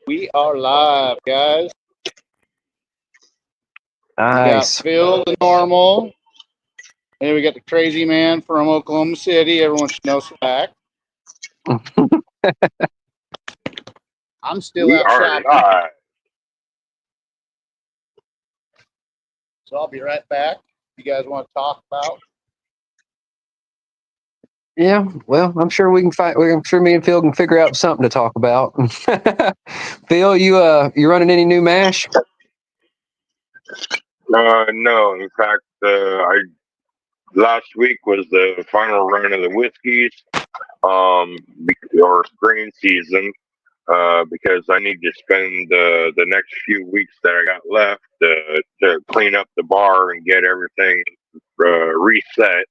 We are live, guys. We got Nice. Phil the normal. And we got the crazy man from Oklahoma City. Everyone should know back. I'm still We out are shopping, live. so I'll be right back. If you guys want to talk about? Yeah, well, I'm sure we can find. I'm sure me and Phil can figure out something to talk about. Phil, you running any new mash? No, in fact, I last week was the final run of the whiskeys, or grain season, because I need to spend the next few weeks that I got left to clean up the bar and get everything reset,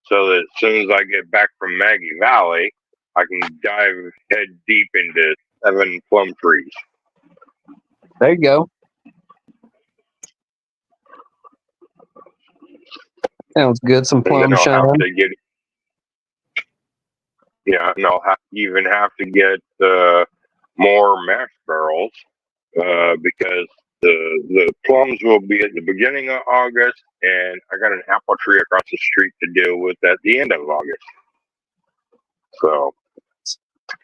so that as soon as I get back from Maggie Valley, I can dive head deep into 7 plum trees. There you go. Sounds good. Some And plum then I'll shine. have to get, and I'll even have to get more mash barrels, because the plums will be at the beginning of August, and I got an apple tree across the street to deal with at the end of August. So,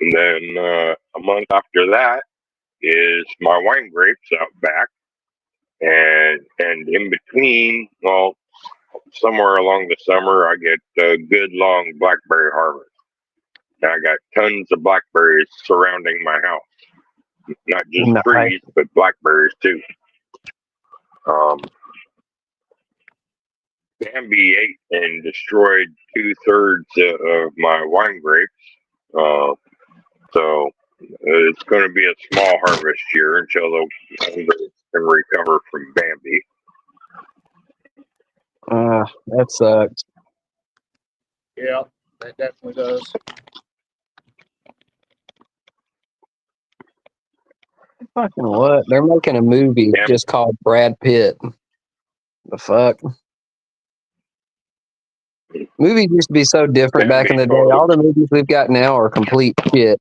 and then a month after that is my wine grapes out back, and in between, well, somewhere along the summer, I get a good long blackberry harvest. And I got tons of blackberries surrounding my house. Not just Nice. trees, but blackberries too. Bambi ate and destroyed 2/3 of my wine grapes. So it's going to be a small harvest year until the wine grapes can recover from Bambi. That sucks. Yeah, that definitely does. Fucking what? They're making a movie Yeah. just called Brad Pitt. The fuck? Movies used to be so different back in the day. All the movies we've got now are complete shit.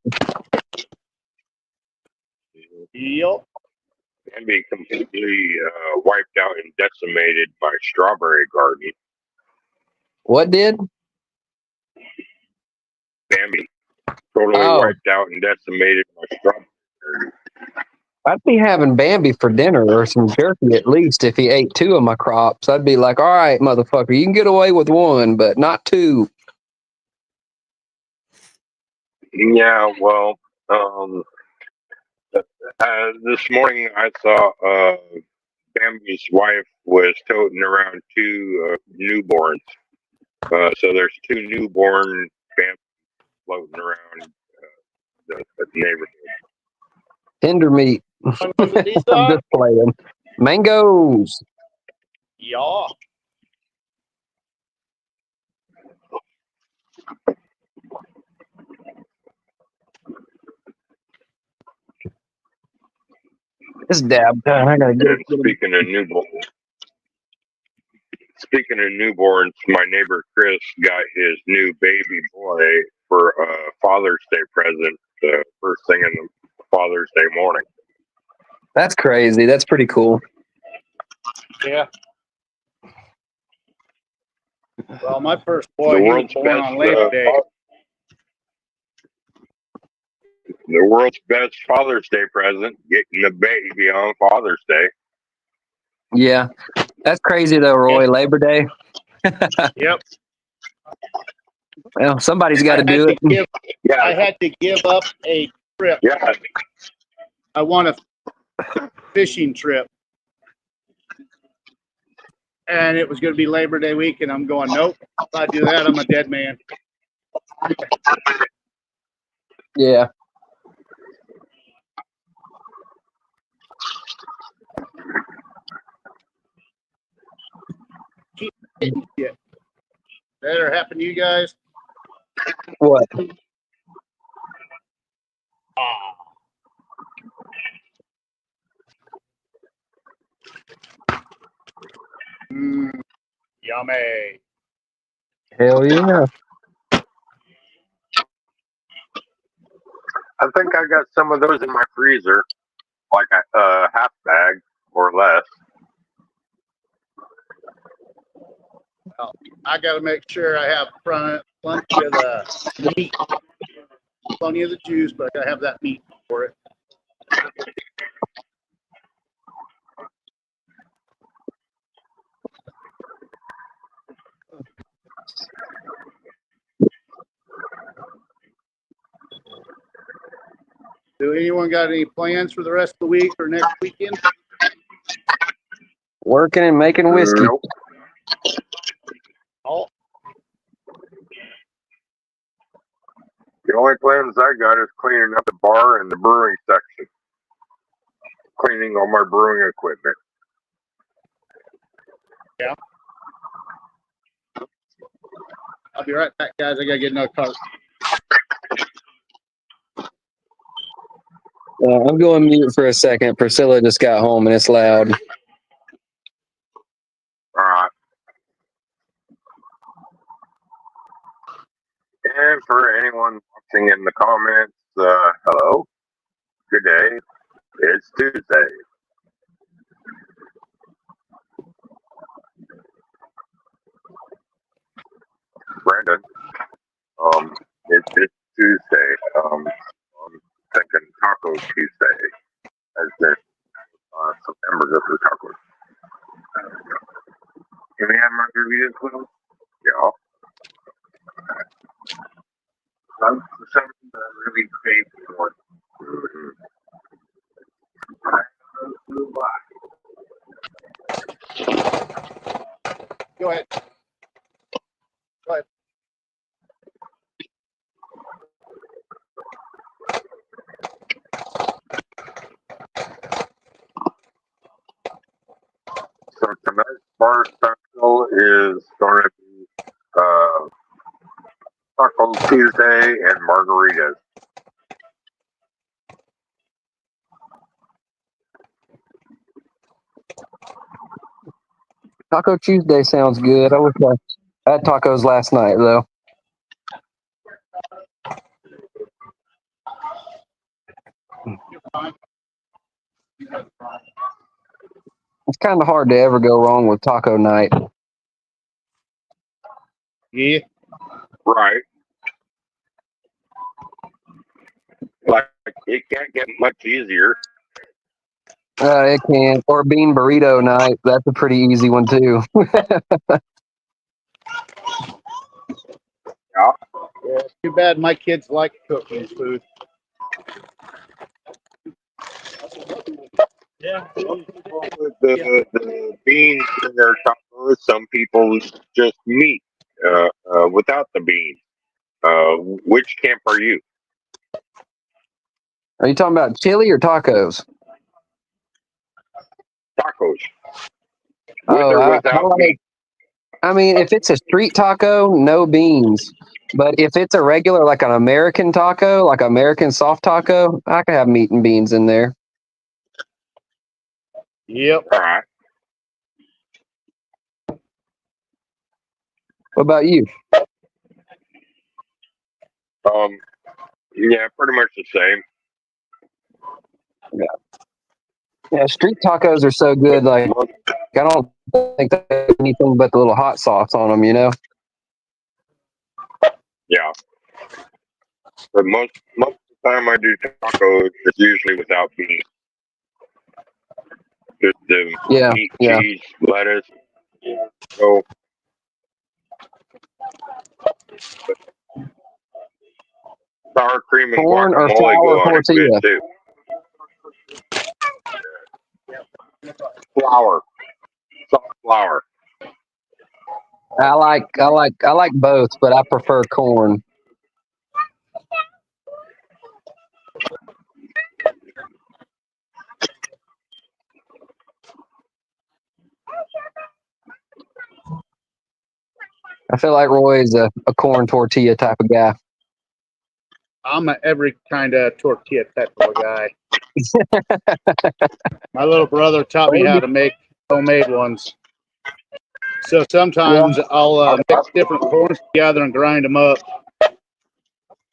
Yep. Bambi completely wiped out and decimated my strawberry garden. What did? Bambi totally wiped out and decimated my strawberry garden. I'd be having Bambi for dinner or some jerky at least if he ate 2 of my crops. I'd be like, all right, motherfucker, you can get away with 1, but not 2. Yeah, well, this morning I saw Bambi's wife was toting around 2 newborns. So there's 2 newborn Bambi floating around the neighborhood. Tender meat. I'm just playing. Mangoes. Yeah. It's dab time. I gotta get it. Speaking of newborns, my neighbor Chris got his new baby boy for a Father's Day present, first thing in the Father's Day morning. That's crazy. That's pretty cool. Yeah. Well, my first boy, he was born on Labor Day. The world's best Father's Day present, getting the baby on Father's Day. Yeah. That's crazy though, Roy. Labor Day. Yep. Well, somebody's got to do it. I had to give up a trip. Yeah. I want a fishing trip. And it was going to be Labor Day week, and I'm going, nope. If I do that, I'm a dead man. Yeah. Keep hitting shit. That ever happen to you guys? What? Yummy. Hell yeah. I think I got some of those in my freezer. like a half bag or less. I got to make sure I have plenty of the meat, plenty of the juice, but I got to have that meat for it. Do anyone got any plans for the rest of the week or next weekend? Working and making whiskey. Nope. Oh, The only plans I got is cleaning up the bar and the brewing section. Cleaning all my brewing equipment. yeah. I'll be right back, guys. I got to get another cart. I'm going mute for a second. Priscilla just got home and it's loud. Alright. And for anyone watching in the comments, hello. Good day. It's Tuesday. Brandon, it's Tuesday. I'm thinking Taco Tuesday, as there's some hamburgers for tacos. Can we have margaritas with them? Yeah. I'm for some reason really craving one. Go ahead. Go ahead. So tonight's bar special is going to be Taco Tuesday and margaritas. Taco Tuesday sounds good. I wish I had tacos last night, though. It's kind of hard to ever go wrong with taco night. Yeah. Right. Like, it can't get much easier. It can. Or bean burrito night. That's a pretty easy one, too. Yeah. Yeah, too bad my kids like cooking food. Yeah. The beans in their tacos, some people just meat without the beans. Which camp are you? Are you talking about chili or tacos? Tacos. With Oh, or without meat? I mean, if it's a street taco, no beans. But if it's a regular, like an American taco, like American soft taco, I can have meat and beans in there. Yep. All right. What about you? Yeah, pretty much the same. Yeah, street tacos are so good. Like, I don't think they have anything but the little hot sauce on them, you know? Yeah. But most of the time I do tacos, it's usually without beans. Just the meat, cheese, lettuce. So sour cream and Corn or guacamole flour go on it tortilla? good too. Flour. Soft flour. I like both, but I prefer corn. I feel like Roy is a corn tortilla type of guy. I'm a every kind of tortilla type of a guy. My little brother taught me how to make homemade ones. So sometimes I'll mix different corns together and grind them up.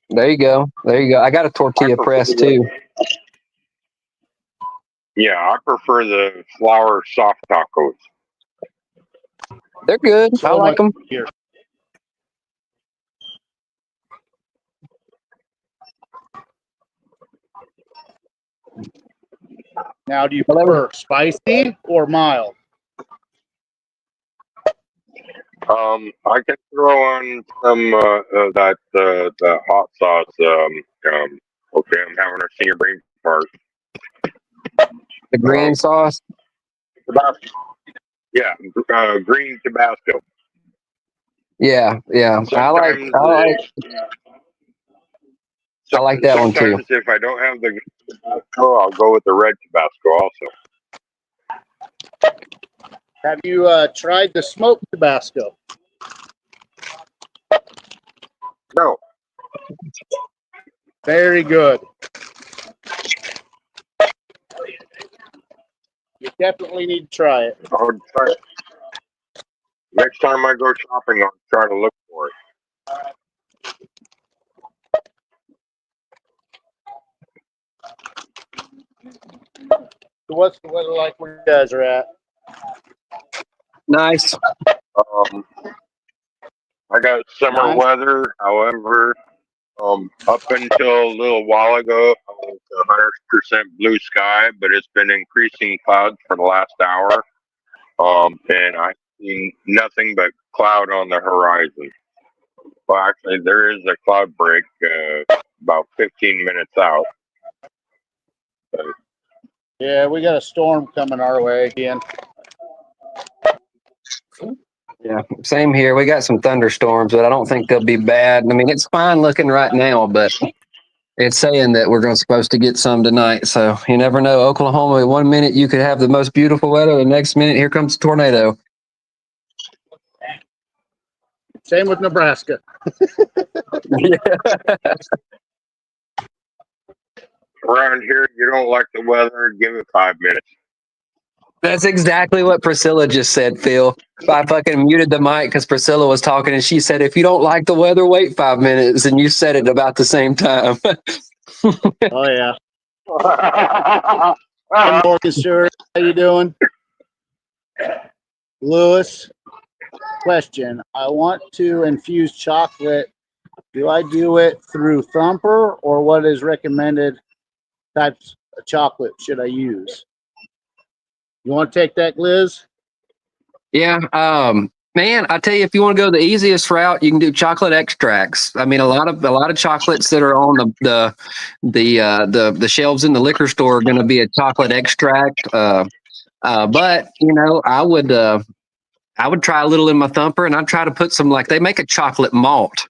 There you go. There you go. I got a tortilla press too. Yeah, I prefer the flour soft tacos. They're good. I So like much them. here. Now, do you prefer spicy or mild? I can throw on some the hot sauce. Okay, I'm having a senior brain fart. The green sauce. Tabasco. Yeah, green Tabasco. Yeah. Sometimes, I like that one too. sometimes if I don't have the Tabasco, I'll go with the red Tabasco also. Have you tried the smoked Tabasco? No. Very good. You definitely need to try it. I'll try it. Next time I go shopping, I'll try to look for it. So what's the weather like where you guys are at? Nice. I got summer weather. However, up until a little while ago, I was 100% blue sky, but it's been increasing clouds for the last hour. And I've seen nothing but cloud on the horizon. Well, actually, there is a cloud break about 15 minutes out. Yeah, we got a storm coming our way again. Yeah, same here. We got some thunderstorms, but I don't think they'll be bad. I mean, it's fine looking right now, but it's saying that we're supposed to get some tonight. So you never know. Oklahoma, 1 minute you could have the most beautiful weather. The next minute, here comes a tornado. Same with Nebraska. Around here, you don't like the weather, give it 5 minutes. That's exactly what Priscilla just said, Phil. I fucking muted the mic because Priscilla was talking, and she said, if you don't like the weather, wait 5 minutes. And you said it about the same time. Oh, yeah. Hey, Morgan Stewart, how you doing? Lewis, question. I want to infuse chocolate. Do I do it through Thumper, or what is recommended types of chocolate should I use? You want to take that, Liz? Yeah. Man, I tell you, if you want to go the easiest route, you can do chocolate extracts. I mean, a lot of chocolates that are on the shelves in the liquor store are going to be a chocolate extract. But I would try a little in my Thumper, and I'd try to put some, like, they make a chocolate malt,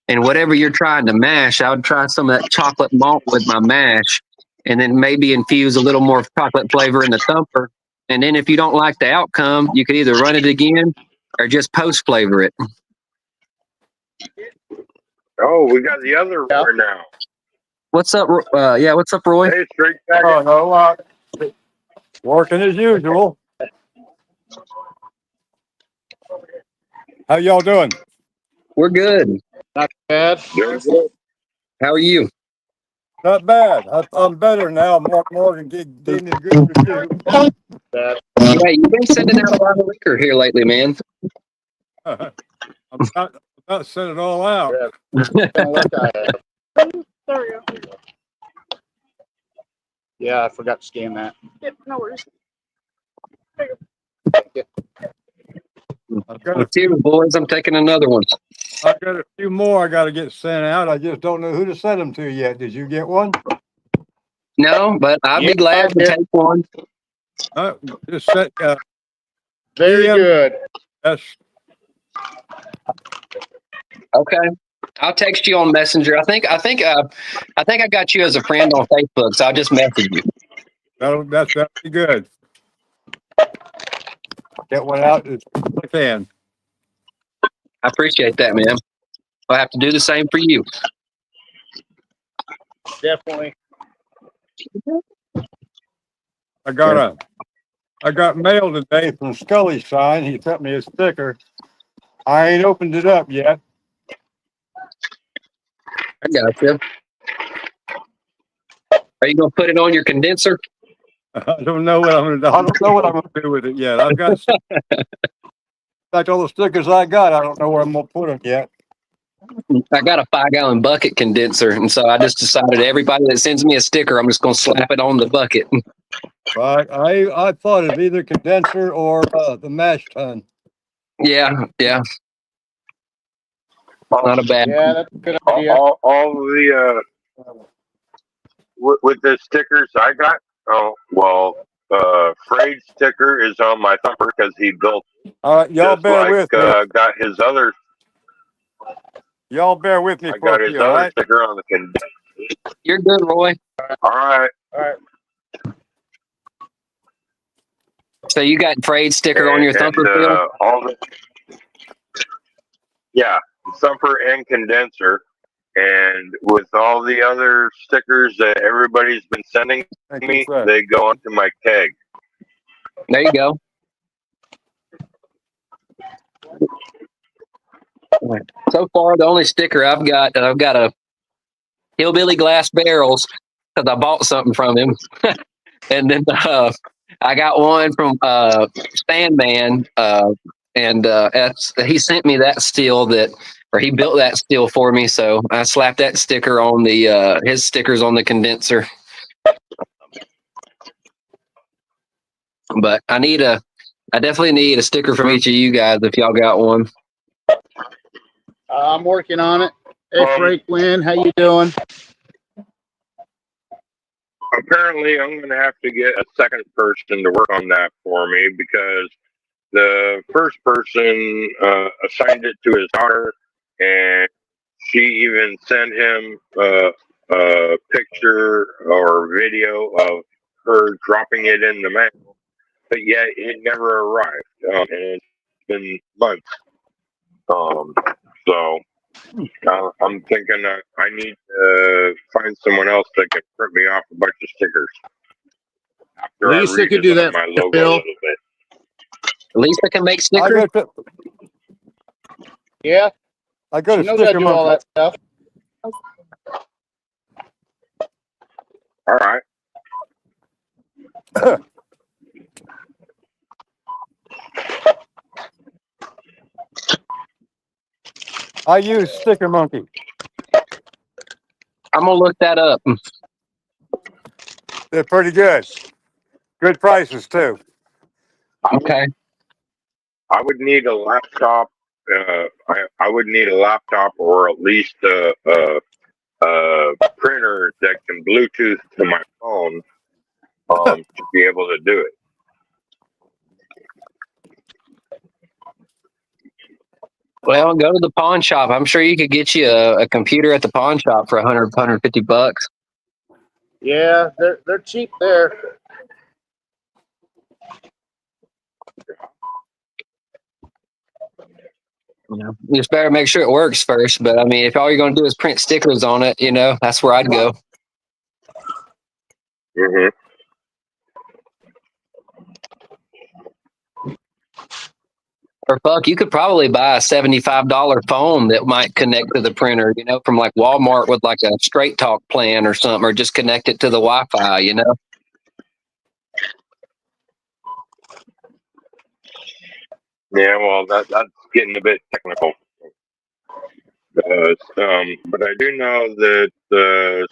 and whatever you're trying to mash, I would try some of that chocolate malt with my mash, and then maybe infuse a little more chocolate flavor in the Thumper. And then if you don't like the outcome, you can either run it again or just post flavor it. Oh, we got the other one now. What's up? What's up, Roy? Hey, straight back. Oh, no, working as usual. How y'all doing? We're good. Not bad. How are you? Not bad. I'm better now. Mark Morgan gave me a good review. Bad. Yeah, you've been sending out a lot of liquor here lately, man. I'm not sending it all out. Kind of like I have. There we go. Yeah, I forgot to scan that. Yep, no worries. I've got, Well, cheers, boys. I'm taking another one. I've got a few more I got to get sent out. I just don't know who to send them to yet. Did you get one? No, but I'd Yeah, be glad to take one. Just sent. Very good. That's Okay. I'll text you on Messenger. I think I got you as a friend on Facebook, so I'll just message you. that'll be good. Get one out as I can. I appreciate that, man. I'll have to do the same for you. Definitely. I got mail today from Scully Sign. He sent me a sticker. I ain't opened it up yet. I got you. Are you gonna put it on your condenser? I don't know what I'm gonna do with it yet. I've got, in fact, all the stickers I got, I don't know where I'm gonna put them yet. I got a 5-gallon bucket condenser, and so I just decided everybody that sends me a sticker, I'm just going to slap it on the bucket. I thought of either condenser or the mash tun. Yeah, not a bad. Yeah, that's a good idea. All the with the stickers I got. Oh well, Freyd's sticker is on my thumper because he built All right, y'all just bear like with me. got his other. Y'all bear with me I for got a his few, all other right? sticker on the condenser. You're good, Roy. All right. All right. So you got Freyd's sticker on your thumper still? All the thumper and condenser, and with all the other stickers that everybody's been sending Thank you, me, sir. they go onto my keg. There you go. So far, the only sticker I've got a Hillbilly Glass Barrels because I bought something from him. And then I got one from Sandman, and he sent me that steel or he built that steel for me. So I slapped that sticker on his stickers on the condenser. But I definitely need a sticker from each of you guys if y'all got one. I'm working on it. Hey, Franklin, how you doing? Apparently, I'm going to have to get a second person to work on that for me because the first person assigned it to his daughter, and she even sent him a picture or video of her dropping it in the mail, but yet it never arrived. And it's been months. So I'm thinking that I need to find someone else that can print me off a bunch of stickers after Lisa I could do that redesign my for logo Bill. a little bit. Lisa can make I stickers. go to, Yeah, I go she to knows how to Sticker do all Monkey. that stuff. All right. I use Sticker Monkey. I'm gonna look that up. They're pretty good. Good prices too. Okay. I would need a laptop. I would need a laptop or at least a printer that can Bluetooth to my phone to be able to do it. Well, go to the pawn shop. I'm sure you could get you a computer at the pawn shop for $150. Yeah, they're cheap there. You just better make sure it works first. But I mean, if all you're going to do is print stickers on it, that's where I'd go. Mm-hmm. Or fuck, you could probably buy a $75 phone that might connect to the printer, from like Walmart with like a straight talk plan or something, or just connect it to the Wi-Fi, Yeah, well, that's getting a bit technical. But I do know that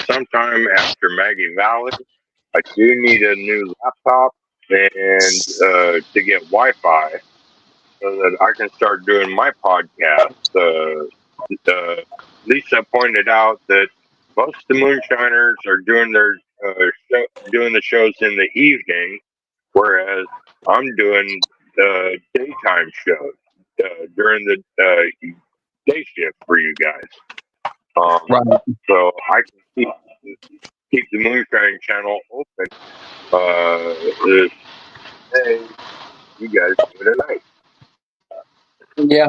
sometime after Maggie Valley, I do need a new laptop and to get Wi-Fi so that I can start doing my podcast. Lisa pointed out that most of the moonshiners are doing their doing the shows in the evening, whereas I'm doing daytime shows during the day shift for you guys. Right. So I can keep the Moonshine channel open. Hey, you guys do it at night. Yeah.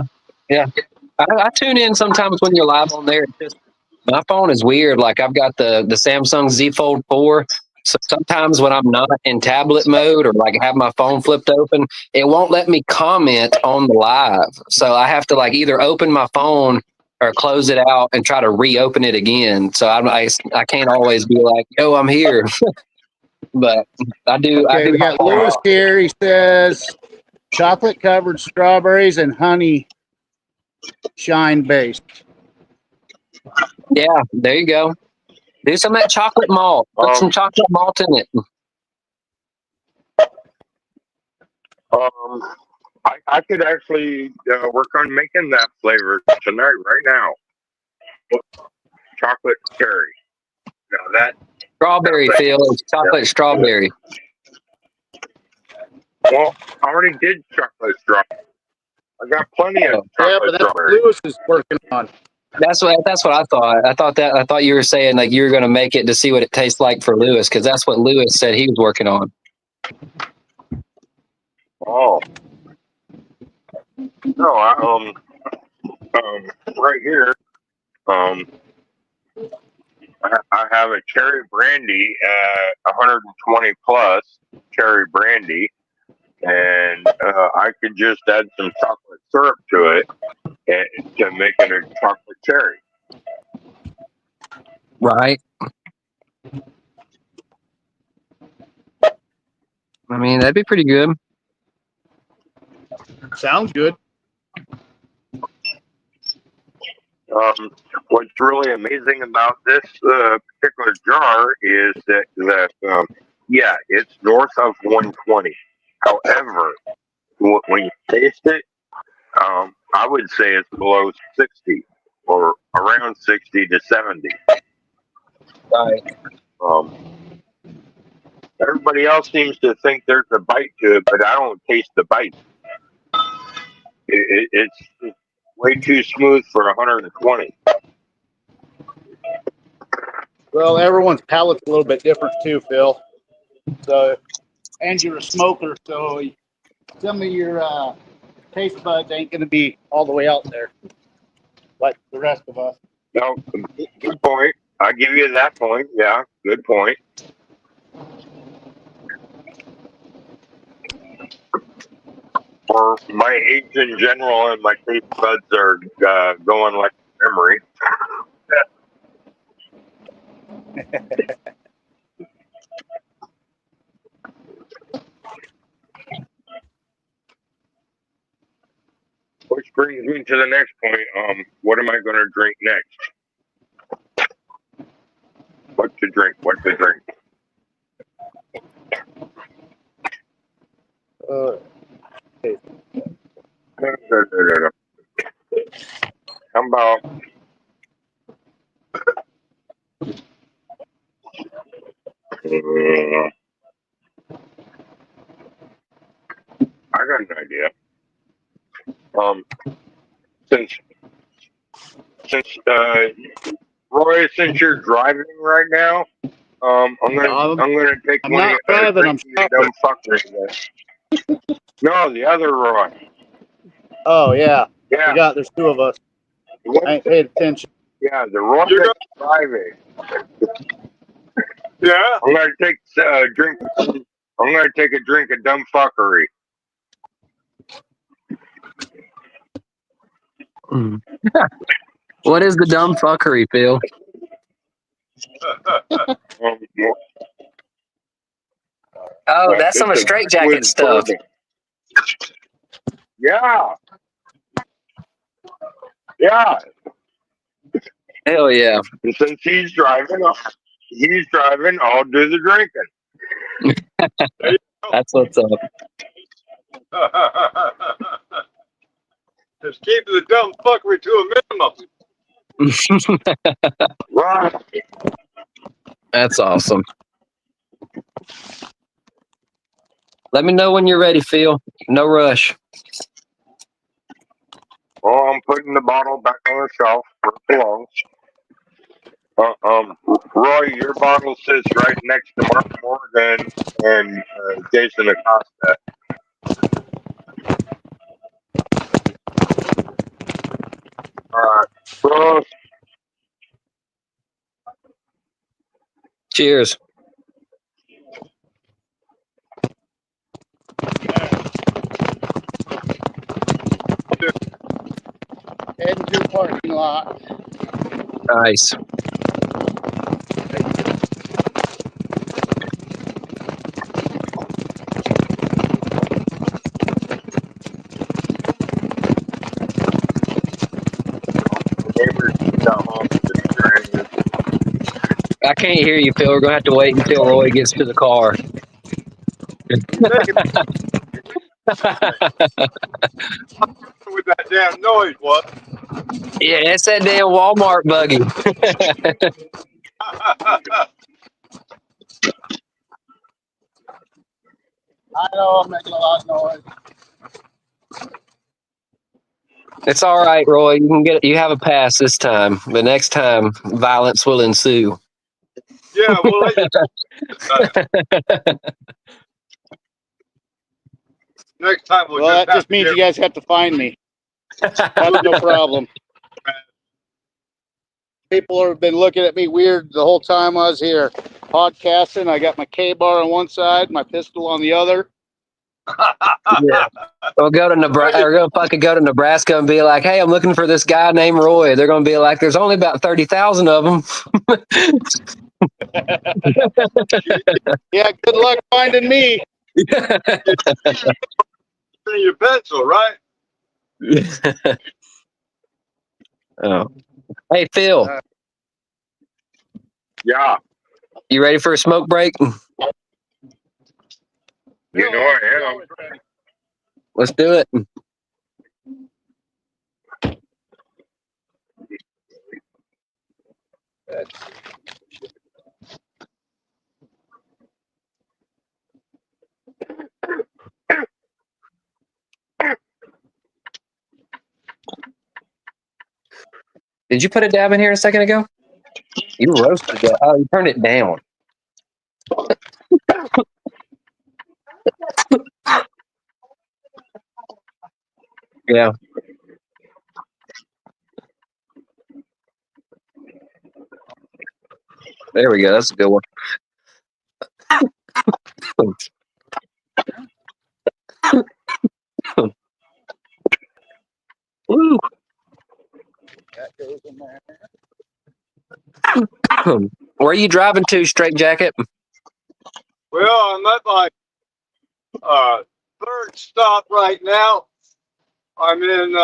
I tune in sometimes when you're live on there. It's just, my phone is weird. Like I've got the Samsung Z Fold 4. So sometimes when I'm not in tablet mode or like have my phone flipped open, it won't let me comment on the live. So I have to like either open my phone or close it out and try to reopen it again. So I can't always be like, "Yo, I'm here." but I do. Okay, we got Lewis here. He says chocolate covered strawberries and honey shine based. Yeah, there you go. Do some of that chocolate malt. Put some chocolate malt in it. I could actually work on making that flavor tonight, right now. Chocolate cherry. Now that Strawberry, Phil. It's chocolate strawberry. Well, I already did chocolate strawberry. I got plenty of Yeah, chocolate but that's what strawberry. Lewis is working on. That's what I thought. I thought you were saying like you were going to make it to see what it tastes like for Lewis, because that's what Lewis said he was working on. Oh. No, right here, I have a cherry brandy at 120 plus cherry brandy, and I could just add some chocolate syrup to it to make it a chocolate cherry. Right. I mean, that'd be pretty good. Sounds good. What's really amazing about this particular jar is that yeah, it's north of 120. However, when you taste it, I would say it's below 60 or around 60 to 70. Right. Everybody else seems to think there's a bite to it, but I don't taste the bite. It's way too smooth for 120. Well, everyone's palate's a little bit different too, Phil. So, and you're a smoker, so some of your taste buds ain't going to be all the way out there like the rest of us. No, good point. I give you that point. Yeah, good point. For my age in general, and my taste buds are going like memory. Which brings me to the next point. What am I going to drink next? What to drink? What to drink? How about I got an idea. Since Roy, since you're driving right now, I'm gonna take I'm one not of driving, I'm you dumb fuckers. No, the other Roy. Oh, yeah. Yeah. There's two of us. I ain't paid attention. Yeah, the Roy that's driving. Yeah. I'm gonna take a drink. I'm gonna take a drink of dumb fuckery. What is the dumb fuckery, Phil? Oh, that's some of Straight Jacket stuff. Yeah. Yeah. Hell yeah. And since he's driving, I'll do the drinking. That's what's up. Just keep the dumb fuckery to a minimum. Right. That's awesome. Let me know when you're ready, Phil. No rush. Well, I'm putting the bottle back on the shelf where it belongs. Roy, your bottle sits right next to Mark Morgan and Jason Acosta. So Cheers. Heading to the parking lot. Nice. can't hear you, Phil. We're gonna have to wait until Roy gets to the car. Making with that damn noise was. Yeah, it's that damn Walmart buggy. I know I'm making a lot of noise. It's all right, Roy. You can get. You have a pass this time. The next time, violence will ensue. Yeah, we'll let you next time. We'll Well, that have just to means get- you guys have to find me. That's no problem. People have been looking at me weird the whole time I was here podcasting. I got my K-bar on one side, my pistol on the other. Yeah. We'll go to Nebraska. Or go fucking go to Nebraska and be like, "Hey, I'm looking for this guy named Roy." They're gonna be like, "There's only about 30,000 of them." Yeah, good luck finding me. your pencil, right? Oh. Hey, Phil, Yeah, you ready for a smoke break? you know I am. Let's do it. Did you put a dab in here a second ago? You roasted that. Oh, you turned it down. Yeah. There we go. That's a good one. Woo. That goes in there. Where are you driving to, Straight Jacket? Well, I'm at my third stop right now. I'm in.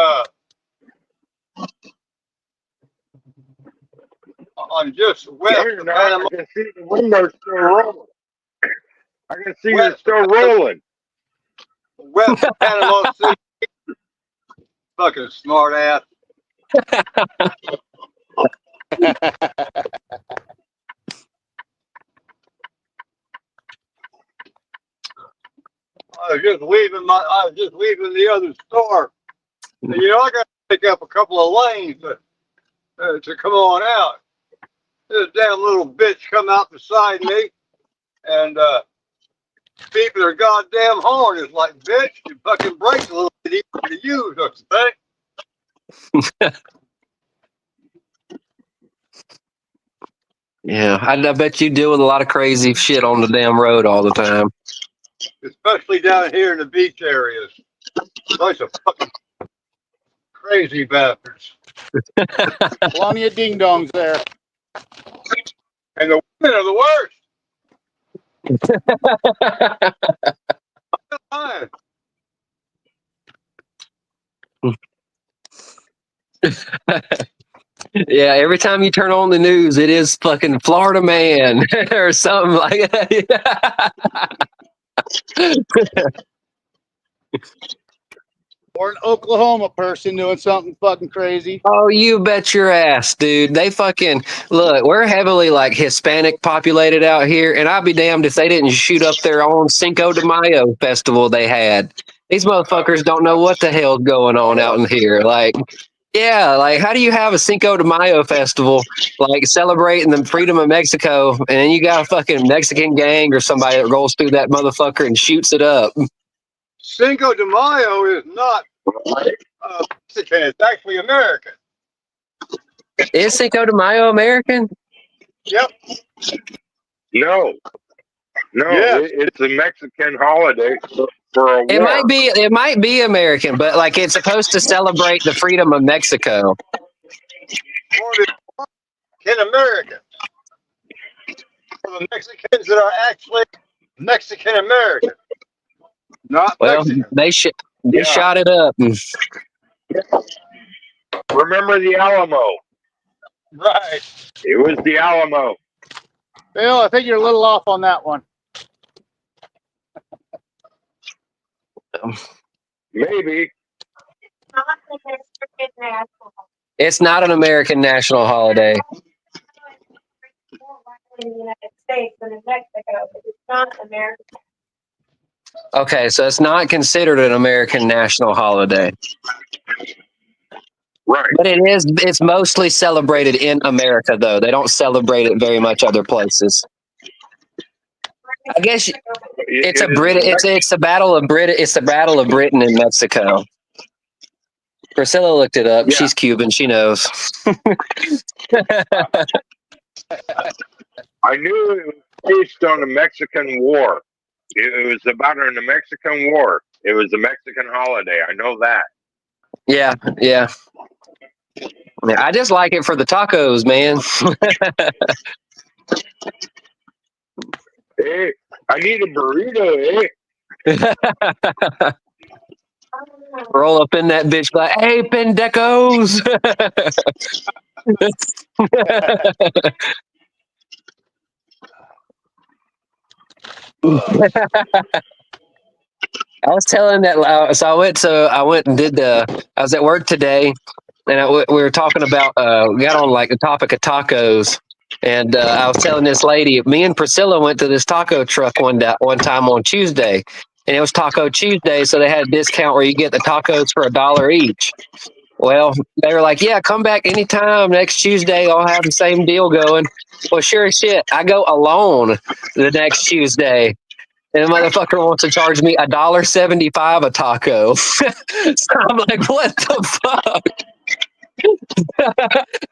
I'm just west No, of you're not. Panama. I can see the window still rolling. I can see Well, you're still rolling. West of Panama City. Fucking smart ass. I was just leaving the other store. And, I got to pick up a couple of lanes to come on out. This damn little bitch come out beside me and beeping her goddamn horn. It's like, bitch, your fucking brakes a little bit easier to use, don't you think? Yeah, I bet you deal with a lot of crazy shit on the damn road all the time. Especially down here in the beach areas. Bunch of fucking crazy bastards. Plenty of ding dongs there. And the women are the worst. Yeah, every time you turn on the news, it is fucking Florida man or something like that. Or an Oklahoma person doing something fucking crazy. Oh, you bet your ass, dude. They fucking look, we're heavily like Hispanic populated out here, and I'd be damned if they didn't shoot up their own Cinco de Mayo festival they had. These motherfuckers don't know what the hell's going on out in here. Like, yeah, like how do you have a Cinco de Mayo festival, like celebrating the freedom of Mexico, and then you got a fucking Mexican gang or somebody that rolls through that motherfucker and shoots it up? Cinco de Mayo is not Mexican. It's actually American. Is Cinco de Mayo American? Yep. No, Yeah. it's a Mexican holiday for a It war. might be American, but like it's supposed to celebrate the freedom of Mexico. In America. For the Mexicans that are actually Mexican American. Not Well, Mexican. they Yeah. shot it up. Remember the Alamo? Right. It was the Alamo. Bill, I think you're a little off on that one. Maybe. It's not an American national holiday. In the United States and in Mexico, but it's not American. Okay, so it's not considered an American national holiday. Right. But it is. It's mostly celebrated in America, though. They don't celebrate it very much other places. I guess it's a Brit. It's the battle of Brit. It's the battle of Britain and Mexico. Priscilla looked it up. Yeah. She's Cuban. She knows. I knew it was based on the Mexican War. It was about the Mexican War. It was a Mexican holiday. I know that. Yeah. I just like it for the tacos, man. Hey, I need a burrito, eh? Roll up in that bitch like, hey, pendecos. I was telling that, so I went and did I was at work today, and we were talking about, we got on like the topic of tacos, and I was telling this lady, me and Priscilla went to this taco truck one time on Tuesday, and it was Taco Tuesday, so they had a discount where you get the tacos for $1 each. Well, they were like, yeah, come back anytime next Tuesday. I'll have the same deal going. Well, sure as shit, I go alone the next Tuesday. And the motherfucker wants to charge me $1.75 a taco. So I'm like, what the fuck?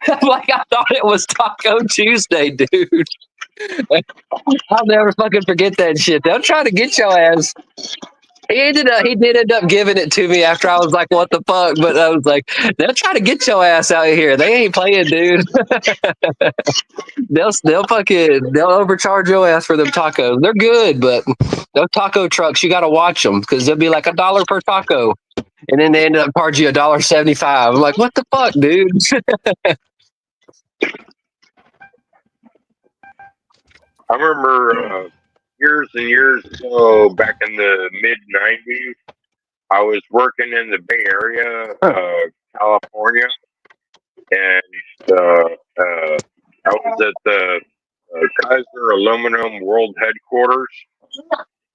I'm like, I thought it was Taco Tuesday, dude. I'll never fucking forget that shit. They'll try to get your ass. He did end up giving it to me after I was like, what the fuck? But I was like, they'll try to get your ass out of here. They ain't playing, dude. They'll overcharge your ass for them tacos. They're good, but those taco trucks, you got to watch them because they'll be like $1 per taco. And then they end up charging you $1.75. I'm like, what the fuck, dude? I remember years and years ago, back in the mid '90s, I was working in the Bay Area, California, and I was at the Kaiser Aluminum World Headquarters.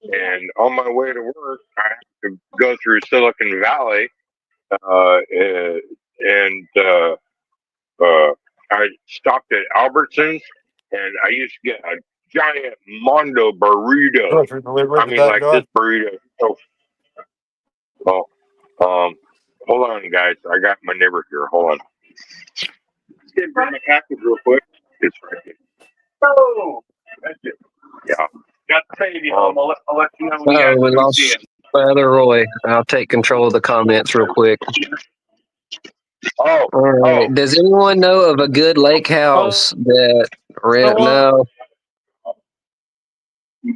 And on my way to work, I had to go through Silicon Valley, and I stopped at Albertsons, and I used to get a giant Mondo burrito. I mean, like this burrito. Hold on, guys. I got my neighbor here. Hold on. Just get grab my package real quick. It's right here. Oh, that's it. Yeah. Got to save you. I'll let you know when We lost Brother Roy. I'll take control of the comments real quick. Oh, all right. Does anyone know of a good lake house that rent? No.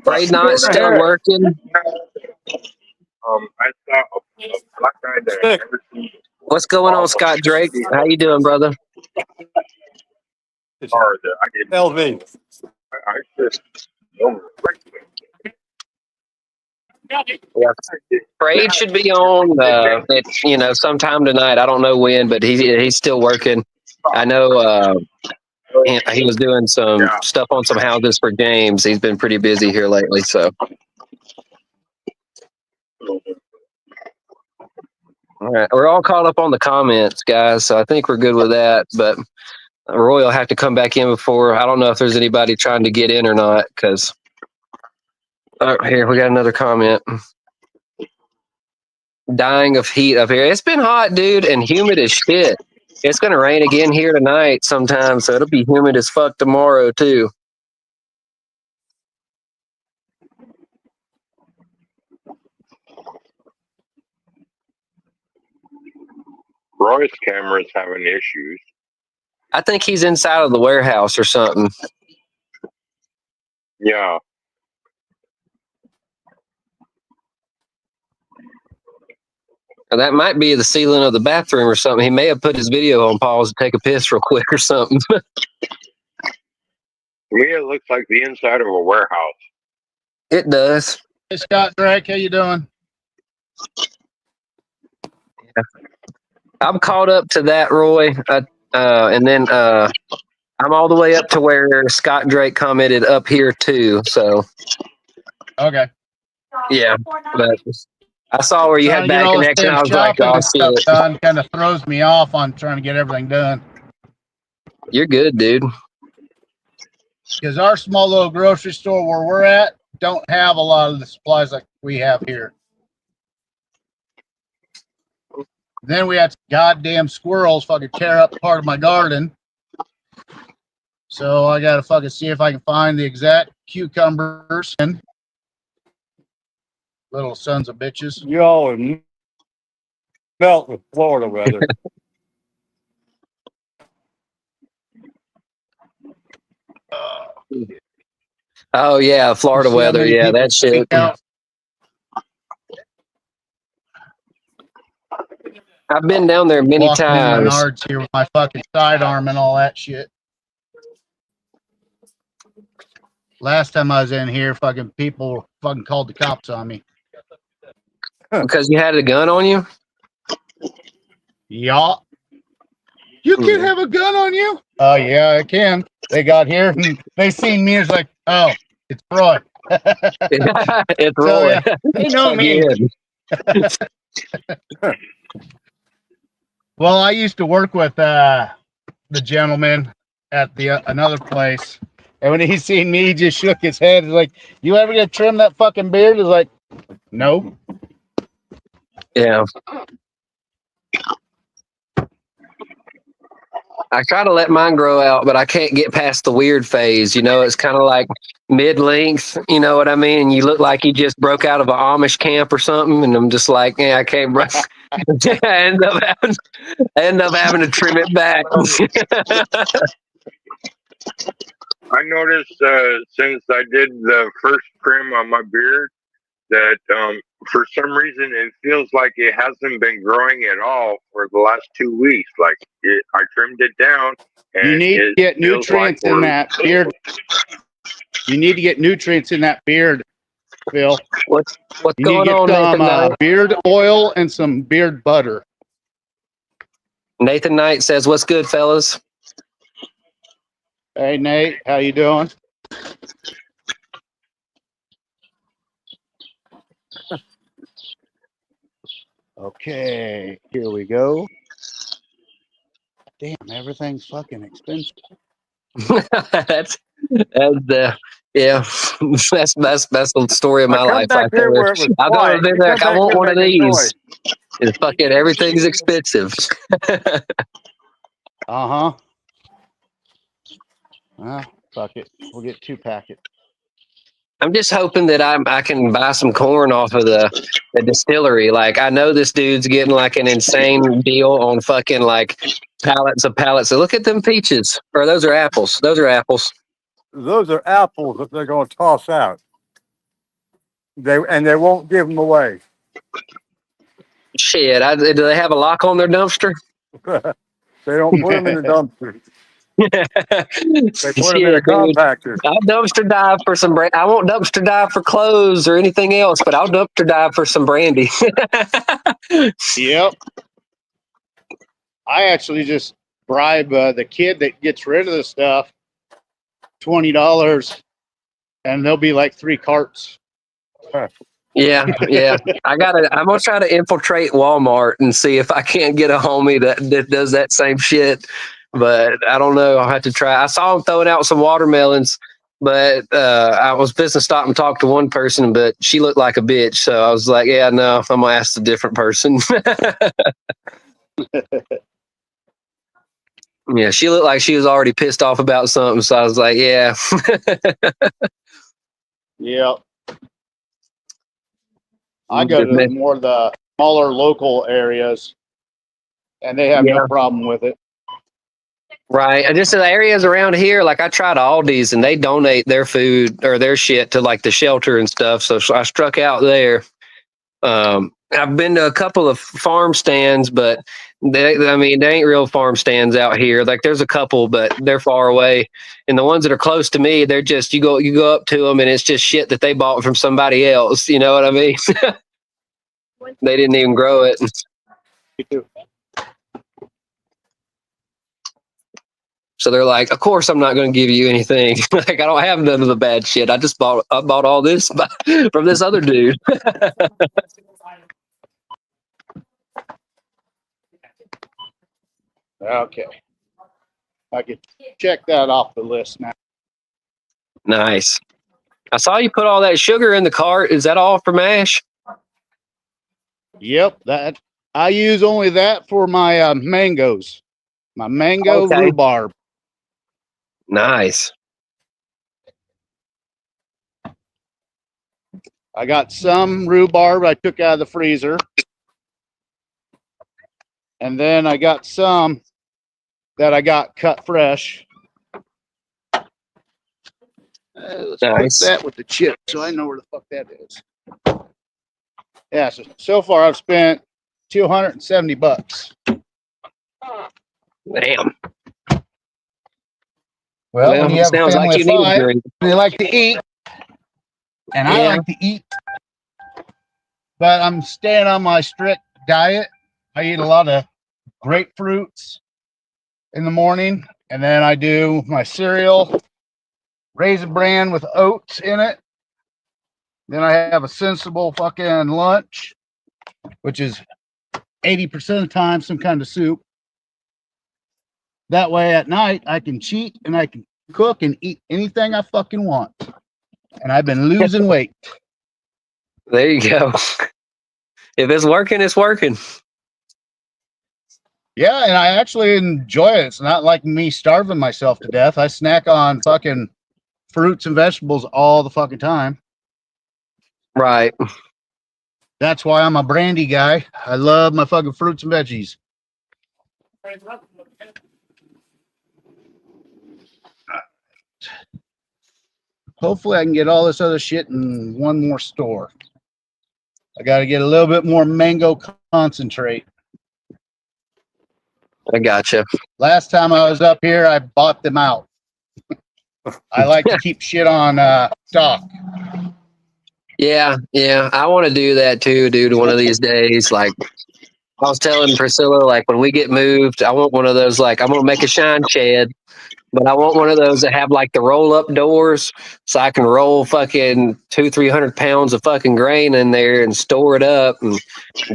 Afraid Not still working. I saw a black guy that I've never seen. What's going on, Scott Drake? How you doing, brother? LV. I just Yeah. Parade should be on sometime tonight. I don't know when, but he's still working. I know he was doing some stuff on some houses for James. He's been pretty busy here lately, so. All right, we're all caught up on the comments, guys, so I think we're good with that, but Roy will have to come back in before. I don't know if there's anybody trying to get in or not, because here we got another comment. Dying of heat up here. It's been hot, dude, and humid as shit. It's going to rain again here tonight sometime, so it'll be humid as fuck tomorrow, too. Roy's camera's having issues. I think he's inside of the warehouse or something. Yeah. That might be the ceiling of the bathroom or something. He may have put his video on pause to take a piss real quick or something. To me, it looks like the inside of a warehouse. It does. Hey, Scott Drake, how you doing? I'm caught up to that, Roy. And then I'm all the way up to where Scott Drake commented up here too. So Okay. yeah, but I saw where you Trying had to get bad all this connection. damn I was like, shopping oh and stuff shit, done kind of throws me off on trying to get everything done. you're good, dude. Because our small little grocery store where we're at don't have a lot of the supplies like we have here. Then we had goddamn squirrels fucking tear up part of my garden. So I gotta fucking see if I can find the exact cucumbers and little sons of bitches. Y'all would melt with Florida weather. Oh yeah, Florida See how weather. many Yeah, people that shit. freak out. I've been down there many Walking in times. Menards here with my fucking sidearm and all that shit. Last time I was in here, fucking people fucking called the cops on me. Because you had a gun on you? Yeah. You can have a gun on you? Oh, yeah, I can. They got here and they seen me. It's like, oh, it's Roy. It's So, Roy. yeah, they know me. Again. Well, I used to work with the gentleman at the another place. And when he seen me, he just shook his head. He's like, you ever gonna trim that fucking beard? He's like, no. Yeah. I try to let mine grow out, but I can't get past the weird phase. You know, it's kind of like mid-length. You know what I mean? And you look like you just broke out of an Amish camp or something. And I'm just like, yeah, I can't. I end up having to trim it back. I noticed since I did the first trim on my beard that for some reason it feels like it hasn't been growing at all for the last 2 weeks. Like I trimmed it down. And You need to get feels nutrients like in that beard. You need to get nutrients in that beard, Phil. What's You need going to on, get Nathan some Knight? beard oil and some beard butter. Nathan Knight says, "What's good, fellas?" Hey, Nate, how you doing? Okay, here we go. Damn, everything's fucking expensive. that's the yeah. That's the story of my I come life. back Right here there. where it was I'll go quiet. over there You like, come I back want here one of making these. And fucking everything's expensive. Uh-huh. Well, fuck it. We'll get 2 packets. I'm just hoping that I can buy some corn off of the distillery. Like I know this dude's getting like an insane deal on fucking like pallets of pallets. So look at them peaches. Or those are apples. Those are apples. Those are apples that they're going to toss out. They won't give them away. Shit. Do they have a lock on their dumpster? They don't put them in the dumpster. They put them in a Shit, dude. compactor. I'll dumpster dive for some brandy. I won't dumpster dive for clothes or anything else, but I'll dumpster dive for some brandy. Yep. I actually just bribe the kid that gets rid of the stuff $20, and there'll be like 3 carts. Yeah. I'm gonna try to infiltrate Walmart and see if I can't get a homie that does that same shit. But I don't know. I'll have to try. I saw him throwing out some watermelons, but I was supposed to stop and talk to one person, but she looked like a bitch. So I was like, yeah, no, I'm gonna ask a different person. Yeah, she looked like she was already pissed off about something. So I was like, yeah. Yep. I go to more of the smaller local areas, and they have no problem with it. Right. And just in the areas around here, like I tried Aldi's and they donate their food or their shit to like the shelter and stuff. So I struck out there. I've been to a couple of farm stands, but I mean, they ain't real farm stands out here. Like, there's a couple, but they're far away. And the ones that are close to me, they're just you go up to them, and it's just shit that they bought from somebody else. You know what I mean? They didn't even grow it. Me too. So they're like, of course I'm not going to give you anything. Like, I don't have none of the bad shit. I bought all this from this other dude. Okay. I could check that off the list now. Nice. I saw you put all that sugar in the cart. Is that all for mash? Yep, that I use only that for my mangoes. My mango Okay. rhubarb. Nice. I got some rhubarb I took out of the freezer. And then I got some that I got cut fresh. Let's Nice. put that with the chip so I know where the fuck that is. Yeah, so far I've spent $270. Damn. Well, when you have a sounds family like you of need a five, drink. they like to eat, and I Yeah. like to eat. But I'm staying on my strict diet. I eat a lot of grapefruits in the morning, and then I do my cereal, Raisin Bran with oats in it. Then I have a sensible fucking lunch, which is 80% of the time some kind of soup. That way at night I can cheat and I can cook and eat anything I fucking want. And I've been losing weight. There you go. If it's working, it's working. Yeah, and I actually enjoy it. It's not like me starving myself to death. I snack on fucking fruits and vegetables all the fucking time. Right. That's why I'm a brandy guy. I love my fucking fruits and veggies. Hopefully I can get all this other shit in one more store. I got to get a little bit more mango concentrate. I gotcha. Last time I was up here, I bought them out. I like to keep shit on stock. Yeah. I want to do that too, dude, one of these days. Like, I was telling Priscilla, like, when we get moved, I want one of those, like, I'm going to make a shine shed, but I want one of those that have, like, the roll-up doors so I can roll fucking 200-300 pounds of fucking grain in there and store it up and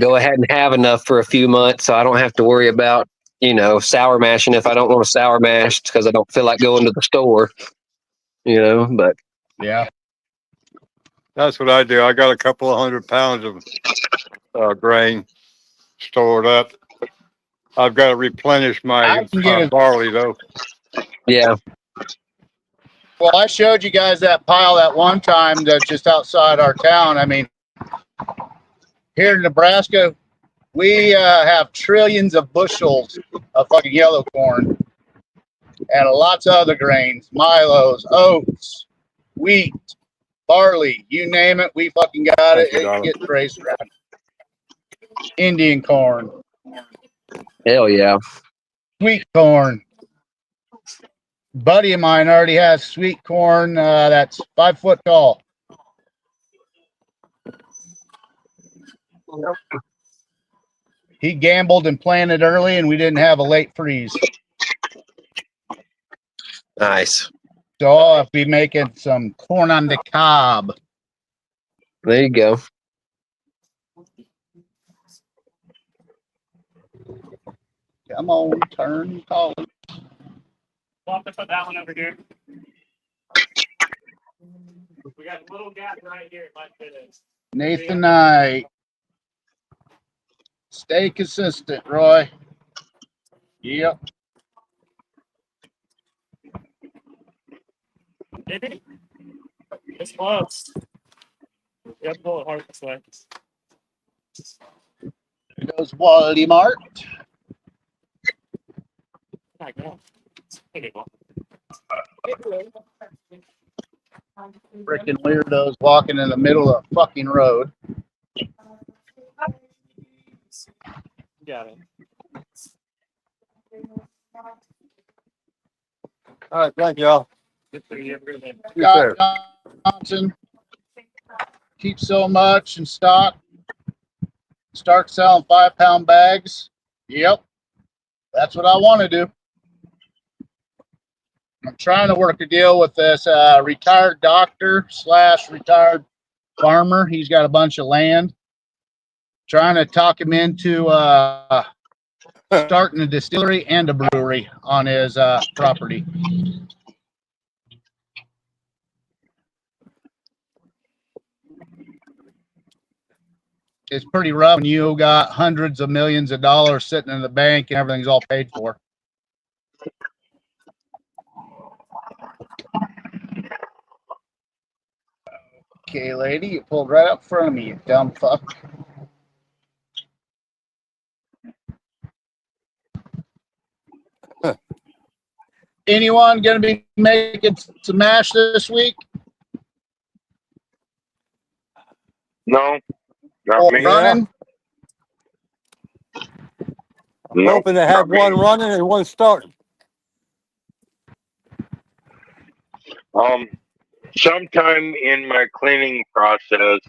go ahead and have enough for a few months so I don't have to worry about, sour mashing if I don't want to sour mash because I don't feel like going to the store, but Yeah. That's what I do. I got a couple of 100 pounds of grain stored up. I've got to replenish I my can get it. barley though. yeah. Well, I showed you guys that pile that one time that's just outside our town. I mean, here in Nebraska, we have trillions of bushels of fucking yellow corn and lots of other grains, Milos, oats, wheat, barley, you name it, we fucking got Thank it. you, It darling. gets traced around. Indian corn, Hell yeah. sweet corn. Buddy of mine already has sweet corn that's 5 foot tall. He gambled and planted early, and we didn't have a late freeze. Nice. So I'll be making some corn on the cob. There you go. Come on, turn, call. We'll have to put that one over here. We got a little gap right here. Might fit in. Nathan Knight. Stay consistent, Roy. Yep. Maybe. It's close. You have to pull it hard this way. There goes Wally Mart. I go. Okay, well. Freaking weirdos walking in the middle of a fucking road. Got it. All right, thank y'all. Good for you. Have a good day. You Scott too. Johnson, keep so much in stock. Start selling 5-pound bags. Yep, that's what I want to do. I'm trying to work a deal with this retired doctor / retired farmer. He's got a bunch of land. Trying to talk him into starting a distillery and a brewery on his property. It's pretty rough when you got hundreds of millions of dollars sitting in the bank and everything's all paid for. Okay, lady, you pulled right up in front of me, you dumb fuck. Anyone gonna be making some mash this week? No, not Oh, me. running? I'm No, hoping to have not me. one running and one starting. Sometime in my cleaning process,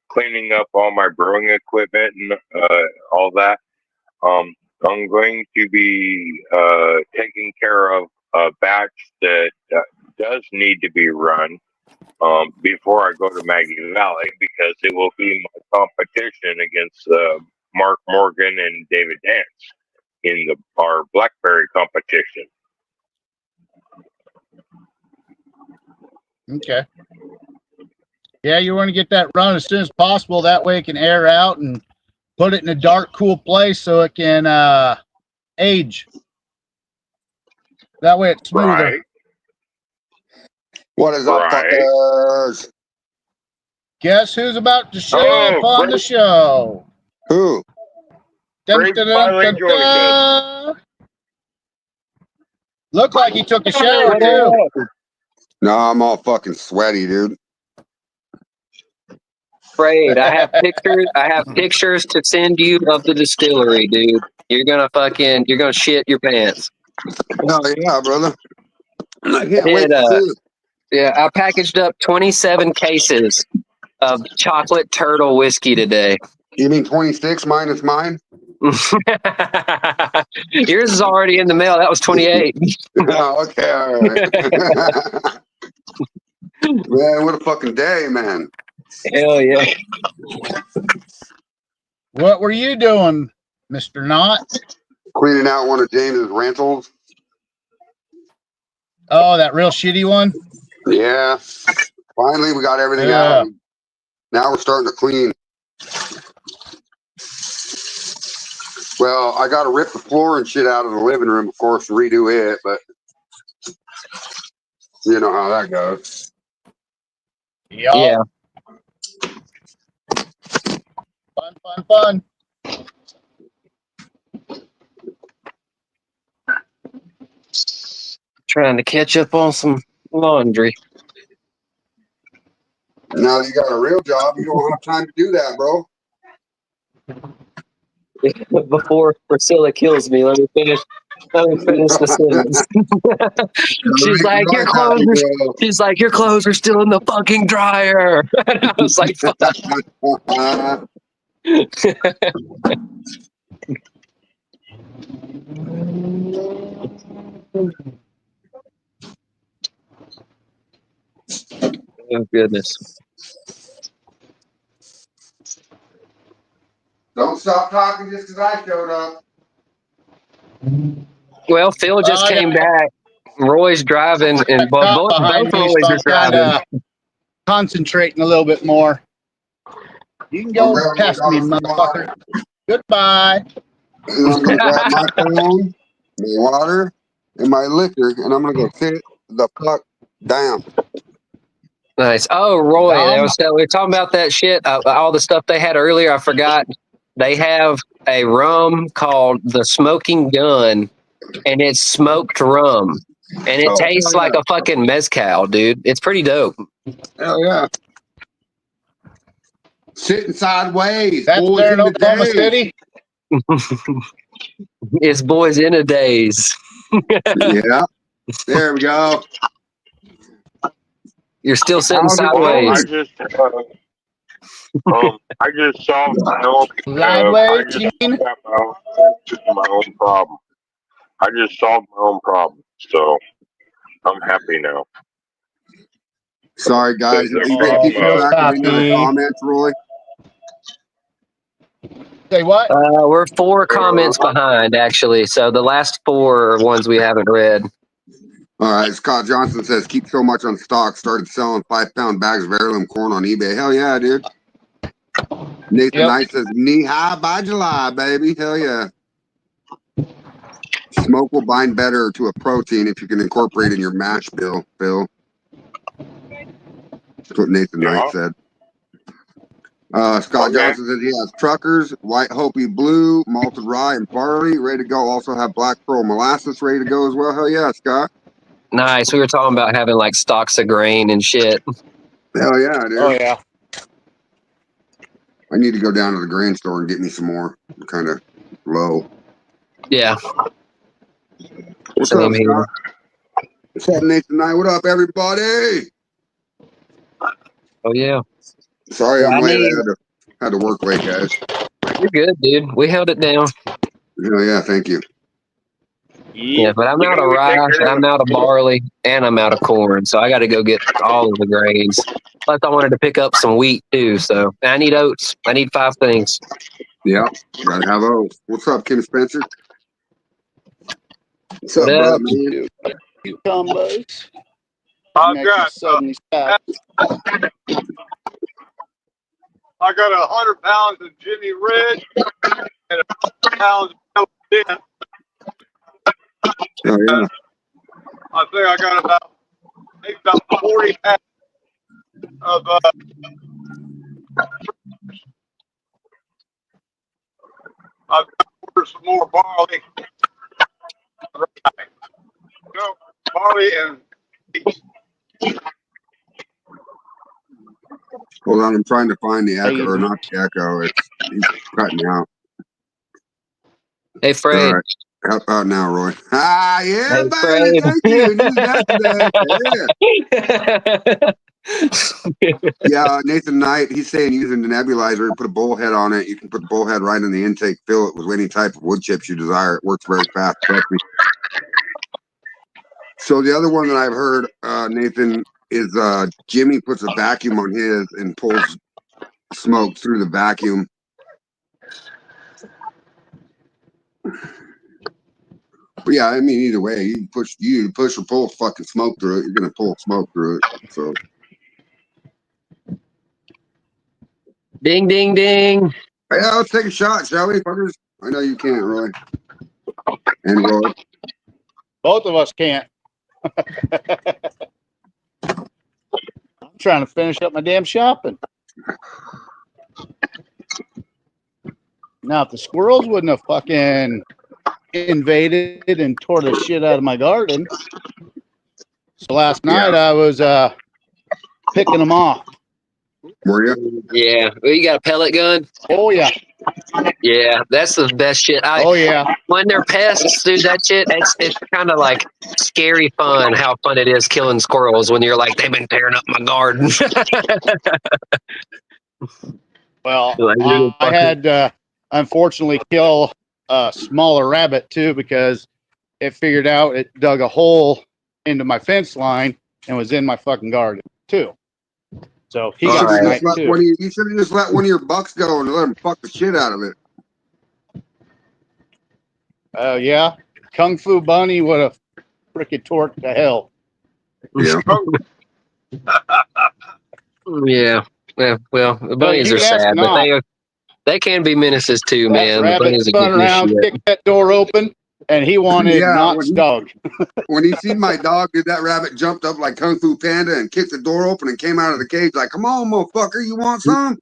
cleaning up all my brewing equipment and all that, I'm going to be taking care of a batch that does need to be run before I go to Maggie Valley, because it will be my competition against Mark Morgan and David Dance in our Blackberry competition. Okay. Yeah, you want to get that run as soon as possible. That way it can air out and put it in a dark, cool place so it can age. That way it's smoother. Right. What is up, Right. fuckers? Guess who's about to show Oh, up on the show? Who? Dun, Greg dun, dun, finally dun, joined dun. Looked like he took a shower What too. up? No, I'm all fucking sweaty, dude. Afraid. I have pictures. I have pictures to send you of the distillery, dude. You're gonna shit your pants. Hell yeah, brother. I I can't wait did. to see it. Yeah, I packaged up 27 cases of chocolate turtle whiskey today. You mean 26 minus mine? Yours is already in the mail. That was 28. Oh, okay, all right. Man, what a fucking day, man. Hell yeah. What were you doing, Mr. Knott? Cleaning out one of James's rentals. Oh, that real shitty one? Yeah. Finally, we got everything Yeah. out. Now we're starting to clean. Well, I got to rip the floor and shit out of the living room, of course, and redo it, but you know how that goes. Yeah. Fun, fun, fun. Trying to catch up on some laundry. Now that you got a real job, you don't have time to do that, bro. Before Priscilla kills me, let me finish the sentence. She's like, your clothes are still in the fucking dryer. And I was like, fuck. Oh goodness. Don't stop talking just because I showed up. Well, Phil just came back. Roy's driving, and both behind me, Roy's so are I'm driving. kind of concentrating a little bit more. You can go past me, motherfucker. Goodbye. And I'm going to grab my phone, my water, and my liquor, and I'm going to go sit the fuck down. Nice. Oh, Roy, we were talking about that shit. All the stuff they had earlier, I forgot. They have a rum called the Smoking Gun, and it's smoked rum, and it tastes like a fucking mezcal, dude. It's pretty dope. Hell yeah. Sitting sideways. That's boys there in in the Oklahoma day. City. It's boys in a daze. Yeah. There we go. You're still sitting How's it Well, sideways. I just solved my own. Sideways, you mean? Got my own problem. I just solved my own problem, so I'm happy now. Sorry, guys. Are you guys Oh, keeping feel track of any of the happy. comments, Roy? Say what? We're 4 comments behind, actually. So the last 4 are ones we haven't read. All right. Scott Johnson says, keep so much on stock. Started selling 5-pound bags of heirloom corn on eBay. Hell yeah, dude. Nathan Yep. Knight says, knee high by July, baby. Hell yeah. Smoke will bind better to a protein if you can incorporate it in your mash bill, Phil. That's what Nathan Knight said. Scott Johnson says he has truckers, white Hopi blue, malted rye, and barley ready to go. Also have black pearl molasses ready to go as well. Hell yeah, Scott. Nice. We were talking about having like stocks of grain and shit. Hell yeah, dude. Oh yeah. I need to go down to the grain store and get me some more. I'm kind of low. Yeah. What's Same up, here. Scott? What's up, Nathan Knight? What up, everybody? Oh yeah. Sorry Yeah, I'm I late. need- I had to work late, guys. You're good, dude. We held it down. Hell yeah, thank you. Yeah, but I'm out of rye, I'm out of barley, and I'm out of corn. So I got to go get all of the grains. Plus, I wanted to pick up some wheat too. So I need oats. I need 5 things. Yeah, gotta have those. What's up, Kim Spencer? What's What up, brother, up? man? Cucumbers. I've Make got, you 70 stacks. I got 100 pounds of Jimmy Red and 100 pounds of Dent. Oh yeah. I think I got maybe about 40 pounds of I've got to order some more barley. Right. No, barley and Hold on, I'm trying to find the echo, or not the echo. He's cutting out. Hey, All Fred. right. How about now, Roy? Ah, yeah, Hey, baby. Fred. Thank you. Needed that today. Yeah, Nathan Knight, he's saying using the nebulizer, put a bullhead on it. You can put the bullhead right in the intake, fill it with any type of wood chips you desire. It works very fast. Trust me. So the other one that I've heard, Nathan, is Jimmy puts a vacuum on his and pulls smoke through the vacuum. But yeah, I mean, either way, you push or pull fucking smoke through it. You're gonna pull smoke through it. So Ding, ding, ding. yeah, let's take a shot, shall we, fuckers? I know you can't, Roy. And Roy. Both of us can't. I'm trying to finish up my damn shopping. Now, if the squirrels wouldn't have fucking invaded and tore the shit out of my garden. So last night I was picking them off. Were you? Yeah. Well, you got a pellet gun? Oh yeah. Yeah, that's the best shit. Oh yeah. When they're pests, dude, that shit, it's kind of like scary fun how fun it is killing squirrels when you're like, they've been tearing up my garden. Well, Like, I had unfortunately kill a smaller rabbit too because it figured out it dug a hole into my fence line and was in my fucking garden too. So he got Alright. sniped too. You should have just let one of your bucks go and let him fuck the shit out of it. Yeah, Kung Fu Bunny would have frickin' torqued to hell. Yeah. Yeah. Well, the bunnies you are ask sad, not. but they can be menaces too, That man. The rabbit bunnies are spun getting this around, shit. kicked that door open, and he wanted Yeah, Knott's dog. When he seen my dog, did that rabbit jumped up like Kung Fu Panda and kicked the door open and came out of the cage like, "Come on, motherfucker, you want some?"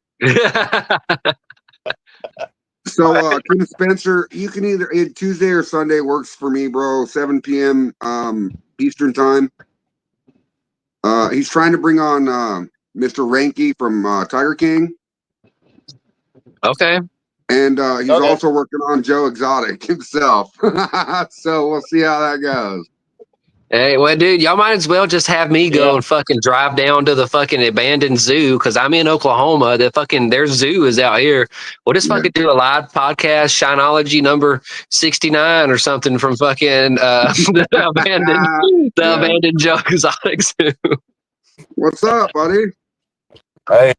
So, Kim Spencer, you can either Tuesday or Sunday works for me, bro. 7 p.m. Eastern time. He's trying to bring on Mr. Ranky from Tiger King. Okay. And he's Okay. also working on Joe Exotic himself. So we'll see how that goes. Hey, well, dude, y'all might as well just have me go Yeah. and fucking drive down to the fucking abandoned zoo because I'm in Oklahoma. Their zoo is out here. We'll just Yeah. fucking do a live podcast, Shineology number 69 or something from fucking the Yeah. abandoned Joe Exotic Zoo. What's up, buddy? Hey.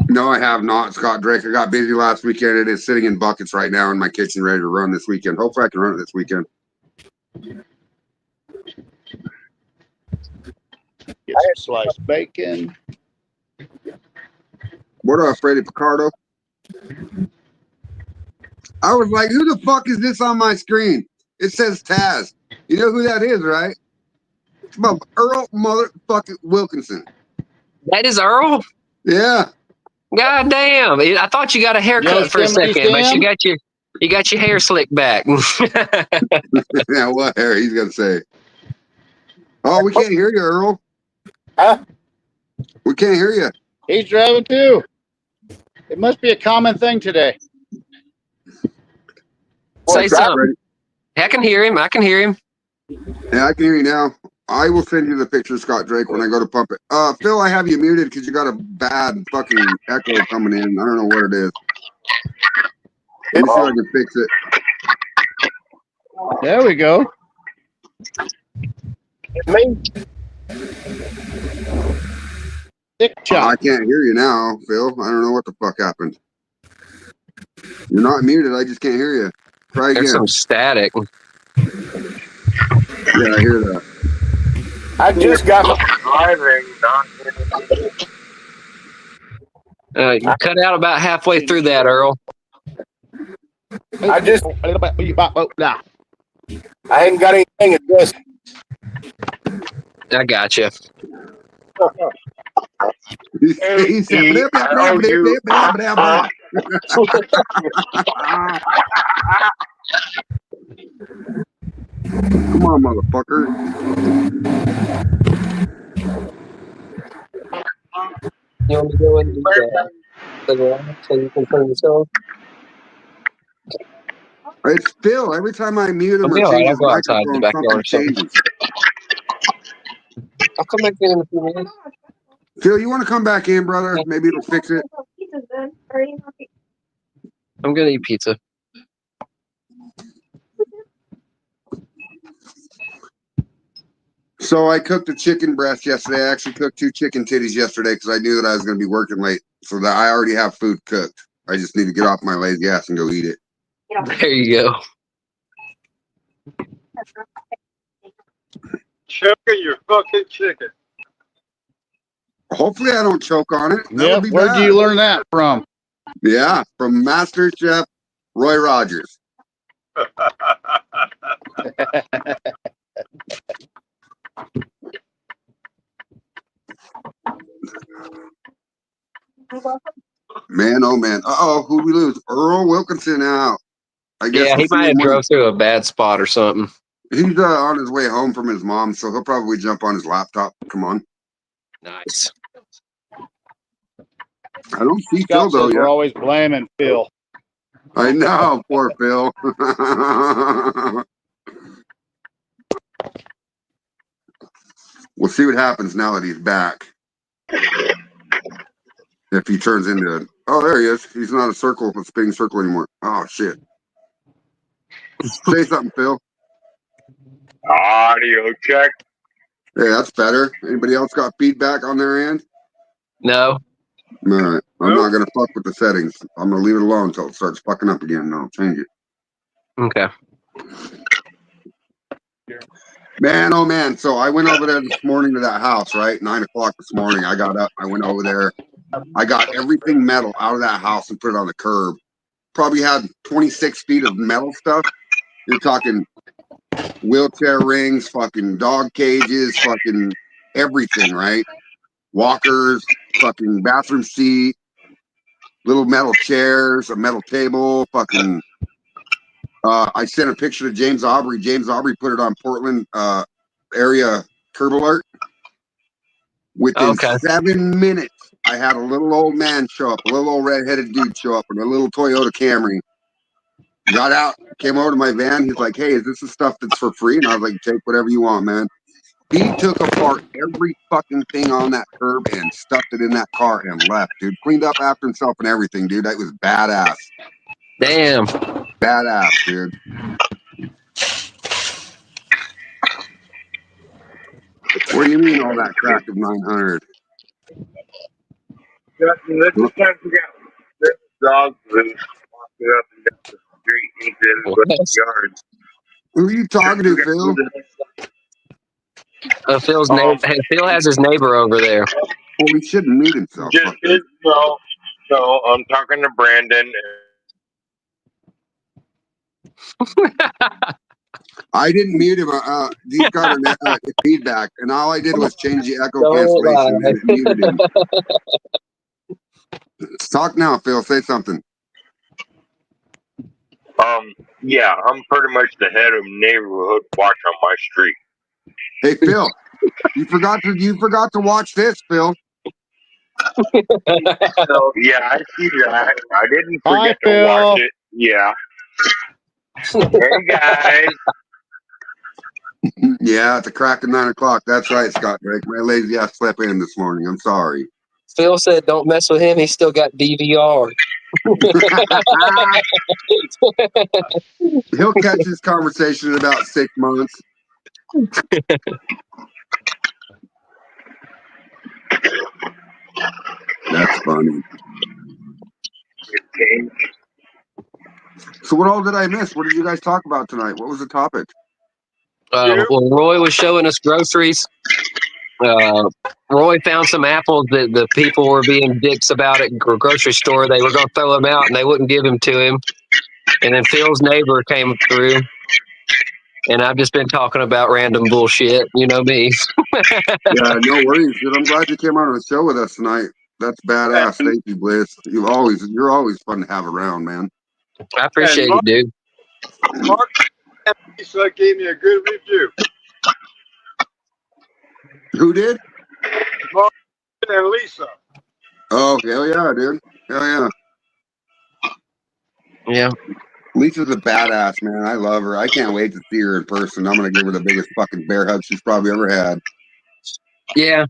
No, I have not, Scott Drake. I got busy last weekend. It is sitting in buckets right now in my kitchen, ready to run this weekend. Hopefully, I can run it this weekend. Get some sliced bacon. What up, Freddie Picardo? I was like, who the fuck is this on my screen? It says Taz. You know who that is, right? It's about Earl motherfucking Wilkinson. That is Earl? Yeah. God damn. I thought you got a haircut for a Yosemite second, but Sam? you got your hair slicked back. Yeah, what Harry he's gonna say. Oh, we can't hear you, Earl. Huh? We can't hear you. He's driving too. It must be a common thing today. Say something. Freddie. I can hear him. Yeah, I can hear you now. I will send you the picture of Scott Drake when I go to pump it. Phil, I have you muted because you got a bad fucking echo coming in. I don't know what it is. Let me see if I can fix it. There we go. Thick chop. I can't hear you now, Phil. I don't know what the fuck happened. You're not muted. I just can't hear you. Try There's again. some static. Yeah, I hear that. I just got my Driving, not You cut out about halfway through that, Earl. I just- Nah. I ain't got anything addressed. I got you. He said, blah, blah, blah, blah, blah, blah, blah. Come on, motherfucker. You want to go and do that so you can turn yourself? It's Phil. Every time I mute him I'll or be all right. change I'll his go outside in the microphone, something backyard or something. changes. I'll come back in a few minutes. Phil, you want to come back in, brother? Maybe it'll fix it. I'm going to eat pizza. So I cooked a chicken breast yesterday. I actually cooked 2 chicken titties yesterday because I knew that I was going to be working late. So that I already have food cooked. I just need to get off my lazy ass and go eat it. There you go. Choking your fucking chicken. Hopefully I don't choke on it. That Yeah, would be where'd bad. you learn that from? Yeah, from Master Chef Roy Rogers. Man, oh man. Uh-oh, who we lose? Earl Wilkinson out. I guess Yeah, we'll he see might him have when drove through a bad spot or something. he's on his way home from his mom, so he'll probably jump on his laptop. Come on. Nice. I don't see Phil Scott though says we're yet. always blaming Phil. I know, poor Phil. We'll see what happens now that he's back. If he turns into it. Oh, there he is. He's not a circle, a spinning circle anymore. Oh shit. Say something, Phil. audio check. Hey, that's better. Anybody else got feedback on their end? No. All right. I'm not gonna fuck with the settings. I'm gonna leave it alone until it starts fucking up again, and I'll change it. Okay. Man, oh man. So I went over there this morning to that house, right? 9 o'clock this morning. I got up, I went over there. I got everything metal out of that house and put it on the curb. Probably had 26 feet of metal stuff. You're talking wheelchair rings, fucking dog cages, fucking everything, right? Walkers, fucking bathroom seat, little metal chairs, a metal table, fucking. I sent a picture to James Aubrey. James Aubrey put it on Portland area curb alert. Within Okay. 7 minutes, I had a little old man show up, a little old red-headed dude show up in a little Toyota Camry. Got out, came over to my van. He's like, "Hey, is this the stuff that's for free?" And I was like, "Take whatever you want, man." He took apart every fucking thing on that curb and stuffed it in that car and left, dude. Cleaned up after himself and everything, dude. That was badass. Damn. Badass, dude. What do you mean all that crack of 900? Let's just not forget. There's dogs loose walking up and down the street into everybody's yard. Who are you talking to, Phil? Phil has his neighbor over there. Well, he shouldn't mute himself. Just his, no, I'm talking to Brandon. I didn't mute him. He's got a feedback, and all I did was change the echo Don't cancellation, lie. and it muted him. Talk now, Phil. Say something. Yeah, I'm pretty much the head of neighborhood watch on my street. Hey, Phil, you forgot to watch this, Phil. So yeah, I see that. I didn't Hi, forget to Phil. watch it. Yeah. Hey guys. Yeah, it's a crack at 9 o'clock. That's right, Scott Drake. My lazy ass slept in this morning. I'm sorry. Phil said, "Don't mess with him. He's still got DVR." He'll catch this conversation in about 6 months. That's funny. So what all did I miss? What did you guys talk about tonight? What was the topic? Well, Roy was showing us groceries. Roy found some apples that the people were being dicks about at the grocery store. They were going to throw them out, and they wouldn't give them to him. And then Phil's neighbor came through, and I've just been talking about random bullshit. You know me. Yeah, no worries, dude. I'm glad you came on the show with us tonight. That's badass. Thank you, Bliss. You're always fun to have around, man. I appreciate it, dude. Mark and Lisa gave me a good review. Who did? Mark and Lisa. Oh, hell yeah, dude. Hell yeah. Yeah. Lisa's a badass, man. I love her. I can't wait to see her in person. I'm gonna give her the biggest fucking bear hug she's probably ever had. Yeah.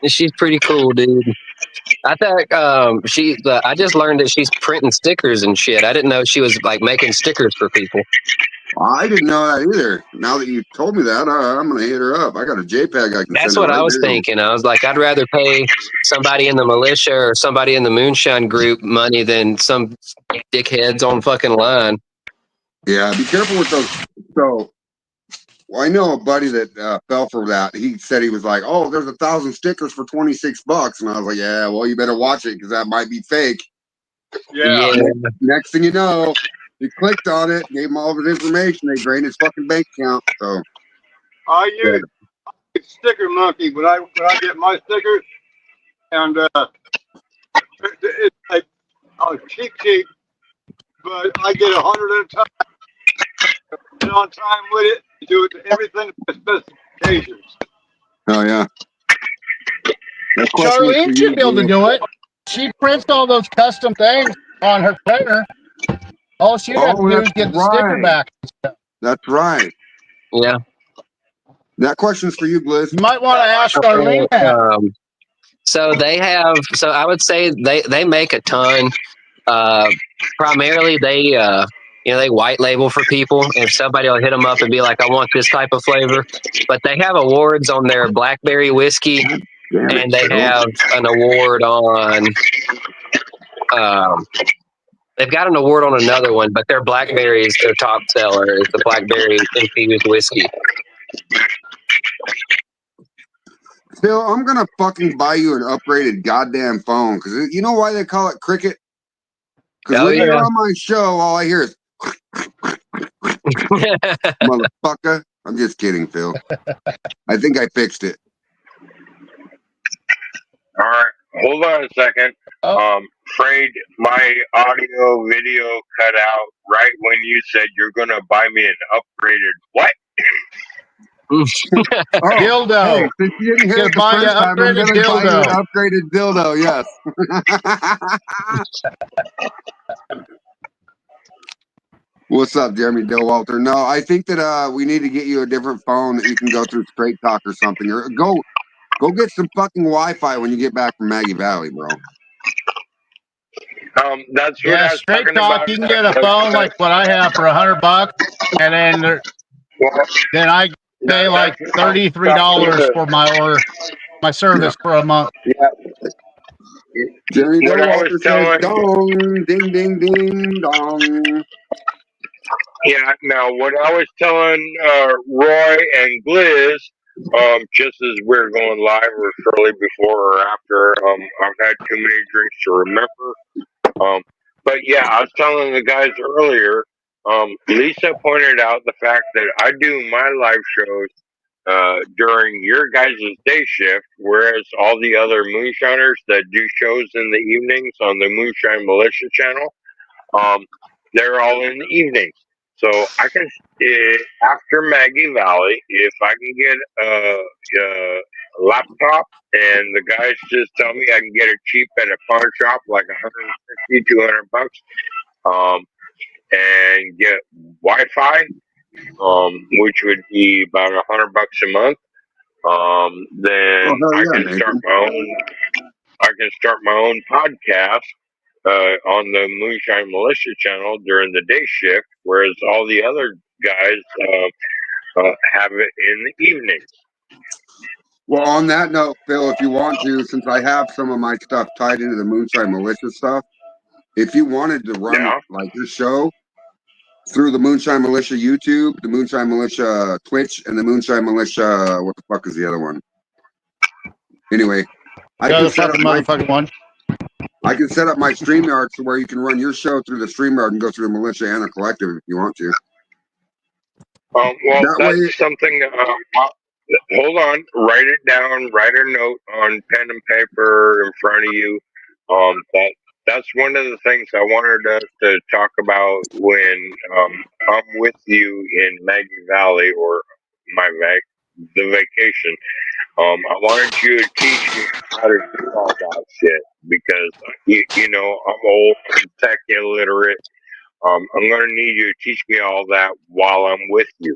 She's pretty cool, dude. I think I just learned that she's printing stickers and shit. I didn't know she was like making stickers for people. I didn't know that either. Now that you told me that, I'm gonna hit her up. I got a JPEG I can That's send her what right I was now. thinking. I was like, I'd rather pay somebody in the militia or somebody in the moonshine group money than some dickheads on fucking line. Yeah, be careful with those. So, well, I know a buddy that fell for that. He said he was like, "Oh, there's 1,000 stickers for $26," and I was like, "Yeah, well, you better watch it because that might be fake." Yeah. Next thing you know, he clicked on it, gave him all of his information. They drained his fucking bank account. So I use Sticker Monkey when I get my stickers, and it's like a cheap, but I get 100 at a time. Get on time with it. Do it to everything to specifications. oh yeah. That question was for Charlene you, should be able to Blue. do it. She prints all those custom things on her printer. All she'd have to do is get the sticker back. That's right. Yeah. That question's for you, Bliss. You might want to ask Charlene that. So I would say they make a ton. Primarily they they white label for people, and somebody will hit them up and be like, I want this type of flavor. But they have awards on their blackberry whiskey, and they have an award on they've got an award on another one, but their blackberry is their top seller. Is the blackberry infused whiskey. Phil, I'm gonna fucking buy you an upgraded goddamn phone because you know why they call it Cricket? Because when you're on my show, all I hear is motherfucker. I'm just kidding, Phil. I think I fixed it. All right, hold on a second. Afraid my audio video cut out right when you said you're gonna buy me an upgraded what? Oh, Dildo. hey, since you didn't hear Gonna it the buy you first time, I'm upgraded gonna buy you an dildo. upgraded dildo. Yes. What's up, Jeremy Dillwalter? No, I think that we need to get you a different phone that you can go through Straight Talk or something, or go get some fucking Wi-Fi when you get back from Maggie Valley, bro. That's what Yeah, I was Straight talking Talk. about. You can get a phone like what I have for $100, and then I pay like That's what I was $33 for my service for a month. Yeah. Jeremy What I was Dillwalter says, telling, "Dong, ding, ding, ding, dong." yeah. Now, what I was telling Roy and Gliz, just as we're going live or shortly before or after, I've had too many drinks to remember. But yeah, I was telling the guys earlier. Lisa pointed out the fact that I do my live shows during your guys' day shift, whereas all the other moonshiners that do shows in the evenings on the Moonshine Militia channel, they're all in the evenings. So I can, after Maggie Valley, if I can get a laptop and the guys just tell me I can get it cheap at a pawn shop, like 150, 200 bucks, and get Wi-Fi, which would be about 100 bucks a month. Oh Then hell I yeah, can start Nathan. my own. I can start my own podcast on the Moonshine Militia channel during the day shift, whereas all the other guys have it in the evenings. Well, on that note, Phil, if you want to, since I have some of my stuff tied into the Moonshine Militia stuff, if you wanted to run Yeah. like your show through the Moonshine Militia YouTube, the Moonshine Militia Twitch, and the Moonshine Militia, what the fuck is the other one? Anyway, I can set up my StreamYard to where you can run your show through the StreamYard and go through the militia and the collective if you want to. Well, That way, that's something. Hold on. Write it down. Write a note on pen and paper in front of you. That's one of the things I wanted us to talk about when I'm with you in Maggie Valley or the vacation. I wanted you to teach me how to do all that shit because you know I'm old, I'm tech illiterate. I'm gonna need you to teach me all that while I'm with you.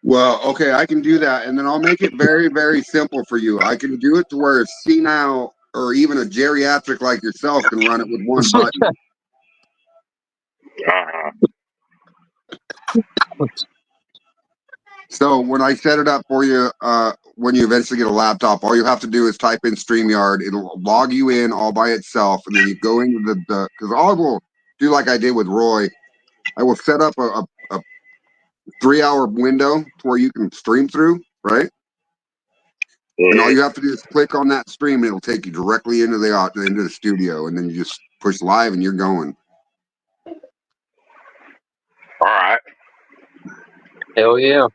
well, okay, I can do that, and then I'll make it very, very simple for you. I can do it to where a senile or even a geriatric like yourself can run it with one button. Uh-huh. So when I set it up for you, when you eventually get a laptop, all you have to do is type in StreamYard. It'll log you in all by itself, and then you go into the because I will do like I did with Roy. I will set up a 3-hour window to where you can stream through, right? Mm-hmm. And all you have to do is click on that stream, and it'll take you directly into the studio, and then you just push live, and you're going. All right. Hell yeah.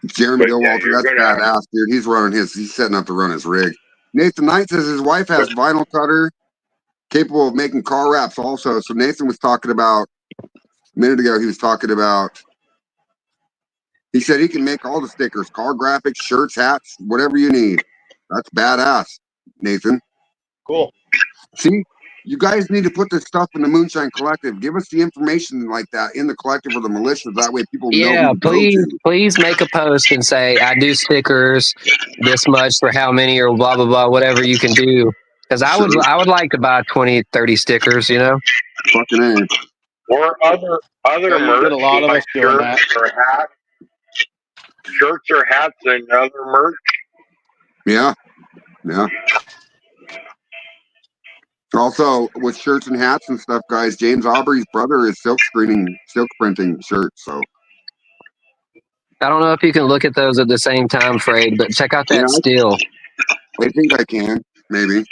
Jeremy But yeah, Dillwalter, you're that's gonna have badass, dude. He's setting up to run his rig. Nathan Knight says his wife has vinyl cutter capable of making car wraps also. So Nathan was talking about a minute ago, he said he can make all the stickers, car graphics, shirts, hats, whatever you need. That's badass, Nathan. Cool. See, you guys need to put this stuff in the Moonshine Collective. Give us the information like that in the collective or the militia. That way people know Yeah, who to go to. please make a post and say, I do stickers this much for how many or blah, blah, blah, whatever you can do. Because I would like to buy 20, 30 stickers, you know? Fucking A. or other Yeah, you get a merch lot of like us doing that. shirts or hats and other merch. Yeah. Also, with shirts and hats and stuff, guys, James Aubrey's brother is silk printing shirts. So I don't know if you can look at those at the same time, Frade, but check out yeah, that still. I think I can maybe.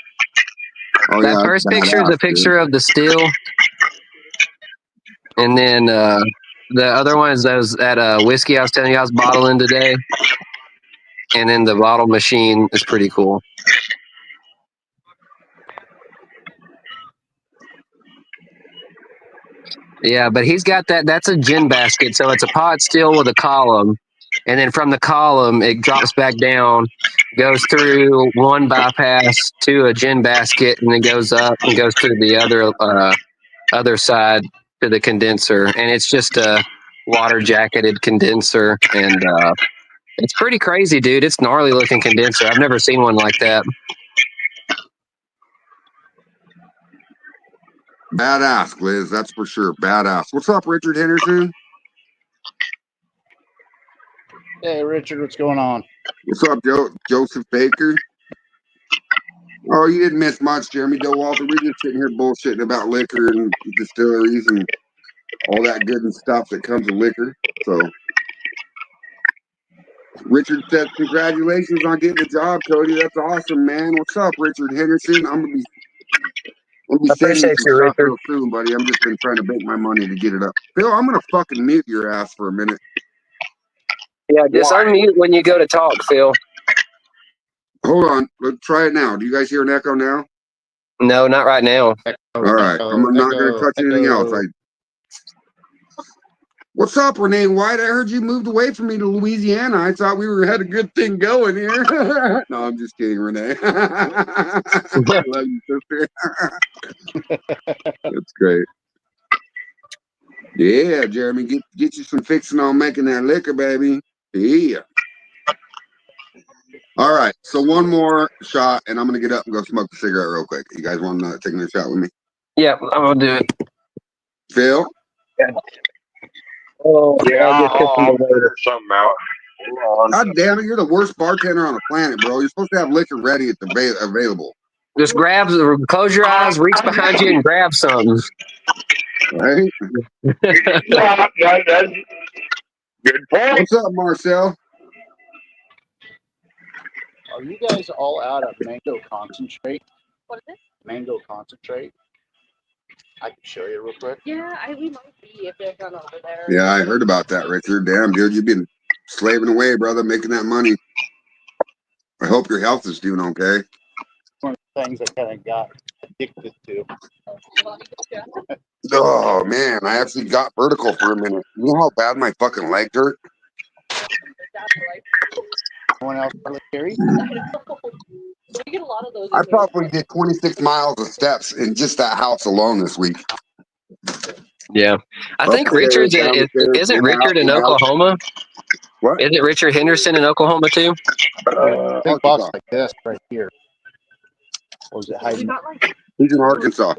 Oh That yeah, that's first picture is badass, a picture of the still. And then the other one is that whiskey I was telling you I was bottling today. And then the bottle machine is pretty cool. Yeah, but he's got that. That's a gin basket, so it's a pot still with a column, and then from the column it drops back down, goes through one bypass to a gin basket, and then goes up and goes to the other side to the condenser, and it's just a water jacketed condenser, and it's pretty crazy, dude. It's gnarly looking condenser. I've never seen one like that. Badass, Liz. That's for sure. Badass. What's up, Richard Henderson? Hey, Richard, what's going on? What's up, Joseph Baker? Oh, you didn't miss much, Jeremy Walter. We're just sitting here bullshitting about liquor and distilleries and all that good and stuff that comes with liquor. So, Richard said, "Congratulations on getting the job, Cody. That's awesome, man. What's up, Richard Henderson? I'm gonna be I sending you appreciate some you, stuff Richard. real soon, buddy. I'm just been trying to make my money to get it up. Phil, I'm gonna fucking mute your ass for a minute. Yeah, just Why? unmute when you go to talk, Phil. Hold on. Let's try it now. Do you guys hear an echo now? No, not right now. All right. I'm not going to touch anything else. What's up, Renee White? I heard you moved away from me to Louisiana. I thought we had a good thing going here. No, I'm just kidding, Renee. I love you, sister. That's great. Yeah, Jeremy, get you some fixing on making that liquor, baby. Yeah. All right. So one more shot, and I'm going to get up and go smoke a cigarette real quick. You guys want to take another shot with me? Yeah, I'm gonna do it. Phil? Oh, Yeah, I just took I'll some figure something out. Hold on. God damn it, you're the worst bartender on the planet, bro. You're supposed to have liquor ready at the available. Just close your eyes, reach behind you, and grab something. Right? Yeah, that's good point. What's up, Marcel? Are you guys all out of mango concentrate? What is it? Mango concentrate? I can show you real quick. Yeah, we might be if they're done over there. Yeah, I heard about that, Richard. Damn, dude, you've been slaving away, brother, making that money. I hope your health is doing okay. One of the things I kind of got addicted to. Oh, man, I actually got vertical for a minute. You know how bad my fucking leg hurt? Anyone else really carry? We get a lot of those. I probably did 26 miles of steps in just that house alone this week. Yeah, I think Richard's isn't Richard in Oklahoma? What? Isn't Richard Henderson in Oklahoma too? Big box like this right here. Or was it hiding? He's in Arkansas.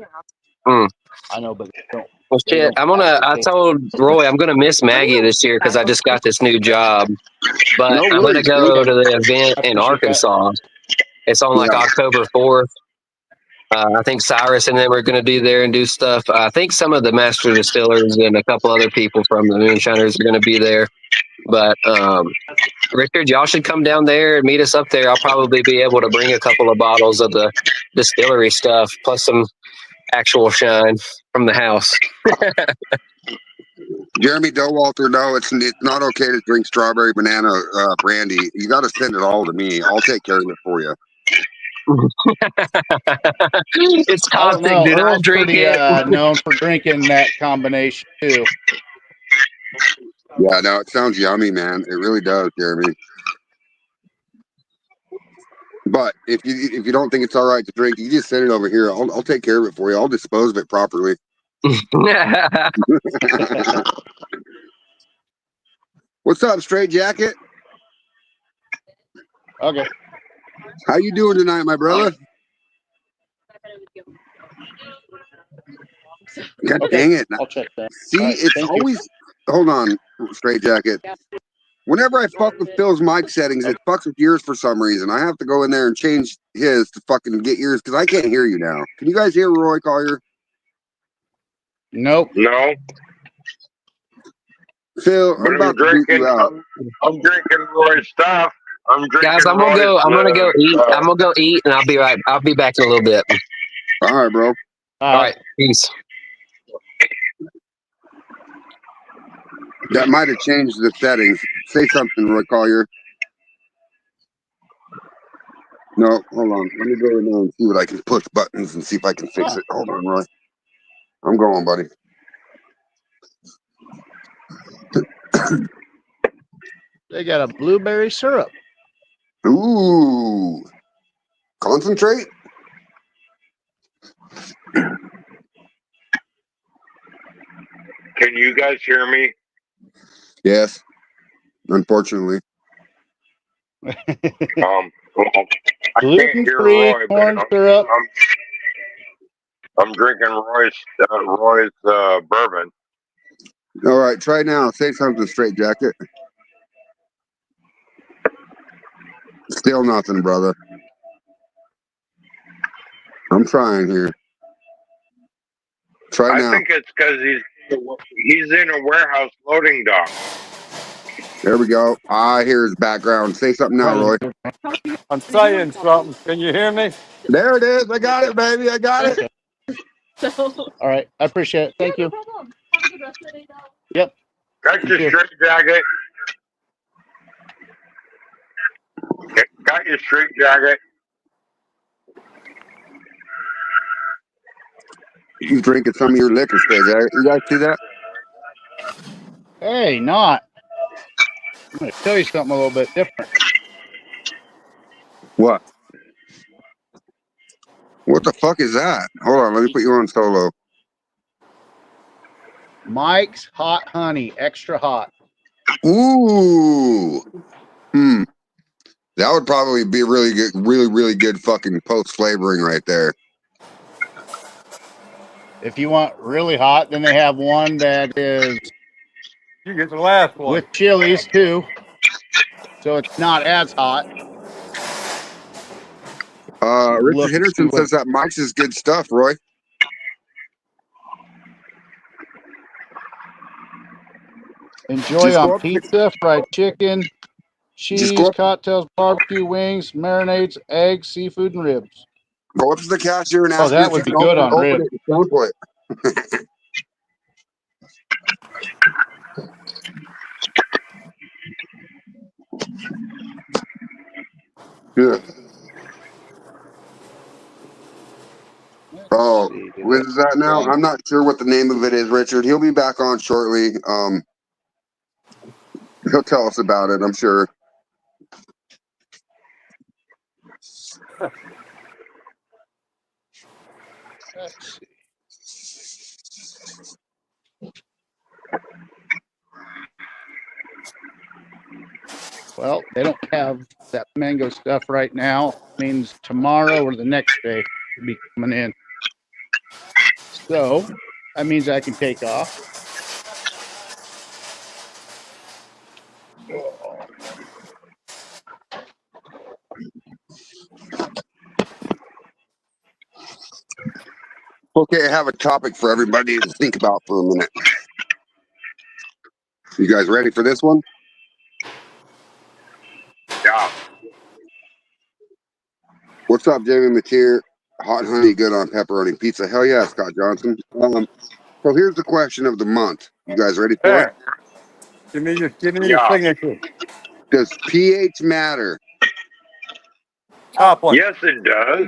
I know, but they don't. Well, shit, I told Roy I'm gonna miss Maggie this year because I just got this new job, but No I'm gonna worries, go dude. to the event in Arkansas. It's on like Yeah. October 4th. I think Cyrus and them are going to be there and do stuff. I think some of the master distillers and a couple other people from the Moonshiners are going to be there. But Richard, y'all should come down there and meet us up there. I'll probably be able to bring a couple of bottles of the distillery stuff, plus some actual shine from the house. Jeremy Walter, no, it's not okay to drink strawberry banana brandy. You got to send it all to me. I'll take care of it for you. It's toxic, dude. I Earl's drink pretty it. known for drinking that combination too. Yeah, no, it sounds yummy, man. It really does, Jeremy. But if you don't think it's all right to drink, you just send it over here. I'll take care of it for you. I'll dispose of it properly. What's up, Straight Jacket? Okay. How you doing tonight, my brother? God dang it. I'll check that. See, All right, it's thank you. always... Hold on, Straight Jacket. Whenever I fuck with Phil's mic settings, it fucks with yours for some reason. I have to go in there and change his to fucking get yours because I can't hear you now. Can you guys hear Roy Collier? Nope. No, Phil, but I'm about to boot drinking. you out. I'm drinking Roy's stuff. I'm drinking. Guys, I'm gonna go eat. I'm gonna go eat, and I'll be back in a little bit. All right, bro. All right, peace. That might have changed the settings. Say something, Roy Collier. No, hold on. Let me go in there and see what I can push buttons and see if I can fix it. Hold on, Roy. I'm going, buddy. They got a blueberry syrup. Ooh. Concentrate? Can you guys hear me? Yes. Unfortunately. Well, I can't hear Gluten-free Roy, but corn syrup. I'm drinking Roy's bourbon. All right, try now. Say something, Straight Jacket. Still nothing, brother. I'm trying here. Try I now. think it's because he's in a warehouse loading dock. There we go. I hear his background. Say something now, Roy. I'm saying something. Can you hear me? There it is. I got it, baby. I got it. So, All right, I appreciate it. Thank no you. problem. Have a good rest of the day, though. Yep. Got Thank your you. straight jacket. Got your straight jacket. He's drinking some of your liquor, Straight Jacket. You guys see that? Hey, not. I'm going to tell you something a little bit different. What? What the fuck is that? Hold on. Let me put you on solo. Mike's Hot Honey, extra hot. Ooh. That would probably be really good, really good fucking post flavoring right there. If you want really hot, then they have one that is You get the last one. with chilies too. So it's not as hot. Richard Look and see Henderson what. says that Mike's is good stuff, Roy. Enjoy Just on go up to pizza, fried chicken, cheese, up, cocktails, barbecue, wings, marinades, eggs, seafood, and ribs. go up to the cashier and Oh, ask her that if you would be can good open, on open ribs. it and sample it. Yeah. Oh, what is that now? I'm not sure what the name of it is, Richard. He'll be back on shortly. He'll tell us about it, I'm sure. Let's see. Well, they don't have that mango stuff right now. Means tomorrow or the next day will be coming in. So that means I can take off. Okay, I have a topic for everybody to think about for a minute. You guys ready for this one? Yeah. What's up, Jamie McKeer? Hot honey, good on pepperoni pizza. Hell yeah, Scott Johnson. So here's the question of the month. You guys ready for it? There. Give me your Yeah. signature. Does pH matter? Top one. Yes, it does.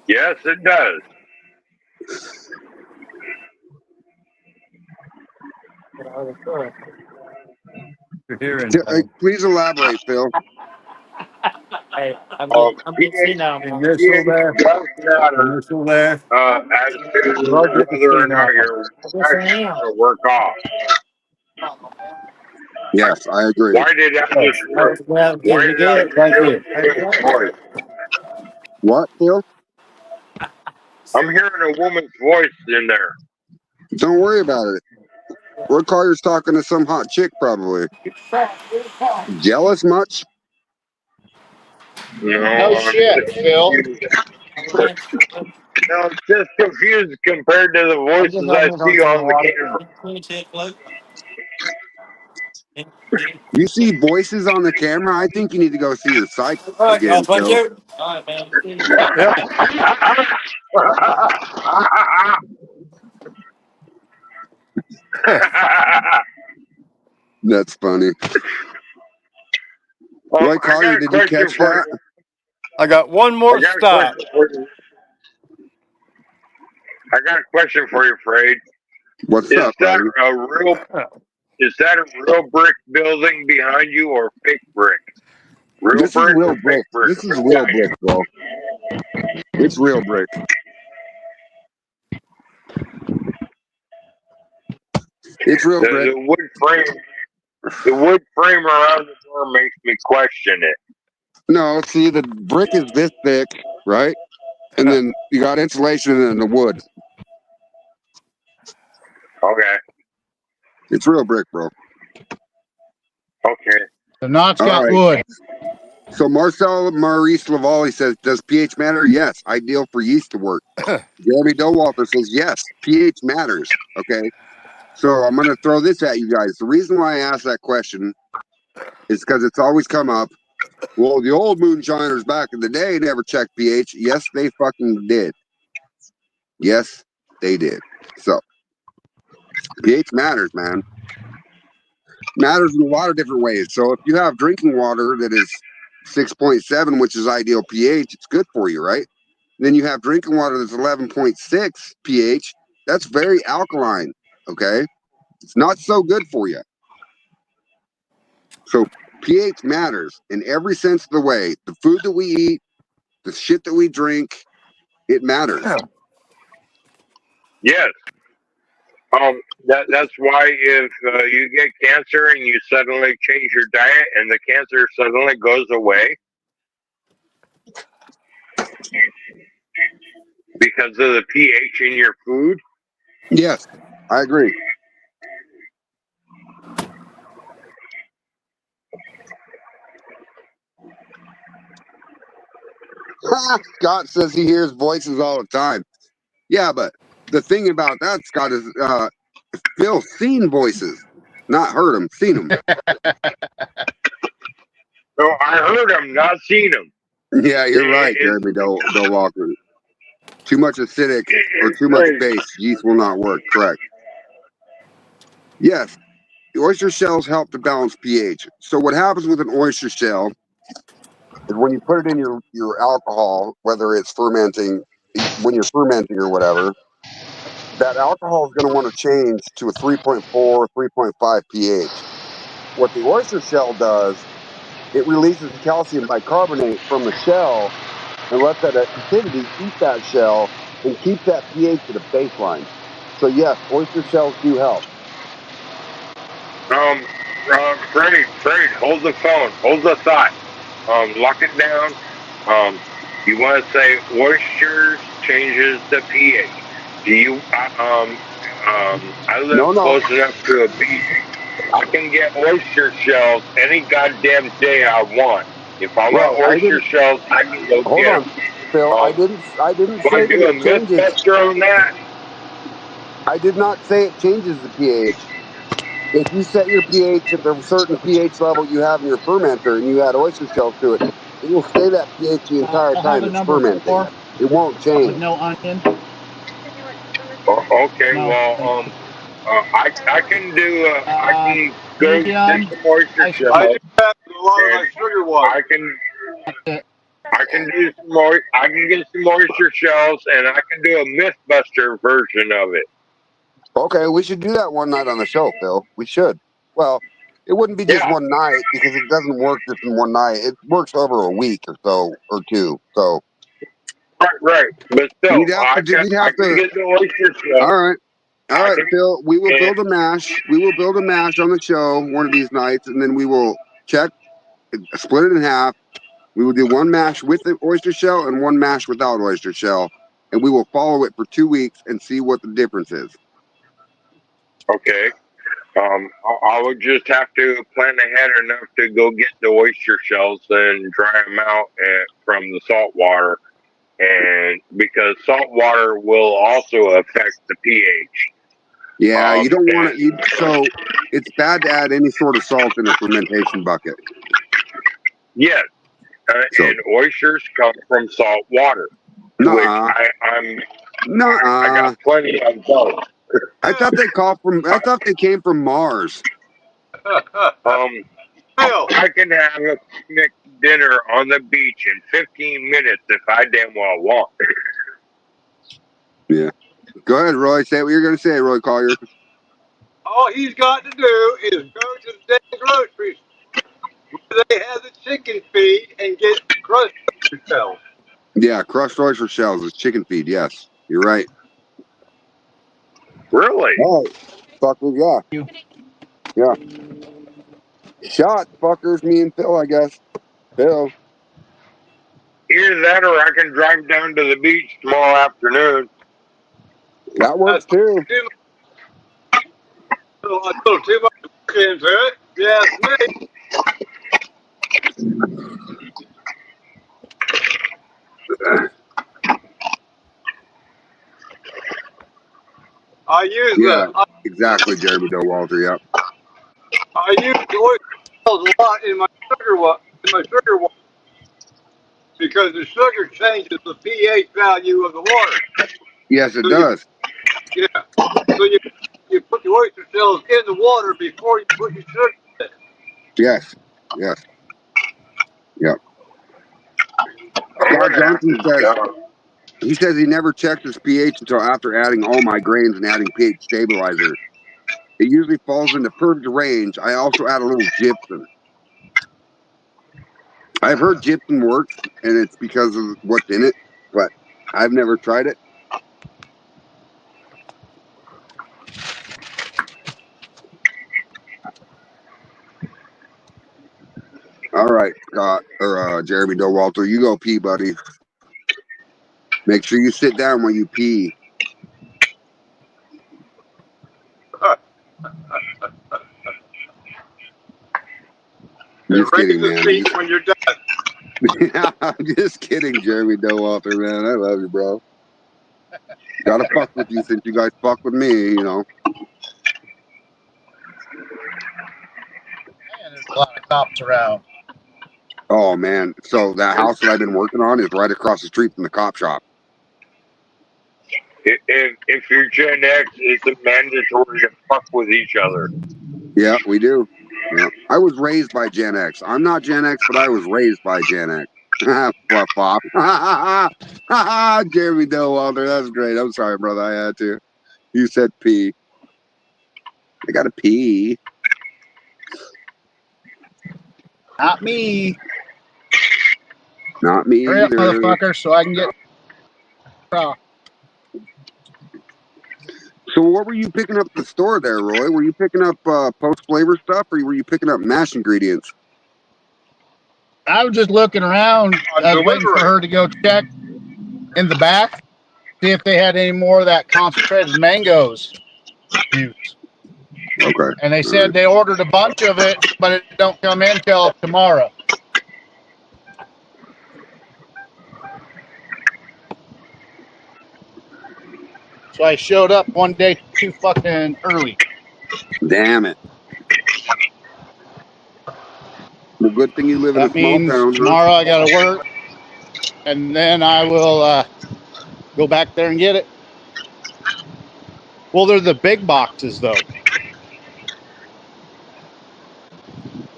Yes, it does. You're hearing. Please elaborate, Phil. Hey, I'm getting senile, man. Initial there. Does matter Initial there. as to I'll get the whether or senile. not your Yes, I infection's am. going to work off. Yes, I agree. Why did I just work? Well, Why did you did I get it? just Thank hear you. a woman's voice? What, Phil? I'm hearing a woman's voice in there. Don't worry about it. Roy Collier's talking to some hot chick, probably. Jealous much? No, No I'm shit, just Phil. confused. No, I'm just confused compared to the I'm just voices out I here see going some on the water. camera. You see voices on the camera? I think you need to go see your psych All right, again, thank Phil. you. All right, man. Yep. That's funny. Roy I Collier, got a did you question catch for that? you. I got one I more got a stop. question for you. I got a question for you, Fred. What's Is up, that buddy? is that a real brick building behind you or fake brick? Real This is brick real or brick. fake brick? This is real brick, bro. It's real brick. It's real brick. The wood frame around the door makes me question it. No, see, the brick is this thick, right? And then you got insulation in the wood. Okay. It's real brick, bro. Okay. The knots All got right. wood. So Marcel Maurice Lavalli says, does pH matter? Yes. Ideal for yeast to work. Jeremy Dowalter says, yes, pH matters. Okay. So I'm going to throw this at you guys. The reason why I asked that question is because it's always come up. Well, the old moonshiners back in the day never checked pH. Yes, they fucking did. Yes, they did. So pH matters, man. Matters in a lot of different ways. So if you have drinking water that is 6.7, which is ideal pH, it's good for you, right? Then you have drinking water that's 11.6 pH. That's very alkaline. Okay. It's not so good for you. So pH matters in every sense of the way. The food that we eat, the shit that we drink, it matters. Yes. That's why if you get cancer and you suddenly change your diet and the cancer suddenly goes away because of the pH in your food. Yes, I agree. Scott says he hears voices all the time. Yeah, but the thing about that, Scott, is Phil's seen voices, not heard them, seen them. So I heard them, not seen them. Yeah, you're right, Jeremy Dowalker. Too much acidic or too much base, yeast will not work. Correct. Yes, the oyster shells help to balance pH. So what happens with an oyster shell is when you put it in your alcohol, whether it's fermenting, when you're fermenting or whatever, that alcohol is going to want to change to a 3.4, 3.5 pH. What the oyster shell does, it releases calcium bicarbonate from the shell and lets that acidity eat that shell and keeps that pH at a baseline. So yes, oyster shells do help. Fred, hold the phone, hold the thought, lock it down. You want to say oysters changes the pH. Do you? I live No. close enough to a beach. I can get oyster shells any goddamn day I want. If I Well, want oyster shells, I can go hold get on, them. Phil. I didn't Do say I that do a it changes. mythbuster on that? I did not say it changes the pH. If you set your pH at the certain pH level you have in your fermenter and you add oyster shells to it, it will stay that pH the entire I have time a it's number fermenting. 4 It won't with change. no onion. Okay, No. well, I can do I can go get Medium. some oyster Ice I shells do that with a lot of and my sugar water. I can do some more. I can get some oyster shells, and I can do a MythBuster version of it. Okay, we should do that one night on the show, Phil. We should. Well, it wouldn't be just Yeah, one night because it doesn't work just in one night. It works over a week or so or two. So right. But still, we'd have to do. We'd I have can to. get the oyster shells. All I right, can, Phil. We will and, build a mash. We will build a mash on the show one of these nights, and then we will check, split it in half. We will do one mash with the oyster shell and one mash without oyster shell, and we will follow it for 2 weeks and see what the difference is. okay. I would just have to plan ahead enough to go get the oyster shells and dry them out from the salt water, and because salt water will also affect the pH. Yeah, you don't want And to. So it's bad to add any sort of salt in a fermentation bucket. yes, So, and oysters come from salt water, which nuh-uh, I nuh-uh. got plenty of both. I thought they came from Mars. Um, Phil, I can have a picnic dinner on the beach in 15 minutes if I damn well want. Yeah. Go ahead, Roy. Say what you're going to say, Roy Collier. All he's got to do is go to the damn grocery where they have the chicken feed and get crushed yourself. Yeah, crushed oyster shells is chicken feed. Yes, you're right. Really? Oh, fuckers, yeah. Yeah. Shot, fuckers, me and Phil, I guess. Phil. Either that or I can drive down to the beach tomorrow afternoon. That works too. Too much, a little too much work into it. Yes, me. I use Yeah, the exactly, Jeremy Walter. Yep. I use the oyster shells a lot in my sugar water because the sugar changes the pH value of the water. Yes, it So you does. yeah. So you put the oyster shells in the water before you put your sugar in it. Yes. Yes. Yep. I'm Scott gonna have Johnson says to. he never checked his pH until after adding all my grains and adding pH stabilizer. It usually falls into perfect range. I also add a little gypsum. I've heard gypsum works, and it's because of what's in it, but I've never tried it. All right, Scott or Jeremy Walter, you go pee, buddy. Make sure you sit down when you pee. I'm just Raise kidding, the man. feet when you're done. I'm just kidding, Jeremy Walter, man. I love you, bro. Gotta fuck with you since you guys fuck with me, you know. Man, there's a lot of cops around. Oh man, so that house that I've been working on is right across the street from the cop shop. If you're Gen X, it's mandatory to fuck with each other. Yeah, we do. Yeah, I was raised by Gen X. I'm not Gen X, but I was raised by Gen X. Fluff off. Jeremy Walter, that's great. I'm sorry, brother. I had to. You said pee. I gotta pee. Not me. Not me Hurry up, either. motherfucker, so I can get. So what were you picking up at the store there, Roy? Were you picking up post flavor stuff, or were you picking up mash ingredients? I was just looking around. I was waiting for her to go check in the back, see if they had any more of that concentrated mangoes juice. Okay. And they said they ordered a bunch of it, but it don't come in till tomorrow. So I showed up one day too fucking early. Damn it. Well, good thing you live in a That small means town. tomorrow I gotta work, and then I will go back there and get it. Well, they're the big boxes though.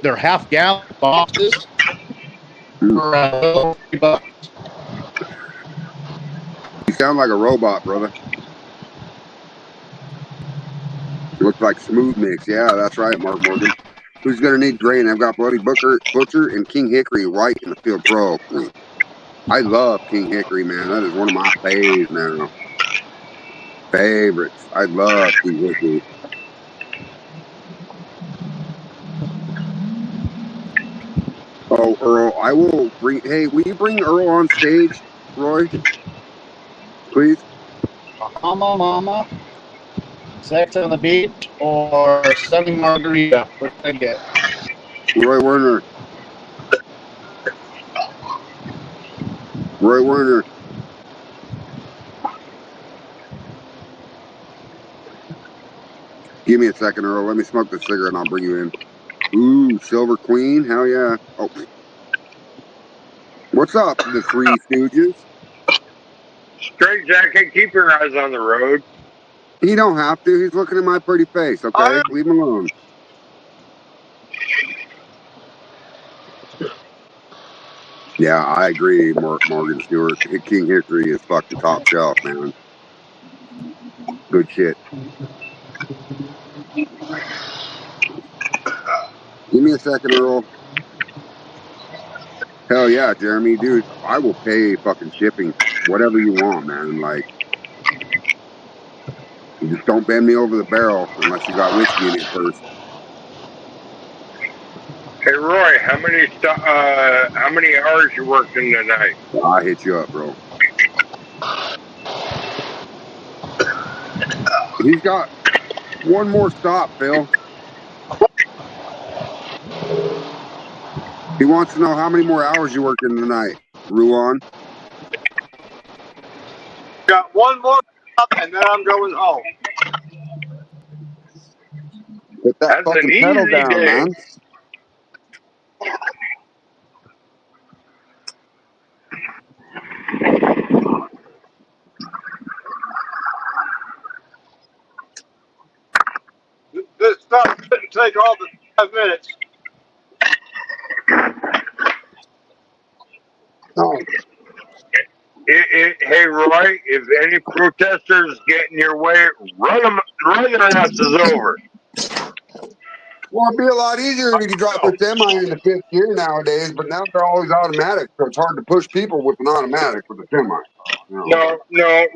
They're half-gallon boxes for $3. You sound like a robot, brother. You look like Smooth Mix. Yeah, that's right, Mark Morgan. Who's gonna need grain? I've got Bloody Butcher, and King Hickory right in the field pro. I love King Hickory, man. That is one of my faves now. Favorites. I love King Hickory. Oh, Earl, I will bring. Hey, will you bring Earl on stage, Roy? Please. Mama. Sex on the beach or Sunny Margarita? What did I get? Roy Werner. Roy Werner. Give me a second, Earl. Let me smoke this cigarette and I'll bring you in. Ooh, Silver Queen. Hell yeah. Oh. What's up, the Three Stooges? Straight jacket, keep your eyes on the road. He don't have to. He's looking at my pretty face, okay? Leave him alone. Yeah, I agree, Morgan Stewart. King Hickory is fucking top shelf, man. Good shit. Give me a second, Earl. Hell yeah, Jeremy, dude. I will pay fucking shipping, whatever you want, man. Like, you just don't bend me over the barrel unless you got whiskey in it first. Hey Roy, how many hours you working tonight? I'll hit you up, bro. He's got one more stop, Phil. He wants to know how many more hours you working tonight, Ruan. Got one more stop and then I'm going home. Put that That's an fucking pedal easy down, day. man. This stop didn't take all the 5 minutes. Oh, Hey Roy, if any protesters get in your way, run their asses over. well, it'd be a lot easier if you could drop a semi in the fifth gear nowadays, but now they're always automatic, so it's hard to push people with an automatic with a semi. You know? No,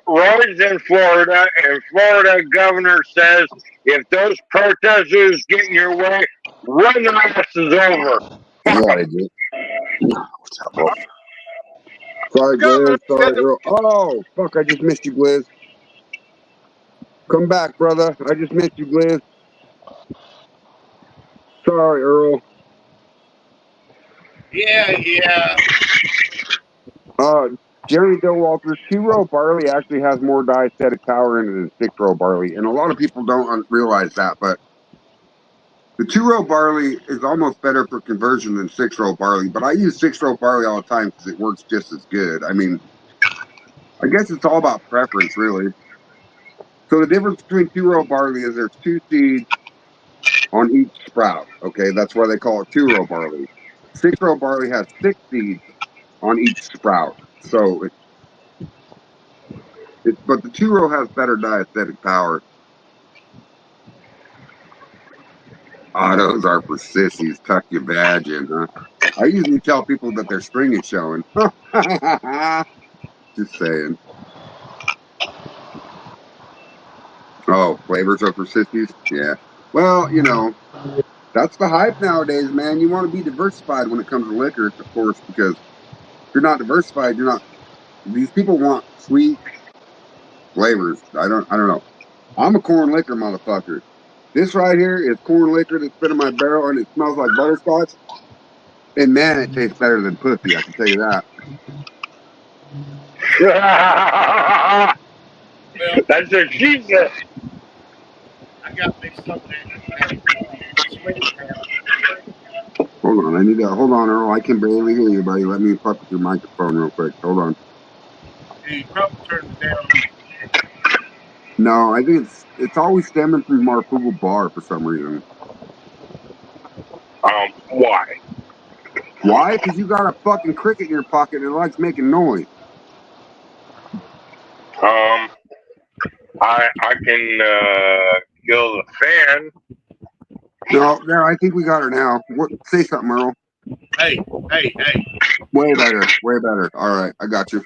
Roy's in Florida, and Florida governor says if those protesters get in your way, run their asses over. Yeah, they do. What's up, bro? Sorry, Governor Gliz. Sorry, Earl. Oh, fuck, I just missed you, Gliz. Come back, brother. I just missed you, Gliz. Sorry, Earl. Yeah. Jerry Dillwalter, 2-row barley actually has more diastatic power in it than 6-row barley, and a lot of people don't realize that, but the 2-row barley is almost better for conversion than 6-row barley, but I use 6-row barley all the time because it works just as good. I mean, I guess it's all about preference, really. So the difference between 2-row barley is there's 2 seeds on each sprout. Okay, that's why they call it 2-row barley. 6-row barley has 6 seeds on each sprout. So but the 2-row has better diastatic power. Autos are for sissies. Tuck your badge in, huh? I usually tell people that their string is showing. Just saying. Oh, flavors are for sissies? Yeah. Well, that's the hype nowadays, man. You want to be diversified when it comes to liquor, of course, because if you're not diversified, you're not. These people want sweet flavors. I don't know. I'm a corn liquor motherfucker. This right here is corn liquor that's been in my barrel and it smells like butterscotch. And man, it tastes better than pussy, I can tell you that. That's what she said. I got me something that Hold on, hold on, Earl. I can barely hear you, buddy. Let me fuck with your microphone real quick. Hold on. you probably turned it down. No, I think it's always stemming from Marfugal Bar for some reason. Why? Why? Because you got a fucking cricket in your pocket and it likes making noise. I can kill the fan. No, there. I think we got her now. What? Say something, Earl. Hey. Way better. Way better. All right, I got you.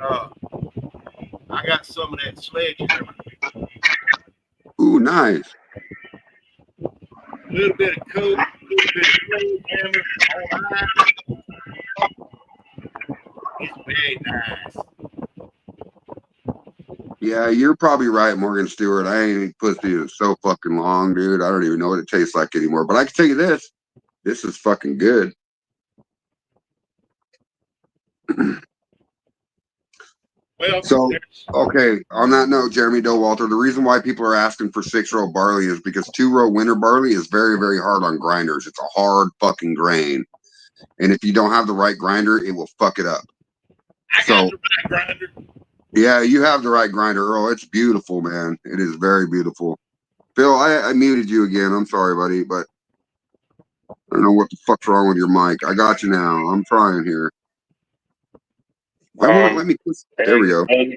I got some of that sledgehammer. Ooh, nice. A little bit of coke, a little bit of sledgehammer, all right. It's very nice. Yeah, you're probably right, Morgan Stewart. I ain't pussy is so fucking long, dude. I don't even know what it tastes like anymore. But I can tell you this. This is fucking good. Well, So, okay, on that note, Jeremy Dillwalter, the reason why people are asking for 6-row barley is because 2-row winter barley is very, very hard on grinders. It's a hard fucking grain. And if you don't have the right grinder, it will fuck it up. I got the right grinder. Yeah, you have the right grinder, Earl. It's beautiful, man. It is very beautiful. Phil, I muted you again. I'm sorry, buddy, but I don't know what the fuck's wrong with your mic. I got you now. I'm trying here. Why won't it let me push? There we go. And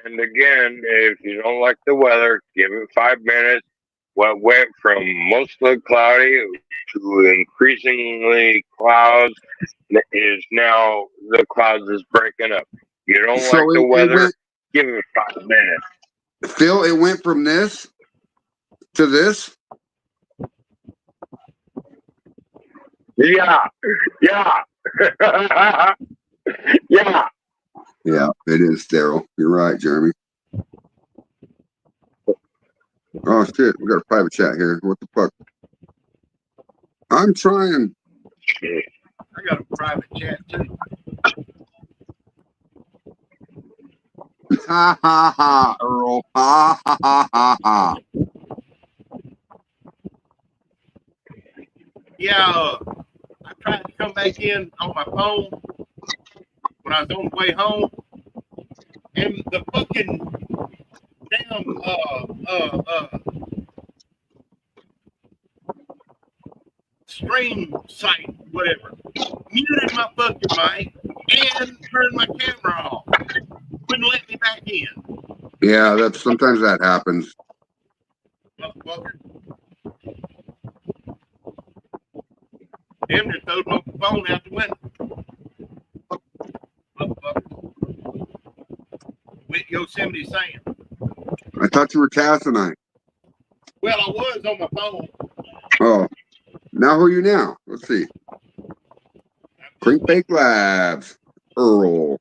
And again, if you don't like the weather, give it 5 minutes. What went from mostly cloudy to increasingly clouds is now the clouds is breaking up. You don't like So the it weather, went, give it 5 minutes. Phil, it went from this to this. Yeah, yeah, yeah. Yeah, it is, Daryl. You're right, Jeremy. Oh shit, we got a private chat here. What the fuck? I'm trying. I got a private chat too. Ha ha ha, Earl. Ha ha ha ha ha. Yeah, I tried to come back in on my phone when I was on the way home, and the fucking damn stream site, whatever, muted my fucking mic and turned my camera off. Wouldn't let me back in. Yeah, that's sometimes that happens. Motherfucker. Them just throwed my phone out the window. Motherfucker. With Yosemite Sam. I thought you were Cassanite. Well, I was on my phone. Oh, now who are you now? Let's see. Crankbake Labs. Earl.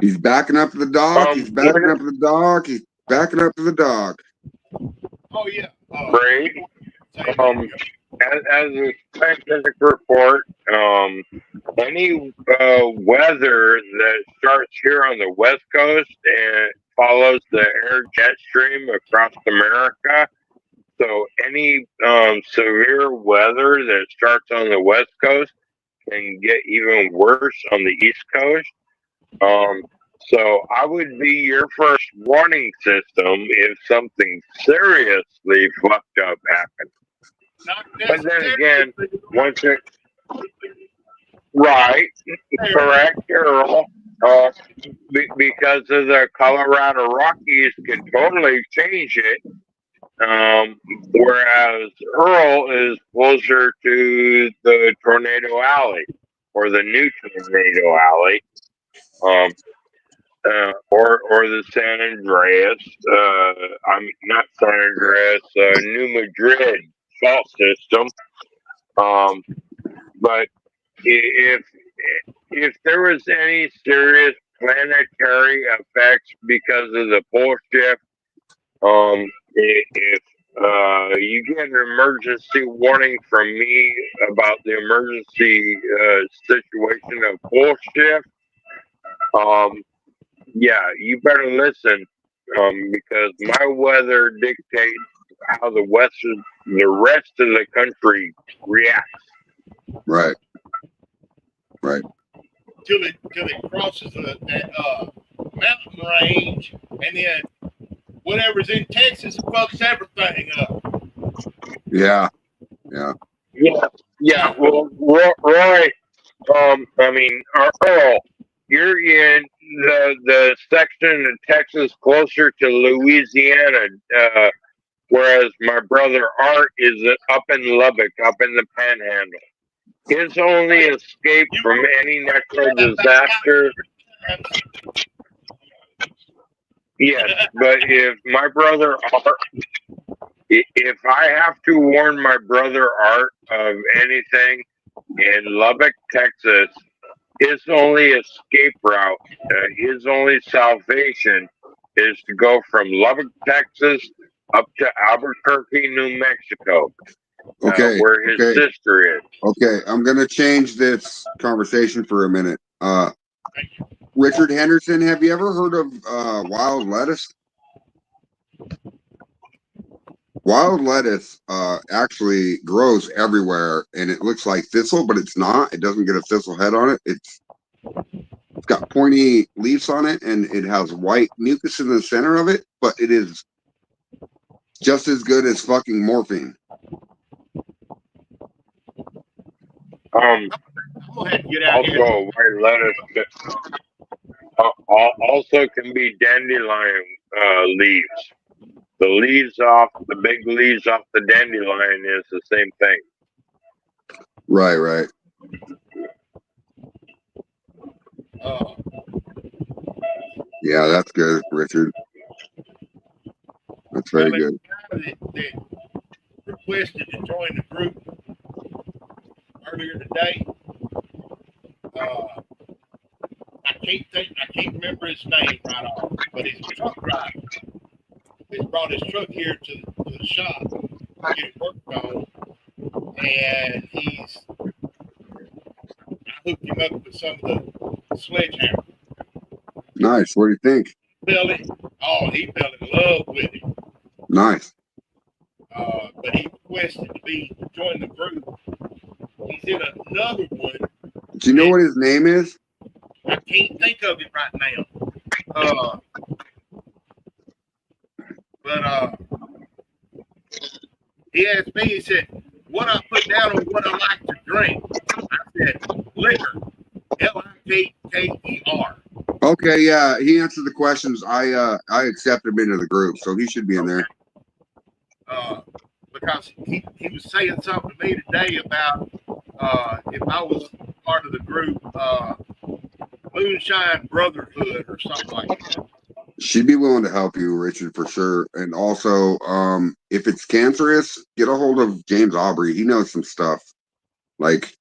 He's backing up to the dog. He's backing up to the dog. He's backing up to the dog. Oh yeah. Great. As a scientific report, any weather that starts here on the West Coast and follows the air jet stream across America. So any severe weather that starts on the West Coast can get even worse on the East Coast. So I would be your first warning system if something seriously fucked up happened. But then again, once it right, correct, Earl. Because of the Colorado Rockies can totally change it. Whereas Earl is closer to the Tornado Alley or the new Tornado Alley. Or the San Andreas, I mean, not San Andreas, New Madrid fault system. But if there was any serious planetary effects because of the pole shift, if you get an emergency warning from me about the emergency situation of pole shift, yeah, you better listen, because my weather dictates how the rest of the country reacts. Right. Right. Till it crosses that mountain range, and then whatever's in Texas fucks everything up. Yeah. Yeah. Yeah. Well, Roy, I mean, Earl, you're in the section of Texas closer to Louisiana, whereas my brother Art is up in Lubbock, up in the Panhandle. His only escape from any natural disaster. Yes, but if my brother Art, if I have to warn my brother Art of anything in Lubbock, Texas, his only escape route, his only salvation is to go from Lubbock, Texas up to Albuquerque, New Mexico, Okay. where his sister is. Okay. I'm going to change this conversation for a minute. Richard Henderson, have you ever heard of wild lettuce? Wild lettuce actually grows everywhere, and it looks like thistle, but it's not. It doesn't get a thistle head on it. It's got pointy leaves on it, and it has white mucus in the center of it, but it is just as good as fucking morphine. Um, I'm gonna have to get out also here. white lettuce also can be dandelion leaves. The leaves off the big leaves off the dandelion is the same thing. Right, right. Uh, Yeah, that's good, Richard. That's very well, good. that requested to join the group earlier today. I can't remember his name right off, but he's a truck driver. He's brought his truck here to the shop to get it worked on, and I hooked him up with some of the sledgehammer. Nice. What do you think? He fell in love with it. Nice. But he requested to join the group. He's in another one. Do you know what his name is? I can't think of it right now. But he asked me, he said, what I put down on what I like to drink. I said, liquor. Liker. Okay, yeah. He answered the questions. I accepted him into the group, so he should be in there. Because he was saying something to me today about if I was part of the group, Moonshine Brotherhood or something like that. She'd be willing to help you, Richard, for sure. And also, if it's cancerous, get a hold of James Aubrey. He knows some stuff. Like,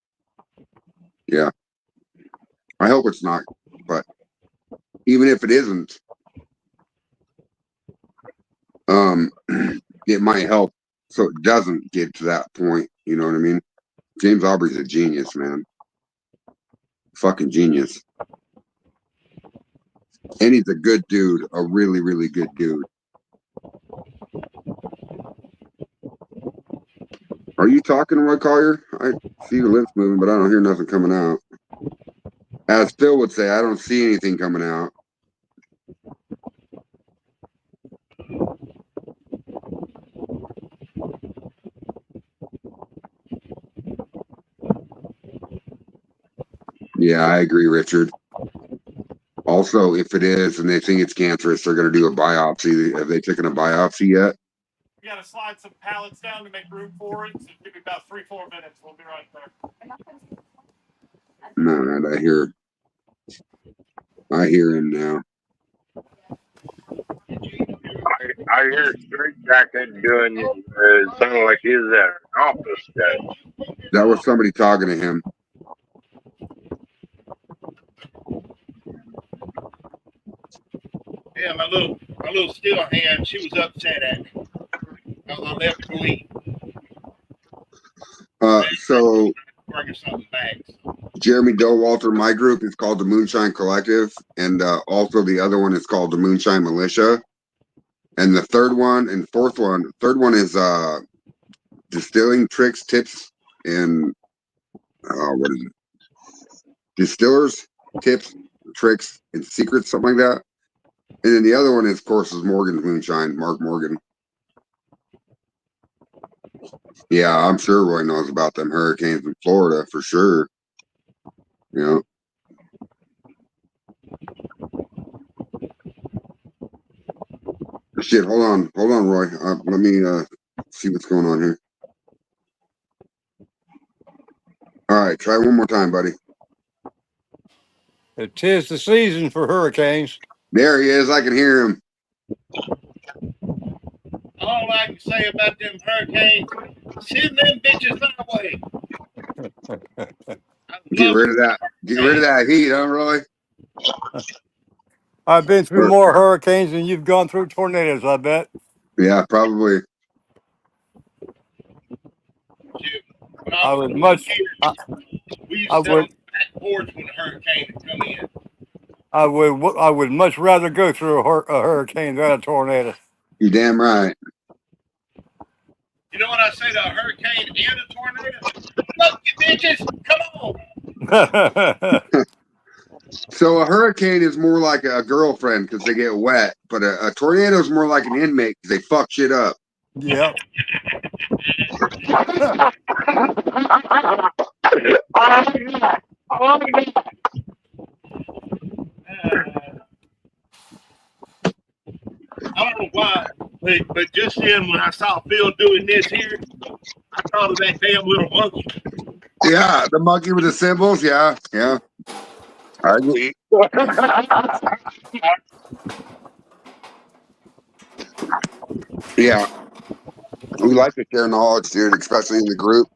yeah. I hope it's not, but even if it isn't, it might help so it doesn't get to that point. You know what I mean? James Aubrey's a genius, man. Fucking genius. And he's a good dude, a really, really good dude. Are you talking, Roy Collier? I see your lips moving, but I don't hear nothing coming out. As Phil would say, I don't see anything coming out. Yeah, I agree, Richard. Also, if it is and they think it's cancerous, they're going to do a biopsy. Have they taken a biopsy yet? We got to slide some pallets down to make room for it. So give me about 3-4 minutes. We'll be right there. No, I hear him now. I hear Straight Jacket doing sounding like he's at an office desk. That was somebody talking to him. Yeah, my little still hand, she was upset at me. I left to eat. So Bringing something back. Jeremy Dowalter, my group is called the Moonshine Collective, and also the other one is called the Moonshine Militia. And the third one is distilling tricks, tips, and what is it? Distillers, tips, tricks, and secrets, something like that. And then the other one is, of course, is Morgan's Moonshine, Mark Morgan. Yeah, I'm sure Roy knows about them hurricanes in Florida for sure. You know. Shit, hold on, Roy. Let me see what's going on here. All right, try one more time, buddy. It is the season for hurricanes. There he is. I can hear him. All I can say about them hurricanes, send them bitches my way. Get rid of that. Get rid of that heat, huh, Roy? I've been through more hurricanes than you've gone through tornadoes, I bet. Yeah, probably. I would much. We used to sit on the back porch when the hurricane would come in. I would much rather go through a hurricane than a tornado. You're damn right. You know what I say to a hurricane and a tornado? Look, you bitches, come on. So a hurricane is more like a girlfriend because they get wet, but a tornado is more like an inmate because they fuck shit up. Yeah. I don't know why, but just then when I saw Phil doing this here, I thought of that damn little monkey. Yeah, the monkey with the symbols. Yeah, yeah. I agree. Yeah, we like to share knowledge, dude, especially in the group.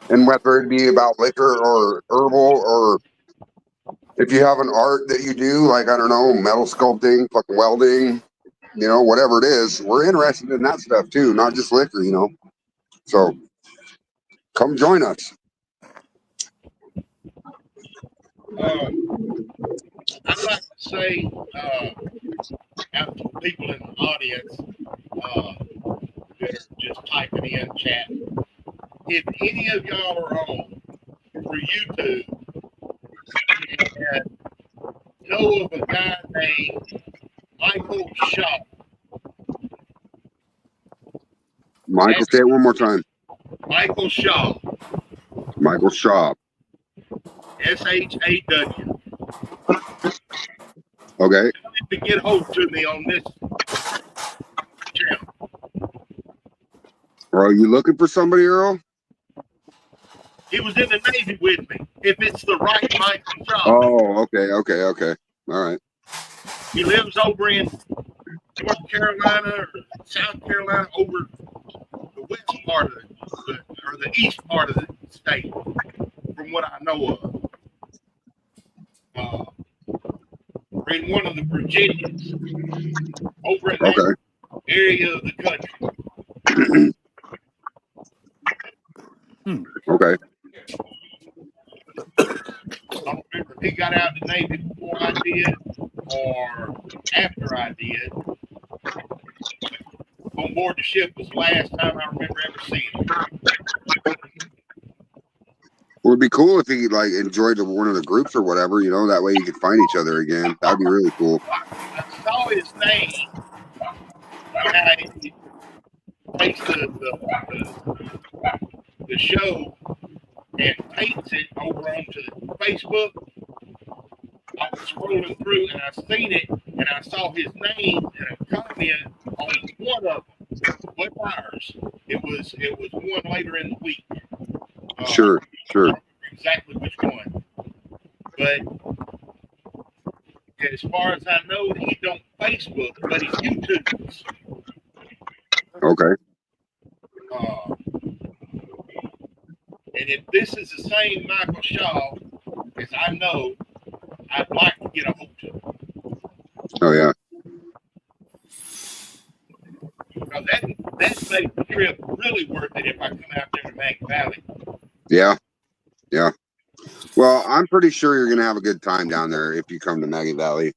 And whether it be about liquor or herbal, or if you have an art that you do, like, I don't know, metal sculpting, fucking welding, you know, whatever it is, we're interested in that stuff too, not just liquor, you know. So come join us. I'd like to say out to people in the audience that are just typing in chat, if any of y'all are on for YouTube and know of a guy named Michael Shaw. Michael, say it one more time. Michael Shaw. Michael Shaw. SHAW. Okay. To get hold to me on this channel. Are you looking for somebody, Earl? He was in the Navy with me. If it's the right Michael Shaw. Oh, okay. All right. He lives over in North Carolina or South Carolina, over the west part of or the east part of the state, from what I know of. In one of the Virginias, over in that area of the country. Okay. I don't remember if he got out of the Navy before I did or after I did. On board the ship was the last time I remember ever seeing him. Well, it'd be cool if he like enjoyed one of the groups or whatever, you know, that way you could find each other again. That'd be really cool. I saw his name when I takes the show and paints it over onto the Facebook. I was scrolling through and I seen it and I saw his name and a comment on one of them. What ours? It was one later in the week. Sure. I don't remember exactly which one. But as far as I know, he don't Facebook, but he YouTubes. Okay. And if this is the same Michael Shaw as I know, I'd like to get a hold of him. Oh yeah. Because that makes the trip really worth it if I come out there to Maggie Valley. Yeah. Yeah. Well, I'm pretty sure you're gonna have a good time down there if you come to Maggie Valley.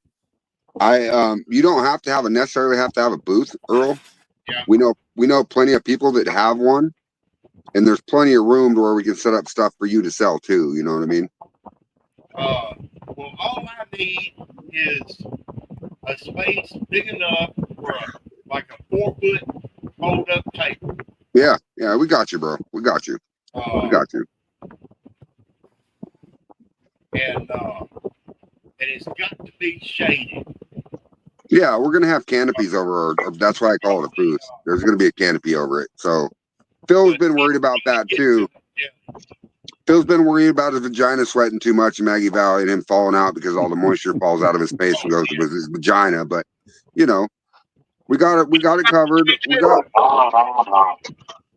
You don't have to necessarily have to have a booth, Earl. Yeah. We know plenty of people that have one, and there's plenty of room to where we can set up stuff for you to sell too. You know what I mean? Well, all I need is a space big enough for like a 4-foot fold-up table. Yeah, we got you, bro. We got you. We got you. And it's got to be shaded. Yeah, we're gonna have canopies over. That's why I call it a booth. There's gonna be a canopy over it. So Phil's been worried about that too. Yeah. Phil's been worried about his vagina sweating too much in Maggie Valley and him falling out because all the moisture falls out of his face and goes to his vagina. But you know, we got it covered.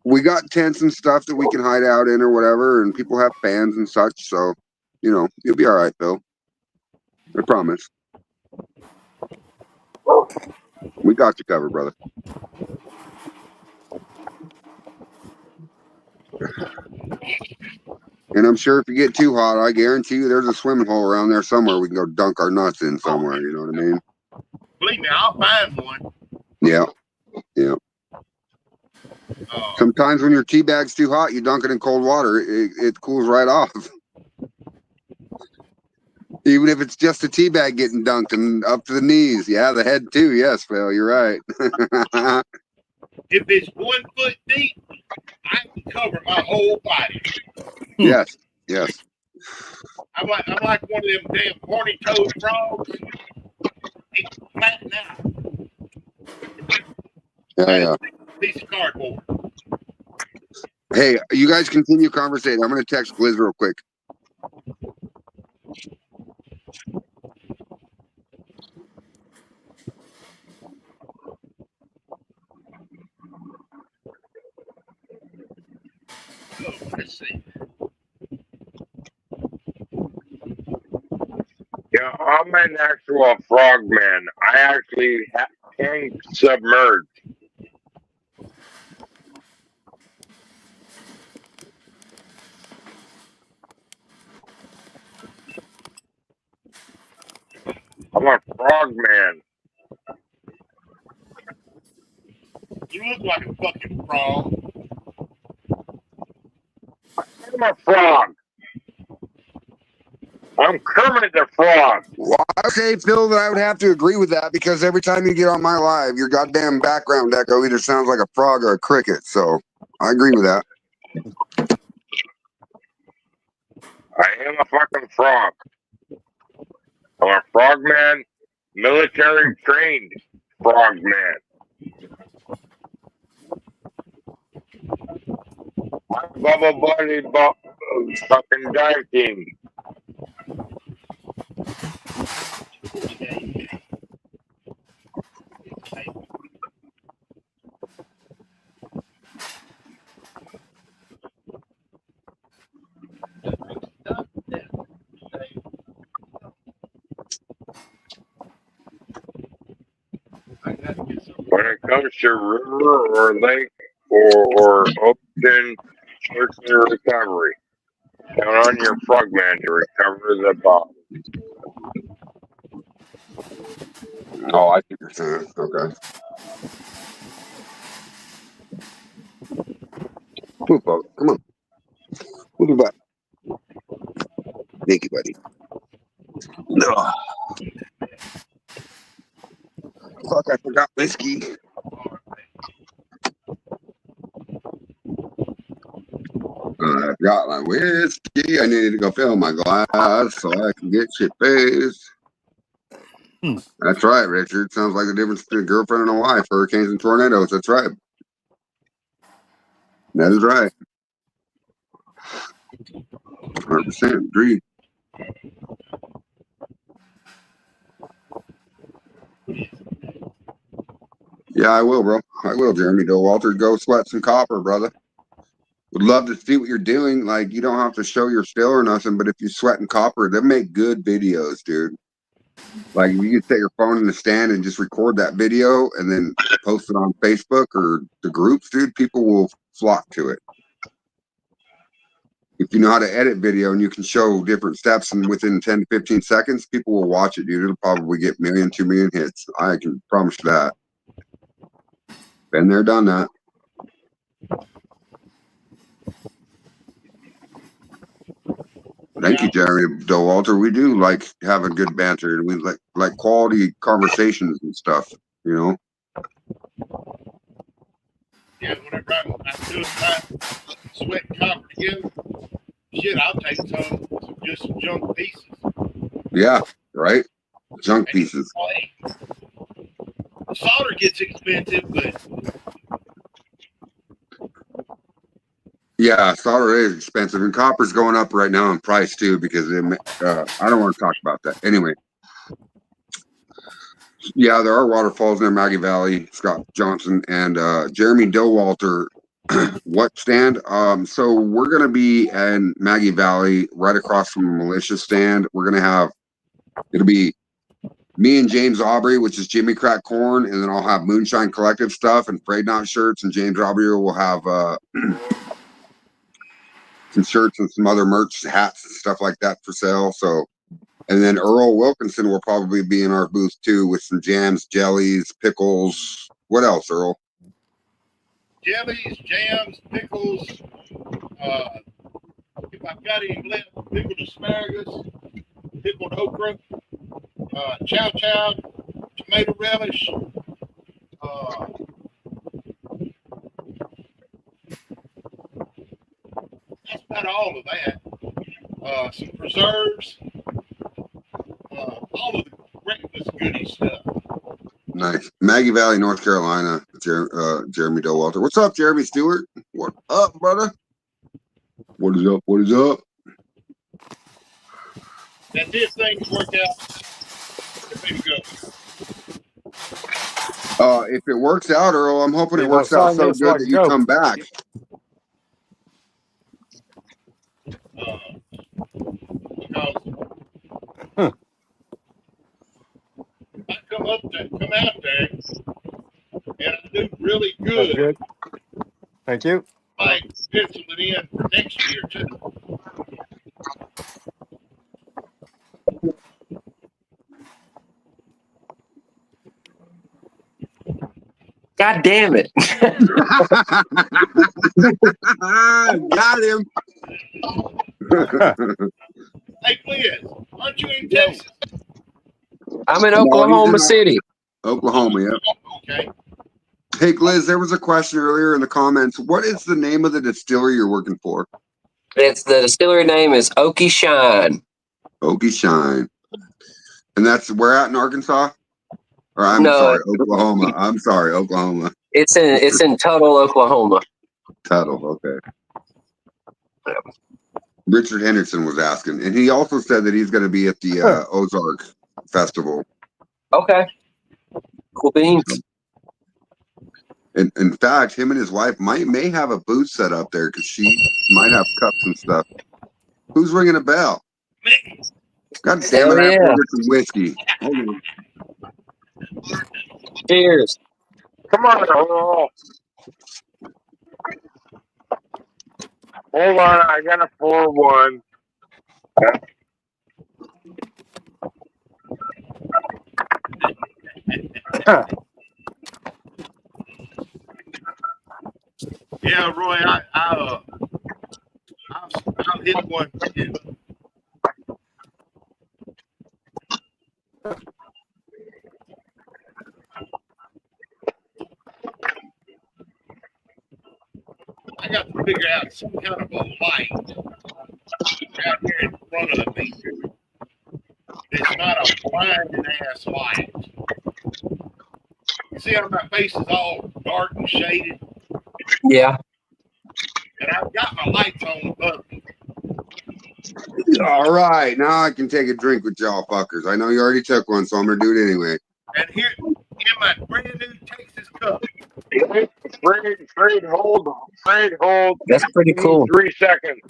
We got tents and stuff that we can hide out in or whatever, and people have fans and such. So, you know, you'll be all right, Phil. I promise. We got you covered, brother. And I'm sure if you get too hot, I guarantee you there's a swimming hole around there somewhere we can go dunk our nuts in somewhere. You know what I mean? Believe me, I'll find one. Yeah. Yeah. Sometimes when your tea bag's too hot, you dunk it in cold water. It cools right off. Even if it's just a tea bag getting dunked and up to the knees. Yeah, the head too. Yes, Phil, you're right. If it's 1 foot deep, I can cover my whole body. Yes. Yes. I'm like one of them damn horny toad frogs. He's flattened out. Yeah. Piece of cardboard. Hey, you guys continue conversating. I'm going to text Gliz real quick. Oh, let's see. Yeah, I'm an actual frogman. I actually can submerge. I'm a frogman. You look like a fucking frog. I'm a frog. I'm Kermit the Frog. Well, I say, Phil, that I would have to agree with that because every time you get on my live, your goddamn background echo either sounds like a frog or a cricket. So I agree with that. I am a fucking frog. I'm a frogman, military trained frogman. I'm Bubba Buddy fucking dive team. When it comes to river or lake or ocean search and recovery, count on your frogman to recover the body. Oh, I think you're saying. Okay. Move, folks. Come on. Move your butt. Thank you, buddy. Ugh. Fuck, I forgot whiskey. I got my whiskey. I needed to go fill my glass so I can get shit faced. That's right, Richard. Sounds like the difference between a girlfriend and a wife, hurricanes and tornadoes. That's right. That is right. 100% agree. Yeah, I will, bro. I will, Jeremy Doe Walter. Go sweat some copper, brother. Would love to see what you're doing. Like, you don't have to show your still or nothing, but if you're sweating copper, they make good videos, dude. Like, if you could set your phone in the stand and just record that video and then post it on Facebook or the groups, dude, people will flock to it. If you know how to edit video and you can show different steps and within 10 to 15 seconds, people will watch it, dude. It'll probably get 1 million, 2 million hits. I can promise you that. Been there, done that. Thank you, Jeremy Doe Walter. We do like having good banter. We like quality conversations and stuff, you know? Yeah, whenever I'm doing my sweat and copper together, shit, I'll take just some junk pieces. Yeah, right? Junk pieces. Solder gets expensive, but yeah, solder is expensive, and copper's going up right now in price too because I don't want to talk about that. Anyway, yeah, there are waterfalls near Maggie Valley, Scott Johnson, and Jeremy Doe Walter. What stand? So we're gonna be in Maggie Valley, right across from a militia stand. We're gonna have it'll be me and James Aubrey, which is Jimmy Crack Corn, and then I'll have Moonshine Collective stuff and Frayed Knot shirts, and James Aubrey will have some shirts and some other merch, hats and stuff like that for sale. So, and then Earl Wilkinson will probably be in our booth too with some jams, jellies, pickles. What else, Earl? jellies, jams, pickles. If I've got any left, pickled asparagus, pickled okra, chow chow, tomato relish. That's about all of that. some preserves, all of the breakfast goodie stuff. Nice. Maggie Valley, North Carolina. Jeremy Dowalter. What's up, Jeremy Stewart? What up, brother? What is up? What is up? And if things work out, there we go. If it works out, Earl, I'm hoping it Hey, works my out son so knows good where that to you go. come back. Because I come out there, and I do really That's good. good. Thank you. I pencil it in for next year too. God damn it. Got him. Hey, Liz, aren't you in Texas? I'm in No, he's Oklahoma in City. Oklahoma, yeah. Okay. Hey, Gliz, there was a question earlier in the comments. What is the name of the distillery you're working for? It's the distillery name is Okie Shine. Okie Shine. And that's where at in Arkansas? Or I'm No, sorry, Oklahoma. I'm sorry, Oklahoma. it's in Tuttle, Oklahoma. Tuttle, okay. Richard Henderson was asking, and he also said that he's going to be at the Ozark Festival. Okay. Cool beans. In fact, him and his wife may have a booth set up there because she might have cups and stuff. Who's ringing a bell? God damn it! I have to go get some whiskey. Hold on. Cheers. Come on, Earl. Hold on, I gotta pour one. Yeah, Roy, I'll hit one for you. I got to figure out some kind of a light out here in front of me. It's not a blinding ass light. You see how my face is all dark and shaded? Yeah. And I've got my lights on above me. All right, now I can take a drink with y'all fuckers. I know you already took one, so I'm gonna do it anyway. And here in my brand new Texas cup. Fred, hold. That's pretty cool. 3 seconds.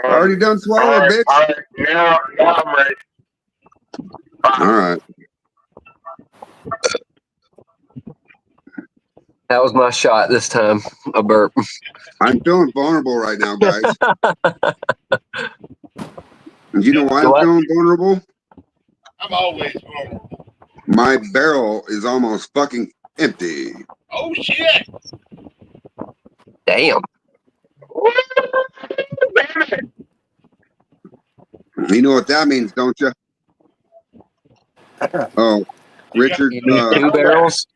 Already done swallowed, bitch. All right, now I'm ready. All right. That was my shot this time. A burp. I'm feeling vulnerable right now, guys. And you know why I'm feeling vulnerable? I'm always vulnerable. My barrel is almost fucking empty. Oh, shit. Damn. You know what that means, don't you? Oh, Richard, You need 2 barrels?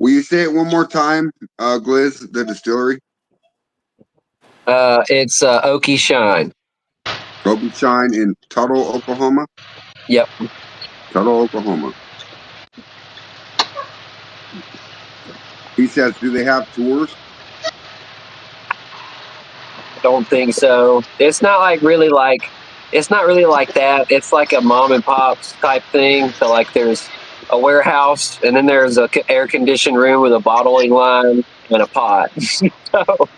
will you say it one more time, Gliz, the distillery? It's Okie Shine. Okie Shine in Tuttle, Oklahoma? Yep. Tuttle, Oklahoma. He says, do they have tours? Don't think so. It's not really like that. It's like a mom and pops type thing. So like there's a warehouse and then there's a air conditioned room with a bottling line and a pot. So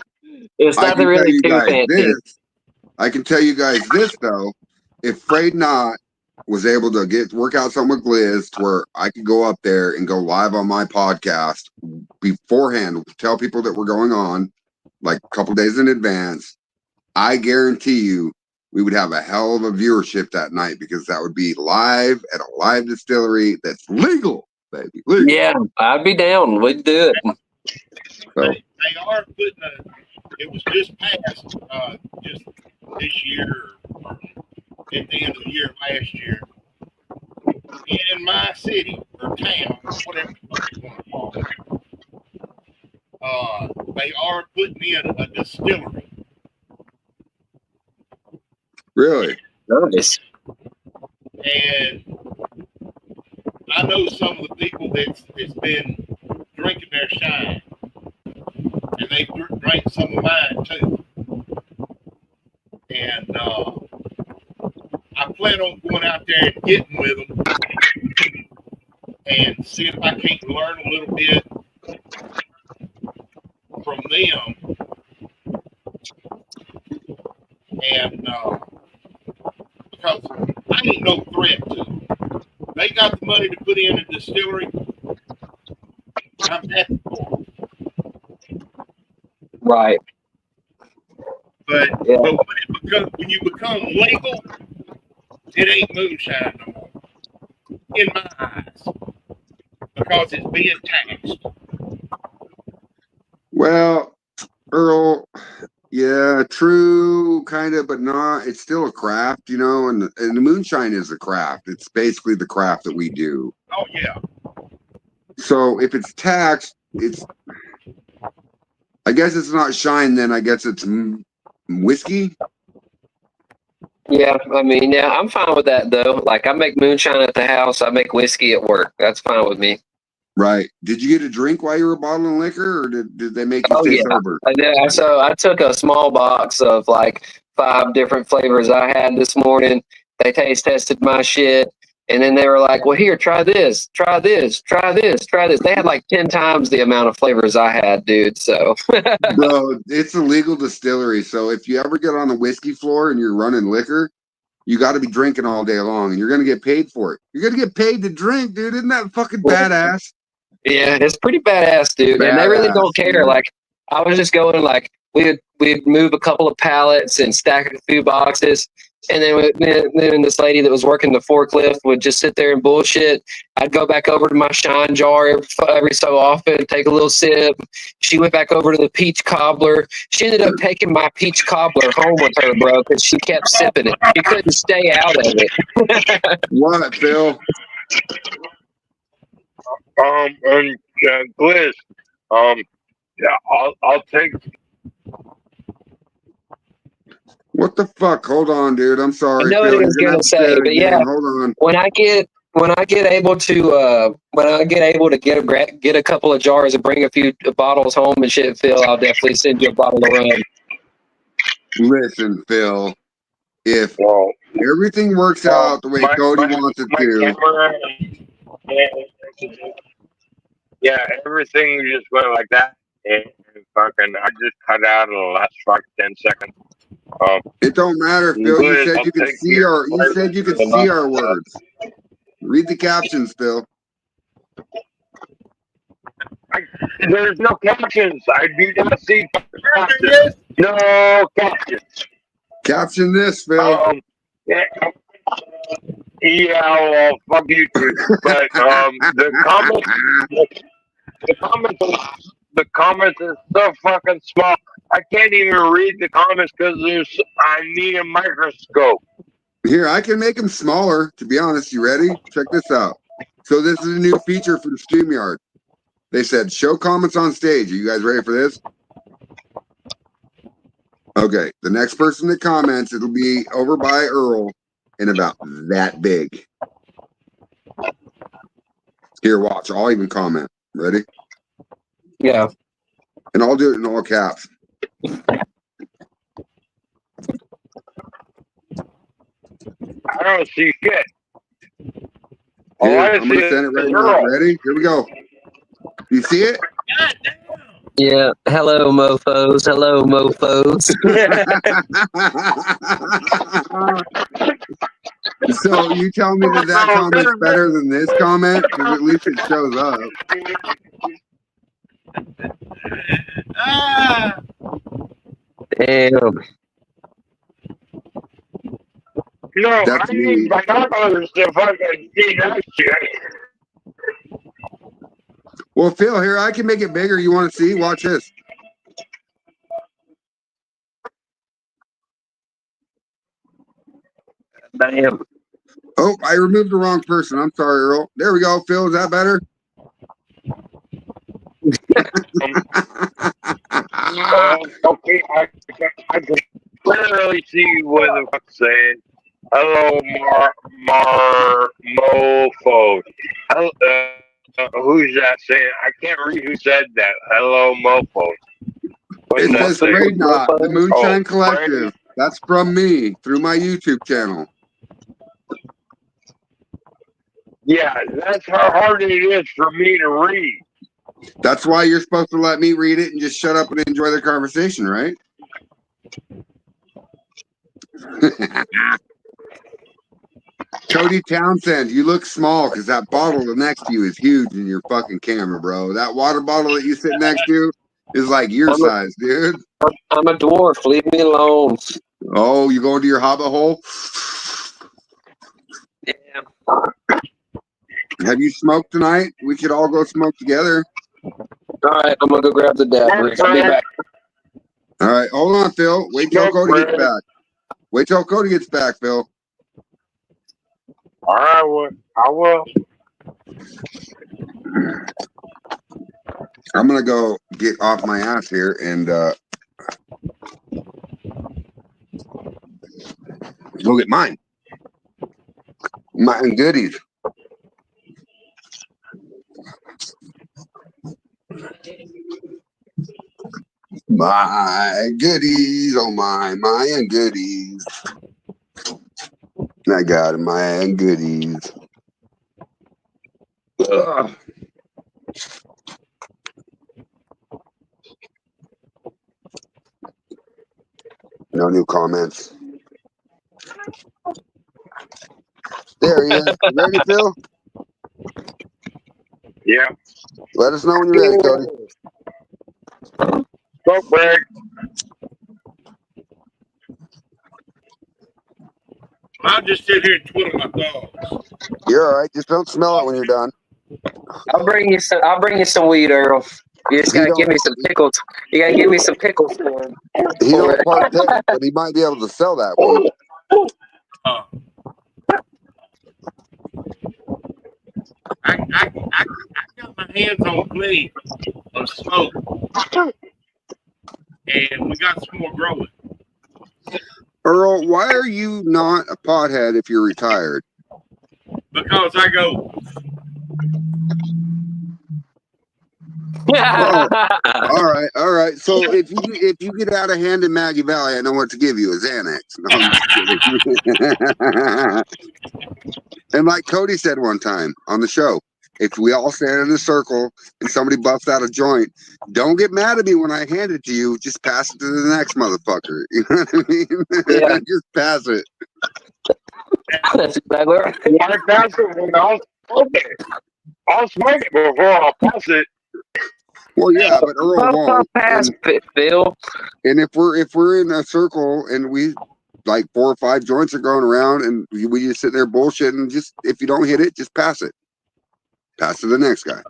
it's nothing really too fancy. I can tell you guys this though. If Frayed Not was able to work out something with Gliz to where I could go up there and go live on my podcast beforehand, tell people that we're going on like a couple days in advance, I guarantee you we would have a hell of a viewership that night because that would be live at a live distillery that's legal, baby. Legal. Yeah, I'd be down. We'd do it. So, They are putting it was just passed just this year or at the end of the year last year in my city or town, whatever you want to call it. They are putting in a distillery. Really? Nice. And I know some of the people that's been drinking their shine, and they drank some of mine too. And I plan on going out there and getting with them and see if I can't learn a little bit from them. And because I ain't no threat to them. They got the money to put in a distillery. I'm happy for them. Right. But, Yeah. but when you become legal, it ain't moonshine no more. In my eyes. Because it's being taxed. Well, Earl, yeah, true, kind of, but not. It's still a craft, you know, and the moonshine is a craft. It's basically the craft that we do. Oh, yeah. So if it's taxed, it's, I guess it's not shine then. I guess it's whiskey. Yeah, I mean, yeah, I'm fine with that though. Like, I make moonshine at the house. I make whiskey at work. That's fine with me. Right. Did you get a drink while you were bottling liquor, or did they make you Oh stay yeah, sober? I did. So I took a small box of like 5 different flavors I had this morning. They taste tested my shit, and then they were like, "Well, here, try this, try this, try this, try this." They had like 10 times the amount of flavors I had, dude. So Bro, it's a legal distillery. So if you ever get on the whiskey floor and you're running liquor, you got to be drinking all day long, and you're gonna get paid for it. You're gonna get paid to drink, dude. Isn't that fucking badass? yeah, it's pretty badass, dude. And they really don't Badass, care. dude. Like, I was just going like we'd move a couple of pallets and stack a few boxes, and then this lady that was working the forklift would just sit there and bullshit. I'd go back over to my shine jar every so often, take a little sip. She went back over to the peach cobbler. She ended up taking my peach cobbler home with her, bro, because she kept sipping it. She couldn't stay out of it. What, Phil? And Gliss, yeah, I'll take. What the fuck? Hold on, dude. I'm sorry. I know Phil, what he was you're gonna have to say, but again. yeah, Hold on. when I get able to get a couple of jars and bring a few bottles home and shit, Phil, I'll definitely send you a bottle of rum. Listen, Phil. If everything works out the way Cody wants it to, Camera, yeah, everything just went like that, and fucking, I just cut out in the last 10 seconds. it don't matter, Phil. You Gliss, said I'll you could take see your our. You said you could see our words. Read the captions, Phil. There's no captions. I do not see captions. No captions. Caption this, Phil. Yeah, well, fuck you too. But the comments are so fucking small. I can't even read the comments because I need a microscope. Here, I can make them smaller. To be honest, you ready? Check this out. So this is a new feature for the StreamYard. They said show comments on stage. Are you guys ready for this? Okay, the next person that comments, it'll be over by Earl and about that big. Here, watch. I'll even comment. Ready? Yeah. And I'll do it in all caps. I don't see shit. Here, I'm going to send it right now. Ready? Here we go. You see it? Yeah. Hello, mofos. Hello, mofos. So you tell me that comment's better than this comment? Because at least it shows up. Damn. No, That's I need me. binoculars to fucking see that shit. Well, Phil, here, I can make it bigger. You want to see? Watch this. Damn. Oh, I removed the wrong person. I'm sorry, Earl. There we go, Phil. Is that better? Okay, I can literally really see what the fuck's saying. Hello, mofo. Who's that saying? I can't read who said that. Hello, mofo. It says Trade Knot, the Moonshine Collective. Brady. That's from me through my YouTube channel. Yeah, that's how hard it is for me to read. That's why you're supposed to let me read it and just shut up and enjoy the conversation, right? Cody Townsend, you look small because that bottle next to you is huge in your fucking camera, bro. That water bottle that you sit next to is like your size, dude. I'm a dwarf. Leave me alone. Oh, you going to your hobbit hole? Yeah. Have you smoked tonight? We could all go smoke together. All right, I'm gonna go grab the dabbers. I'll be back. All right, hold on, Phil. Wait till Smoke Cody gets break. back. Wait till Cody gets back, Phil. All right, I will. I'm gonna go get off my ass here and go get mine. Mine goodies. My goodies, oh my goodies. I got my goodies. Ugh. No new comments. There he is. You ready, Phil? Yeah. Let us know when you're ready, Cody. Smoke break. I'll just sit here and twiddle my thumbs. You're all right. Just don't smell it when you're done. I'll bring you some weed, Earl. You just gotta give me some pickles. You gotta give me some pickles for him. He don't partake, but he might be able to sell that weed. I got my hands on plenty of smoke, and we got some more growing. Earl, why are you not a pothead if you're retired? Because I go, Oh, all right. So if you get out of hand in Maggie Valley, I know what to give you: a Xanax. No, I'm just kidding. And like Cody said one time on the show, if we all stand in a circle and somebody busts out a joint, don't get mad at me when I hand it to you. Just pass it to the next motherfucker. You know what I mean? Yeah. Just pass it. That's exactly right. Why pass it when I'll smoke it? I'll smoke it before I'll pass it. Well, yeah, but Earl won't. Pass, Phil. And if we're in a circle and we like 4 or 5 joints are going around and we just sit there bullshitting, just if you don't hit it, just pass it. Pass to the next guy.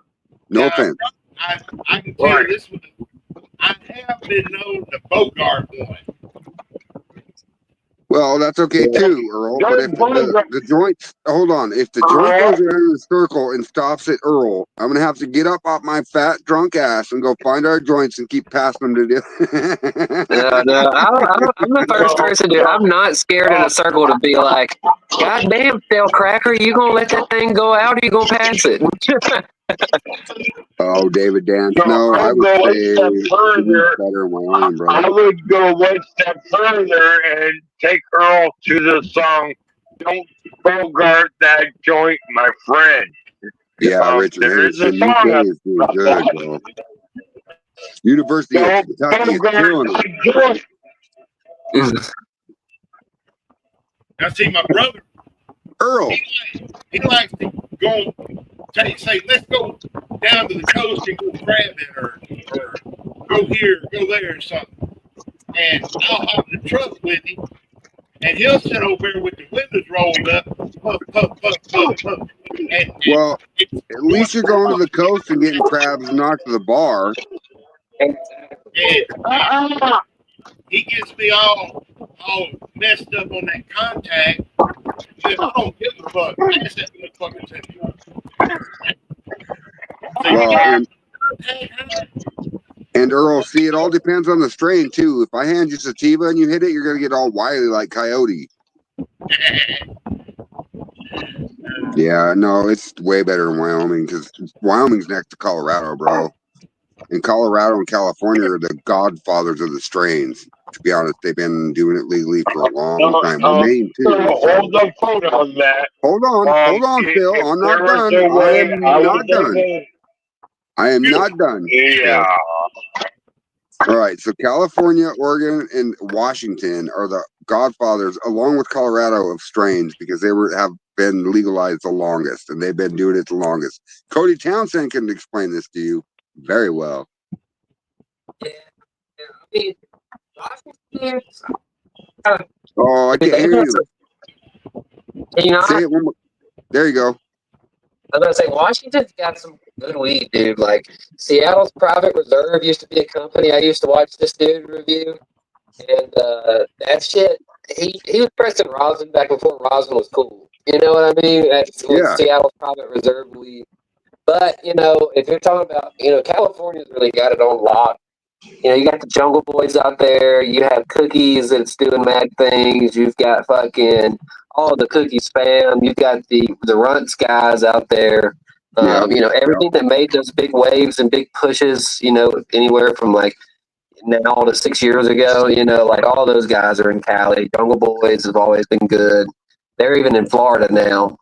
No offense. I can tell you this one. I have been known to bogart one. Well, that's okay too, Earl. But if the joint, hold on, if the joint goes around in a circle and stops at Earl, I'm gonna have to get up off my fat drunk ass and go find our joints and keep passing them to No, I'm the first person to. I'm not scared in a circle to be like, God damn, Phil Cracker, you gonna let that thing go out or you gonna pass it? Oh, David Dance. No, I would say better on my own, bro. I would go one step further and take Earl to the song "Don't Bogart That Joint, My Friend." Yeah, Richard Henderson, UK is doing good, bro. University of Kentucky is killing it. I see my brother. Earl. He likes to go say, let's go down to the coast and go crabbing or go here, go there or something. And I'll hop in the truck with him and he'll sit over there with the windows rolled up, puff, puff, puff, puff, puff. Well, at least you're going to the coast and getting crabs not to the bar. And he gets me all messed up on that contact. I don't give a fuck. Pass that motherfucker to me. So Well, And Earl, see, it all depends on the strain too. If I hand you sativa and you hit it, you're gonna get all wily like coyote. Yeah, no, it's way better in Wyoming because Wyoming's next to Colorado, bro. And Colorado and California are the godfathers of the strains. To be honest, they've been doing it legally for a long time. Well, Maine too. Hold the phone on that. Hold on, Phil. I'm not done. I am not done. I am not done. Yeah. All right, so California, Oregon, and Washington are the godfathers, along with Colorado, of strains because they have been legalized the longest, and they've been doing it the longest. Cody Townsend can explain this to you very well. Yeah, I mean, Washington. Oh, I can't hear you. Can you not? Say it one more. There you go. I was gonna say Washington's got some good weed, dude. Like Seattle's Private Reserve used to be a company I used to watch this dude review, and that shit. He was pressing rosin back before rosin was cool. You know what I mean? That's Yeah. Seattle's Private Reserve weed. But you know, if you're talking about, you know, California's really got it on lock. You know, you got the Jungle Boys out there. You have Cookies that's doing mad things. You've got fucking all the Cookies fam. You've got the Runts guys out there. You know, everything that made those big waves and big pushes, you know, anywhere from like now to 6 years ago, you know, like all those guys are in Cali. Jungle Boys have always been good. They're even in Florida now.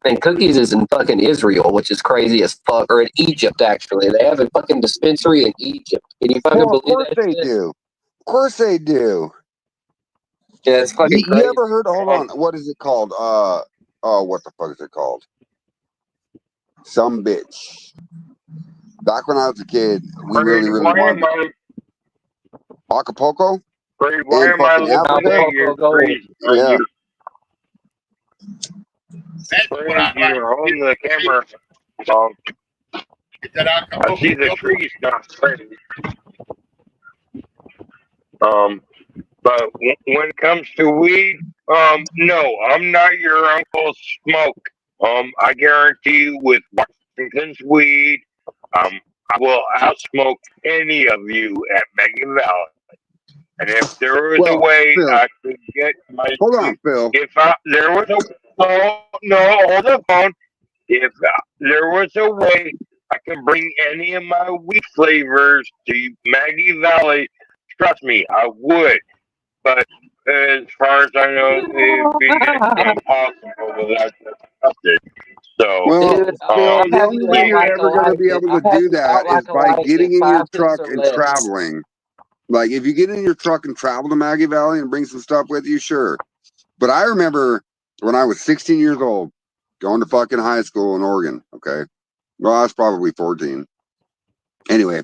And Cookies is in fucking Israel, which is crazy as fuck. Or in Egypt, actually. They have a fucking dispensary in Egypt. Can you fucking believe that? Of course they do. Of course they do. Yeah, it's fucking crazy. You ever heard? Hold on. What is it called? Oh, what the fuck is it called? Some bitch. Back when I was a kid, we really wanted Acapulco. Why am I looking at your trees? Yeah. That's what I You're on the camera. I see the trees not pretty. But when it comes to weed, no, I'm not your Uncle Smoke. I guarantee you with Washington's weed, I will outsmoke any of you at Mega Valley. And if there was a way Phil, I could get my hold on, Phil. If there was no, hold the phone. If there was a way I can bring any of my wheat flavors to Maggie Valley, trust me, I would. But as far as I know, it'd be impossible without the So, well, Dude, Phil, the only way you're like ever going to be able to do that is by getting in your truck and traveling. Like, if you get in your truck and travel to Maggie Valley and bring some stuff with you, sure. But I remember when I was 16 years old, going to fucking high school in Oregon, okay? Well, I was probably 14. Anyway,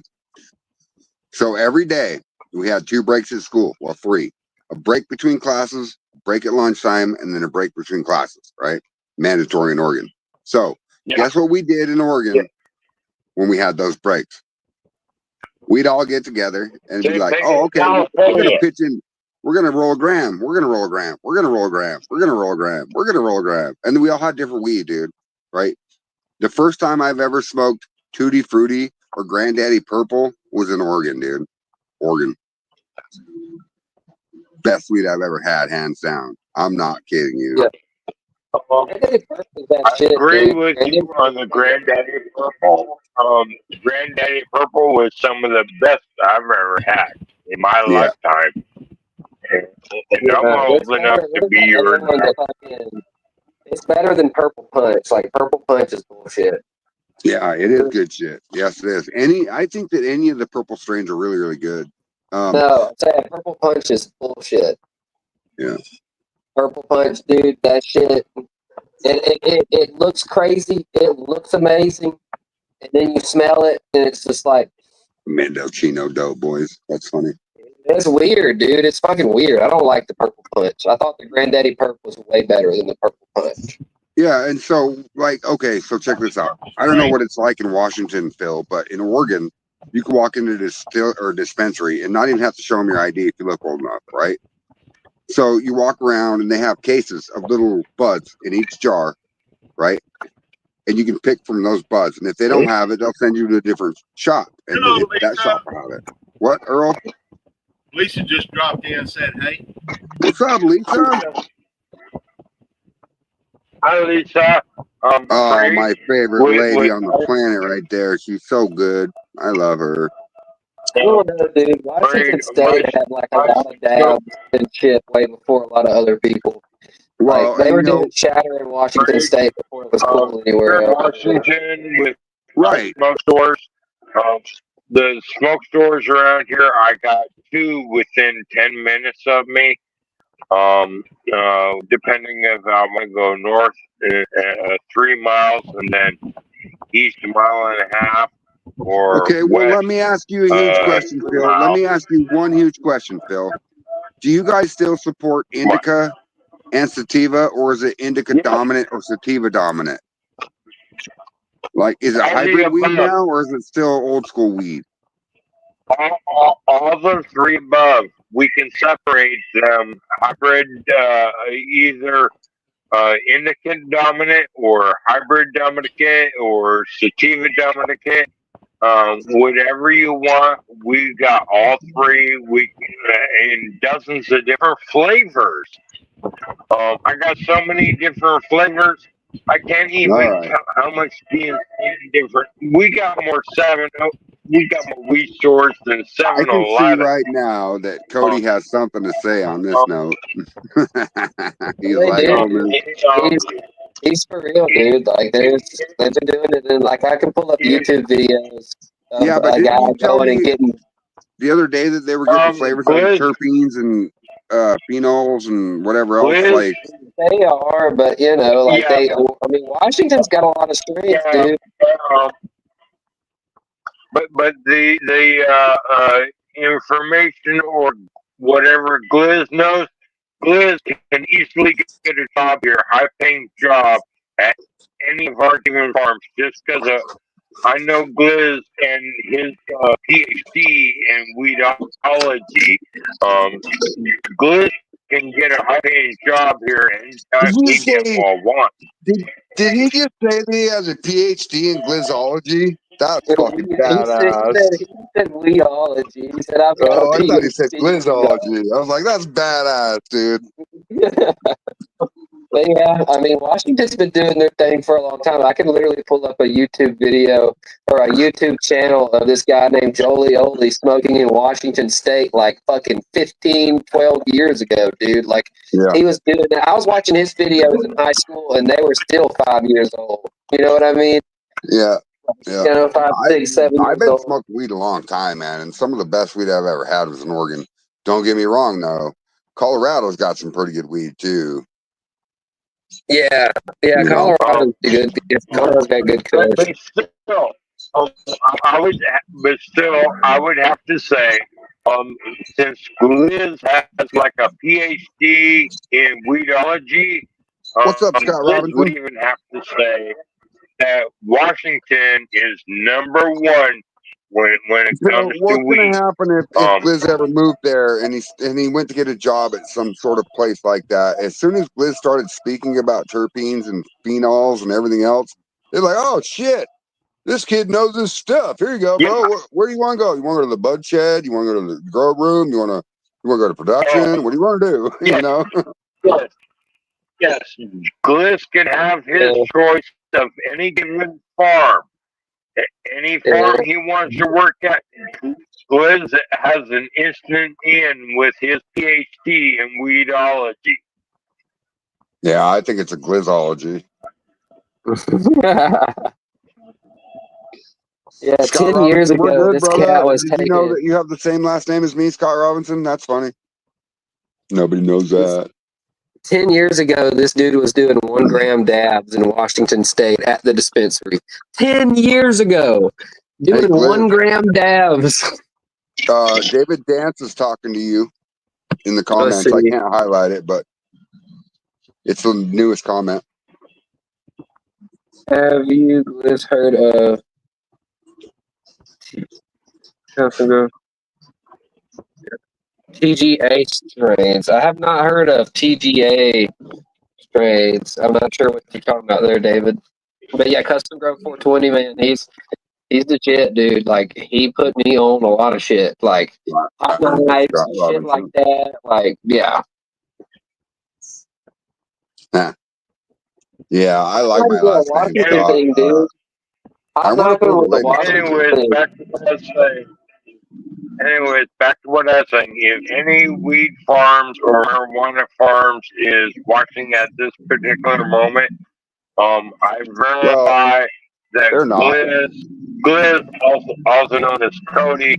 so every day we had 2 breaks at school. Well, 3. A break between classes, a break at lunchtime, and then a break between classes, right? Mandatory in Oregon. So, guess what we did in Oregon when we had those breaks? We'd all get together and be like, oh, okay, we're going to pitch in. We're going to roll a gram. We're going to roll a gram. We're going to roll a gram. We're going to roll a gram. We're going to roll a gram. And then we all had different weed, dude, right? The first time I've ever smoked Tutti Frutti or Granddaddy Purple was in Oregon, dude. Oregon. Best weed I've ever had, hands down. I'm not kidding you. Yeah. I agree with you on the Granddaddy Purple. Granddaddy Purple was some of the best I've ever had in my lifetime. And I'm old enough to be your It's better than Purple Punch. Like, Purple Punch is bullshit. Yeah, it is good shit. Yes, it is. I think that any of the purple strains are really, really good. No, I'm saying Purple Punch is bullshit. Yeah. Purple Punch, dude, that shit. It looks crazy. It looks amazing. And then you smell it, and it's just like Mendocino dope, boys. That's funny. It's weird, dude. It's fucking weird. I don't like the Purple Punch. I thought the Granddaddy Purple was way better than the Purple Punch. Yeah, and so, like, okay, so check this out. I don't know what it's like in Washington, Phil, but in Oregon, you can walk into a dispensary and not even have to show them your ID if you look old enough, right? So you walk around and they have cases of little buds in each jar, right? and you can pick from those buds. And if they don't have it, they'll send you to a different shop, and Hello, that Lisa. shop will have it. What, Earl? Lisa just dropped in and said, "Hey." What's up, Lisa? Hi, Lisa. Oh, Praise, my favorite lady wait, on the planet right there. She's so good. I love her. Oh no, dude! Washington State had like a lot of dabs and shit way before a lot of other people. Like Well, they and were you know, doing chatter in Washington State before it was cool here anywhere in else. Washington with right. smoke stores. The smoke stores around here, I got 2 within 10 minutes of me. Depending if I want to go north, 3 miles, and then east a mile and a half, or Okay, well, west. let me ask you a huge question, 3 Phil. Let miles. me ask you one huge question, Phil. Do you guys still support indica and sativa, or is it indica Yeah. dominant or sativa dominant? Like, is it All the hybrid weed above. now, or is it still old school weed? All the 3 above. We can separate them. Hybrid, either indica dominant or hybrid dominant or sativa dominant. Whatever you want, we got all 3. We in dozens of different flavors. I got so many different flavors. I can't All even right. count how much being different. We got more weed stores than I can see 7-Eleven. right now that Cody has something to say on this note. He's Hey, like, dude, oh, man. he's for real, dude. Like they've been doing it, and like I can pull up YouTube videos of Yeah, but a guy didn't you tell going and me getting. the other day that they were getting flavors like Glizz, terpenes and phenols and whatever else? Glizz, Like, They are, but you know, like yeah, they. I mean, Washington's got a lot of strains, yeah. dude. But the information or whatever Glizz knows, Glizz can easily get a job here, high paying job at any of our given farms, just because I know Glizz and his PhD in weedology. Glizz can get a high paying job here anytime did you he damn say, well wants. did he just say that he has a PhD in glizology? That's fucking He badass. said weedology. He said I've got a Oh, I thought he said PhD. glizology. I was like, that's badass, dude. But yeah, I mean, Washington's been doing their thing for a long time. I can literally pull up a YouTube video or a YouTube channel of this guy named Jolioli smoking in Washington State like fucking 15, 12 years ago, dude. Like, Yeah. he was doing that. I was watching his videos in high school and they were still 5 years old. You know what I mean? Yeah. Yeah. You know, 5, 6, 7 I've years been old. smoking weed a long time, man, and some of the best weed I've ever had was in Oregon. Don't get me wrong, though. Colorado's got some pretty good weed too. Yeah, You know? Colorado's good. Colorado's got good But kush. still, I would have to say, since Liz has like a PhD in weedology, What's up, Scott Liz Robinson? would even have to say that Washington is number 1 when it So comes what's to going weed. to happen if Gliz ever moved there and he went to get a job at some sort of place like that? As soon as Gliz started speaking about terpenes and phenols and everything else, they're like, "Oh shit, this kid knows his stuff. Here you go, bro. Yeah. Where do you want to go? You want to go to the bud shed? You want to go to the grow room? You want to go to production? What do you want to do? Yeah. You know?" Yes, Gliss can have his choice of any given farm. Any farm he wants to work at, Gliss has an instant in with his PhD in weedology. Yeah, I think it's a glizology. Yeah, Scott 10 years Robinson, we're ago, good, this brother. cat was Did you know taking. that you have the same last name as me, Scott Robinson? That's funny. Nobody knows that. 10 years ago, this dude was doing 1 gram dabs in Washington State at the dispensary. 10 years ago, doing Hey, Gliz. 1 gram dabs. David Dance is talking to you in the Let's comments. I see. can't highlight it, but it's the newest comment. Have you guys heard of TGA strains? I have not heard of TGA strains. I'm not sure what you're talking about there, David. But yeah, Custom Grow 420, man, he's the shit, dude. Like he put me on a lot of shit, like hot knives, Scott shit like Robinson. that. Like, yeah. Yeah, I like my Yeah, last name, Washington Scott. thing, dude. I Hot want to knifing put a was a lady friend Washington too. Anyways, thing. back to what I was saying. Anyways, back to what I was saying. If any weed farms or marijuana farms is watching at this particular moment, I Well, verify that they're not. Gliz, also known as Cody,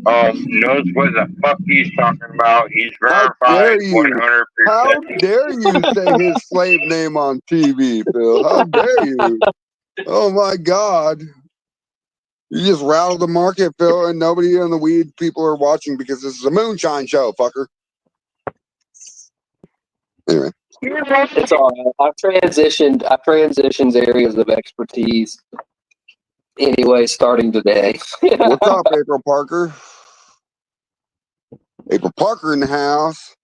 knows what the fuck he's talking about. He's How verified dare you? 100%. How dare you say his slave name on TV, Phil? How dare you? Oh my God. You just rattled the market, Phil, and nobody on the weed people are watching because this is a moonshine show, fucker. Anyway. It's all right. I've transitioned areas of expertise. Anyway, starting today. What's up, April Parker? April Parker in the house.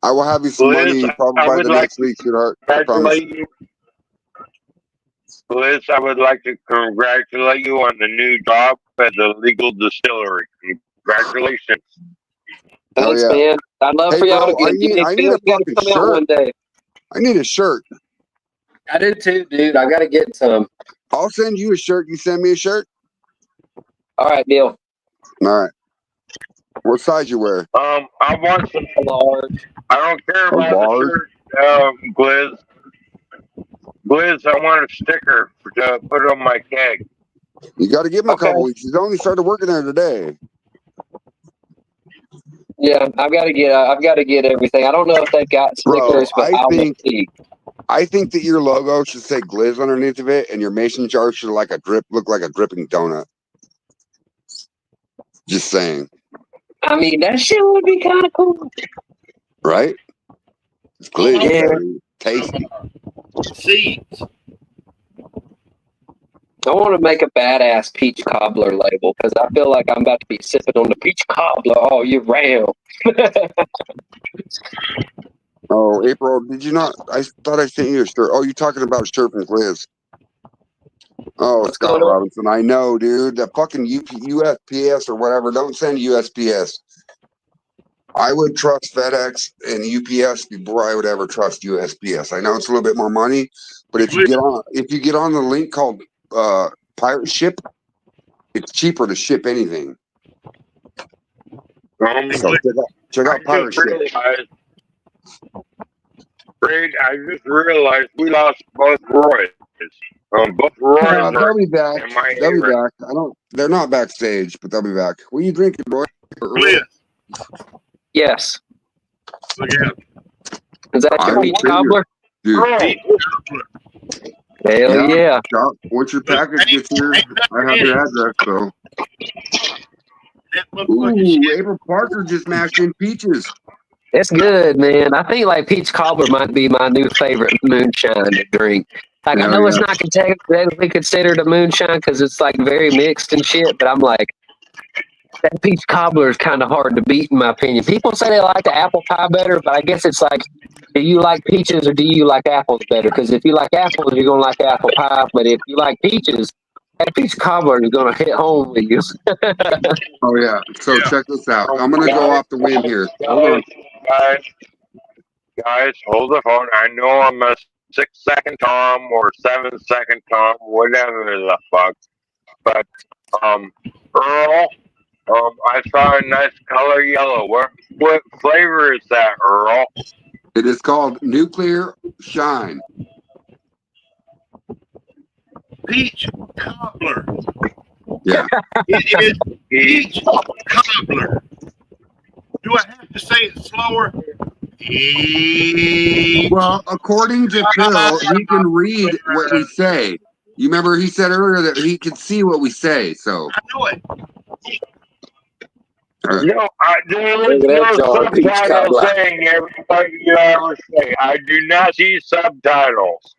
I will have you some Liz, money probably I by would the like next week, sweetheart. I promise. congratulate you. Liz, I would like to congratulate you on the new job at the legal distillery. Congratulations. Hell Thanks, yeah. man. I'd love Hey, for y'all to bro, get. I need a fucking come out shirt. one day. I need a shirt. I do too, dude. I gotta get some. I'll send you a shirt. You send me a shirt? All right, deal. All right. What size you wear? I want some. Large. I don't care A about the large? shirt, Gliz. Gliz, I want a sticker to put on my keg. You got to give him a Okay. couple weeks. He's only started working there today. Yeah, I've got to get everything. I don't know if they've got Bro, stickers, but I'll see. I think that your logo should say Gliz underneath of it, and your mason jar should look like a dripping donut. Just saying, I mean, that shit would be kind of cool. right? It's Gliz, Yeah. baby. Tasty. Seeds. I want to make a badass peach cobbler label because I feel like I'm about to be sipping on the peach cobbler all year round. Oh, April, did you not? I thought I sent you a shirt. Oh, you're talking about a shirt from Gliz. Oh, What's Scott going on? Robinson. I know, dude. The fucking USPS or whatever. Don't send USPS. I would trust FedEx and UPS before I would ever trust USPS. I know it's a little bit more money, but if you get on the link called Pirate Ship, it's cheaper to ship anything. So check out Pirate Ship. I just realized we lost both Roys. Both Roys are They'll be back. in my They'll be area. back. They're not backstage, but they'll be back. What are you drinking, Roy? Gliz. Yes. Look out. Is that I your will peach send you- cobbler? Dude, Peach cobbler. Hell yeah. Scott, once your package gets here, I have your address, so. That motherfucking Ooh, shit. April Parker just mashed in peaches. It's good, man. I think like peach cobbler might be my new favorite moonshine to drink. Like I Hell know it's yeah. not technically considered a moonshine because it's like very mixed and shit, but I'm like, that peach cobbler is kind of hard to beat in my opinion. People say they like the apple pie better, but I guess it's like, do you like peaches or do you like apples better? Because if you like apples, you're gonna like apple pie. But if you like peaches, that peach cobbler is gonna hit home with you. Oh yeah. So check this out. I'm gonna go off the whim here. Hold on. Guys, hold the phone. I know I'm a 6-second Tom or 7-second Tom, whatever the fuck. But Earl, I saw a nice color yellow. What flavor is that, Earl? It is called Nuclear Shine. Peach cobbler. Yeah. It is peach cobbler. Do I have to say it slower? Peach. Well, according to Phil, he can read what we say. You remember he said earlier that he could see what we say. So I know it. No, there is Look at that no jar of peach subtitle cobbler. saying everything you ever say. I do not see subtitles.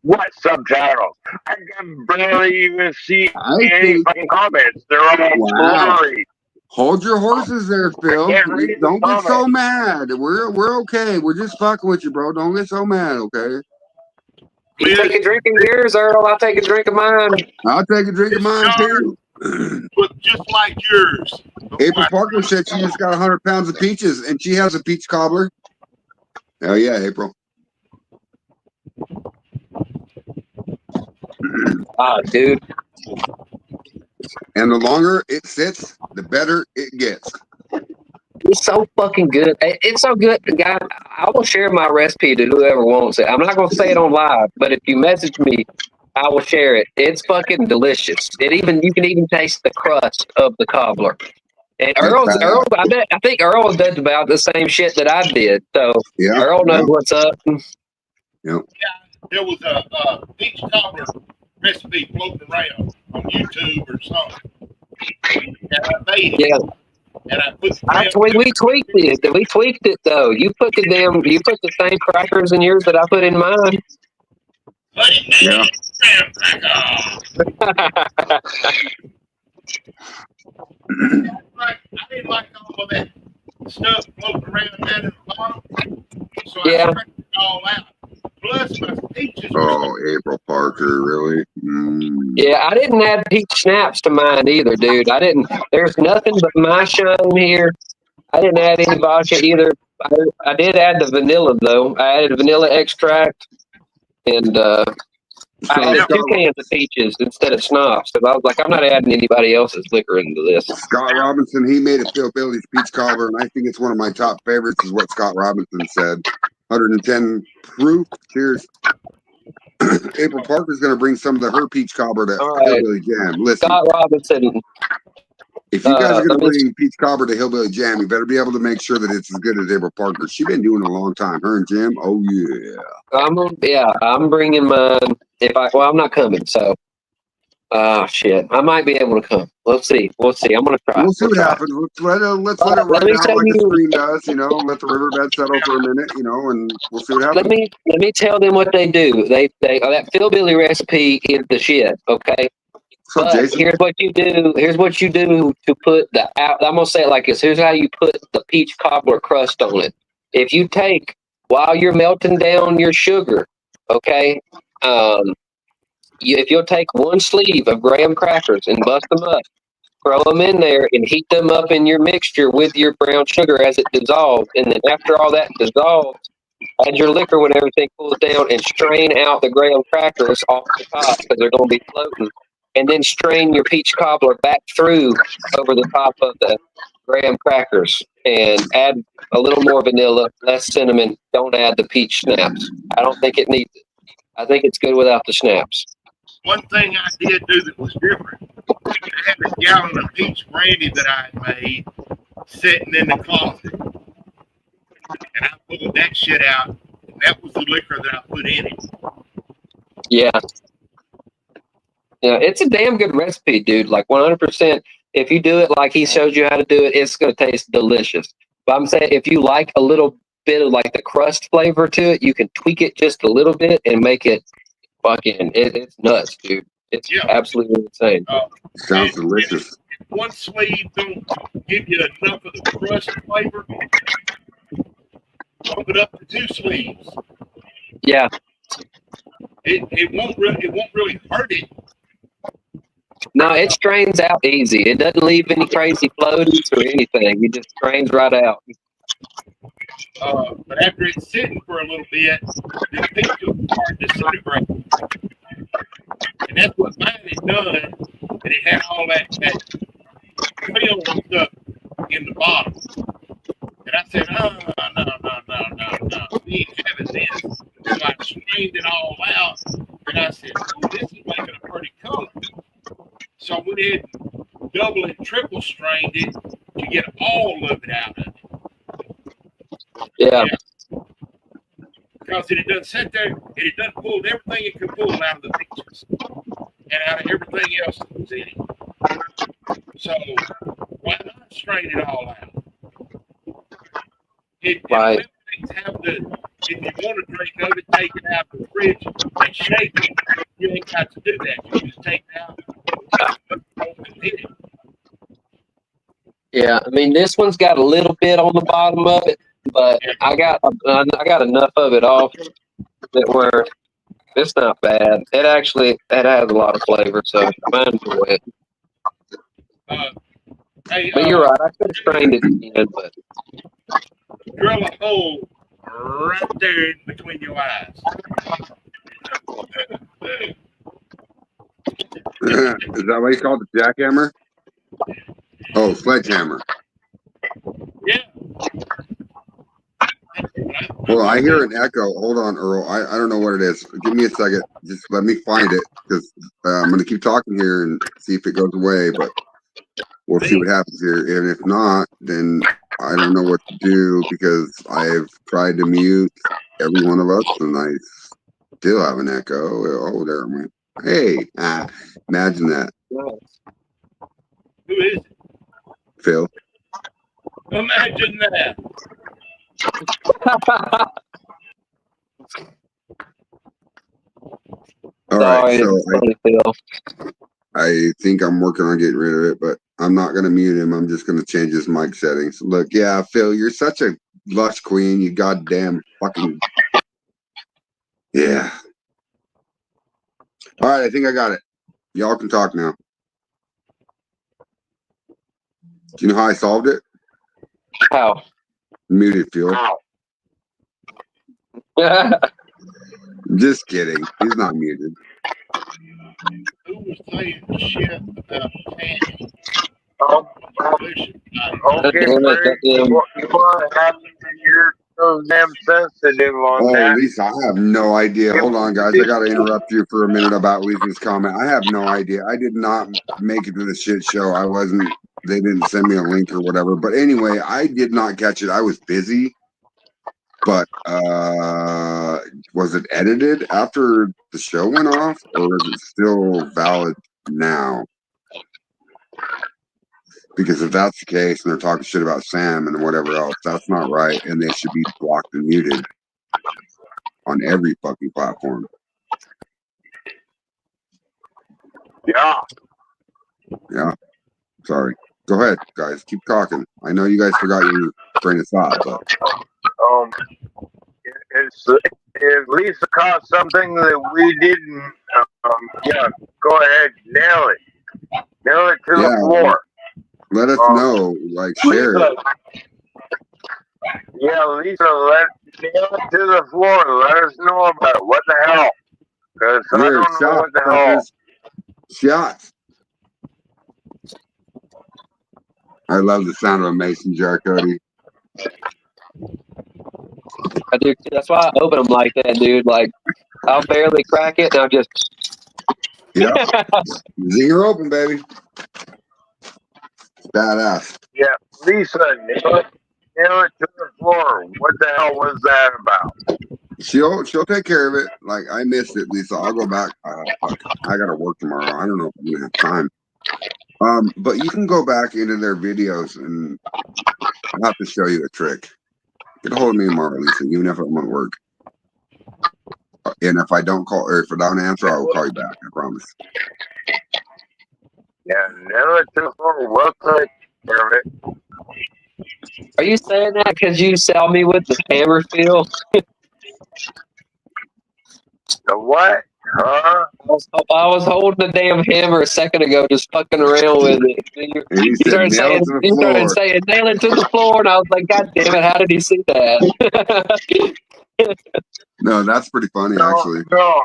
What subtitles? I can barely even see any fucking comments. They're all Wow. blurry. Hold your horses there, Phil. can't read the Don't get so comments. mad. We're okay. We're just fucking with you, bro. Don't get so mad, okay? You take a drink of yours, Earl. I'll take a drink of mine. I'll take a drink of mine too. Look just like yours. April Parker said she just got 100 pounds of peaches, and she has a peach cobbler. Hell yeah, April. Oh, dude. And the longer it sits, the better it gets. It's so fucking good. It's so good, guys. I will share my recipe to whoever wants it. I'm not going to say it on live, but if you message me, I will share it. It's fucking delicious. You can even taste the crust of the cobbler. And Earl, I think Earl does about the same shit that I did. So yeah, Earl knows what's up. Yep. Yeah, there was a peach cobbler recipe floating around on YouTube or something. And I made it. Yeah. And I put We tweaked it. We tweaked it though. You put the same crackers in yours that I put in mine. Yeah. I didn't like all of that stuff floating around down at the bottom. So Yeah. I scratched it all out. Plus my peaches. Oh, April Parker, really? Yeah, I didn't add peach schnapps to mine either, dude. I didn't. There's nothing but my shine here. I didn't add any vodka either. I did add the vanilla though. I added vanilla extract, and I added 2 cans of peaches instead of schnapps. Because I was like, I'm not adding anybody else's liquor into this. Scott Robinson, he made a Phil Bailey's peach cobbler, and I think it's one of my top favorites. Is what Scott Robinson said. 110 proof. Cheers. April Parker's going to bring some of her peach cobbler to Hillbilly Jam. Listen, Scott Robinson. if you guys are going to bring peach cobbler to Hillbilly Jam, you better be able to make sure that it's as good as April Parker. She's been doing it a long time. Her and Jim, oh yeah. I'm bringing mine. I'm not coming, so. Shit. I might be able to come. Let's see. We'll see. I'm gonna try. We'll see what happens. Let's let it run out like the stream does. Let the riverbed settle for a minute. And we'll see what happens. Let me tell them what they do. They that Philbilly recipe is the shit. Okay. So Jason, here's what you do. Here's what you do to put I'm gonna say it like this. Here's how you put the peach cobbler crust on it. If you take while you're melting down your sugar, okay. If you'll take 1 sleeve of graham crackers and bust them up, throw them in there and heat them up in your mixture with your brown sugar as it dissolves. And then after all that dissolves, add your liquor when everything cools down and strain out the graham crackers off the top because they're going to be floating. And then strain your peach cobbler back through over the top of the graham crackers and add a little more vanilla, less cinnamon. Don't add the peach schnapps. I don't think it needs it. I think it's good without the schnapps. One thing I did do that was different, I had a gallon of peach brandy that I had made sitting in the closet. And I pulled that shit out. And that was the liquor that I put in it. Yeah. Yeah, it's a damn good recipe, dude. Like 100%. If you do it like he showed you how to do it, it's going to taste delicious. But I'm saying if you like a little bit of like the crust flavor to it, you can tweak it just a little bit and make it fucking, it's nuts, dude. It's absolutely insane. Sounds delicious. If 1 sleeve don't give you enough of the crust flavor, bump it up to 2 sleeves. Yeah. It won't really hurt it. No, it strains out easy. It doesn't leave any crazy floaties or anything. It just strains right out. But after it's sitting for a little bit, the peach will start to disintegrate. And that's what mine had done. And it had all that film stuff in the bottom. And I said, no. We ain't having this. So I strained it all out. And I said, this is making a pretty color. So I went ahead and double and triple strained it to get all of it out of it. Yeah. Because it doesn't sit there, and it doesn't pull everything it can pull out of the peaches and out of everything else that was in it. So why not strain it all out? Right. If you want to drink of it, take it out of the fridge and shake it. You ain't got to do that. You just take it out and hit it. Yeah, I mean this one's got a little bit on the bottom of it, but I got enough of it off that where It's not bad. It has a lot of flavor, so I enjoy it. Hey, But you're right. I could have strained it again, but drill a hole right there in between your eyes. Is that what you call the jackhammer? Oh, sledgehammer. Yeah. Well, I hear an echo. Hold on, Earl. I don't know what it is. Give me a second. Just let me find it because I'm going to keep talking here and see if it goes away. But we'll see what happens here. And if not, then I don't know what to do because I've tried to mute every one of us and I still have an echo. Oh, there it went. Hey, imagine that. Who is it? Phil. Imagine that. All right, sorry, so it's funny, Phil. I think I'm working on getting rid of it, but I'm not going to mute him. I'm just going to change his mic settings. Look, yeah, Phil, you're such a lush queen. You goddamn fucking. Yeah. All right, I think I got it. Y'all can talk now. Do you know how I solved it? How? Muted Phil. Just kidding. He's not muted. Who was saying shit about Tammy? Okay, Greg, you want to have you're so damn sensitive on Oh, that. Lisa, I have no idea. Hold on, guys. I got to interrupt you for a minute about Lisa's comment. I have no idea. I did not make it to the shit show. I wasn't, they didn't send me a link or whatever. But anyway, I did not catch it. I was busy. But was it edited after the show went off or is it still valid now? Because if that's the case and they're talking shit about Sam and whatever else, that's not right. And they should be blocked and muted on every fucking platform. Yeah. Yeah. Sorry. Go ahead, guys. Keep talking. I know you guys forgot your train of thought, but If Lisa caught something that we didn't, yeah, go ahead, nail it. Nail it to the floor. Let us know. Like, share Lisa, it. yeah, Lisa, nail it to the floor. Let us know about it. What the hell? Because I Here, don't know shots, what the hell. shots. I love the sound of a mason jar, Cody. I do. That's why I open them like that, dude. Like, I'll barely crack it, and I'll just. Yeah. Zinger open, baby. Badass. Yeah, Lisa, nail it to the floor. What the hell was that about? She'll take care of it. Like, I missed it, Lisa. I'll go back. Fuck. I gotta work tomorrow. I don't know if I'm gonna have time. But you can go back into their videos and I'll have to show you a trick. Get a hold of me tomorrow, Lisa, even if it won't work. And if I don't call or if I don't answer, I will call you back. I promise. Yeah, nail it to the floor. We'll take care of it. Are you saying that because you saw me with the hammer, Phil? The what? Huh? I was holding the damn hammer a second ago, just fucking around with it. And he said, started nail saying, it to the he started floor. saying, nail it to the floor, and I was like, God damn it, how did he see that? No, that's pretty funny, actually. No,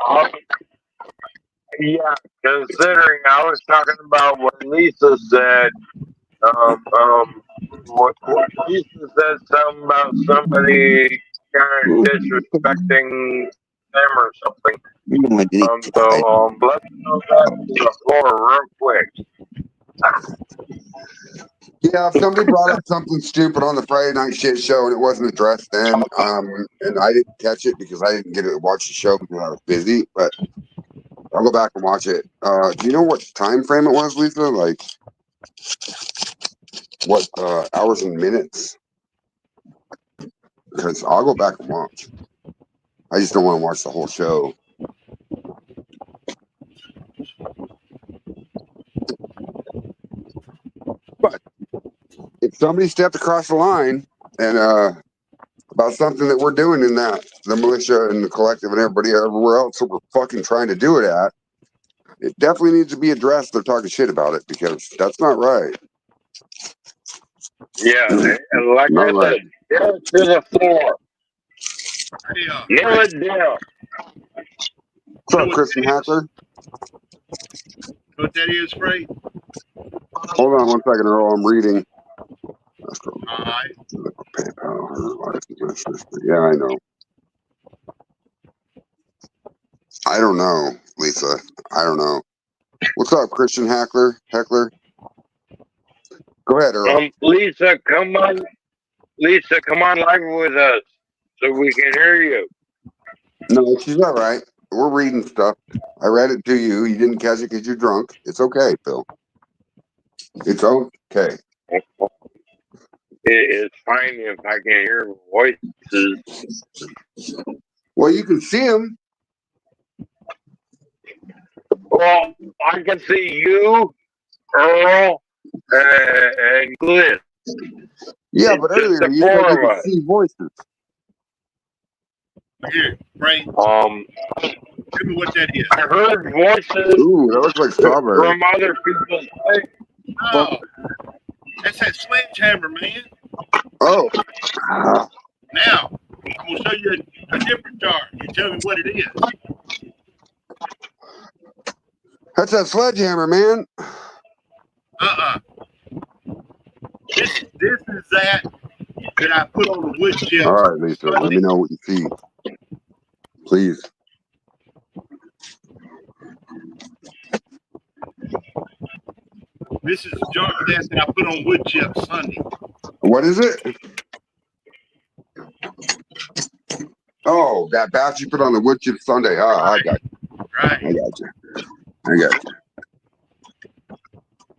yeah, considering I was talking about what Lisa said, what Lisa said something about somebody kind of disrespecting them or something. Let's go back to the floor real quick. Yeah, if somebody brought up something stupid on the Friday night shit show and it wasn't addressed then, and I didn't catch it because I didn't get to watch the show because I was busy, but I'll go back and watch it. Do you know what time frame it was, Lisa? Like, what hours and minutes? Because I'll go back and watch. I just don't want to watch the whole show. But if somebody stepped across the line and about something that we're doing in that the militia and the collective and everybody everywhere else that we're fucking trying to do it at. It definitely needs to be addressed. They're talking shit about it because that's not right. Yeah, and like Not I right. said, nail it to the floor. Hey, Nail it down. What's up, Christian Hackler? what that is, Ray? Hold on 1 second, Earl. I'm reading. All right. Yeah, I know. I don't know, Lisa. I don't know. What's up, Christian Hackler? Heckler? Go ahead, Earl. Lisa, come on. Lisa, come on live with us so we can hear you. No, she's all right. We're reading stuff. I read it to you. You didn't catch it because you're drunk. It's okay, Phil. It's okay. It's fine if I can hear voices. Well, you can see them. Well, I can see you, Earl, and Glenn. Yeah, It's but just earlier the you said four you of could us. see voices. Here, Ray, Tell me what that is. I heard voices Ooh, that looks like strawberry. from other people's place. Oh, that's that sledgehammer, man. Oh. Now, I'm going to show you a different jar. You tell me what it is. That's that sledgehammer, man. This is that I put on the wood chips. All right, Lisa, let me know what you see. Please. This is a jar of that I put on wood chips Sunday. What is it? Oh, that batch you put on the wood chip Sunday. Ah, I got you. Right. I got you. I got you.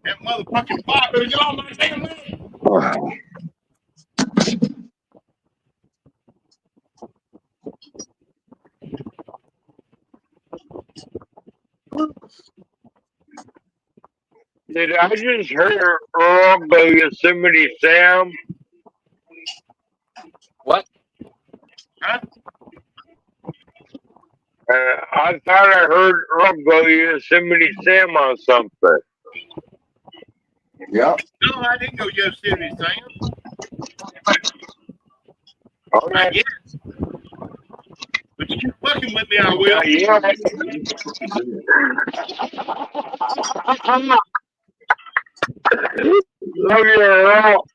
That motherfucking fire better get on my damn leg. Oh. Did I just hear Earl go Yosemite Sam? What? Huh? I thought I heard Earl go Yosemite Sam on something. Yeah. No, I didn't go Yosemite Sam. Okay. Not yet. But you keep fucking with me, I will. Yeah. Love you, Earl.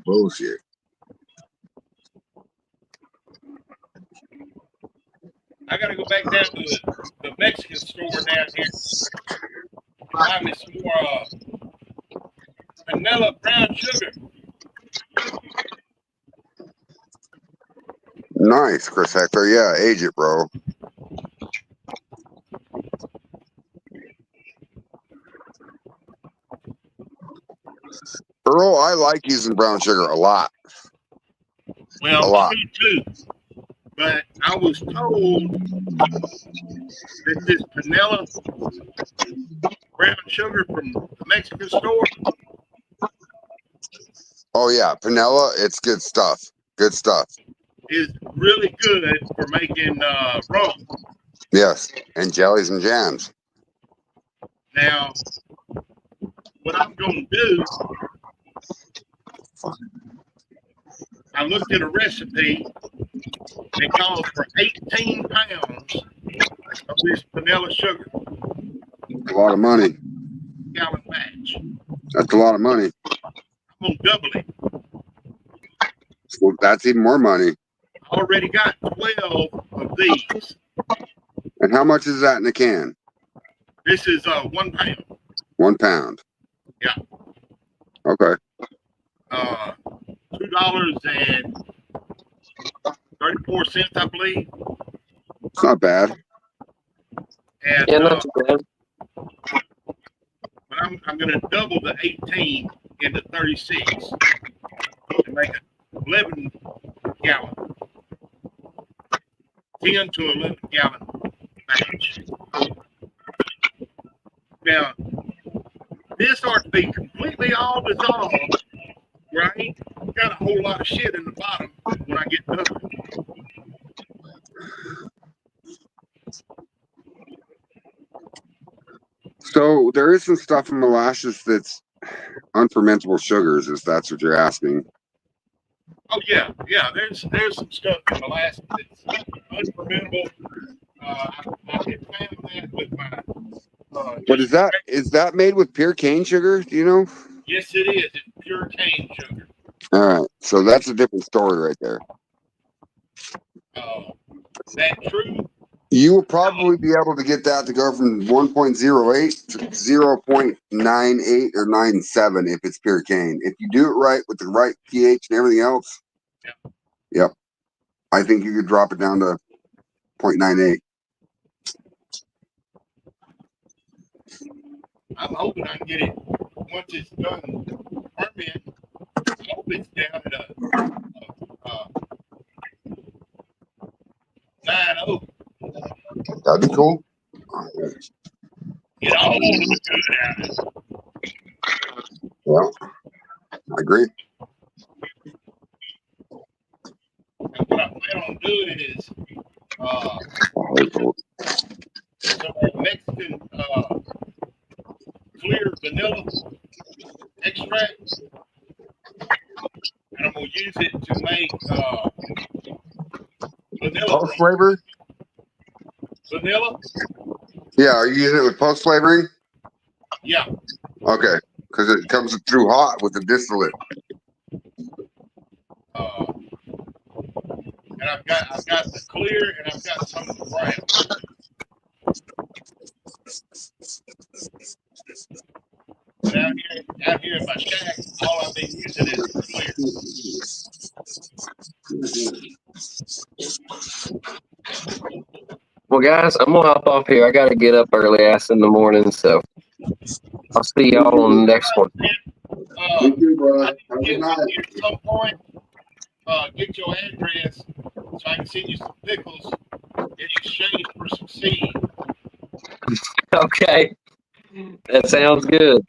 Bullshit. I gotta go back down to the Mexican store down here. Buy me some more vanilla brown sugar. Nice, Chris Hector. Yeah, age it, bro. Earl, I like using brown sugar a lot. Well, A lot. me too. But I was told that this vanilla brown sugar from the Mexican store Oh yeah, Panella, it's good stuff. Good stuff. is really good for making rum. Yes, and jellies and jams. Now, what I'm going to do, I looked at a recipe. It calls for 18 pounds of this vanilla sugar, A lot of money. gallon batch. That's a lot of money. I'm going to double it. Well, that's even more money. I already got 12 of these. And how much is that in a can? This is 1 pound. 1 pound. Yeah. Okay. $2.34, I believe. It's not bad. And Yeah, not too bad. but I'm going to double the 18 into 36 to make an 11 gallon, 10 to 11 gallon batch. Now, This starts to be completely all dissolved, right? Got a whole lot of shit in the bottom when I get done. So there is some stuff in molasses that's unfermentable sugars, if that's what you're asking. Oh yeah. There's some stuff in molasses that's unfermentable. I had found that with my. But is that made with pure cane sugar? Do you know? Yes, it is. It's pure cane sugar. All right, so that's a different story right there. That true? You will probably be able to get that to go from 1.08 to 0.98 or 97 if it's pure cane. If you do it right with the right pH and everything else, yep, I think you could drop it down to 0.98. I'm hoping I can get it once it's done fermenting. I hope it's down at a 9.0. That'd be cool. Get all the good out of it. Yeah, I agree. And what I plan on doing is some Mexican clear vanilla extract, and I'm gonna use it to make vanilla. Post flavor? Vanilla? Yeah, are you using it with post flavoring? Yeah. Okay, because it comes through hot with the distillate. And I've got the clear and I've got some of the brown. But out here in my shack, all I've been using is clear. Well, guys, I'm gonna hop off here. I gotta get up early ass in the morning, so I'll see y'all on the next one. Thank you, brother. I get with you at some point. Get your address so I can send you some pickles in exchange for some seed. Okay, that sounds good.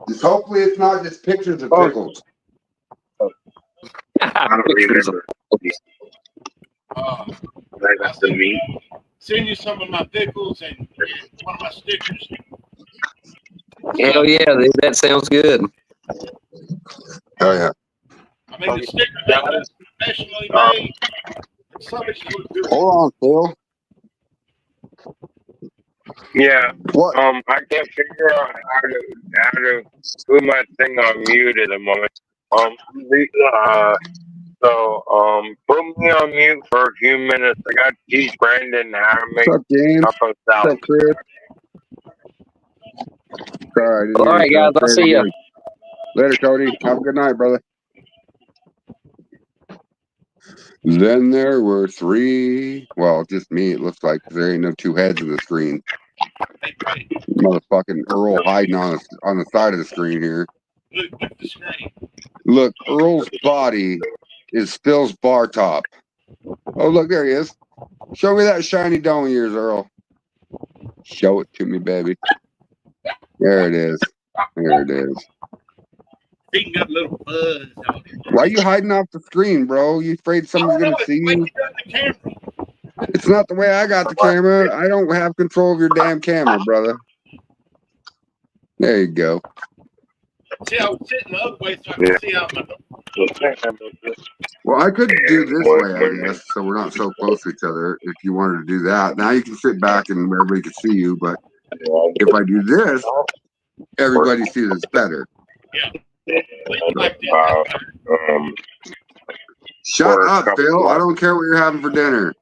Just hopefully it's not just pictures of pickles. I don't remember. That's the meat. Send you some of my pickles and one of my stickers. Hell yeah, that sounds good. Oh yeah. I mean, the stickers are professionally made. Some of it look good. Hold on, Phil. Yeah. What? I can't figure out how to put my thing on mute at the moment. Put me on mute for a few minutes. I got to teach Brandon how to make What's up, James? taco What's salad. up, Chris? Sorry, All right, guys, I'll see you. Later, Cody. Have a good night, brother. Then there were three. Well, just me. It looks like there ain't no two heads in the screen. Motherfucking Earl hiding on the side of the screen here. Look at the screen. Look, Earl's body is Phil's bar top. Oh, look, there he is. Show me that shiny dome of yours, Earl. Show it to me, baby. There it is. There it is. He got a little buzz on it. Why are you hiding off the screen, bro? You afraid someone's gonna see you? It's not the way I got the camera. I don't have control of your damn camera, brother. There you go. See, I was sitting the other way so I could see out my door. Well, I could do this way, I guess, so we're not so close to each other. If you wanted to do that, now you can sit back and everybody can see you. But if I do this, everybody sees it's better. Yeah. Shut up, Phil. I don't care what you're having for dinner.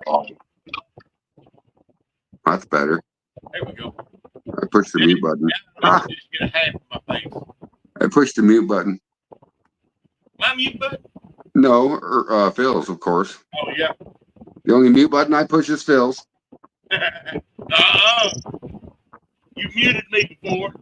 That's better. There we go. I pushed the mute button. Ah. Just get a half of my face. I pushed the mute button. My mute button? No, Phil's, of course. Oh, yeah. The only mute button I push is Phil's. You muted me before.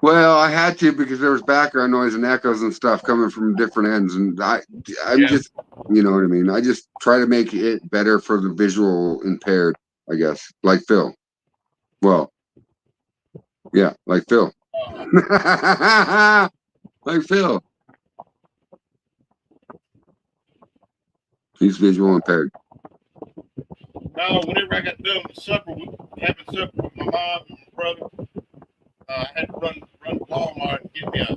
Well, I had to because there was background noise and echoes and stuff coming from different ends, and I'm just, you know what I mean. I just try to make it better for the visual impaired, I guess, like Phil. Well, Yeah, like Phil. Like Phil. He's visual impaired. No, whenever I got done with supper, having supper with my mom and my brother, I had to run to Walmart and get me a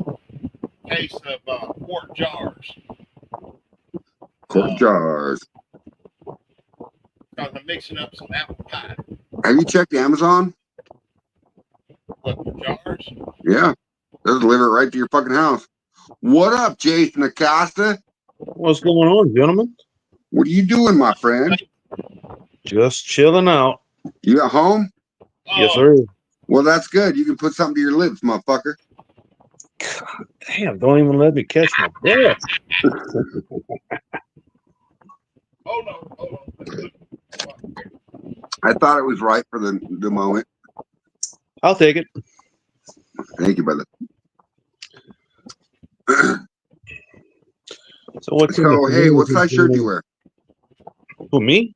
case of quart jars. Quart jars. Because I'm mixing up some apple pie. Have you checked Amazon? What, the jars? Yeah. They'll deliver it right to your fucking house. What up, Jason Acosta? What's going on, gentlemen? What are you doing, my friend? Just chilling out. You at home? Yes, sir. Well, that's good. You can put something to your lips, motherfucker. God damn, don't even let me catch my breath. Oh, no. Hold on. I thought it was right for the moment. I'll take it. Thank you, brother. So what's So, hey, what size shirt do you wear? Who, me?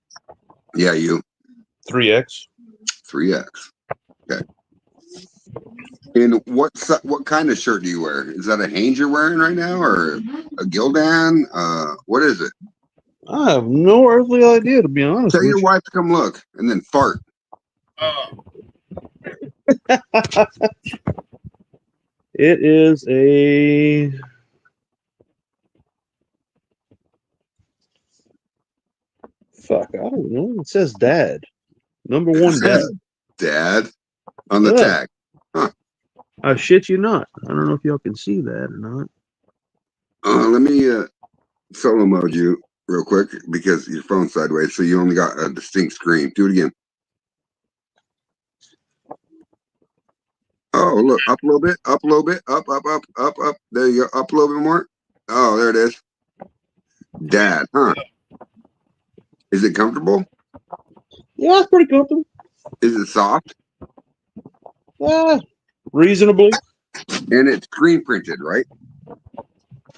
Yeah, you. 3X. 3X. Okay. And what kind of shirt do you wear? Is that a Hanes you're wearing right now, or a Gildan? What is it? I have no earthly idea, to be honest Tell with your you. wife to come look, and then fart. It is a... Fuck, I don't know. It says dad. Number one dad. Dad on the Yeah. tag. Huh. I shit you not. I don't know if y'all can see that or not. Let me solo mode you real quick because your phone's sideways, so you only got a distinct screen. Do it again. Oh, look, up a little bit, up a little bit, up. There you go, up a little bit more. Oh, there it is. Dad, huh? Is it comfortable? Yeah, it's pretty comfortable. Is it soft? Yeah, reasonably. And it's screen printed, right?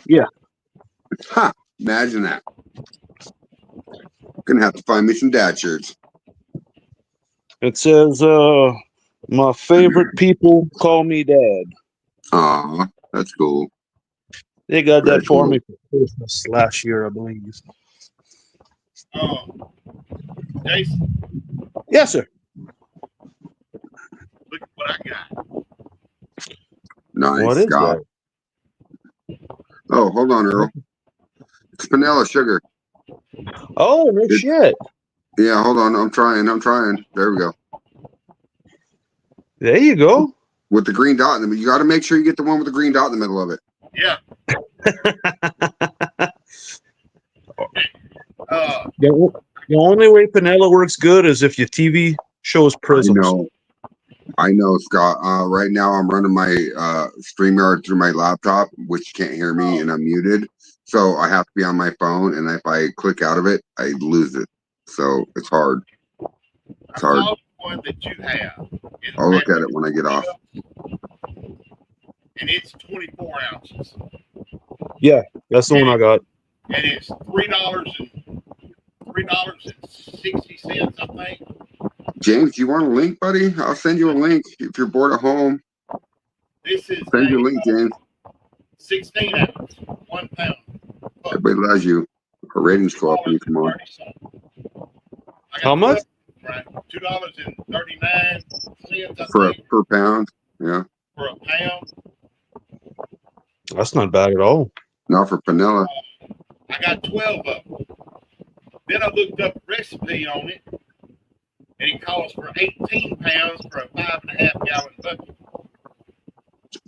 Yeah. Huh. Imagine that. Gonna have to find me some dad shirts. It says, my favorite people call me dad. Aw, that's cool. They got Very that for cool. me for Christmas last year, I believe. Jason, Yes, sir. look at what I got. Nice, What is Scott. that? Oh, hold on, Earl. It's vanilla sugar. Oh, no shit. Yeah, hold on. I'm trying. There we go. There you go. With the green dot in the middle. You got to make sure you get the one with the green dot in the middle of it. Yeah. The only way Panella works good is if your TV shows prisms. I know, Scott. Right now, I'm running my StreamYard through my laptop, which can't hear me, and I'm muted. So I have to be on my phone, and if I click out of it, I lose it. So it's hard. It's hard. I saw one that you have. I'll look at it when I get off. And it's 24 ounces. Yeah, that's the one I got. And it's $3.60, I think. James, you want a link, buddy? I'll send you a link if you're bored at home. This is Send you a link, James. 16 ounce, 1 pound. Everybody loves you. Our ratings go up when you come on. How much? $2.39 Per pound. Yeah. For a pound. That's not bad at all. Not for Panella. I got 12 of them. Then I looked up the recipe on it, and it calls for 18 pounds for a 5.5 gallon bucket.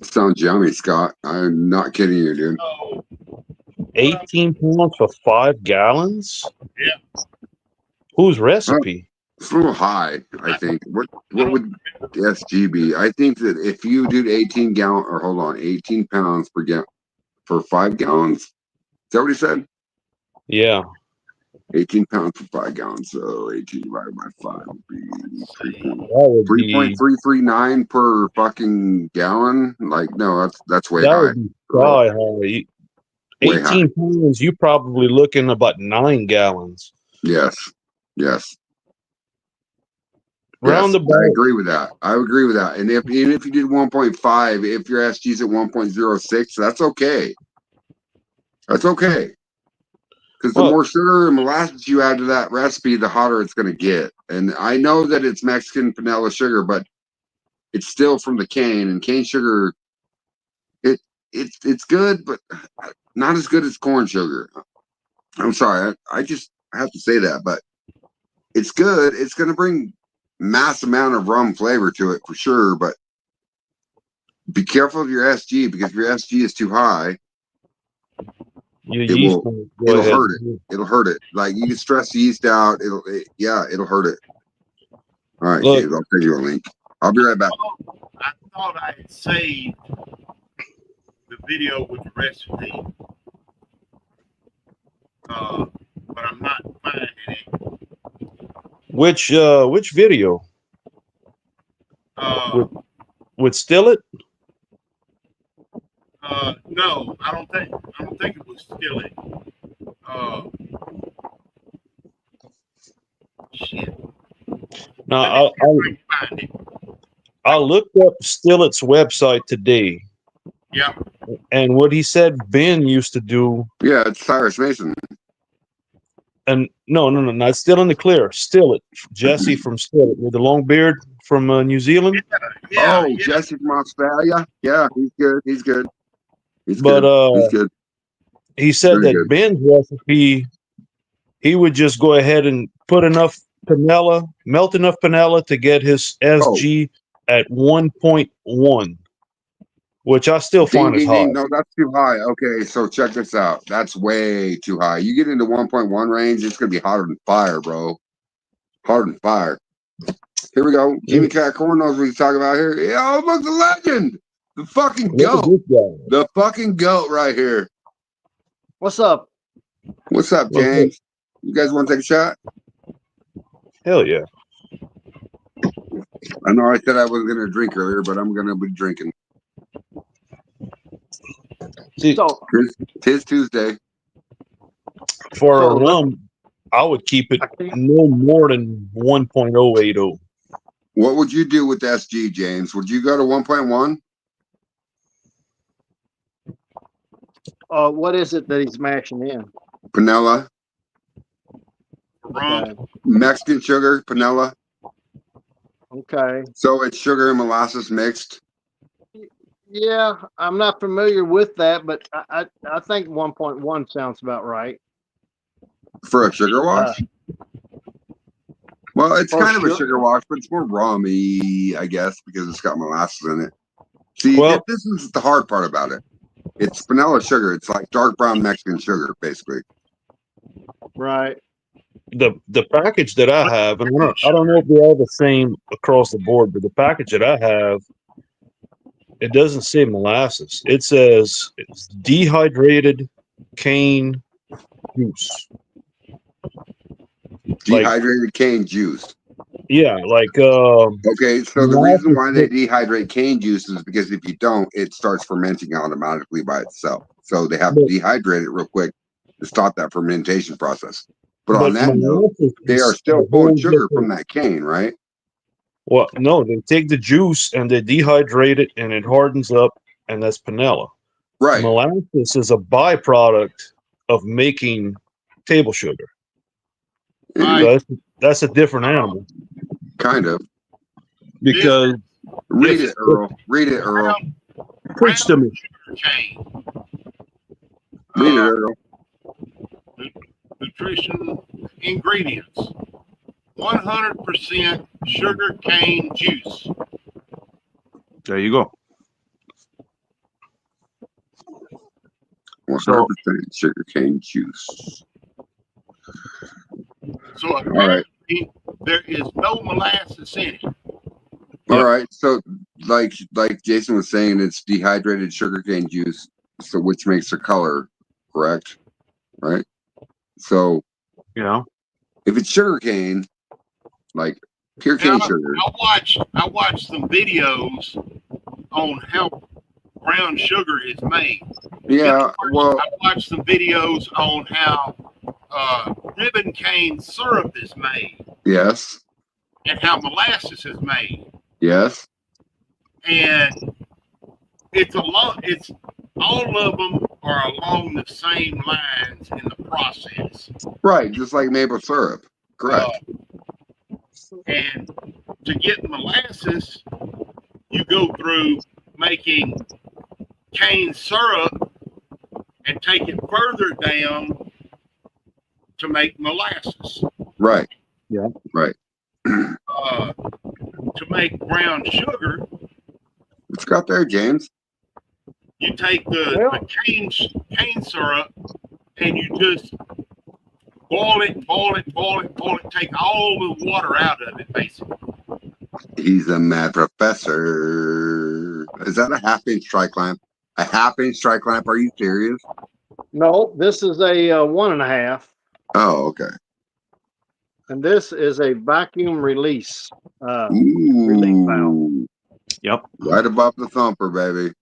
Sounds yummy, Scott. I'm not kidding you, dude. So, 18 pounds for 5 gallons? Yeah. Whose recipe? It's a little high, I think. What would SG be? I think that if you do 18 pounds per gallon for 5 gallons. Is that what he said? Yeah. 18 pounds for 5 gallons. So 18 divided by 5 would be 3.339 per fucking gallon. Like, no, that's way high. Would be high. 18 pounds, you probably looking about 9 gallons. Yes. Yes, I roundabout. agree with that. I agree with that. And even if you did 1.5, if your SG's at 1.06, that's okay. That's okay. Because the Well, more sugar and molasses you add to that recipe, the hotter it's going to get. And I know that it's Mexican vanilla sugar, but it's still from the cane, and cane sugar, it's good, but not as good as corn sugar. I'm sorry, I just have to say that, but it's good. It's going to bring mass amount of rum flavor to it for sure, but be careful of your SG, because if your SG is too high, your it yeast will will go it'll ahead. hurt it. It'll hurt it. Like you can stress the yeast out. It'll hurt it. All right, Look, James, I'll send you a link. I'll be right back. I thought I had saved the video with the recipe, but I'm not finding it. which video with Stillet? No, I don't think it was Skillet. Shit. Now I looked up Stillet's website today. Yeah. And what he said Ben used to do. Yeah, it's Cyrus Mason. And no, not Still in the Clear. Stillet, Jesse from Stillet with the long beard from New Zealand. Yeah, Jesse from Australia. Yeah, he's good. He's good. He's but good. He's good. He said Very that good. Ben's recipe, he would just go ahead and put enough panela, melt enough panela to get his SG at 1.1, which I still Ding, find is ding, high. ding. No, that's too high. Okay, so check this out. That's way too high. You get into 1.1 range, it's gonna be hotter than fire, bro. Hotter than fire. Here we go. Jimmy Cat Corn knows what he's talking about here. Yeah, look, the legend, the fucking Look at goat, this guy. the fucking goat right here. What's up? What's up, James? You guys want to take a shot? Hell yeah. I know I said I wasn't gonna drink earlier, but I'm gonna be drinking. See, Tis Tuesday. For a rum, I would keep it no more than 1.080. What would you do with SG, James? Would you go to 1.1? What is it that he's mashing in? Panela. Okay. Mexican sugar, panela. Okay. So it's sugar and molasses mixed. Yeah, I'm not familiar with that, but I think 1.1 sounds about right. For a sugar wash? Well, it's For kind of a sure. sugar wash, but it's more rummy, I guess, because it's got molasses in it. See, this is the hard part about it. It's vanilla sugar. It's like dark brown Mexican sugar, basically. Right. The package that I have, and I don't know if they're all the same across the board, but the package that I have, it doesn't say molasses. It says it's dehydrated cane juice. Dehydrated cane juice. Yeah, like okay, so the reason why they molasses- dehydrate cane juice is because if you don't, it starts fermenting automatically by itself. So they have to dehydrate it real quick to stop that fermentation process. But on that note, they are still pulling sugar from that cane, right? Well, no, they take the juice and they dehydrate it and it hardens up, and that's panela. Right. Molasses is a byproduct of making table sugar. So that's a different animal. Kind of. Because read it, Earl. Read it, Earl. Preach to me. Read it, Earl. Nutrition ingredients: 100% sugar cane juice. There you go. 100% sugar cane juice. So apparently there is no molasses in it. All right. So like Jason was saying, it's dehydrated sugarcane juice, so which makes the color, correct? Right? So yeah. If it's sugarcane, like pure cane sugar. I watched some videos on how brown sugar is made. Yeah, well, I watched some videos on how ribbon cane syrup is made. Yes. and how molasses is made. Yes. And it's all of them are along the same lines in the process. Right, just like maple syrup. Correct. And to get molasses, you go through making cane syrup and take it further down to make molasses. Right. Yeah. Right. To make brown sugar, What's got there, James? you take the cane syrup and you just boil it, take all the water out of it, basically. He's a mad professor. Is that a half-inch tri-clamp? A half-inch tri-clamp? Are you serious? No, this is a 1.5, Oh, okay. and this is a vacuum release relief valve. Ooh. Yep. Right above the thumper, baby.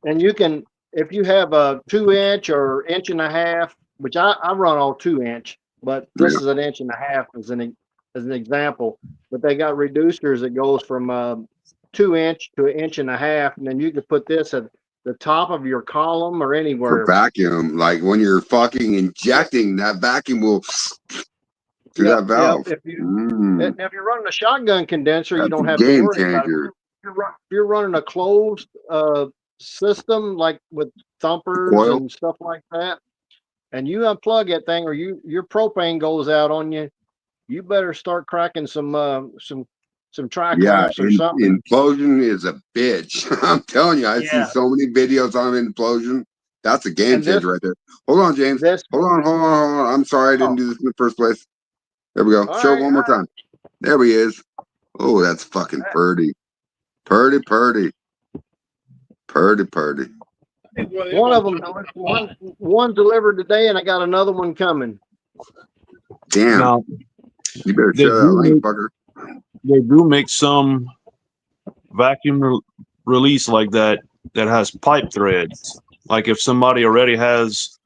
And you can, if you have a 2-inch or 1.5 inch, which I run all 2-inch, but this is an 1.5 inch as an example. But they got reducers that goes from 2-inch to 1.5 inch, and then you can put this at the top of your column or anywhere. For vacuum, like when you're fucking injecting, that vacuum will through that valve. If you're running a shotgun condenser, That's you don't a have to game worry about it. changer. If you're running a closed system like with thumpers Coil. and stuff like that, and you unplug that thing or your propane goes out on you, you better start cracking some tri-clamps or something. Implosion is a bitch. I'm telling you, I see so many videos on implosion. That's a game changer right there. Hold on, James. Hold on. I'm sorry I didn't do this in the first place. There we go. Show it one more time. There he is. Oh, that's fucking purdy. Purdy. One of them, one delivered today, and I got another one coming. Damn. Now, you better show that link, fucker. They do make some vacuum release like that has pipe threads. Like if somebody already has